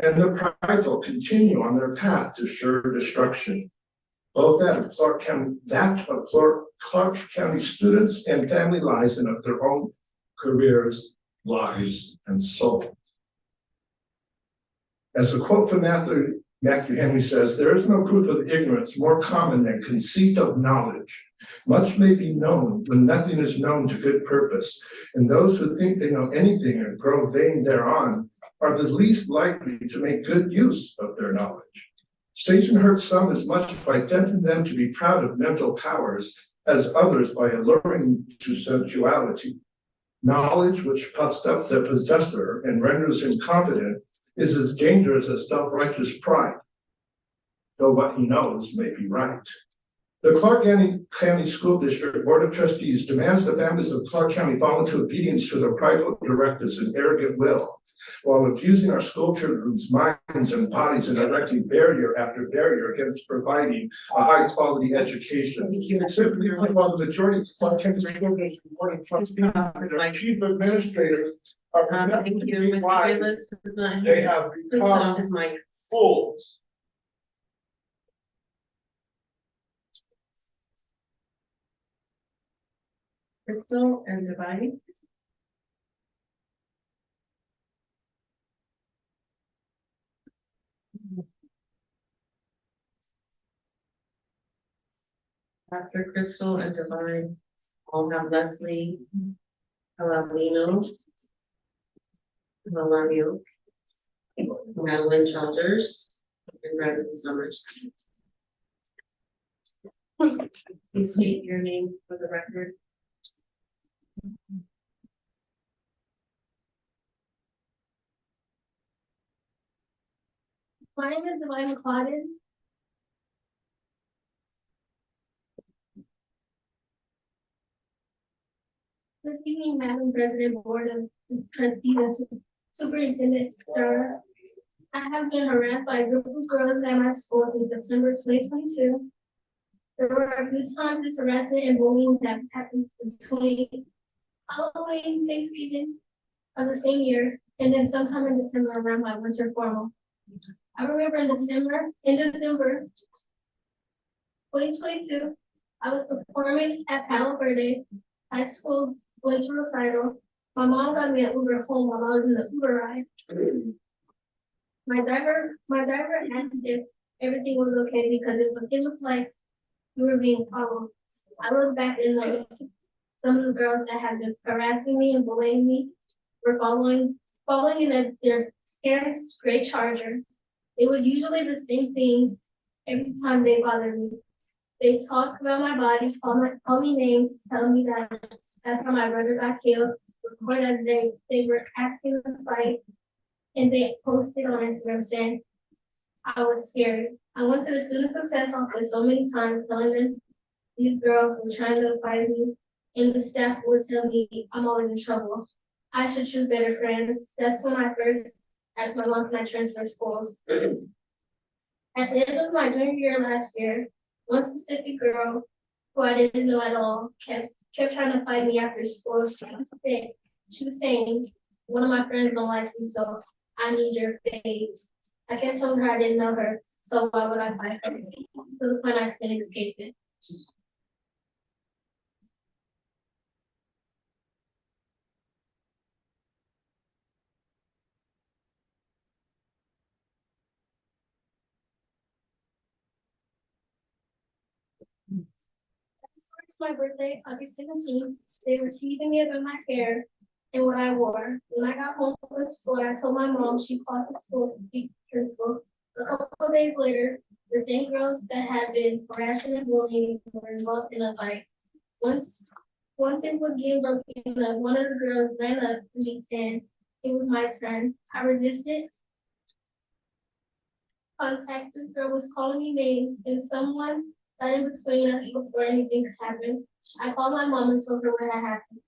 and the prideful continue on their path to sure destruction. Both that of Clark County students and family lives and of their own careers, lives, and soul. As the quote from Matthew Henry says, there is no proof of ignorance more common than conceit of knowledge. Much may be known when nothing is known to good purpose, and those who think they know anything and grow vain thereon are the least likely to make good use of their knowledge. Satan hurts some as much by tempting them to be proud of mental powers as others by alluring to sensuality. Knowledge which puffs up the possessor and renders him confident is as dangerous as self-righteous pride, though what he knows may be right. The Clark County School District Board of Trustees demands the families of Clark County fall into obedience to their prideful directives and arrogant will, while abusing our school children's minds and bodies and erecting barrier after barrier against providing a high-quality education. Simply while the majority of Clark County School District Board of Trustees and their chief administrator are Thank you, Mr. Bayless is not here. they have Please turn off his become mic. fools. Crystal and Divine. After Crystal and Divine, I'll have Leslie Palomino, Malamio, Madeline Childers, and Brandon Summers. Please state your name for the record. My name is Divine McLaughlin. Good evening, Madam President, Board of Trustees, and Superintendent Dara. I have been harassed by a group of girls at my school since September 2022. There were a few times this harassment and bullying that happened between Halloween, Thanksgiving of the same year, and then sometime in December around my winter formal. I remember in December, 2022, I was performing at Palo Verde High School winter recital. My mom got me an Uber home while I was in the Uber ride. My driver asked if everything was okay because it looked like we were being followed. I looked back and some of the girls that had been harassing me and bullying me were following in their parents' gray Charger. It was usually the same thing every time they bothered me. They talk about my body, call me names, tell me that that's how my brother got killed. Record that they were asking to fight, and they posted on Instagram saying I was scared. I went to the student success office so many times telling them these girls were trying to fight me, and the staff would tell me I'm always in trouble. I should choose better friends. That's when I first asked my mom, can I transfer schools? At the end of my junior year last year, one specific girl who I didn't know at all kept trying to fight me after school. She was saying, one of my friends don't like you, so I need your faith. I kept telling her I didn't know her, so why would I fight her? To the point I couldn't escape it. It's my birthday, August 17th. They were teasing me about my hair and what I wore. When I got home from school, I told my mom. She called the school to speak to the principal. A couple of days later, the same girls that had been harassing and bullying were involved in a fight. Once it was getting broken up, one of the girls ran up to me and it was my turn. I resisted. Contact, this girl was calling me names and someone got in between us before anything could happen. I called my mom and told her what had happened.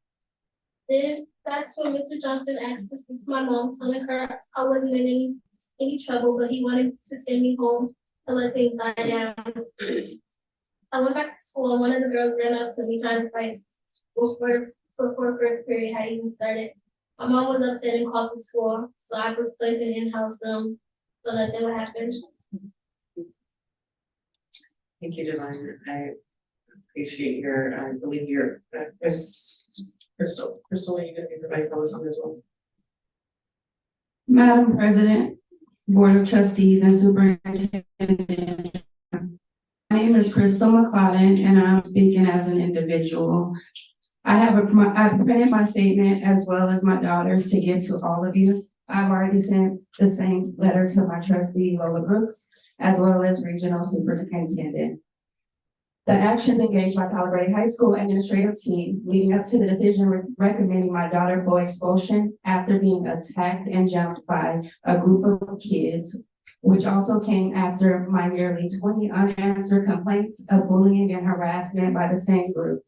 Then that's when Mr. Johnson asked to speak to my mom, telling her I wasn't in any trouble, but he wanted to send me home and let things die down. I went back to school and one of the girls ran up to me trying to fight before first period had even started. My mom was upset and called the school, so I was placed in an in-house room to let them what happened. Thank you, Divine. I appreciate your, I believe your, Crystal, are you gonna be providing public comment as well? Madam President, Board of Trustees and Superintendent. My name is Crystal McLeod and I'm speaking as an individual. I've printed my statement as well as my daughters to give to all of you. I've already sent the same letter to my trustee Lola Brooks, as well as regional superintendent. The actions engaged by Palo Verde High School administrative team leading up to the decision recommending my daughter for expulsion after being attacked and jumped by a group of kids, which also came after my nearly 20 unanswered complaints of bullying and harassment by the same group,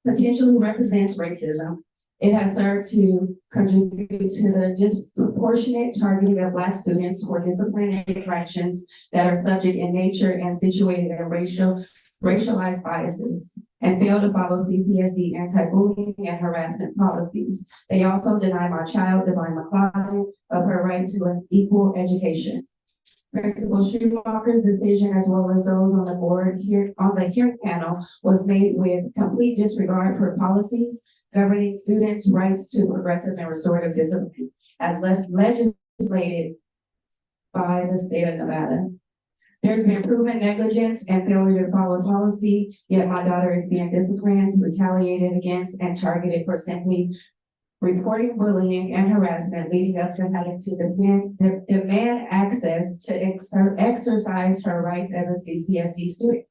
potentially represents racism. It has served to contribute to the disproportionate targeting of Black students for disciplinary infractions that are subject in nature and situated in racialized biases, and fail to follow CCSD anti-bullying and harassment policies. They also deny my child, Divine McLeod, of her right to an equal education. Principal Schumacher's decision, as well as those on the board here on the hearing panel, was made with complete disregard for policies governing students' rights to progressive and restorative discipline, as legislated by the state of Nevada. There's been proven negligence and failure to follow policy, yet my daughter is being disciplined, retaliated against, and targeted for simply reporting bullying and harassment, leading up to having to demand access to exercise her rights as a CCSD student.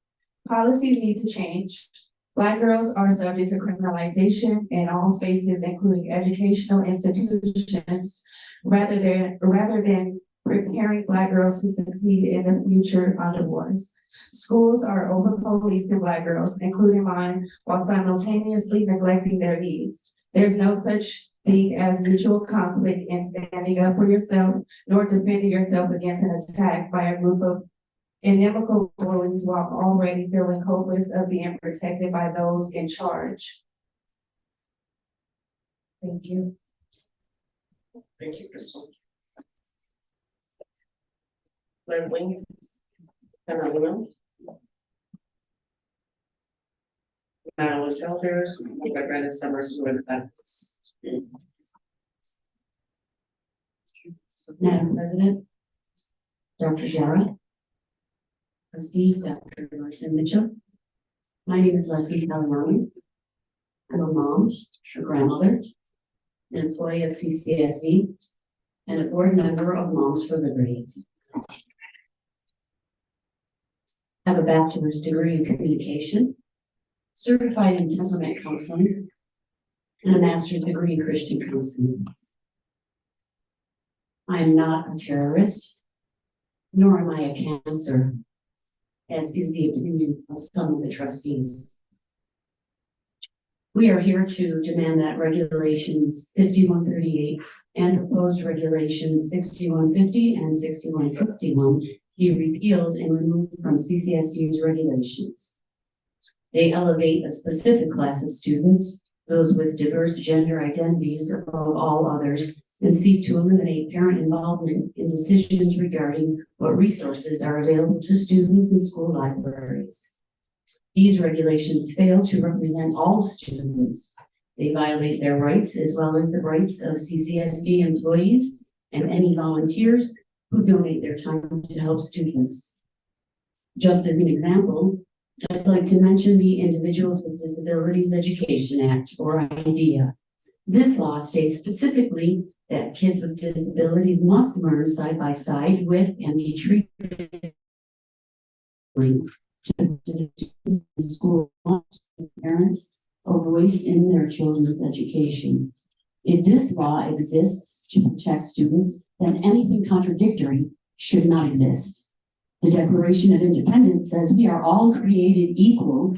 Policies need to change. Black girls are subject to criminalization in all spaces, including educational institutions, rather than preparing Black girls to succeed in the future under wars. Schools are over-policing Black girls, including mine, while simultaneously neglecting their needs. There's no such thing as mutual conflict in standing up for yourself, nor defending yourself against an attack by a group of inimical bullies while already feeling hopeless of being protected by those in charge. Thank you. Thank you, Crystal. Leslie, Madeline Elders, by Brandon Summers, who are the benefits. Madam President, Dr. Jara, trustees, Dr. Larson Mitchell. My name is Leslie Calamari. I'm a mom, a grandmother, an employee of CCSD, and a board member of Moms for Liberty. I have a bachelor's degree in communication, certified in temperament counseling, and a master's degree in Christian counseling. I am not a terrorist, nor am I a cancer, as is the opinion of some of the trustees. We are here to demand that regulations 5138 and proposed regulations 6150 and 6161 be repealed and removed from CCSD's regulations. They elevate a specific class of students, those with diverse gender identities, above all others, and seek to eliminate parent involvement in decisions regarding what resources are available to students in school libraries. These regulations fail to represent all students. They violate their rights as well as the rights of CCSD employees and any volunteers who donate their time to help students. Just as an example, I'd like to mention the Individuals with Disabilities Education Act, or IDEA. This law states specifically that kids with disabilities must learn side by side with and be treated to the school parents a voice in their children's education. If this law exists to protect students, then anything contradictory should not exist. The Declaration of Independence says we are all created equal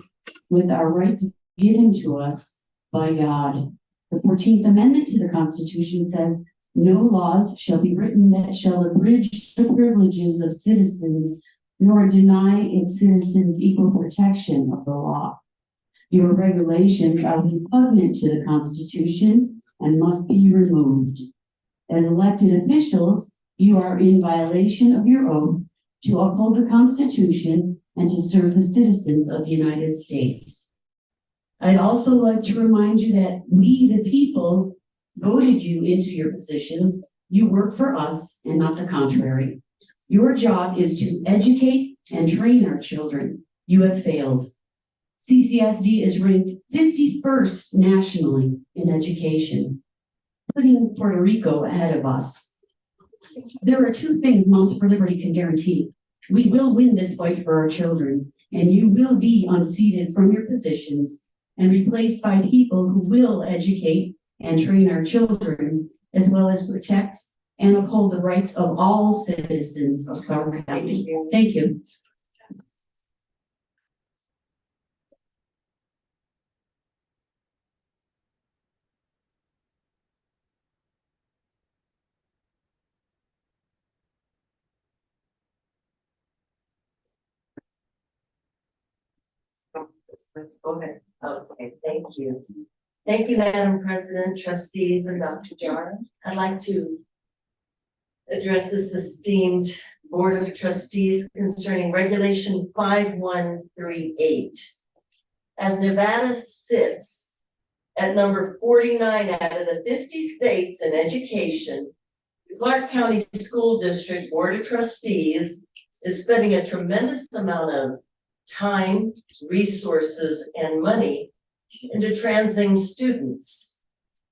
with our rights given to us by God. The 14th Amendment to the Constitution says no laws shall be written that shall abridge the privileges of citizens nor deny its citizens equal protection of the law. Your regulations are repugnant to the Constitution and must be removed. As elected officials, you are in violation of your oath to uphold the Constitution and to serve the citizens of the United States. I'd also like to remind you that we, the people, voted you into your positions. You work for us and not the contrary. Your job is to educate and train our children. You have failed. CCSD is ranked 51st nationally in education, putting Puerto Rico ahead of us. There are two things Moms for Liberty can guarantee. We will win this fight for our children, and you will be unseated from your positions and replaced by people who will educate and train our children, as well as protect and uphold the rights of all citizens of Clark County. Thank you. Go ahead. Okay, thank you. Thank you, Madam President, trustees, and Dr. Jara. I'd like to address this esteemed Board of Trustees concerning Regulation 5138. As Nevada sits at number 49 out of the 50 states in education, the Clark County School District Board of Trustees is spending a tremendous amount of time, resources, and money into transing students.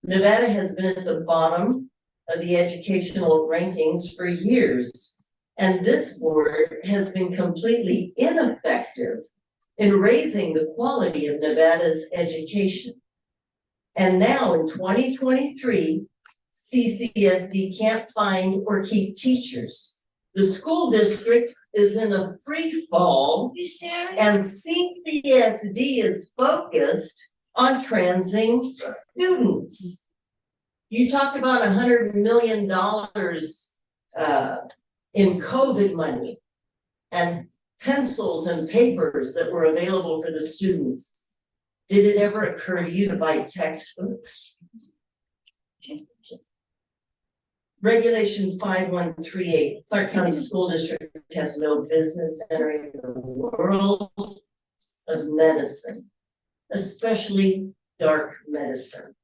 Nevada has been at the bottom of the educational rankings for years, and this board has been completely ineffective in raising the quality of Nevada's education. And now in 2023, CCSD can't find or keep teachers. The school district is in a free fall, and CCSD is focused on transing students. You talked about $100 million in COVID money and pencils and papers that were available for the students. Did it ever occur to you to buy textbooks? Regulation 5138, Clark County School District has no business entering the world of medicine. especially dark medicine.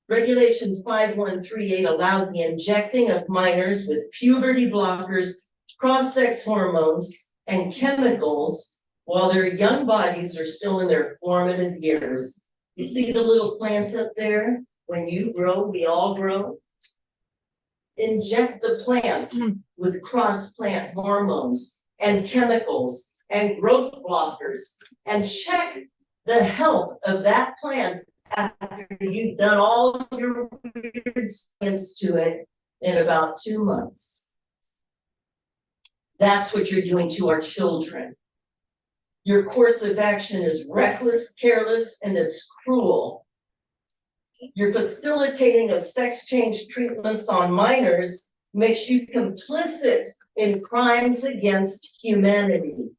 Regulation 5138 allowed the injecting of minors with puberty blockers, cross-sex hormones, and chemicals while their young bodies are still in their formative years. You see the little plant up there? When you grow, we all grow. Inject the plant with cross-plant hormones and chemicals and growth blockers and check the health of that plant after you've done all of your weird science to it in about 2 months. That's what you're doing to our children. Your course of action is reckless, careless, and it's cruel. Your facilitating of sex change treatments on minors makes you complicit in crimes against humanity.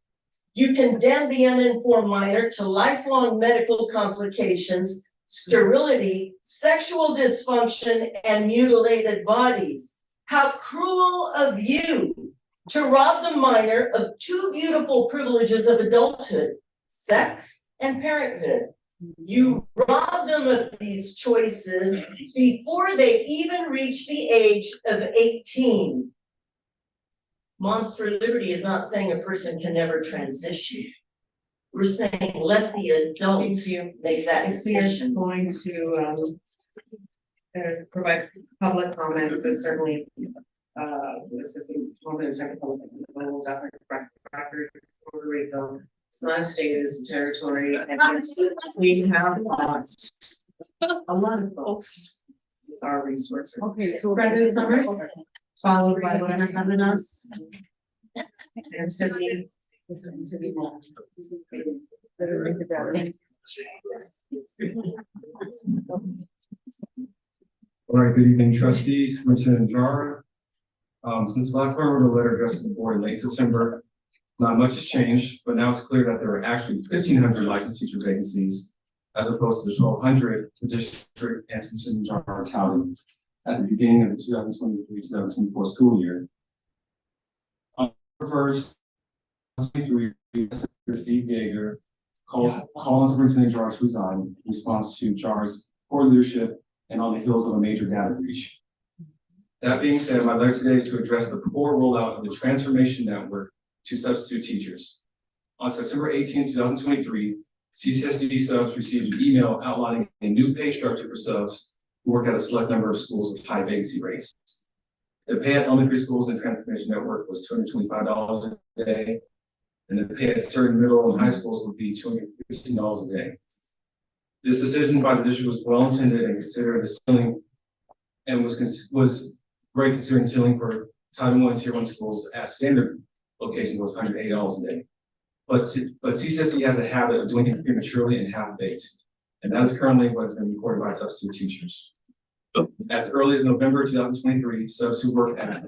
You condemn the uninformed minor to lifelong medical complications, sterility, sexual dysfunction, and mutilated bodies. How cruel of you to rob the minor of 2 beautiful privileges of adulthood, sex and parenthood. You rob them of these choices before they even reach the age of 18. Moms for Liberty is not saying a person can never transition. We're saying let the adult make that decision. Going to provide public comment, but certainly this is the moment in time for public record, Puerto Rico. It's not a state, it's a territory, and we have a lot of folks with our resources. Okay, so President Summers, Followed by whatever happened to us. And Tiffany. All right, good evening, trustees, Richard and Jara. Since last time I wrote a letter addressed to the board in late September, not much has changed, but now it's clear that there are actually 1,500 licensed teacher vacancies as opposed to the 1,200 the district and Richard and Jara touted at the beginning of the 2023-2024 school year. On the first, Steve Yeager calls on Superintendent Jar to resign in response to Jar's poor leadership and on the heels of a major data breach. That being said, my letter today is to address the poor rollout of the transformation network to substitute teachers. On September 18, 2023, CCSD subs received an email outlining a new pay structure for subs who work at a select number of schools with high vacancy rates. The pay at elementary schools in Transformation Network was $225 a day, and the pay at certain middle and high schools would be $215 a day. This decision by the district was well intended and considered a ceiling, and was great considering ceiling for Title I Tier 1 schools at standard locations was $180 a day. But CCSD has a habit of doing things prematurely and half-baked, and that is currently what has been reported by substitute teachers. As early as November 2023, subs who work at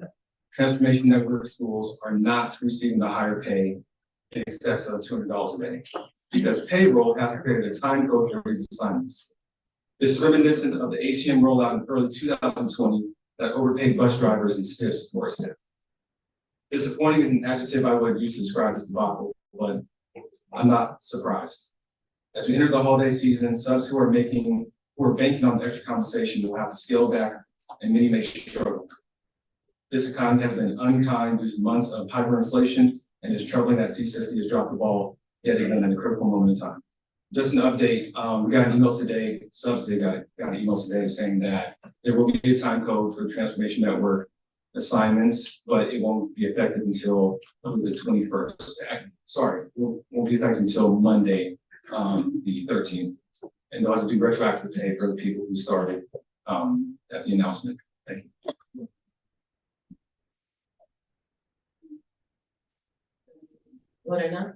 Transformation Network schools are not receiving the higher pay in excess of $200 a day, because payroll hasn't created a time code for these assignments. This is reminiscent of the HCM rollout in early 2020 that overpaid bus drivers and stiff support staff. Disappointing is an adjective I would use to describe this debacle, but I'm not surprised. As we enter the holiday season, subs who are banking on extra compensation will have to scale back, and many may struggle. This economy has been unkind due to months of hyperinflation, and it's troubling that CCSD has dropped the ball yet again at a critical moment in time. Just an update, we got an email today, subs today got an email today saying that there will be a time code for the Transformation Network assignments, but it won't be effective until the 21st. Sorry, won't be effective until Monday, the 13th. And they'll have to do retroactive pay for the people who started at the announcement. Thank you. What I know?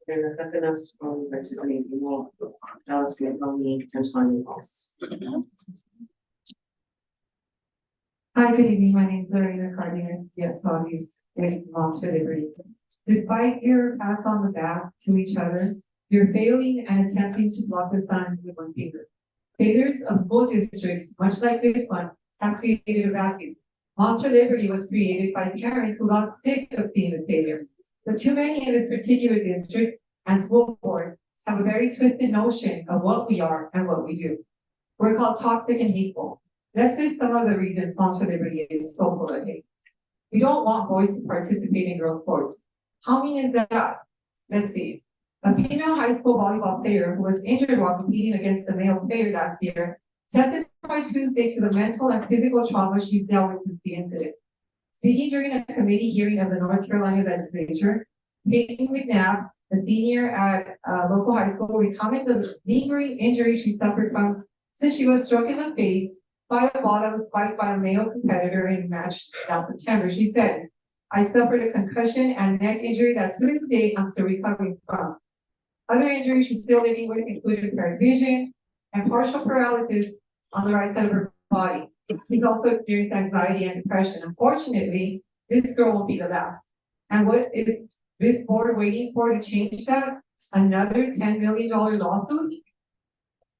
And nothing else from basically more jealousy of me and finding else. Hi, good evening. My name is Lorena Cardenas. Yes, August, Moms for Liberty. Despite your pats on the back to each other, you're failing and attempting to block the sun with one finger. Failures of school districts, much like this one, have created a vacuum. Moms for Liberty was created by parents who got sick of seeing the failure. But too many in this particular district and school board have a very twisted notion of what we are and what we do. We're called toxic and hateful. Let's list some of the reasons Sponsor Liberty is so full of hate. We don't want boys to participate in girls' sports. How mean is that? Let's see. A female high school volleyball player who was injured while competing against a male player last year testified Tuesday to the mental and physical trauma she's dealt with since the incident. Speaking during a committee hearing of the North Carolina legislature, Peyton McNabb, a senior at local high school, recounted the lingering injury she suffered from since she was struck in the face by a ball that was spiked by a male competitor in a match last September. She said, "I suffered a concussion and neck injury that to this day I'm still recovering from." Other injuries she's still living with included impaired vision and partial paralysis on the right side of her body. She's also experienced anxiety and depression. Unfortunately, this girl won't be the last. And what is this board waiting for to change that? Another $10 million lawsuit?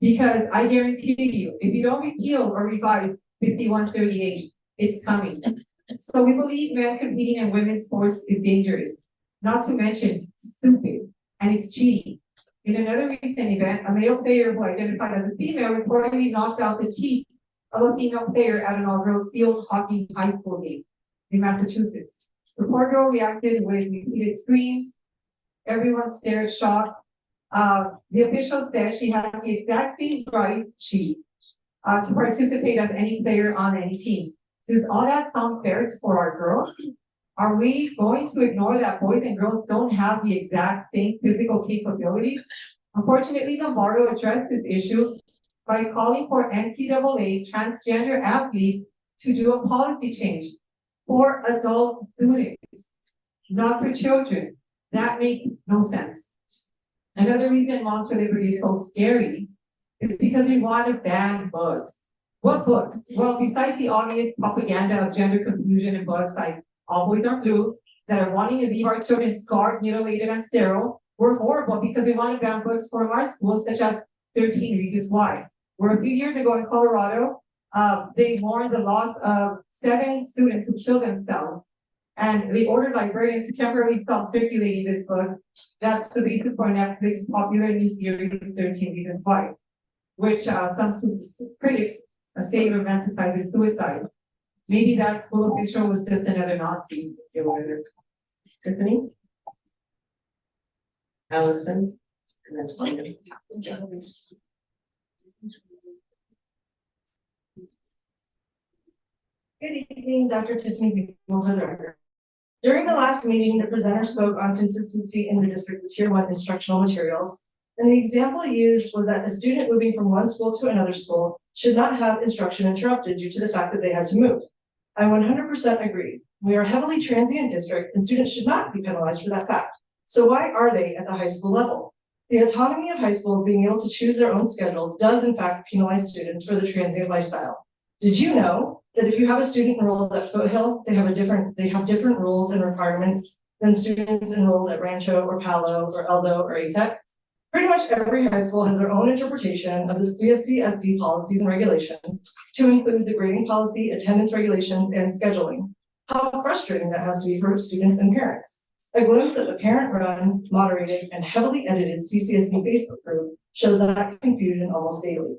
Because I guarantee you, if you don't repeal or revise 5138, it's coming. So we believe men competing in women's sports is dangerous, not to mention stupid, and it's cheating. In another recent event, a male player who identified as a female reportedly knocked out the teeth of a female player at an all-girls field hockey high school game in Massachusetts. The poor girl reacted with repeated screams. Everyone stared shocked. The official said she had the exact same right to participate as any player on any team. Does all that sound fair for our girls? Are we going to ignore that boys and girls don't have the exact same physical capabilities? Unfortunately, Lombardo addressed this issue by calling for NCAA transgender athletes to do a policy change for adult students, not for children. That makes no sense. Another reason Monster Liberty is so scary is because we want to ban books. What books? Well, besides the obvious propaganda of gender confusion in books like All Boys Are Blue, that are wanting to leave our children scarred, mutilated, and sterile, we're horrible because we want to ban books from our schools, such as 13 Reasons Why. Where a few years ago in Colorado, they mourned the loss of 7 students who killed themselves. And they ordered librarians to temporarily stop circulating this book. That's the basis for Netflix's popular new series, 13 Reasons Why, which some critics say romanticizes suicide. Maybe that school official was just another Nazi. Tiffany? Allison? And then Tanya. Good evening, Dr. Tiffany. During the last meeting, the presenter spoke on consistency in the district with Tier 1 instructional materials. And the example used was that a student moving from one school to another school should not have instruction interrupted due to the fact that they had to move. I 100% agree. We are a heavily transient district and students should not be penalized for that fact. So why are they at the high school level? The autonomy of high schools being able to choose their own schedules does in fact penalize students for the transient lifestyle. Did you know that if you have a student enrolled at Foothill, they have different rules and requirements than students enrolled at Rancho or Palo or Eldo or ATEC? Pretty much every high school has their own interpretation of the CCSD policies and regulations to include the grading policy, attendance regulations, and scheduling. How frustrating that has to be for students and parents. A glimpse at the parent-run, moderated, and heavily edited CCSD Facebook group shows that confusion almost daily.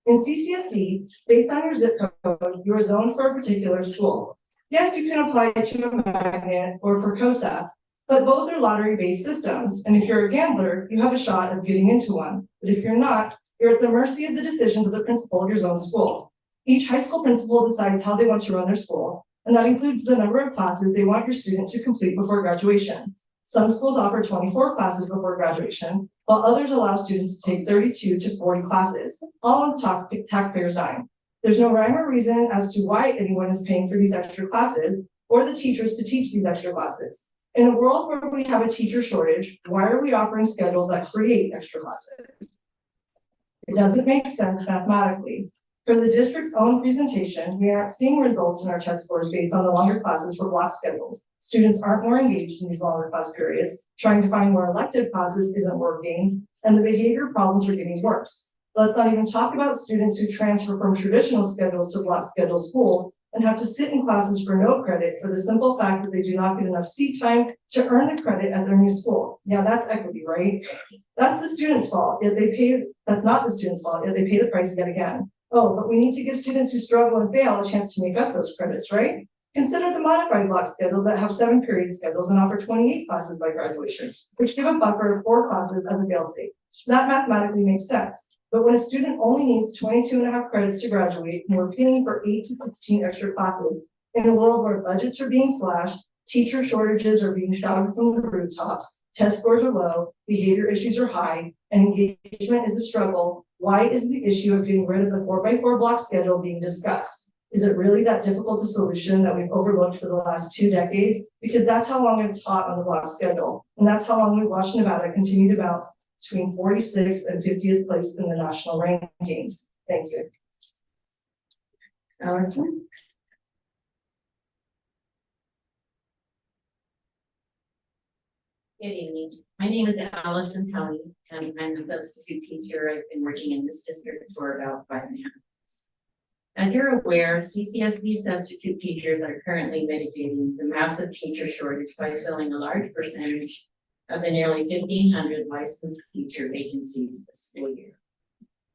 In CCSD, based on your zip code, you are zoned for a particular school. Yes, you can apply to a magnet or for COSAP, but both are lottery-based systems, and if you're a gambler, you have a shot of getting into one. But if you're not, you're at the mercy of the decisions of the principal of your zone school. Each high school principal decides how they want to run their school, and that includes the number of classes they want your student to complete before graduation. Some schools offer 24 classes before graduation, while others allow students to take 32 to 40 classes, all on the taxpayer's dime. There's no rhyme or reason as to why anyone is paying for these extra classes or the teachers to teach these extra classes. In a world where we have a teacher shortage, why are we offering schedules that create extra classes? It doesn't make sense mathematically. For the district's own presentation, we aren't seeing results in our test scores based on the longer classes for block schedules. Students aren't more engaged in these longer class periods. Trying to find more elective classes isn't working, and the behavior problems are getting worse. Let's not even talk about students who transfer from traditional schedules to block schedule schools and have to sit in classes for no credit for the simple fact that they do not get enough seat time to earn the credit at their new school. Yeah, that's equity, right? That's the student's fault, yet they pay, that's not the student's fault, yet they pay the price yet again. Oh, but we need to give students who struggle and fail a chance to make up those credits, right? Consider the modified block schedules that have 7-period schedules and offer 28 classes by graduation, which give a buffer of 4 classes as a fail-safe. That mathematically makes sense. But when a student only needs 22.5 credits to graduate, and we're paying for 8 to 15 extra classes in a world where budgets are being slashed, teacher shortages are being shouted from the rooftops, test scores are low, behavior issues are high, and engagement is a struggle, why is the issue of getting rid of the 4x4 block schedule being discussed? Is it really that difficult a solution that we've overlooked for the last 2 decades? Because that's how long I've taught on the block schedule, and that's how long we've watched Nevada continue to bounce between 46th and 50th place in the national rankings. Thank you. Allison? Good evening. My name is Allison Tully, and I'm a substitute teacher. I've been working in this district for about 5.5 years. As you're aware, CCSD substitute teachers are currently mitigating the massive teacher shortage by filling a large percentage of the nearly 1,500 licensed teacher vacancies this school year.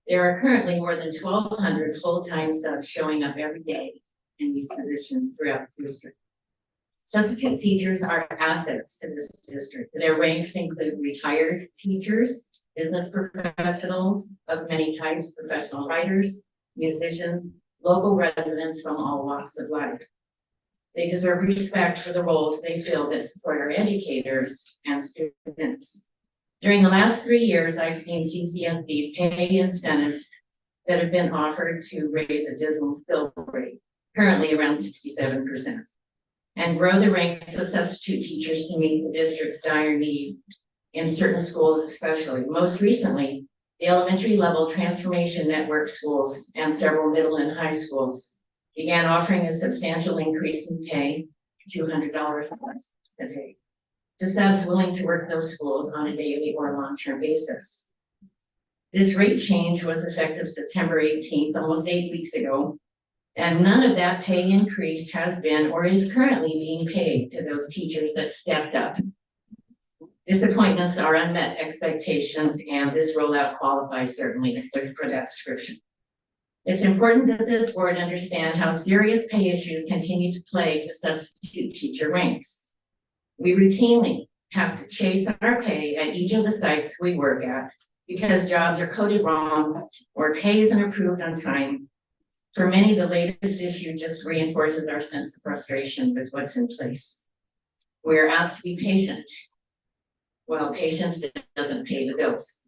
There are currently more than 1,200 full-time subs showing up every day in these positions throughout the district. Substitute teachers are assets to this district. Their ranks include retired teachers, business professionals of many types, professional writers, musicians, local residents from all walks of life. They deserve respect for the roles they fill that support our educators and students. During the last 3 years, I've seen CCSD pay incentives that have been offered to raise a dismal fill rate, currently around 67%, and grow the ranks of substitute teachers to meet the district's dire need in certain schools especially. Most recently, the elementary level transformation network schools and several middle and high schools began offering a substantial increase in pay, $200 a day, to subs willing to work those schools on a daily or long-term basis. This rate change was effective September 18th, almost 8 weeks ago, and none of that pay increase has been or is currently being paid to those teachers that stepped up. Disappointments are unmet expectations, and this rollout qualifies certainly for that description. It's important that this board understand how serious pay issues continue to plague the substitute teacher ranks. We routinely have to chase our pay at each of the sites we work at because jobs are coded wrong or pay isn't approved on time. For many, the latest issue just reinforces our sense of frustration with what's in place. We are asked to be patient. Well, patience doesn't pay the bills.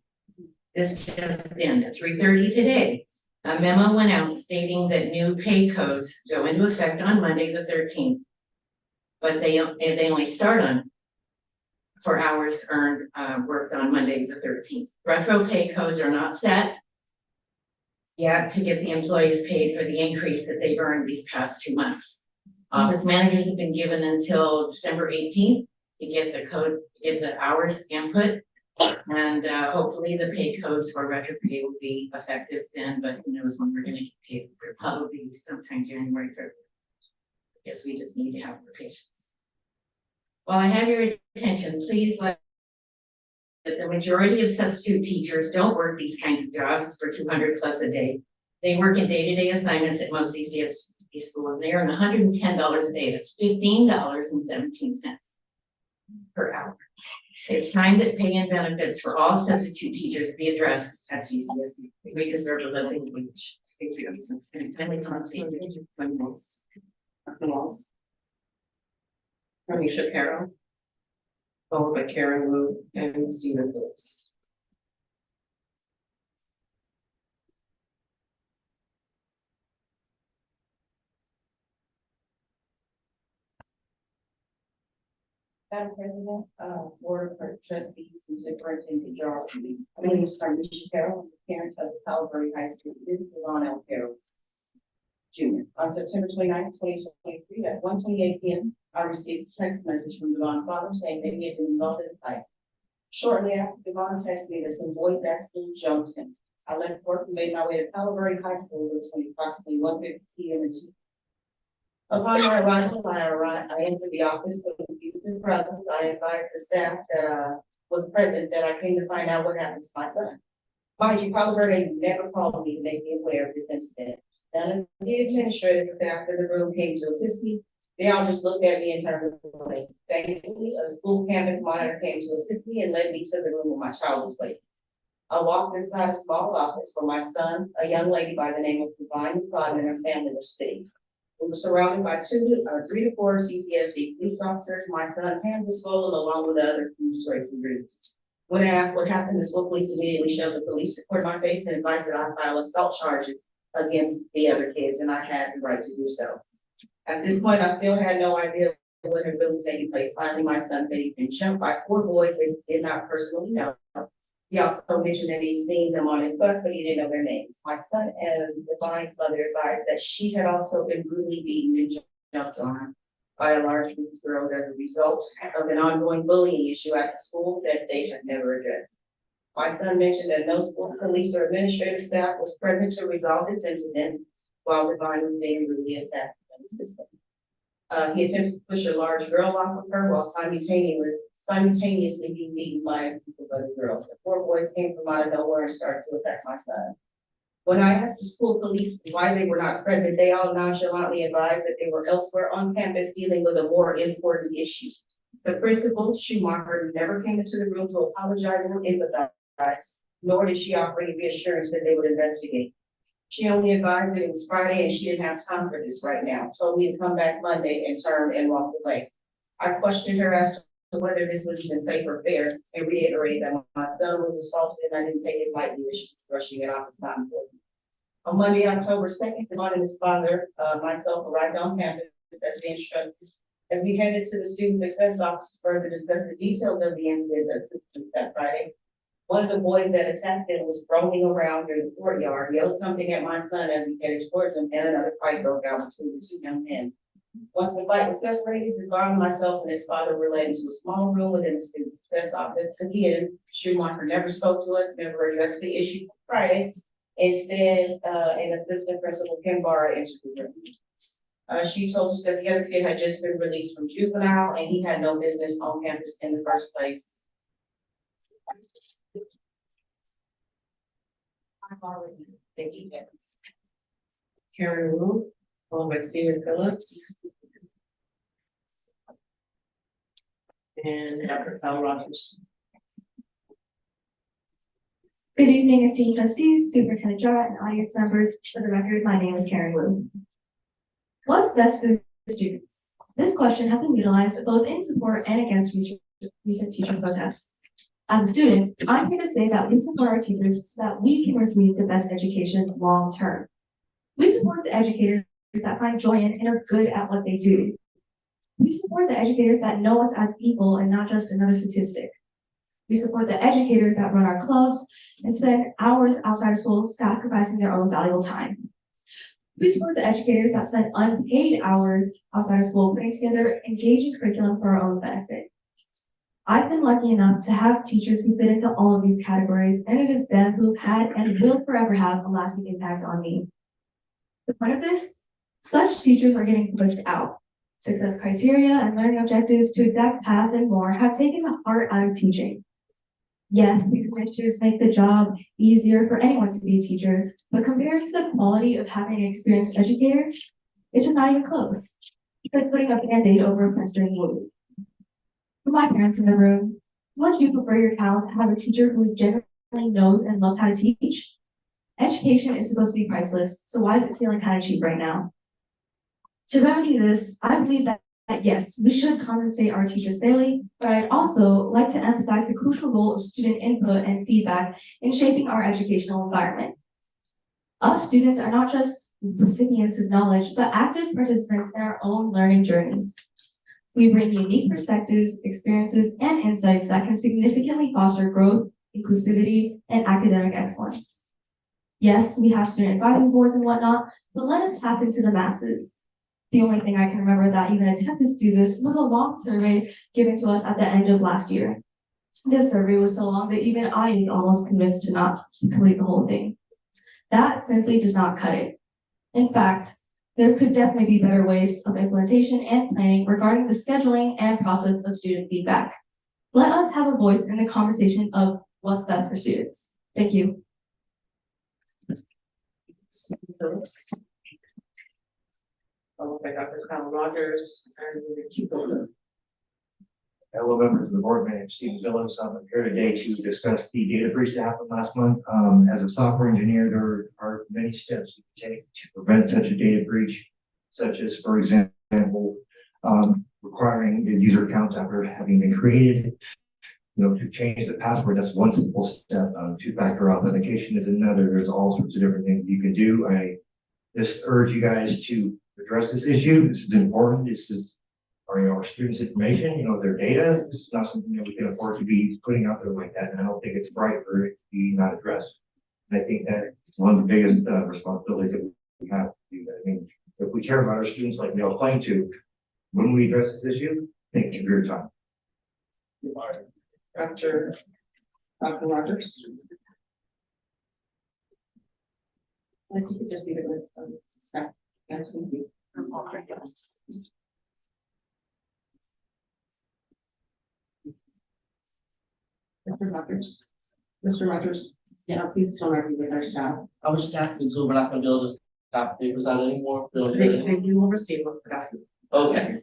This just in, at 3:30 today, a memo went out stating that new pay codes go into effect on Monday the 13th. But they only start on for hours earned, worked on Monday the 13th. Retro pay codes are not set yet to get the employees paid for the increase that they've earned these past 2 months. Office managers have been given until December 18th to get the code, get the hours input. And hopefully the pay codes for retro pay will be effective then, but who knows when we're gonna get paid, probably sometime January, February. I guess we just need to have more patience. While I have your attention, please let that the majority of substitute teachers don't work these kinds of jobs for 200 plus a day. They work in day-to-day assignments at most CCSD schools, and they earn $110 a day. That's $15.17 per hour. It's time that pay and benefits for all substitute teachers be addressed at CCSD. We deserve a living wage. Thank you. And kindly constantly Manisha Carroll, followed by Karen Wu and Stephen Phillips. Madam President, Board of Trustees and Superintendent Jarrell. My name is Manisha Carroll, I'm the parent of the Calaveras High School student, Ron L. Carroll Jr. On September 29, 2023, at 1:28 p.m., I received a text message from Devon's father saying that he had been involved in a fight. Shortly after, Devon texted me that some boys at school jumped him. I left work and made my way to Calaveras High School between approximately 1:50 p.m. and Upon my arrival, I entered the office with confused and present. I advised the staff that was present that I came to find out what happened to my son. Mind you, Palo Verde never called me to make me aware of this incident. None of the administrative staff in the room came to assist me. They all just looked at me and turned away. Thankfully, a school campus monitor came to assist me and led me to the room where my child was waiting. I walked inside a small office where my son, a young lady by the name of Divine Claude, and her family were sitting. We were surrounded by 3 to 4 CCSD police officers. My son's hand was swollen along with the other few straights and bruises. When I asked what happened, the school police immediately shoved the police report in my face and advised that I file assault charges against the other kids, and I had the right to do so. At this point, I still had no idea what had really taken place. Finally, my son said he'd been jumped by 4 boys that he did not personally know. He also mentioned that he'd seen them on his bus, but he didn't know their names. My son and Divine's mother advised that she had also been brutally beaten and jumped on by a large group of girls as a result of an ongoing bullying issue at the school that they had never addressed. My son mentioned that no school police or administrative staff was present to resolve this incident while Divine was being brutally attacked in the system. He attempted to push a large girl off of her while simultaneously being beaten by a group of other girls. The 4 boys came from out of nowhere and started to attack my son. When I asked the school police why they were not present, they all nonchalantly advised that they were elsewhere on campus dealing with a more important issue. The principal, Schumacher, never came into the room to apologize or empathize, nor did she offer any reassurance that they would investigate. She only advised that it was Friday and she didn't have time for this right now, told me to come back Monday and turned and walked away. I questioned her as to whether this was even safe or fair and reiterated that my son was assaulted and I didn't take it lightly that she was brushing it off. It's not important. On Monday, October 2nd, Devon and his father, myself, arrived on campus as the instructor. As we headed to the student success office to further discuss the details of the incident that Friday, one of the boys that attacked him was roaming around in the courtyard, yelled something at my son as he headed towards him, and another fight broke out between the 2 young men. Once the fight was separated, Devon, myself, and his father were led into a small room within the student success office. Again, Schumacher never spoke to us, never addressed the issue Friday. Instead, an assistant principal, Kim Barra, entered the room. She told us that the other kid had just been released from juvenile and he had no business on campus in the first place. Thank you. Karen Wu, followed by Stephen Phillips. And Dr. Val Rogers. Good evening, esteemed trustees, Superintendent Jara, and audience members. For the record, my name is Karen Wu. What's best for the students? This question has been utilized both in support and against recent teacher protests. As a student, I'm here to say that we support our teachers so that we can receive the best education long term. We support the educators that find joy in and are good at what they do. We support the educators that know us as people and not just another statistic. We support the educators that run our clubs and spend hours outside of school sacrificing their own valuable time. We support the educators that spend unpaid hours outside of school putting together engaging curriculum for our own benefit. I've been lucky enough to have teachers who fit into all of these categories, and it is them who have had and will forever have a lasting impact on me. The point of this, such teachers are getting pushed out. Success criteria and learning objectives to exact path and more have taken the heart out of teaching. Yes, these initiatives make the job easier for anyone to be a teacher, but compared to the quality of having an experienced educator, it's just not even close. It's like putting a Band-Aid over a festering wound. For my parents in the room, would you prefer your child to have a teacher who genuinely knows and loves how to teach? Education is supposed to be priceless, so why is it feeling kind of cheap right now? To remedy this, I believe that yes, we should compensate our teachers fairly, but I'd also like to emphasize the crucial role of student input and feedback in shaping our educational environment. Us students are not just recipients of knowledge, but active participants in our own learning journeys. We bring unique perspectives, experiences, and insights that can significantly foster growth, inclusivity, and academic excellence. Yes, we have student advisory boards and whatnot, but let us tap into the masses. The only thing I can remember that even attempted to do this was a long survey given to us at the end of last year. This survey was so long that even I was almost convinced to not complete the whole thing. That simply does not cut it. In fact, there could definitely be better ways of implementation and planning regarding the scheduling and process of student feedback. Let us have a voice in the conversation of what's best for students. Thank you. Followed by Dr. Kyle Rogers and the chief of Hello, members of the board. My name is Steve Phillips. I'm here today to discuss the data breach that happened last month. As a software engineer, there are many steps you can take to prevent such a data breach, such as, for example, requiring the user accounts after having been created. To change the password, that's one simple step. Two-factor authentication is another. There's all sorts of different things you can do. I just urge you guys to address this issue. This is important. This is our students' information, their data. This is not something that we can afford to be putting out there like that. And I don't think it's right for it to be not addressed. And I think that one of the biggest responsibilities that we have to do that. I mean, if we care about our students like we all claim to, when we address this issue, thank you for your time. Dr. Rogers. I think you just leave it with staff. Mr. Rogers, yeah, please don't argue with our staff. I was just asking, so we're not gonna be able to have papers out anymore? You will receive what production. Okay.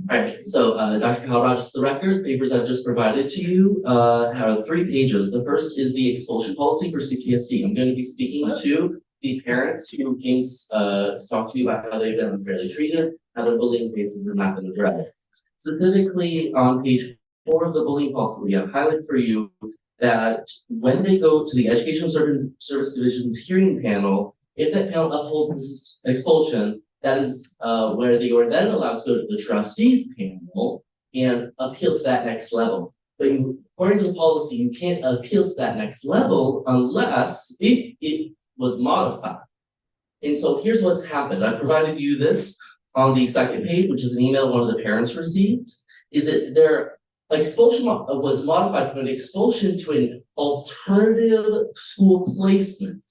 Alright, so Dr. Kyle Rogers, the record, papers I've just provided to you have 3 pages. The first is the expulsion policy for CCSD. I'm going to be speaking to the parents who came to talk to you about how they've been unfairly treated, how their bullying cases have not been addressed. Specifically on page 4 of the bullying policy, we have highlighted for you that when they go to the Educational Service Division's hearing panel, if that panel upholds this expulsion, that is where they are then allowed to go to the trustees panel and appeal to that next level. But according to the policy, you can't appeal to that next level unless if it was modified. And so here's what's happened. I provided you this on the second page, which is an email one of the parents received, is that their expulsion was modified from an expulsion to an alternative school placement,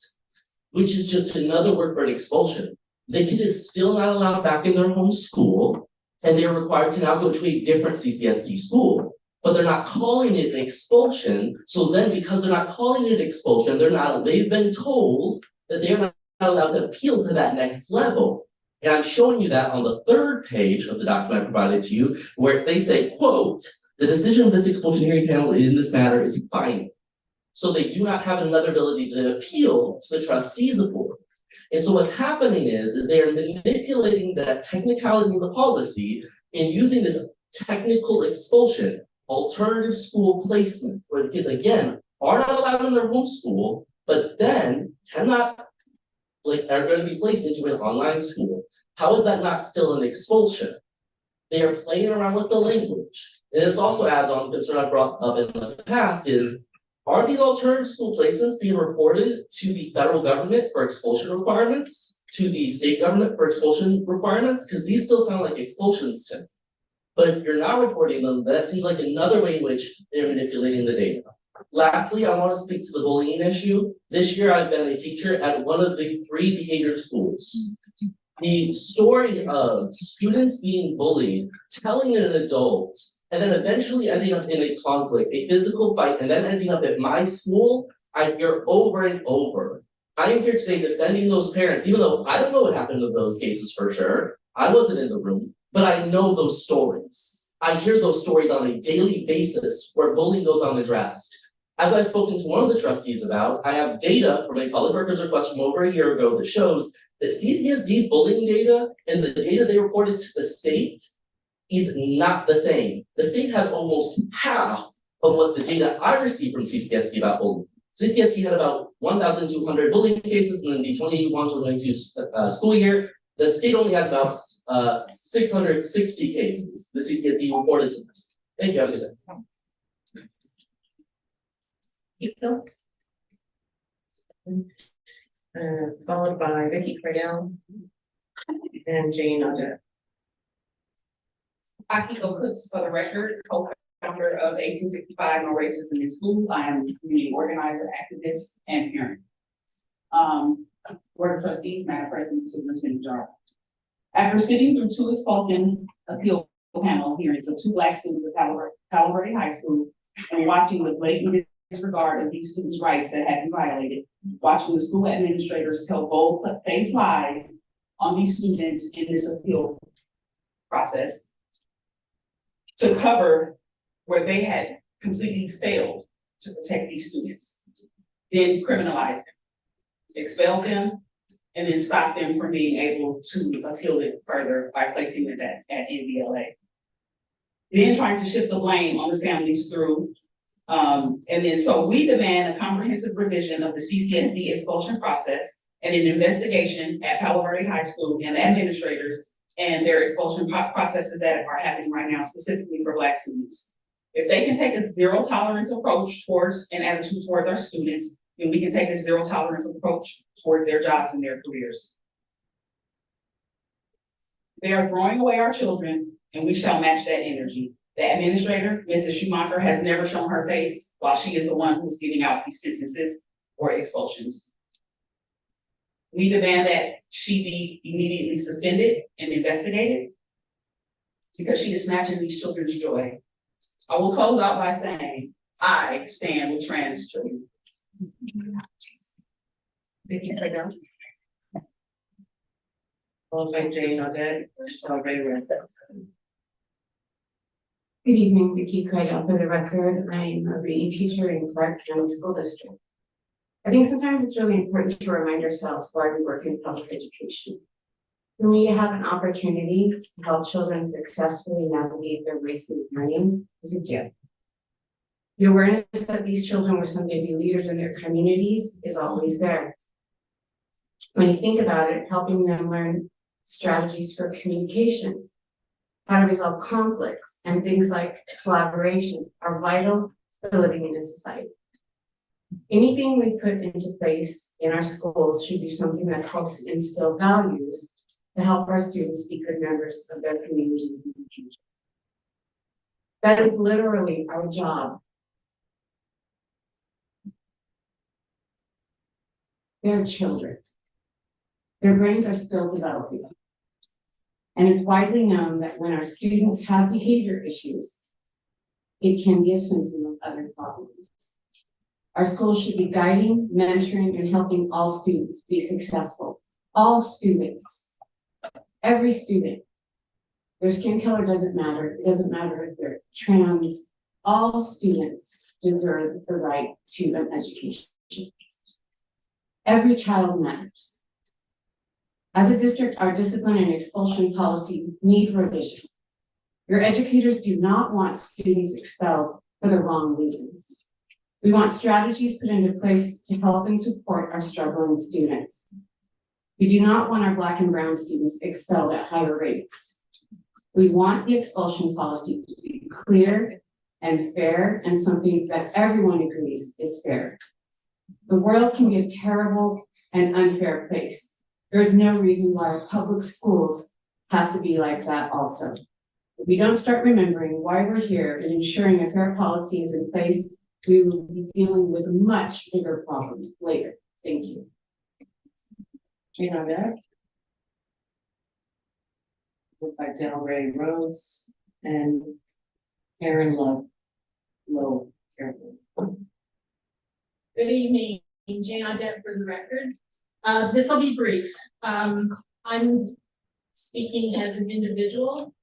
which is just another word for an expulsion. The kid is still not allowed back in their home school, and they're required to now go to a different CCSD school. But they're not calling it an expulsion. So then because they're not calling it an expulsion, they've been told that they're not allowed to appeal to that next level. And I'm showing you that on the 3rd page of the document I provided to you, where they say, quote, the decision of this expulsion hearing panel in this matter is final. So they do not have another ability to appeal to the trustees of board. And so what's happening is they are manipulating that technicality in the policy and using this technical expulsion, alternative school placement, where the kids again are not allowed in their home school, but then are going to be placed into an online school. How is that not still an expulsion? They are playing around with the language. And this also adds on the concern I brought up in the past is, are these alternative school placements being reported to the federal government for expulsion requirements, to the state government for expulsion requirements? Because these still sound like expulsions to me. But if you're not reporting them, that seems like another way in which they're manipulating the data. Lastly, I want to speak to the bullying issue. This year, I've been a teacher at one of the 3 behavior schools. The story of students being bullied, telling an adult, and then eventually ending up in a conflict, a physical fight, and then ending up at my school, I hear over and over. I am here today defending those parents, even though I don't know what happened in those cases for sure. I wasn't in the room, but I know those stories. I hear those stories on a daily basis where bullying goes unaddressed. As I've spoken to one of the trustees about, I have data from a public records request from over a year ago that shows that CCSD's bullying data and the data they reported to the state is not the same. The state has almost half of what the data I received from CCSD about bullying. CCSD had about 1,200 bullying cases in the 21-22 school year. The state only has about 660 cases. The CCSD reported to them. Thank you. Have a good day. Followed by Vicki Cradell and Jane Audette. Akiko Cooks, for the record, co-founder of 1865 No Racism in School. I am a community organizer, activist, and parent. Board of Trustees, Madam President, Superintendent Jarrett. After sitting through two expulsion appeal panel hearings of two Black students at Palo Verde High School and watching the blatant disregard of these students' rights that had been violated, watching the school administrators tell bold-faced lies on these students in this appeal process to cover where they had completely failed to protect these students, then criminalize them, expel them, and then stop them from being able to appeal it further by placing it at NVLA. Then trying to shift the blame on the families through, and then so we demand a comprehensive revision of the CCSD expulsion process and an investigation at Palo Verde High School and administrators and their expulsion processes that are happening right now, specifically for Black students. If they can take a zero tolerance approach towards an attitude towards our students, then we can take a zero tolerance approach toward their jobs and their careers. They are throwing away our children, and we shall match that energy. The administrator, Mrs. Schumacher, has never shown her face while she is the one who's giving out these sentences or expulsions. We demand that she be immediately suspended and investigated because she is snatching these children's joy. I will close out by saying, I stand with trans children. Vicky Craig. Followed by Jane Audette, she's already read that. Good evening, Vicki Craig. For the record, I'm a reading teacher in Clark County School District. I think sometimes it's really important to remind ourselves why we work in public education. For me to have an opportunity to help children successfully navigate their way through learning is a gift. The awareness that these children will someday be leaders in their communities is always there. When you think about it, helping them learn strategies for communication, how to resolve conflicts, and things like collaboration are vital for living in a society. Anything we put into place in our schools should be something that helps instill values to help our students be good members of their communities in the future. That is literally our job. They're children. Their brains are still developing. And it's widely known that when our students have behavior issues, it can be a symptom of other problems. Our schools should be guiding, mentoring, and helping all students be successful. All students, every student. Their skin color doesn't matter. It doesn't matter if they're trans. All students deserve the right to an education. Every child matters. As a district, our discipline and expulsion policies need revision. Your educators do not want students expelled for the wrong reasons. We want strategies put into place to help and support our struggling students. We do not want our Black and brown students expelled at higher rates. We want the expulsion policy to be clear and fair and something that everyone agrees is fair. The world can be a terrible and unfair place. There's no reason why our public schools have to be like that also. If we don't start remembering why we're here and ensuring a fair policy is in place, we will be dealing with a much bigger problem later. Thank you. Jane Audette. Look by Del Ray Rose and Karen Lowe. Good evening, Jane Audette for the record. This will be brief. I'm speaking as an individual,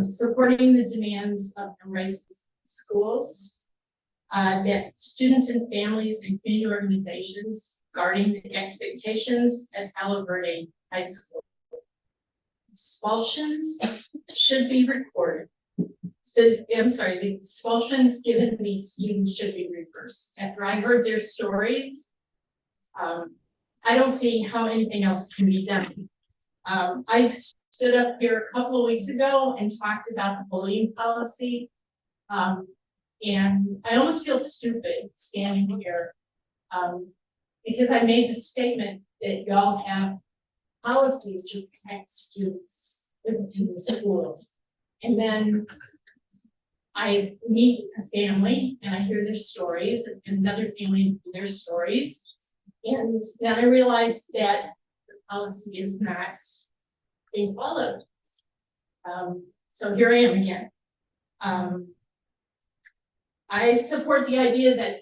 supporting the demands of race schools, that students and families and community organizations guarding the expectations at Palo Verde High School. Expulsions should be recorded. The expulsions given to these students should be reversed. After I heard their stories, I don't see how anything else can be done. I stood up here a couple of weeks ago and talked about the bullying policy. And I almost feel stupid standing here because I made the statement that y'all have policies to protect students in the schools. And then I meet a family and I hear their stories, and another family their stories. And then I realized that the policy is not being followed. So here I am again. I support the idea that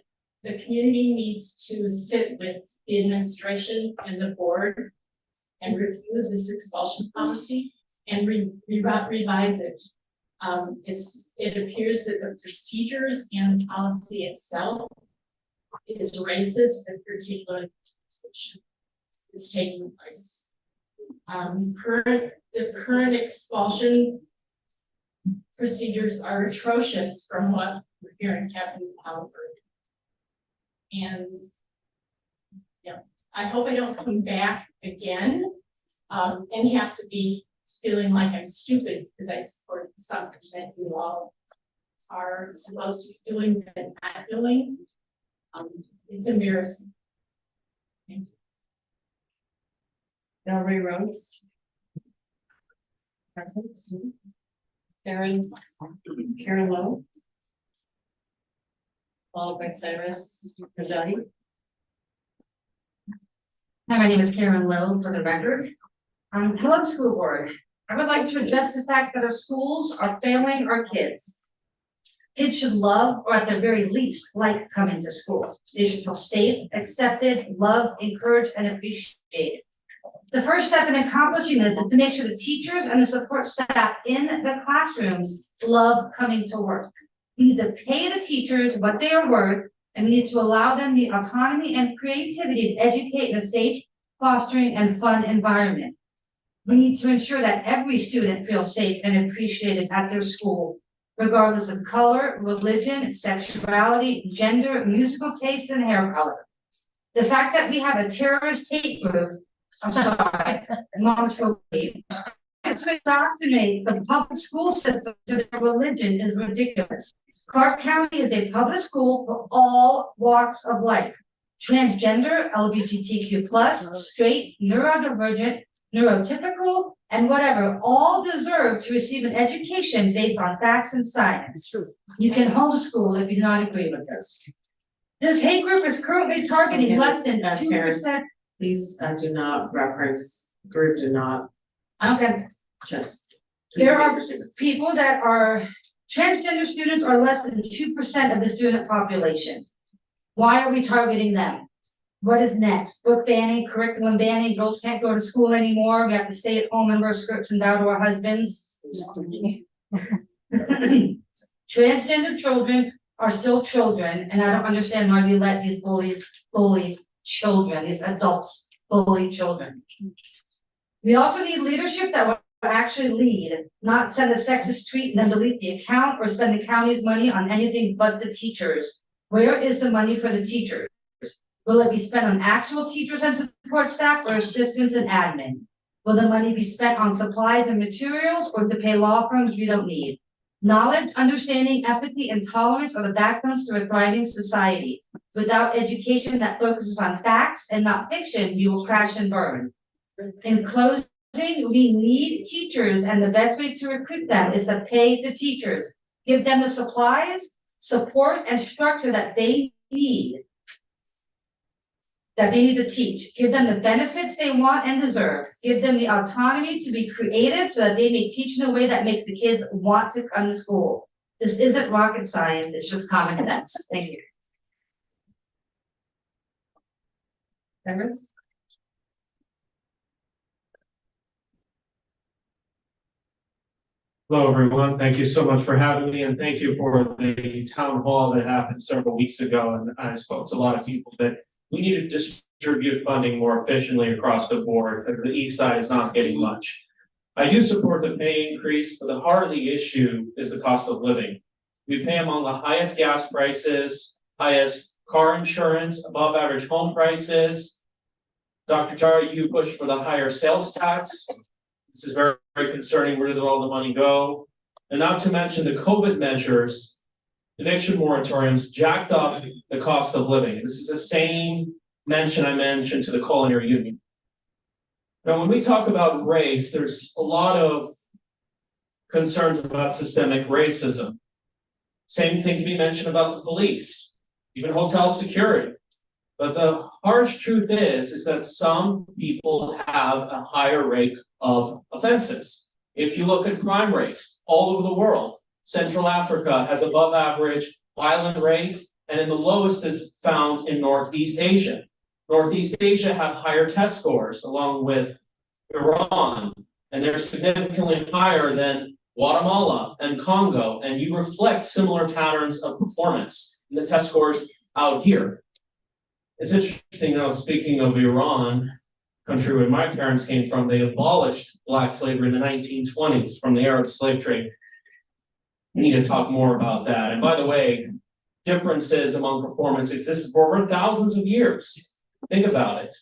the community needs to sit with the administration and the board and review this expulsion policy and revise it. It appears that the procedures and the policy itself is racist and particular is taking place. The current expulsion procedures are atrocious from what we're hearing Captain Albert. And yeah, I hope I don't come back again and have to be feeling like I'm stupid because I support something that you all are supposed to be doing but not doing. It's embarrassing. Thank you. Valerie Rhodes. Present. Karen Lowe. Followed by Cyrus Rajati. Hi, my name is Karen Lowe, for the record. Hello, school board. I would like to address the fact that our schools are failing our kids. Kids should love, or at the very least, like coming to school. They should feel safe, accepted, loved, encouraged, and appreciated. The first step in accomplishing this is to make sure the teachers and the support staff in the classrooms love coming to work. We need to pay the teachers what they are worth, and we need to allow them the autonomy and creativity to educate in a safe, fostering, and fun environment. We need to ensure that every student feels safe and appreciated at their school, regardless of color, religion, sexuality, gender, musical taste, and hair color. The fact that we have a terrorist hate group, I'm sorry, Moms for Leave, to indoctrinate the public school system to their religion is ridiculous. Clark County is a public school for all walks of life. Transgender, LGBTQ+, straight, neurodivergent, neurotypical, and whatever, all deserve to receive an education based on facts and science. You can homeschool if you do not agree with this. This hate group is currently targeting less than 2%. Please do not reference group, do not. Okay. Just. There are people that are, transgender students are less than 2% of the student population. Why are we targeting them? What is next? Book banning, curriculum banning, girls can't go to school anymore. We have to stay at home and wear skirts and bow to our husbands. Transgender children are still children, and I don't understand why we let these bullies bully children, these adults bully children. We also need leadership that will actually lead, not send a sexist tweet and then delete the account or spend the county's money on anything but the teachers. Where is the money for the teachers? Will it be spent on actual teachers and support staff or assistants and admin? Will the money be spent on supplies and materials or to pay law firms we don't need? Knowledge, understanding, empathy, and tolerance are the backbones to a thriving society. Without education that focuses on facts and not fiction, you will crash and burn. In closing, we need teachers, and the best way to recruit them is to pay the teachers. Give them the supplies, support, and structure that they need. To teach. Give them the benefits they want and deserve. Give them the autonomy to be creative so that they may teach in a way that makes the kids want to come to school. This isn't rocket science, it's just common sense. Thank you. Members? Hello, everyone. Thank you so much for having me, and thank you for the town hall that happened several weeks ago. And I spoke to a lot of people that we need to distribute funding more efficiently across the board, as the east side is not getting much. I do support the pay increase, but the heart of the issue is the cost of living. We pay among the highest gas prices, highest car insurance, above average home prices. Dr. Jara, you pushed for the higher sales tax. This is very, very concerning. Where did all the money go? And not to mention the COVID measures, eviction moratoriums jacked up the cost of living. This is the same mention I mentioned to the culinary union. Now, when we talk about race, there's a lot of concerns about systemic racism. Same thing can be mentioned about the police, even hotel security. But the harsh truth is that some people have a higher rate of offenses. If you look at crime rates all over the world, Central Africa has above average violent rate, and then the lowest is found in Northeast Asia. Northeast Asia have higher test scores along with Iran, and they're significantly higher than Guatemala and Congo, and you reflect similar patterns of performance in the test scores out here. It's interesting now, speaking of Iran, country where my parents came from, they abolished black slavery in the 1920s from the Arab slave trade. We need to talk more about that. And by the way, differences among performance existed for over thousands of years. Think about it.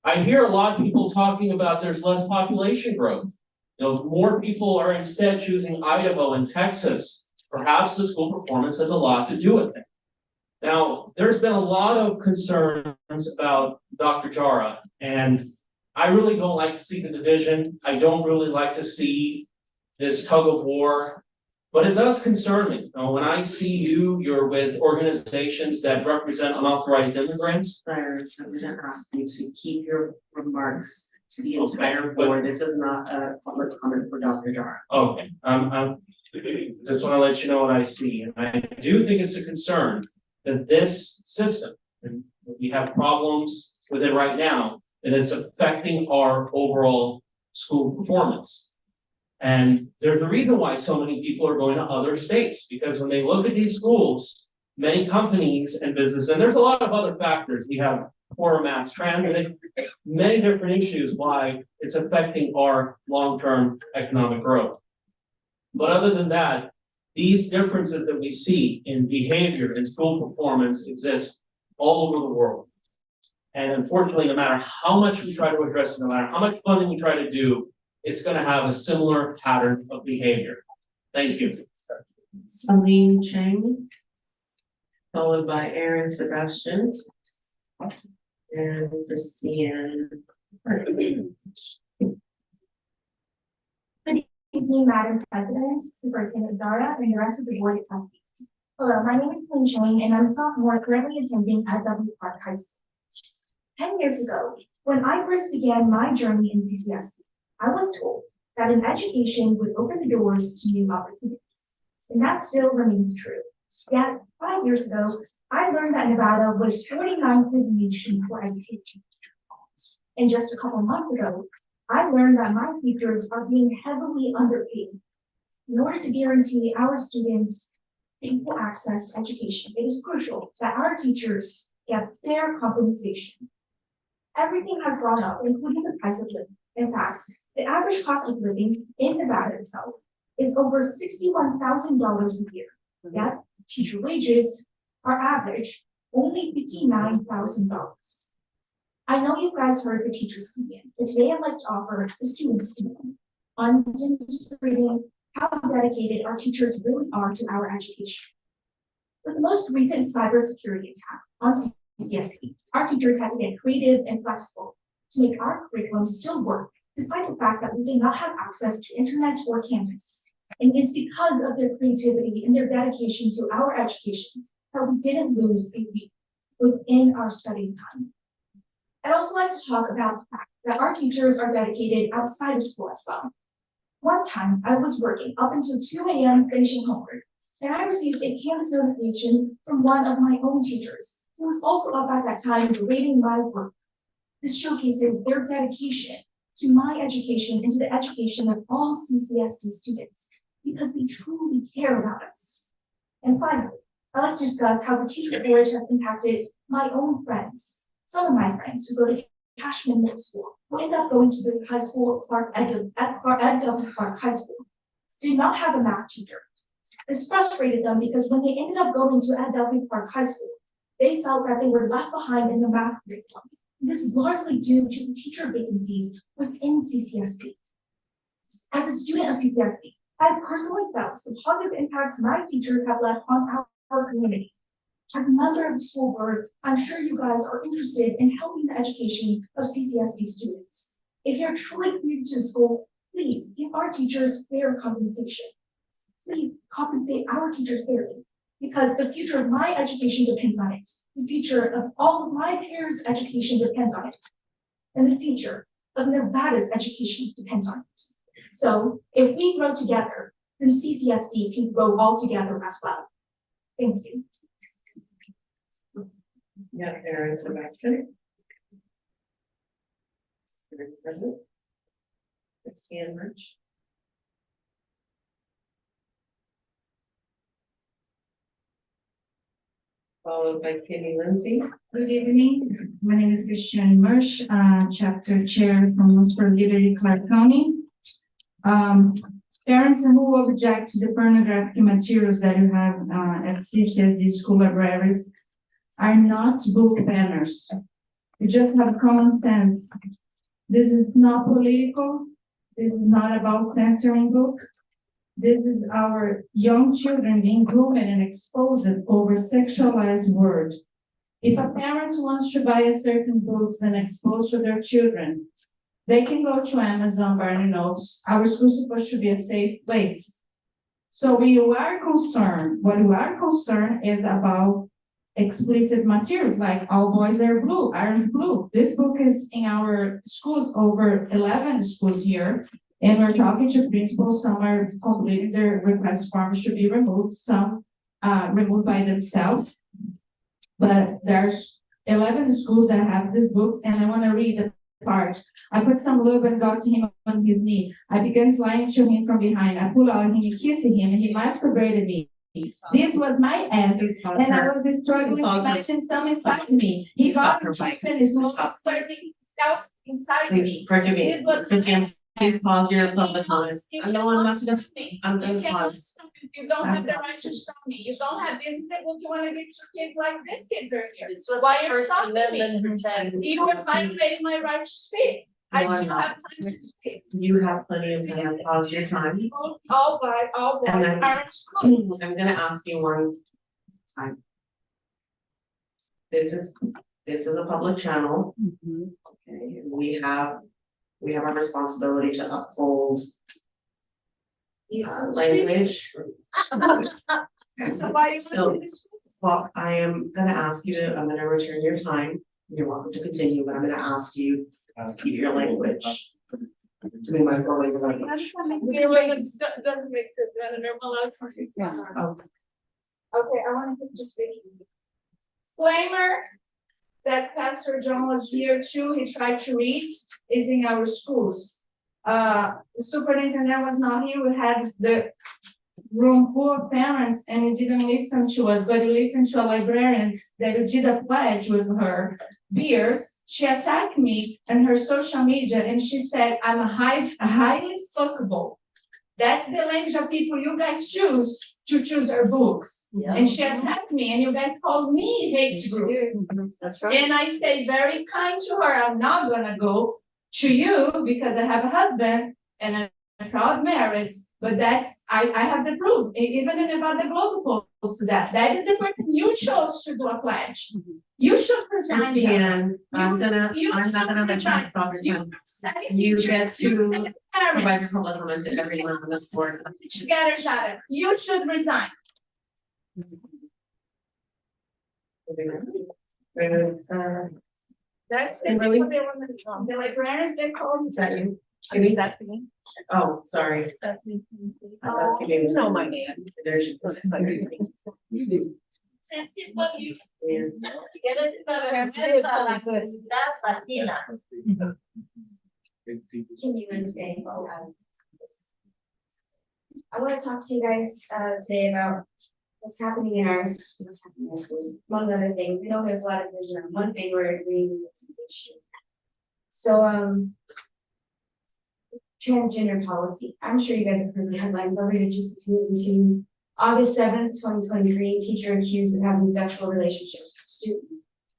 I hear a lot of people talking about there's less population growth. You know, more people are instead choosing Idaho and Texas. Perhaps the school performance has a lot to do with it. Now, there's been a lot of concerns about Dr. Jara, and I really don't like to see the division. I don't really like to see this tug of war, but it does concern me. You know, when I see you're with organizations that represent unauthorized immigrants. I'm gonna ask you to keep your remarks to the entire board. This is not a public comment for Dr. Jara. Okay, just want to let you know what I see, and I do think it's a concern that this system, and we have problems with it right now, that it's affecting our overall school performance. And there's a reason why so many people are going to other states, because when they look at these schools, many companies and businesses, and there's a lot of other factors. We have poor mass transit, many different issues why it's affecting our long-term economic growth. But other than that, these differences that we see in behavior and school performance exist all over the world. And unfortunately, no matter how much we try to address it, no matter how much funding we try to do, it's going to have a similar pattern of behavior. Thank you. Saline Chang, followed by Aaron Sebastian and Christine. Good evening, Madam President, Superintendent Dara, and the rest of the board of trustees. Hello, my name is Celine Chang, and I'm a sophomore currently attending at W Park High School. 10 years ago, when I first began my journey in CCSD, I was told that an education would open the doors to new opportunities, and that still remains true. Yet, 5 years ago, I learned that Nevada was 49th in the nation for education. And just a couple months ago, I learned that my teachers are being heavily underpaid. In order to guarantee our students equal access to education, it is crucial that our teachers get fair compensation. Everything has gone up, including the price of living. In fact, the average cost of living in Nevada itself is over $61,000 a year. Yet, teacher wages are average only $59,000. I know you guys heard the teachers' opinion, but today I'd like to offer the students' opinion on demonstrating how dedicated our teachers really are to our education. With the most recent cybersecurity attack on CCSD, our teachers had to get creative and flexible to make our curriculum still work, despite the fact that we did not have access to internet or campus. And it's because of their creativity and their dedication to our education that we didn't lose a week within our study time. I'd also like to talk about the fact that our teachers are dedicated outside of school as well. One time, I was working up until 2 a.m. finishing homework, and I received a Canvas notification from one of my own teachers, who was also up at that time grading my work. This showcases their dedication to my education and to the education of all CCSD students, because they truly care about us. And finally, I'd like to discuss how the teacher board has impacted my own friends. Some of my friends who go to Cashman Middle School, who end up going to the high school at W Park High School, did not have a math teacher. This frustrated them because when they ended up going to W Park High School, they felt that they were left behind in the math curriculum. This is largely due to the teacher vacancies within CCSD. As a student of CCSD, I personally felt the positive impacts my teachers have left on our community. As a member of the school board, I'm sure you guys are interested in helping the education of CCSD students. If you're truly committed to the school, please give our teachers fair compensation. Please compensate our teachers fairly. because the future of my education depends on it. The future of all of my peers' education depends on it. And the future of Nevada's education depends on it. So if we grow together, then CCSD can grow all together as well. Thank you. Yeah, Aaron Sebastian. Present. Christiane Rich. Followed by Kimmy Lindsay. Good evening. My name is Christiane Mersch, chapter chair from Westford Liberty, Clark County. Parents who will reject the pornographic materials that you have at CCSD school libraries are not book banners. You just have common sense. This is not political. This is not about censoring book. This is our young children being groomed and exposed over sexualized word. If a parent wants to buy a certain books and expose to their children, they can go to Amazon, Barnes & Nobles. Our school is supposed to be a safe place. So what you are concerned is about explicit materials like all boys are blue, aren't blue. This book is in our schools, over 11 schools here. And we're talking to principals, some are completing their request forms to be removed, some removed by themselves. But there's 11 schools that have these books, and I want to read the part. I put some lube and got to him on his knee. I began sliding to him from behind. I pulled out him and kissed him, and he masturbated me. This was my ass, and I was struggling to imagine some inside me. He got her bike and is starting self inside me. It was Please pause your public comments. I'm going to pause. You don't have the right to stop me. You don't have this is the book you want to give to kids like this kids are here. Why are you stopping me? You are violating my right to speak. I still have time to speak. You have plenty of time. Pause your time. All right, And then I'm gonna ask you one time. This is a public channel. Okay, we have a responsibility to uphold language. Well, I am gonna ask you to, I'm gonna return your time. You're welcome to continue, but I'm gonna ask you to keep your language. To be mindful of your language. Doesn't make sense. Okay, I want to just speak. Disclaimer that Pastor John was here too. He tried to read is in our schools. The superintendent was not here. We had the room full of parents and he didn't listen to us, but he listened to a librarian that we did a pledge with her beers. She attacked me on her social media and she said, I'm a highly fuckable. That's the language of people you guys choose to choose our books. Yeah. And she attacked me and you guys called me hate group. That's right. And I stayed very kind to her. I'm not gonna go to you because I have a husband and I'm a proud marriage, but that's, I have the proof. Even in Nevada Global posts that is the person you chose to do a pledge. You should resign. Christiane, I'm not gonna let you stop your time. You get to provide your public comment to everyone on this board. Together, Shada, you should resign. That's the really the librarians they called. Is that you? Is that me? Oh, sorry. So much. There's. You do. Love you. Continue Wednesday. I want to talk to you guys today about what's happening in our schools. Among other things, I know there's a lot of vision on one thing we're agreeing with the issue. So transgender policy. I'm sure you guys have heard the headlines. I'll read it just a few of them to you. August 7th, 2023, teacher accused of having sexual relationships with student.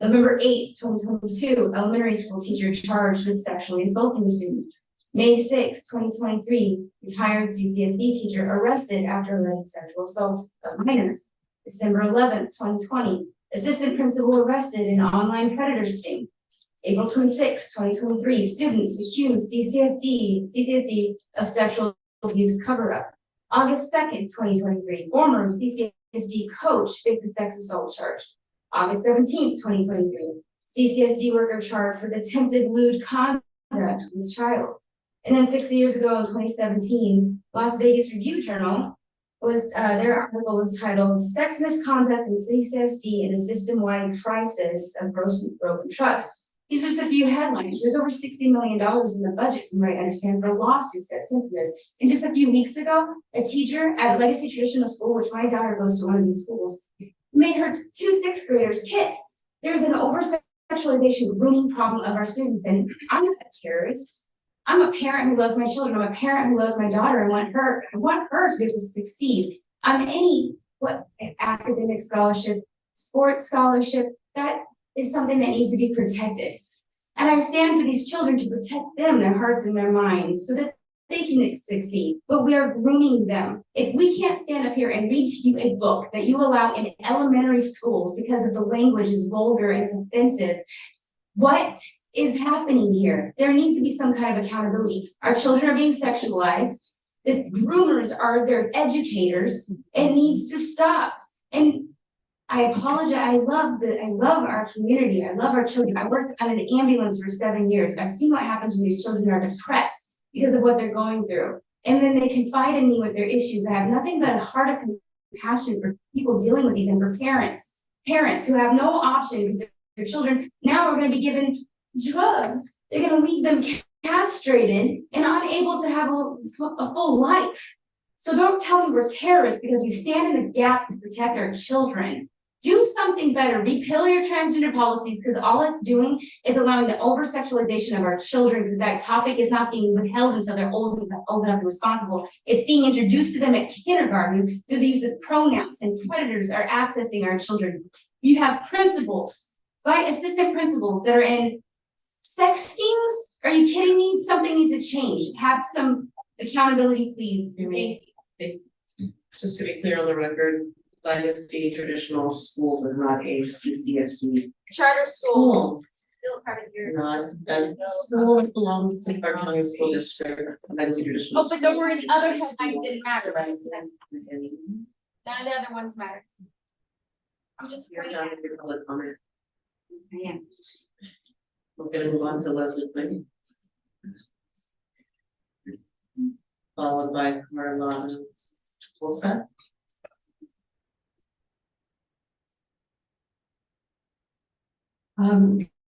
November 8th, 2022, elementary school teacher charged with sexually assaulting a student. May 6th, 2023, retired CCSD teacher arrested after alleged sexual assault of minors. December 11th, 2020, assistant principal arrested in online predator sting. April 26th, 2023, students accused CCSD of sexual abuse cover-up. August 2nd, 2023, former CCSD CCSD coach faces sex assault charge. August 17th, 2023, CCSD worker charged for attempted lewd conduct with child. And then 6 years ago in 2017, Las Vegas Review Journal was, their article was titled Sex Misconduct in CCSD in a System-Wide Crisis of Broken Trust. These are just a few headlines. There's over $60 million in the budget, from what I understand, for lawsuits that stem from this. And just a few weeks ago, a teacher at Legacy Traditional School, which my daughter goes to one of these schools, made her 2 sixth graders kiss. There's an over-sexualization grooming problem of our students, and I'm not a terrorist. I'm a parent who loves my children. I'm a parent who loves my daughter. I want her to be able to succeed on any academic scholarship, sports scholarship. That is something that needs to be protected. And I stand for these children to protect them, their hearts and their minds, so that they can succeed. But we are grooming them. If we can't stand up here and read to you a book that you allow in elementary schools because of the language is vulgar and it's offensive, what is happening here? There needs to be some kind of accountability. Our children are being sexualized. The groomers are their educators. It needs to stop. And I apologize. I love our community. I love our children. I worked on an ambulance for 7 years. I've seen what happens when these children are depressed because of what they're going through. And then they confide in me with their issues. I have nothing but a heart of compassion for people dealing with these and for parents who have no option because their children now are going to be given drugs. They're going to leave them castrated and unable to have a full life. So don't tell me we're terrorists because we stand in the gap to protect our children. Do something better. Repeal your transgender policies, because all it's doing is allowing the over-sexualization of our children, because that topic is not being withheld until they're old enough and responsible. It's being introduced to them at kindergarten through the use of pronouns, and predators are accessing our children. You have principals, right? Assistant principals that are in sextings. Are you kidding me? Something needs to change. Have some accountability, please. Just to be clear on the record, Legacy Traditional Schools is not a CCSD Charter school. Still part of your. Not a school that belongs to Clark County School District, Legacy Traditional. Oh, but don't worry, the other headlines didn't matter, right? None of the other ones matter. I'm just. You're done with your public comment. I am. We're gonna move on to Leslie Quinn. Followed by Carla Wilson.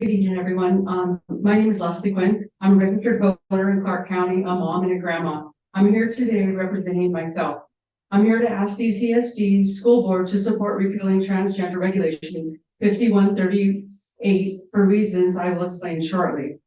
Good evening, everyone. My name is Leslie Quinn. I'm a registered voter in Clark County, a mom and a grandma. I'm here today representing myself. I'm here to ask CCSD school board to support repealing transgender regulation 5138 for reasons I will explain shortly.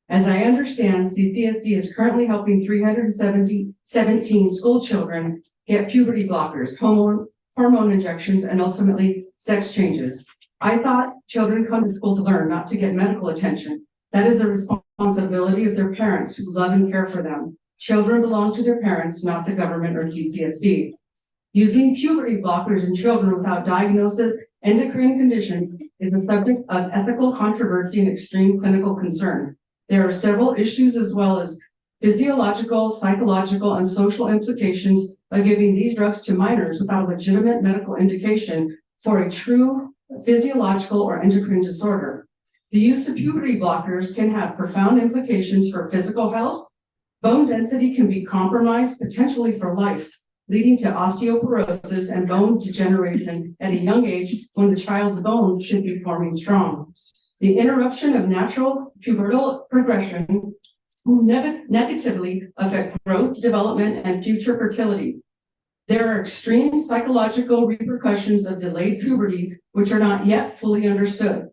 As I understand, CCSD is currently helping 317 school children get puberty blockers, hormone injections, and ultimately sex changes. I thought children come to school to learn, not to get medical attention. That is the responsibility of their parents who love and care for them. Children belong to their parents, not the government or CCSD. Using puberty blockers in children without diagnosis, endocrine conditions is a subject of ethical controversy and extreme clinical concern. There are several issues as well as physiological, psychological, and social implications of giving these drugs to minors without a legitimate medical indication for a true physiological or endocrine disorder. The use of puberty blockers can have profound implications for physical health. Bone density can be compromised potentially for life, leading to osteoporosis and bone degeneration at a young age when the child's bone should be forming strong. The interruption of natural pubertal progression will negatively affect growth, development, and future fertility. There are extreme psychological repercussions of delayed puberty, which are not yet fully understood.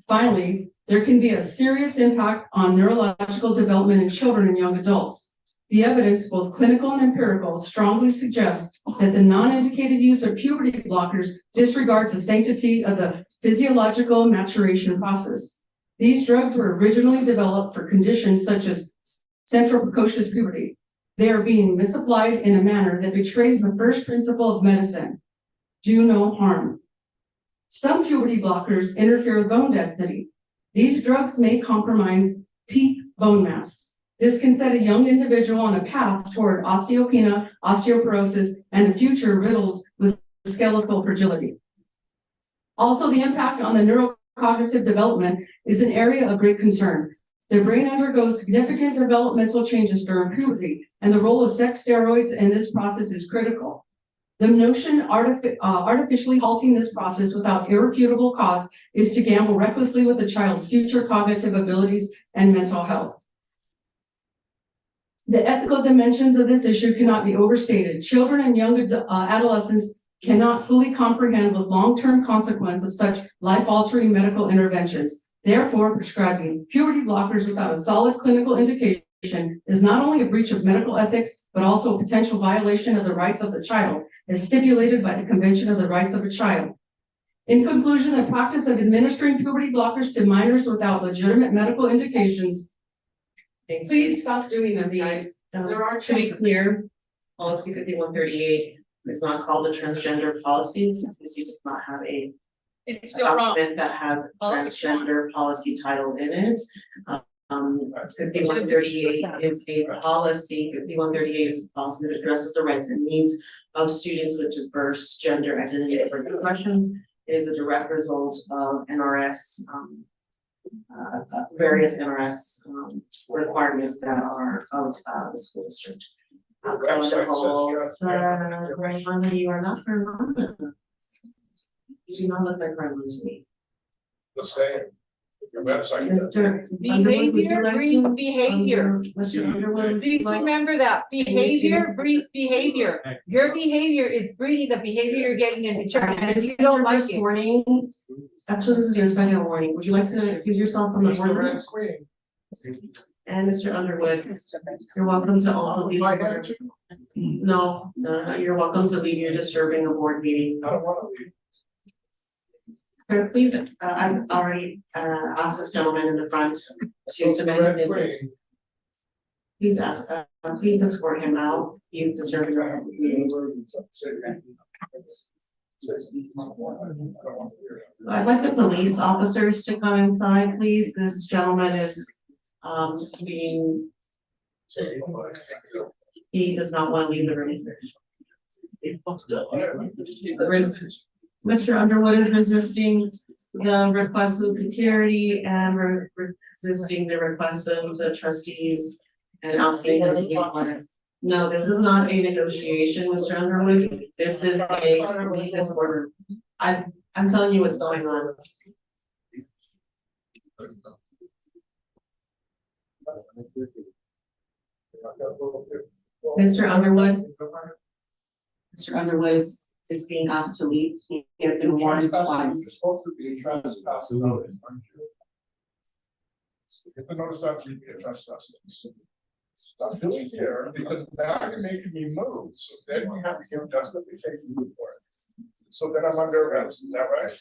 Finally, there can be a serious impact on neurological development in children and young adults. The evidence, both clinical and empirical, strongly suggests that the non-indicated use of puberty blockers disregards the sanctity of the physiological maturation process. These drugs were originally developed for conditions such as central precocious puberty. They are being misapplied in a manner that betrays the first principle of medicine: do no harm. Some puberty blockers interfere with bone density. These drugs may compromise peak bone mass. This can set a young individual on a path toward osteopenia, osteoporosis, and a future riddled with skeletal fragility. Also, the impact on the neurocognitive development is an area of great concern. The brain undergoes significant developmental changes during puberty, and the role of sex steroids in this process is critical. The notion artificially halting this process without irrefutable cause is to gamble recklessly with the child's future cognitive abilities and mental health. The ethical dimensions of this issue cannot be overstated. Children and young adolescents cannot fully comprehend the long-term consequence of such life-altering medical interventions. Therefore, prescribing puberty blockers without a solid clinical indication is not only a breach of medical ethics, but also a potential violation of the rights of the child, as stipulated by the Convention of the Rights of a Child. In conclusion, the practice of administering puberty blockers to minors without legitimate medical indications. Please stop doing this, guys. There are To be clear, policy 5138 is not called a transgender policy, since you does not have a It's still wrong. document that has transgender policy title in it. 5138 is a policy, 5138 is a policy that addresses the rights and needs of students with diverse gender identity questions. It is a direct result of NRS, various NRS requirements that are of the school district. Raymond, you are not Raymond. You do not look like Raymond to me. The same. Your website. Behavior breeds behavior. Mr. Underwood. Please remember that behavior breeds behavior. Your behavior is breeding the behavior you're getting in return. And you don't like it. Warning. Actually, this is your second warning. Would you like to excuse yourself from the board? And Mr. Underwood, you're welcome to also leave. No, you're welcome to leave. You're disturbing a board meeting. I don't want to leave. Sir, please, I've already asked this gentleman in the front to submit his name. Please, please escort him out. He's disturbing our meeting. I'd like the police officers to come inside, please. This gentleman is being. He does not want to leave the room. Mr. Underwood is resisting the request of security and resisting the request of the trustees and asking them to be quiet. No, this is not a negotiation, Mr. Underwood. This is a legal order. I'm telling you what's going on. Mr. Underwood. Mr. Underwood is being asked to leave. He has been warned twice. Supposed to be a trespass notice, aren't you? If the notice that should be a trespass notice. Stop doing here because now you're making me move, so then we have to give justification for it. So then I'm under arrest, is that right?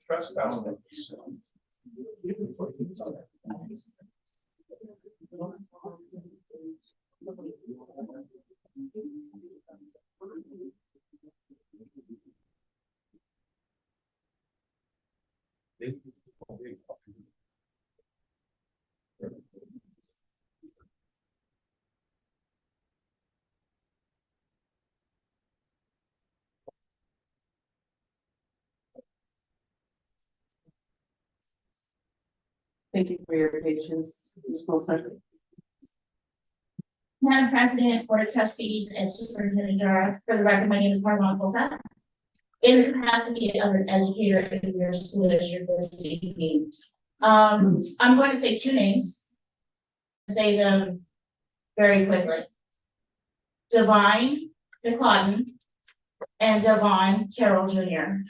Trespass notice. Thank you for your patience, Ms. Wilson. Madam President, Board of Trustees, and Superintendent Jara, for the record, my name is Marlon Fulton. In the capacity of an educator in your school district this evening, I'm going to say two names. Say them very quickly. Divine McClodden and Devon Carroll Jr.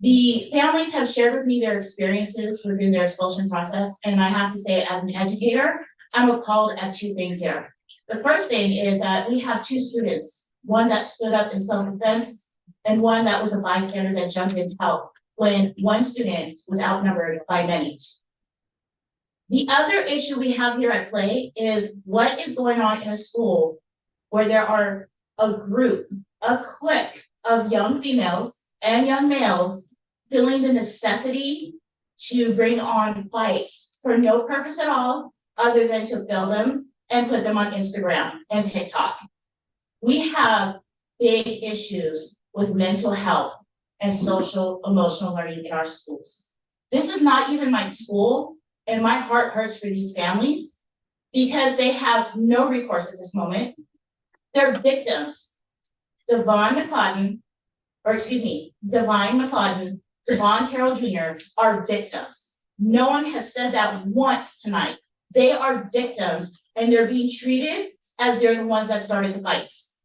The families have shared with me their experiences within their expulsion process, and I have to say, as an educator, I'm appalled at two things here. The first thing is that we have two students, one that stood up in self-defense and one that was a bystander that jumped in to help when one student was outnumbered by many. The other issue we have here at play is what is going on in a school where there are a group, a clique of young females and young males feeling the necessity to bring on fights for no purpose at all, other than to fill them and put them on Instagram and TikTok. We have big issues with mental health and social emotional learning in our schools. This is not even my school, and my heart hurts for these families because they have no recourse at this moment. They're victims. Devon McCloudon, Devon Carroll Jr. are victims. No one has said that once tonight. They are victims, and they're being treated as they're the ones that started the fights.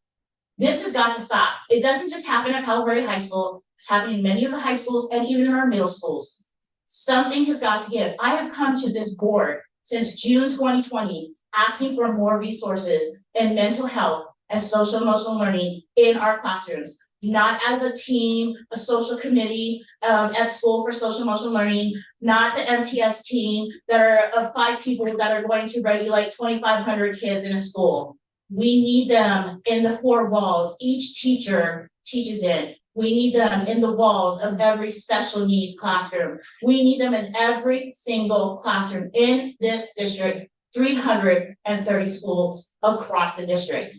This has got to stop. It doesn't just happen at Palo Verde High School. It's happening in many of the high schools and even in our middle schools. Something has got to give. I have come to this board since June 2020, asking for more resources in mental health and social emotional learning in our classrooms, not as a team, a social committee at school for social emotional learning, not the MTS team that are of 5 people that are going to regulate 2,500 kids in a school. We need them in the 4 walls each teacher teaches in. We need them in the walls of every special needs classroom. We need them in every single classroom in this district, 330 schools across the district.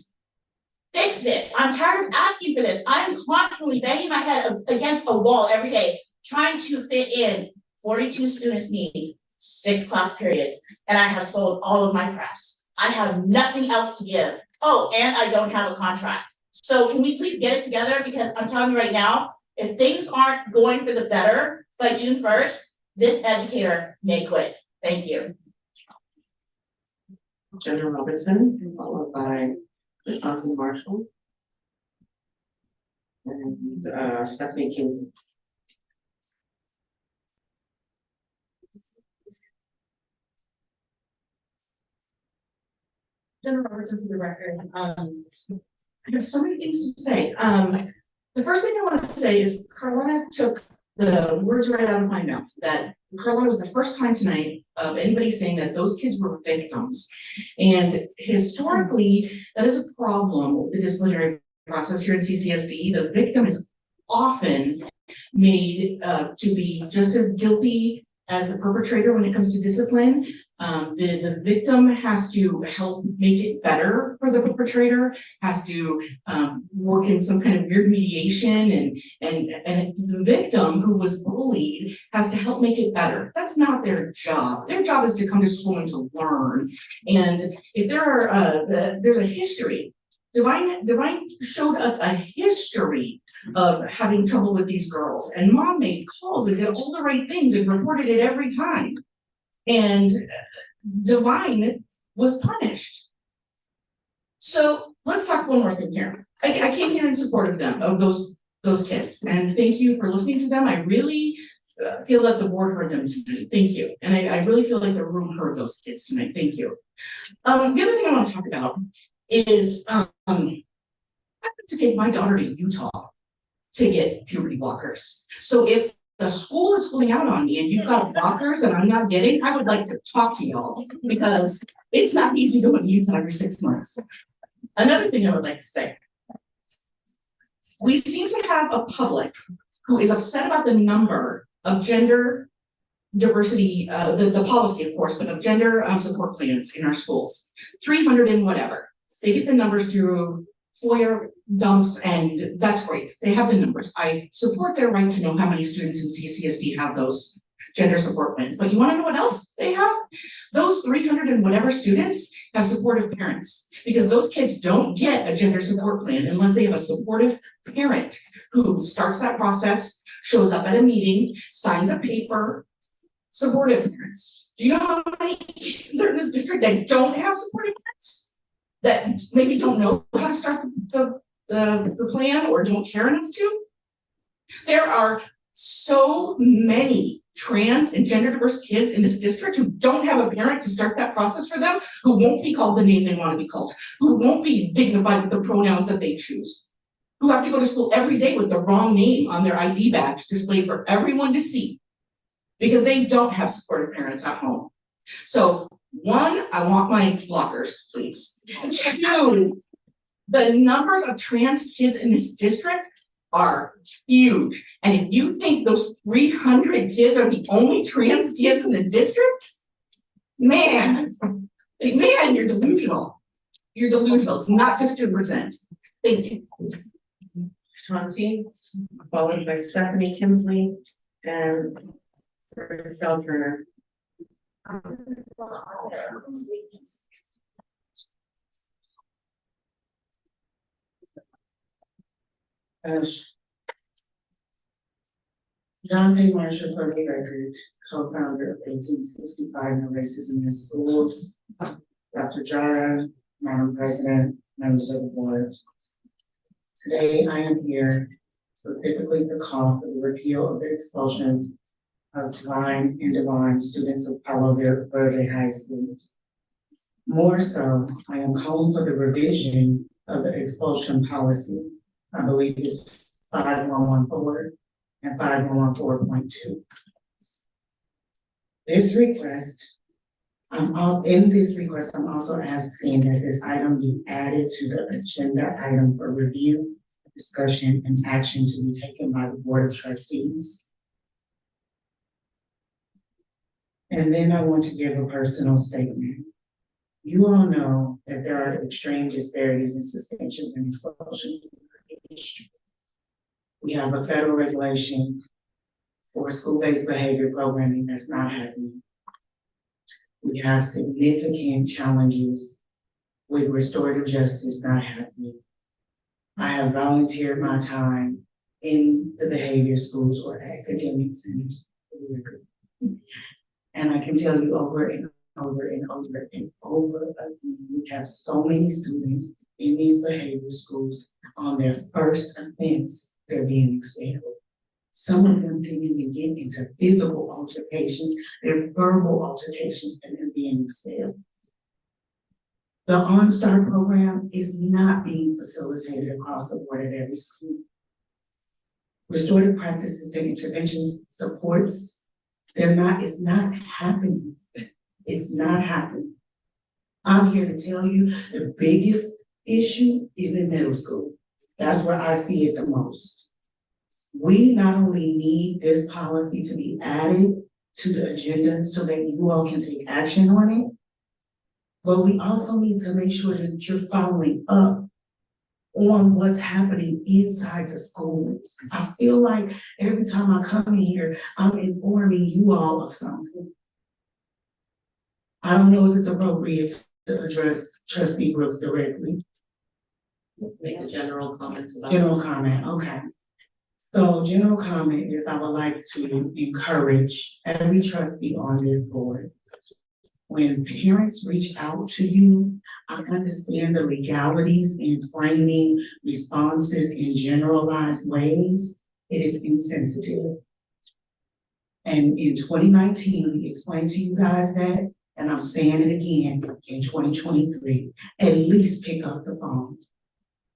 Fix it. I'm tired of asking for this. I'm constantly banging my head against a wall every day, trying to fit in 42 students' needs, 6 class periods, and I have sold all of my preps. I have nothing else to give. Oh, and I don't have a contract. So can we please get it together? Because I'm telling you right now, if things aren't going for the better by June 1st, this educator may quit. Thank you. Jenna Robinson, followed by Johnson Marshall. And Stephanie Kingston. Jenna Robertson for the record. I have so many things to say. The first thing I want to say is Carolina took the words right out of my mouth, that Carolina was the first time tonight of anybody saying that those kids were victims. And historically, that is a problem with the disciplinary process here in CCSD. The victim is often made to be just as guilty as the perpetrator when it comes to discipline. The victim has to help make it better for the perpetrator, has to work in some kind of weird mediation, and the victim who was bullied has to help make it better. That's not their job. Their job is to come to school and to learn. And if there are there's a history, Divine showed us a history of having trouble with these girls, and mom made calls and did all the right things and reported it every time. And Divine was punished. So let's talk one more thing here. I came here in support of them, of those kids, and thank you for listening to them. I really feel that the board heard them tonight. Thank you. And I really feel like the room heard those kids tonight. Thank you. The other thing I want to talk about is I have to take my daughter to Utah to get puberty blockers. So if the school is pulling out on me and you've got blockers that I'm not getting, I would like to talk to y'all, because it's not easy going to Utah every 6 months. Another thing I would like to say, we seem to have a public who is upset about the number of gender diversity, the policy, of course, but of gender support plans in our schools, 300 and whatever. They get the numbers through FOIA dumps, and that's great. They have the numbers. I support their right to know how many students in CCSD have those gender support plans. But you want to know what else they have? Those 300 and whatever students have supportive parents, because those kids don't get a gender support plan unless they have a supportive parent who starts that process, shows up at a meeting, signs a paper. Supportive parents. Do you know how many kids are in this district that don't have supportive parents? That maybe don't know how to start the plan or don't care enough to? There are so many trans and gender diverse kids in this district who don't have a parent to start that process for them, who won't be called the name they want to be called, who won't be dignified with the pronouns that they choose, who have to go to school every day with the wrong name on their ID badge displayed for everyone to see, because they don't have supportive parents at home. So 1, I want my blockers, please. 2, the numbers of trans kids in this district are huge. And if you think those 300 kids are the only trans kids in the district, man, Man, you're delusional. You're delusional. It's not just 2%. Thank you. Chauncey, followed by Stephanie Kinsley and Michelle Turner. John T. Marshall, for the record, co-founder of 1865 No Racism in Schools. Dr. Jara, Madam President, members of the board. Today I am here specifically to call for the repeal of the expulsions of Divine and Divine students of Palo Verde High School. More so, I am calling for the revision of the expulsion policy. I believe it's 5114 and 5114.2. This request, I'm also asking that this item be added to the agenda item for review, discussion, and action to be taken by the Board of Trustees. And then I want to give a personal statement. You all know that there are extreme disparities in suspensions and expulsions. We have a federal regulation for school-based behavior programming that's not happening. We have significant challenges with restorative justice not happening. I have volunteered my time in the behavior schools or academic centers. And I can tell you over and over and over and over again, we have so many students in these behavior schools on their first offense, they're being expelled. Some of them didn't even get into physical altercations, they're verbal altercations, and they're being expelled. The OnStar program is not being facilitated across the board at every school. Restorative practices and interventions supports, it's not happening. It's not happening. I'm here to tell you the biggest issue is in middle school. That's where I see it the most. We not only need this policy to be added to the agenda so that you all can take action on it, but we also need to make sure that you're following up on what's happening inside the schools. I feel like every time I come in here, I'm informing you all of something. I don't know if it's appropriate to address Trustee Brooks directly. Make a general comment about. General comment, okay. So general comment is I would like to encourage every trustee on this board. When parents reach out to you, I understand the legalities in framing responses in generalized ways. It is insensitive. And in 2019, we explained to you guys that, and I'm saying it again in 2023, at least pick up the phone.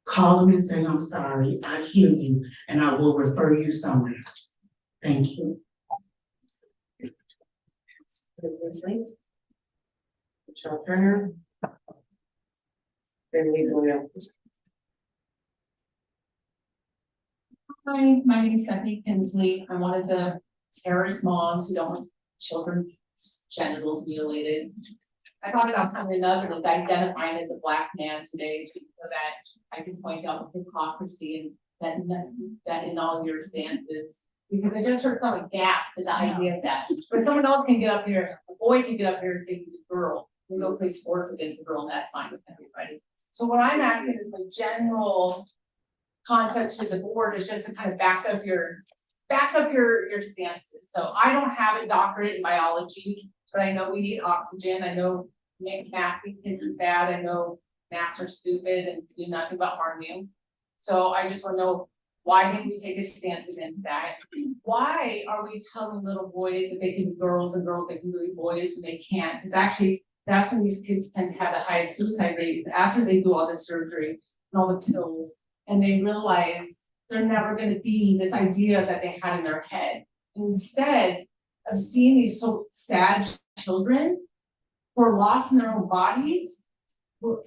Call them and say, I'm sorry, I hear you, and I will refer you somewhere. Thank you. Michelle Turner. Hi, my name is Stephanie Kinsley. I'm one of the terrorist moms who don't want children's genitals mutilated. I thought about coming up and identifying as a Black man today so that I can point out the hypocrisy and that in all your stances. Because I just heard someone gasp at the idea of that. But someone else can get up here, a boy can get up here and say he's a girl and go play sports against a girl, and that's fine with everybody. So what I'm asking is the general concept to the board is just to kind of back up your stances. So I don't have a doctorate in biology, but I know we need oxygen. I know masking kids is bad. I know masks are stupid and do nothing but harm you. So I just want to know, why didn't we take a stance against that? Why are we telling little boys that they can be girls and girls that can be boys when they can't? Because actually, that's when these kids tend to have the highest suicide rates after they do all the surgery and all the pills, and they realize they're never going to be this idea that they had in their head. Instead of seeing these so sad children who are lost in their own bodies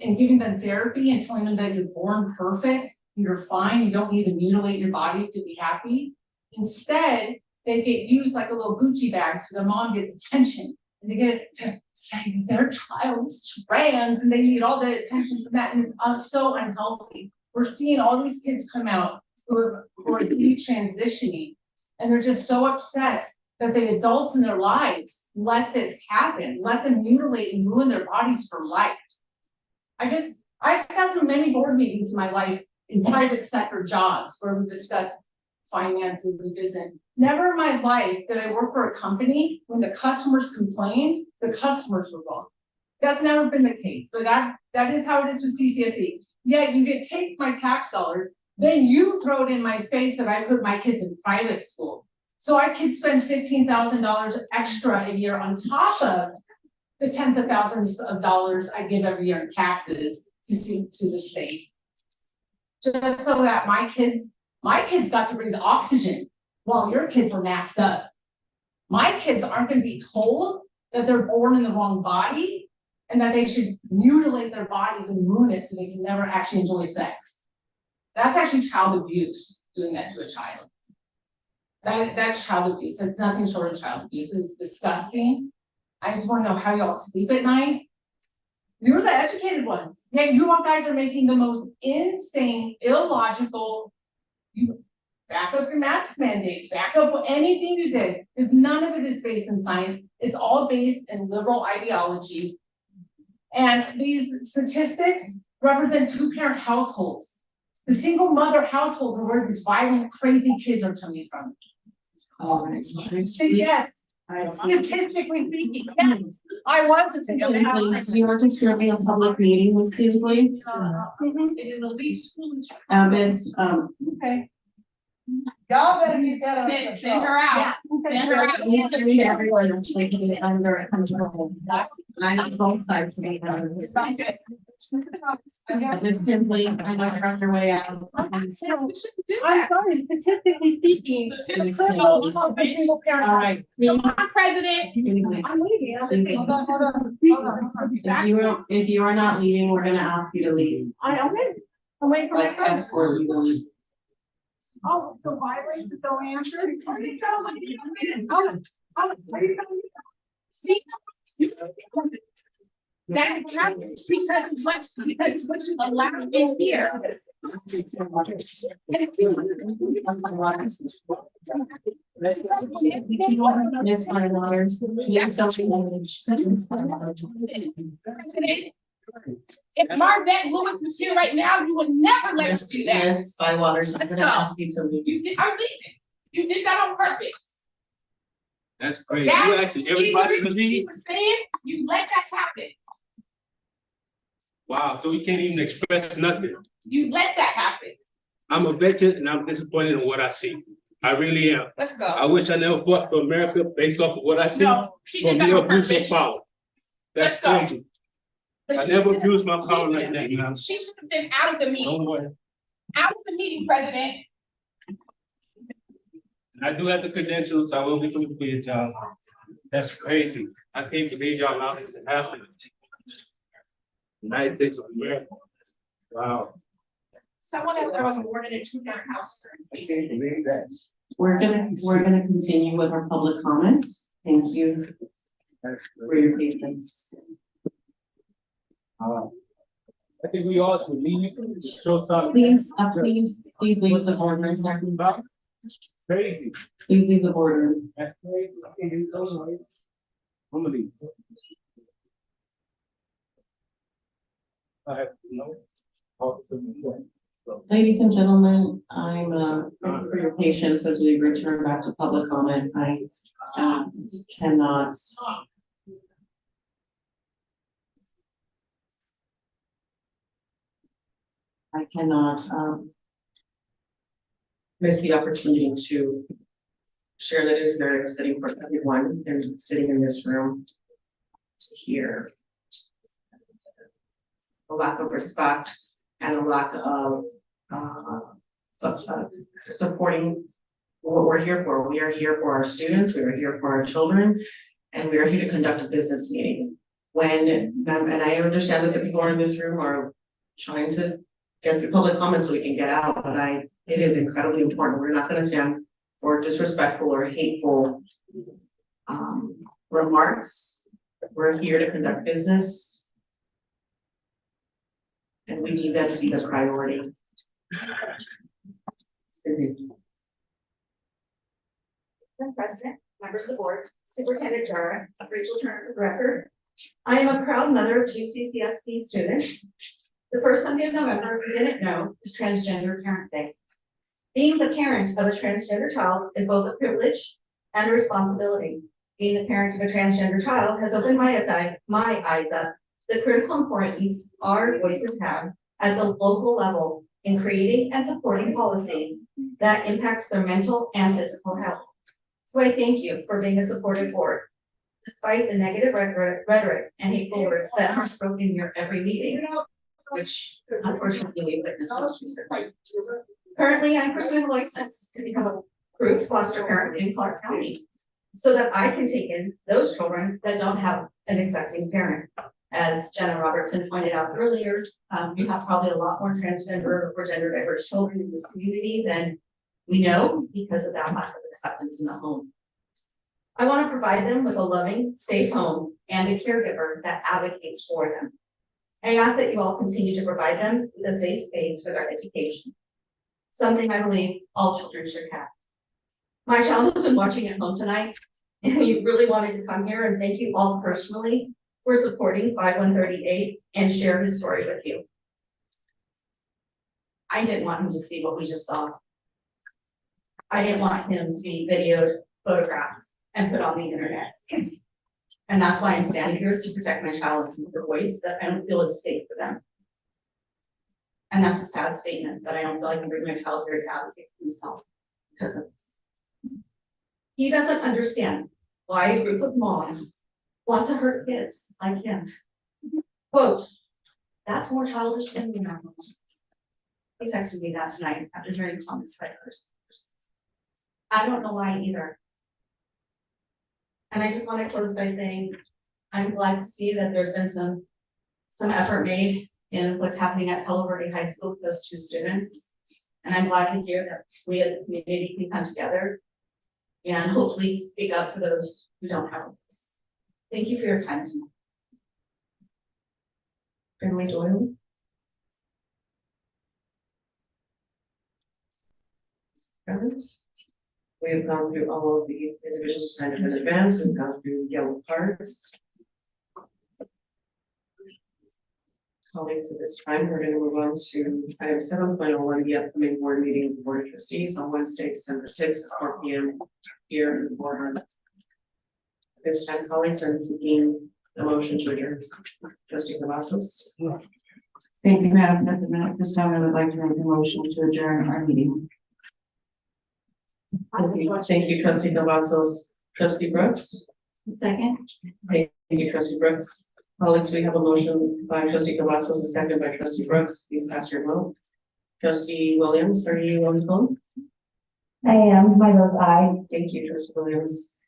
and giving them therapy and telling them that you're born perfect, you're fine, you don't need to mutilate your body to be happy. Instead, they get used like a little Gucci bag so the mom gets attention. And they get to say that their child's trans and they need all the attention from that, and it's so unhealthy. We're seeing all these kids come out who are transitioning, and they're just so upset that the adults in their lives let this happen, let them mutilate and ruin their bodies for life. I've sat through many board meetings in my life in private sector jobs where we discuss finances and business. Never in my life did I work for a company when the customers complained, the customers were wrong. That's never been the case, but that is how it is with CCSD. Yet you take my tax dollars, then you throw it in my face that I put my kids in private school. So I could spend $15,000 extra a year on top of the tens of thousands of dollars I give every year in taxes to the state. Just so that my kids got to breathe oxygen while your kids were masked up. My kids aren't going to be told that they're born in the wrong body and that they should mutilate their bodies and ruin it so they can never actually enjoy sex. That's actually child abuse, doing that to a child. That's child abuse. It's nothing short of child abuse. It's disgusting. I just want to know how y'all sleep at night. You're the educated ones. Yeah, you all guys are making the most insane, illogical. You back up your mask mandates, back up anything you did, because none of it is based in science. It's all based in liberal ideology. And these statistics represent two-parent households. The single mother households are where these violent, crazy kids are coming from. So yes, statistically speaking, yes, I was a You are disturbing a public meeting, Ms. Kingsley. in the least school. Miss, Okay. Y'all better get that under Send her out. Send her out. we need everyone actually to be under control. I need both sides to be under. Ms. Kinsley, I know you're on your way out. I'm sorry, statistically speaking. All right. President. I'm leaving. Hold on. If you are not leaving, we're gonna ask you to leave. I'm waiting for my Like escort you to leave. Oh, the violations don't answer. See, that happens because what you allow in here. Miss Waters, please don't be If Marvette Lewis was here right now, you would never let us do that. Miss Waters, I'm gonna ask you to leave. I'm leaving. You did that on purpose. That's crazy. You asking everybody to leave? You let that happen. Wow, so we can't even express nothing. You let that happen. I'm a veteran and I'm disappointed in what I see. I really am. Let's go. I wish I never fought for America based off of what I see. No, he From did that the on abuse of purpose. power. That's Let's go. crazy. I never abused my power like that, man. She should have been out of the meeting. Don't worry. Out of the meeting, President. I do have the credentials. I will be doing for your job. That's crazy. I can't believe y'all allowed this to happen. United States of America. Wow. Someone out there was awarded a two-parent house. We're gonna continue with our public comments. Thank you for your patience. I think we all should leave. Please leave the boardroom. Crazy. Please leave the boardroom. I'm gonna leave. I have no. Ladies and gentlemen, I'm thank you for your patience as we return back to public comment. I cannot. Miss the opportunity to share that it is very upsetting for everyone and sitting in this room to hear a lack of respect and a lack of supporting what we're here for. We are here for our students, we are here for our children, and we are here to conduct a business meeting. And I understand that the people in this room are trying to get through public comments so we can get out, but it is incredibly important. We're not gonna stand for disrespectful or hateful remarks We're here to conduct business. And we need that to be the priority. Madam President, members of the board, Superintendent Jara, Rachel Turner for the record. I am a proud mother of two CCSD students. The first Sunday of November, if you didn't know, is Transgender Parent Day. Being the parent of a transgender child is both a privilege and a responsibility. Being the parent of a transgender child has opened my eyes up the critical importance our voices have at the local level in creating and supporting policies that impact their mental and physical health. So I thank you for being a supportive board, despite the negative rhetoric and hateful words that are spoken in your every meeting, which unfortunately we witnessed most recently. Currently, I'm pursuing a license to become a approved foster parent in Clark County, so that I can take in those children that don't have an accepting parent. As Jenna Robertson pointed out earlier, we have probably a lot more transgender or gender diverse children in this community than we know because of that lack of acceptance in the home. I want to provide them with a loving, safe home and a caregiver that advocates for them. I ask that you all continue to provide them with a safe space for their education, something I believe all children should have. My child has been watching at home tonight, and he really wanted to come here, and thank you all personally for supporting 5138 and share his story with you. I didn't want him to see what we just saw. I didn't want him to be videoed, photographed, and put on the internet. And that's why I'm standing here, is to protect my child from the voice that I don't feel is safe for them. And that's a sad statement, that I don't feel I can bring my child here to advocate for himself because of this. He doesn't understand why a group of moms want to hurt kids like him. Quote, that's more childish than you know. He texted me that tonight after hearing comments by others. I don't know why either. And I just want to close by saying, I'm glad to see that there's been some effort made in what's happening at Palo Verde High School with those two students. And I'm glad to hear that we as a community can come together and hopefully speak up for those who don't have a voice. Thank you for your time tonight. Emily Doyle. We have gone through all of the individuals signed up in advance. We've gone through yellow cards. Colleagues, at this time, we're going to move on to item 7.01, the upcoming board meeting of the Board of Trustees on Wednesday, December 6th at 4 p.m. here in the boardroom. At this time, colleagues, I'm seeking a motion to adjourn. Trustee Cavazos. Thank you, Madam President. At this time, I would like to make a motion to adjourn our meeting. Thank you, Trustee Cavazos. Trustee Brooks. Second. Thank you, Trustee Brooks. Colleagues, we have a motion by Trustee Cavazos, a second by Trustee Brooks. Please pass your vote. Trustee Williams, are you on the phone? I am. My vote aye. Thank you, Trustee Williams.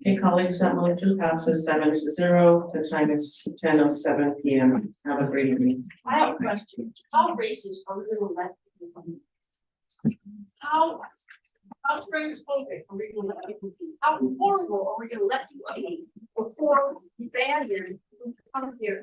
Okay, colleagues, that motion passes 7-0. The time is 10:07 p.m. Have a great evening. I have a question. How racist are we gonna let people be? How transphobic are we gonna let people be? How horrible are we gonna let people be before we ban them from coming here?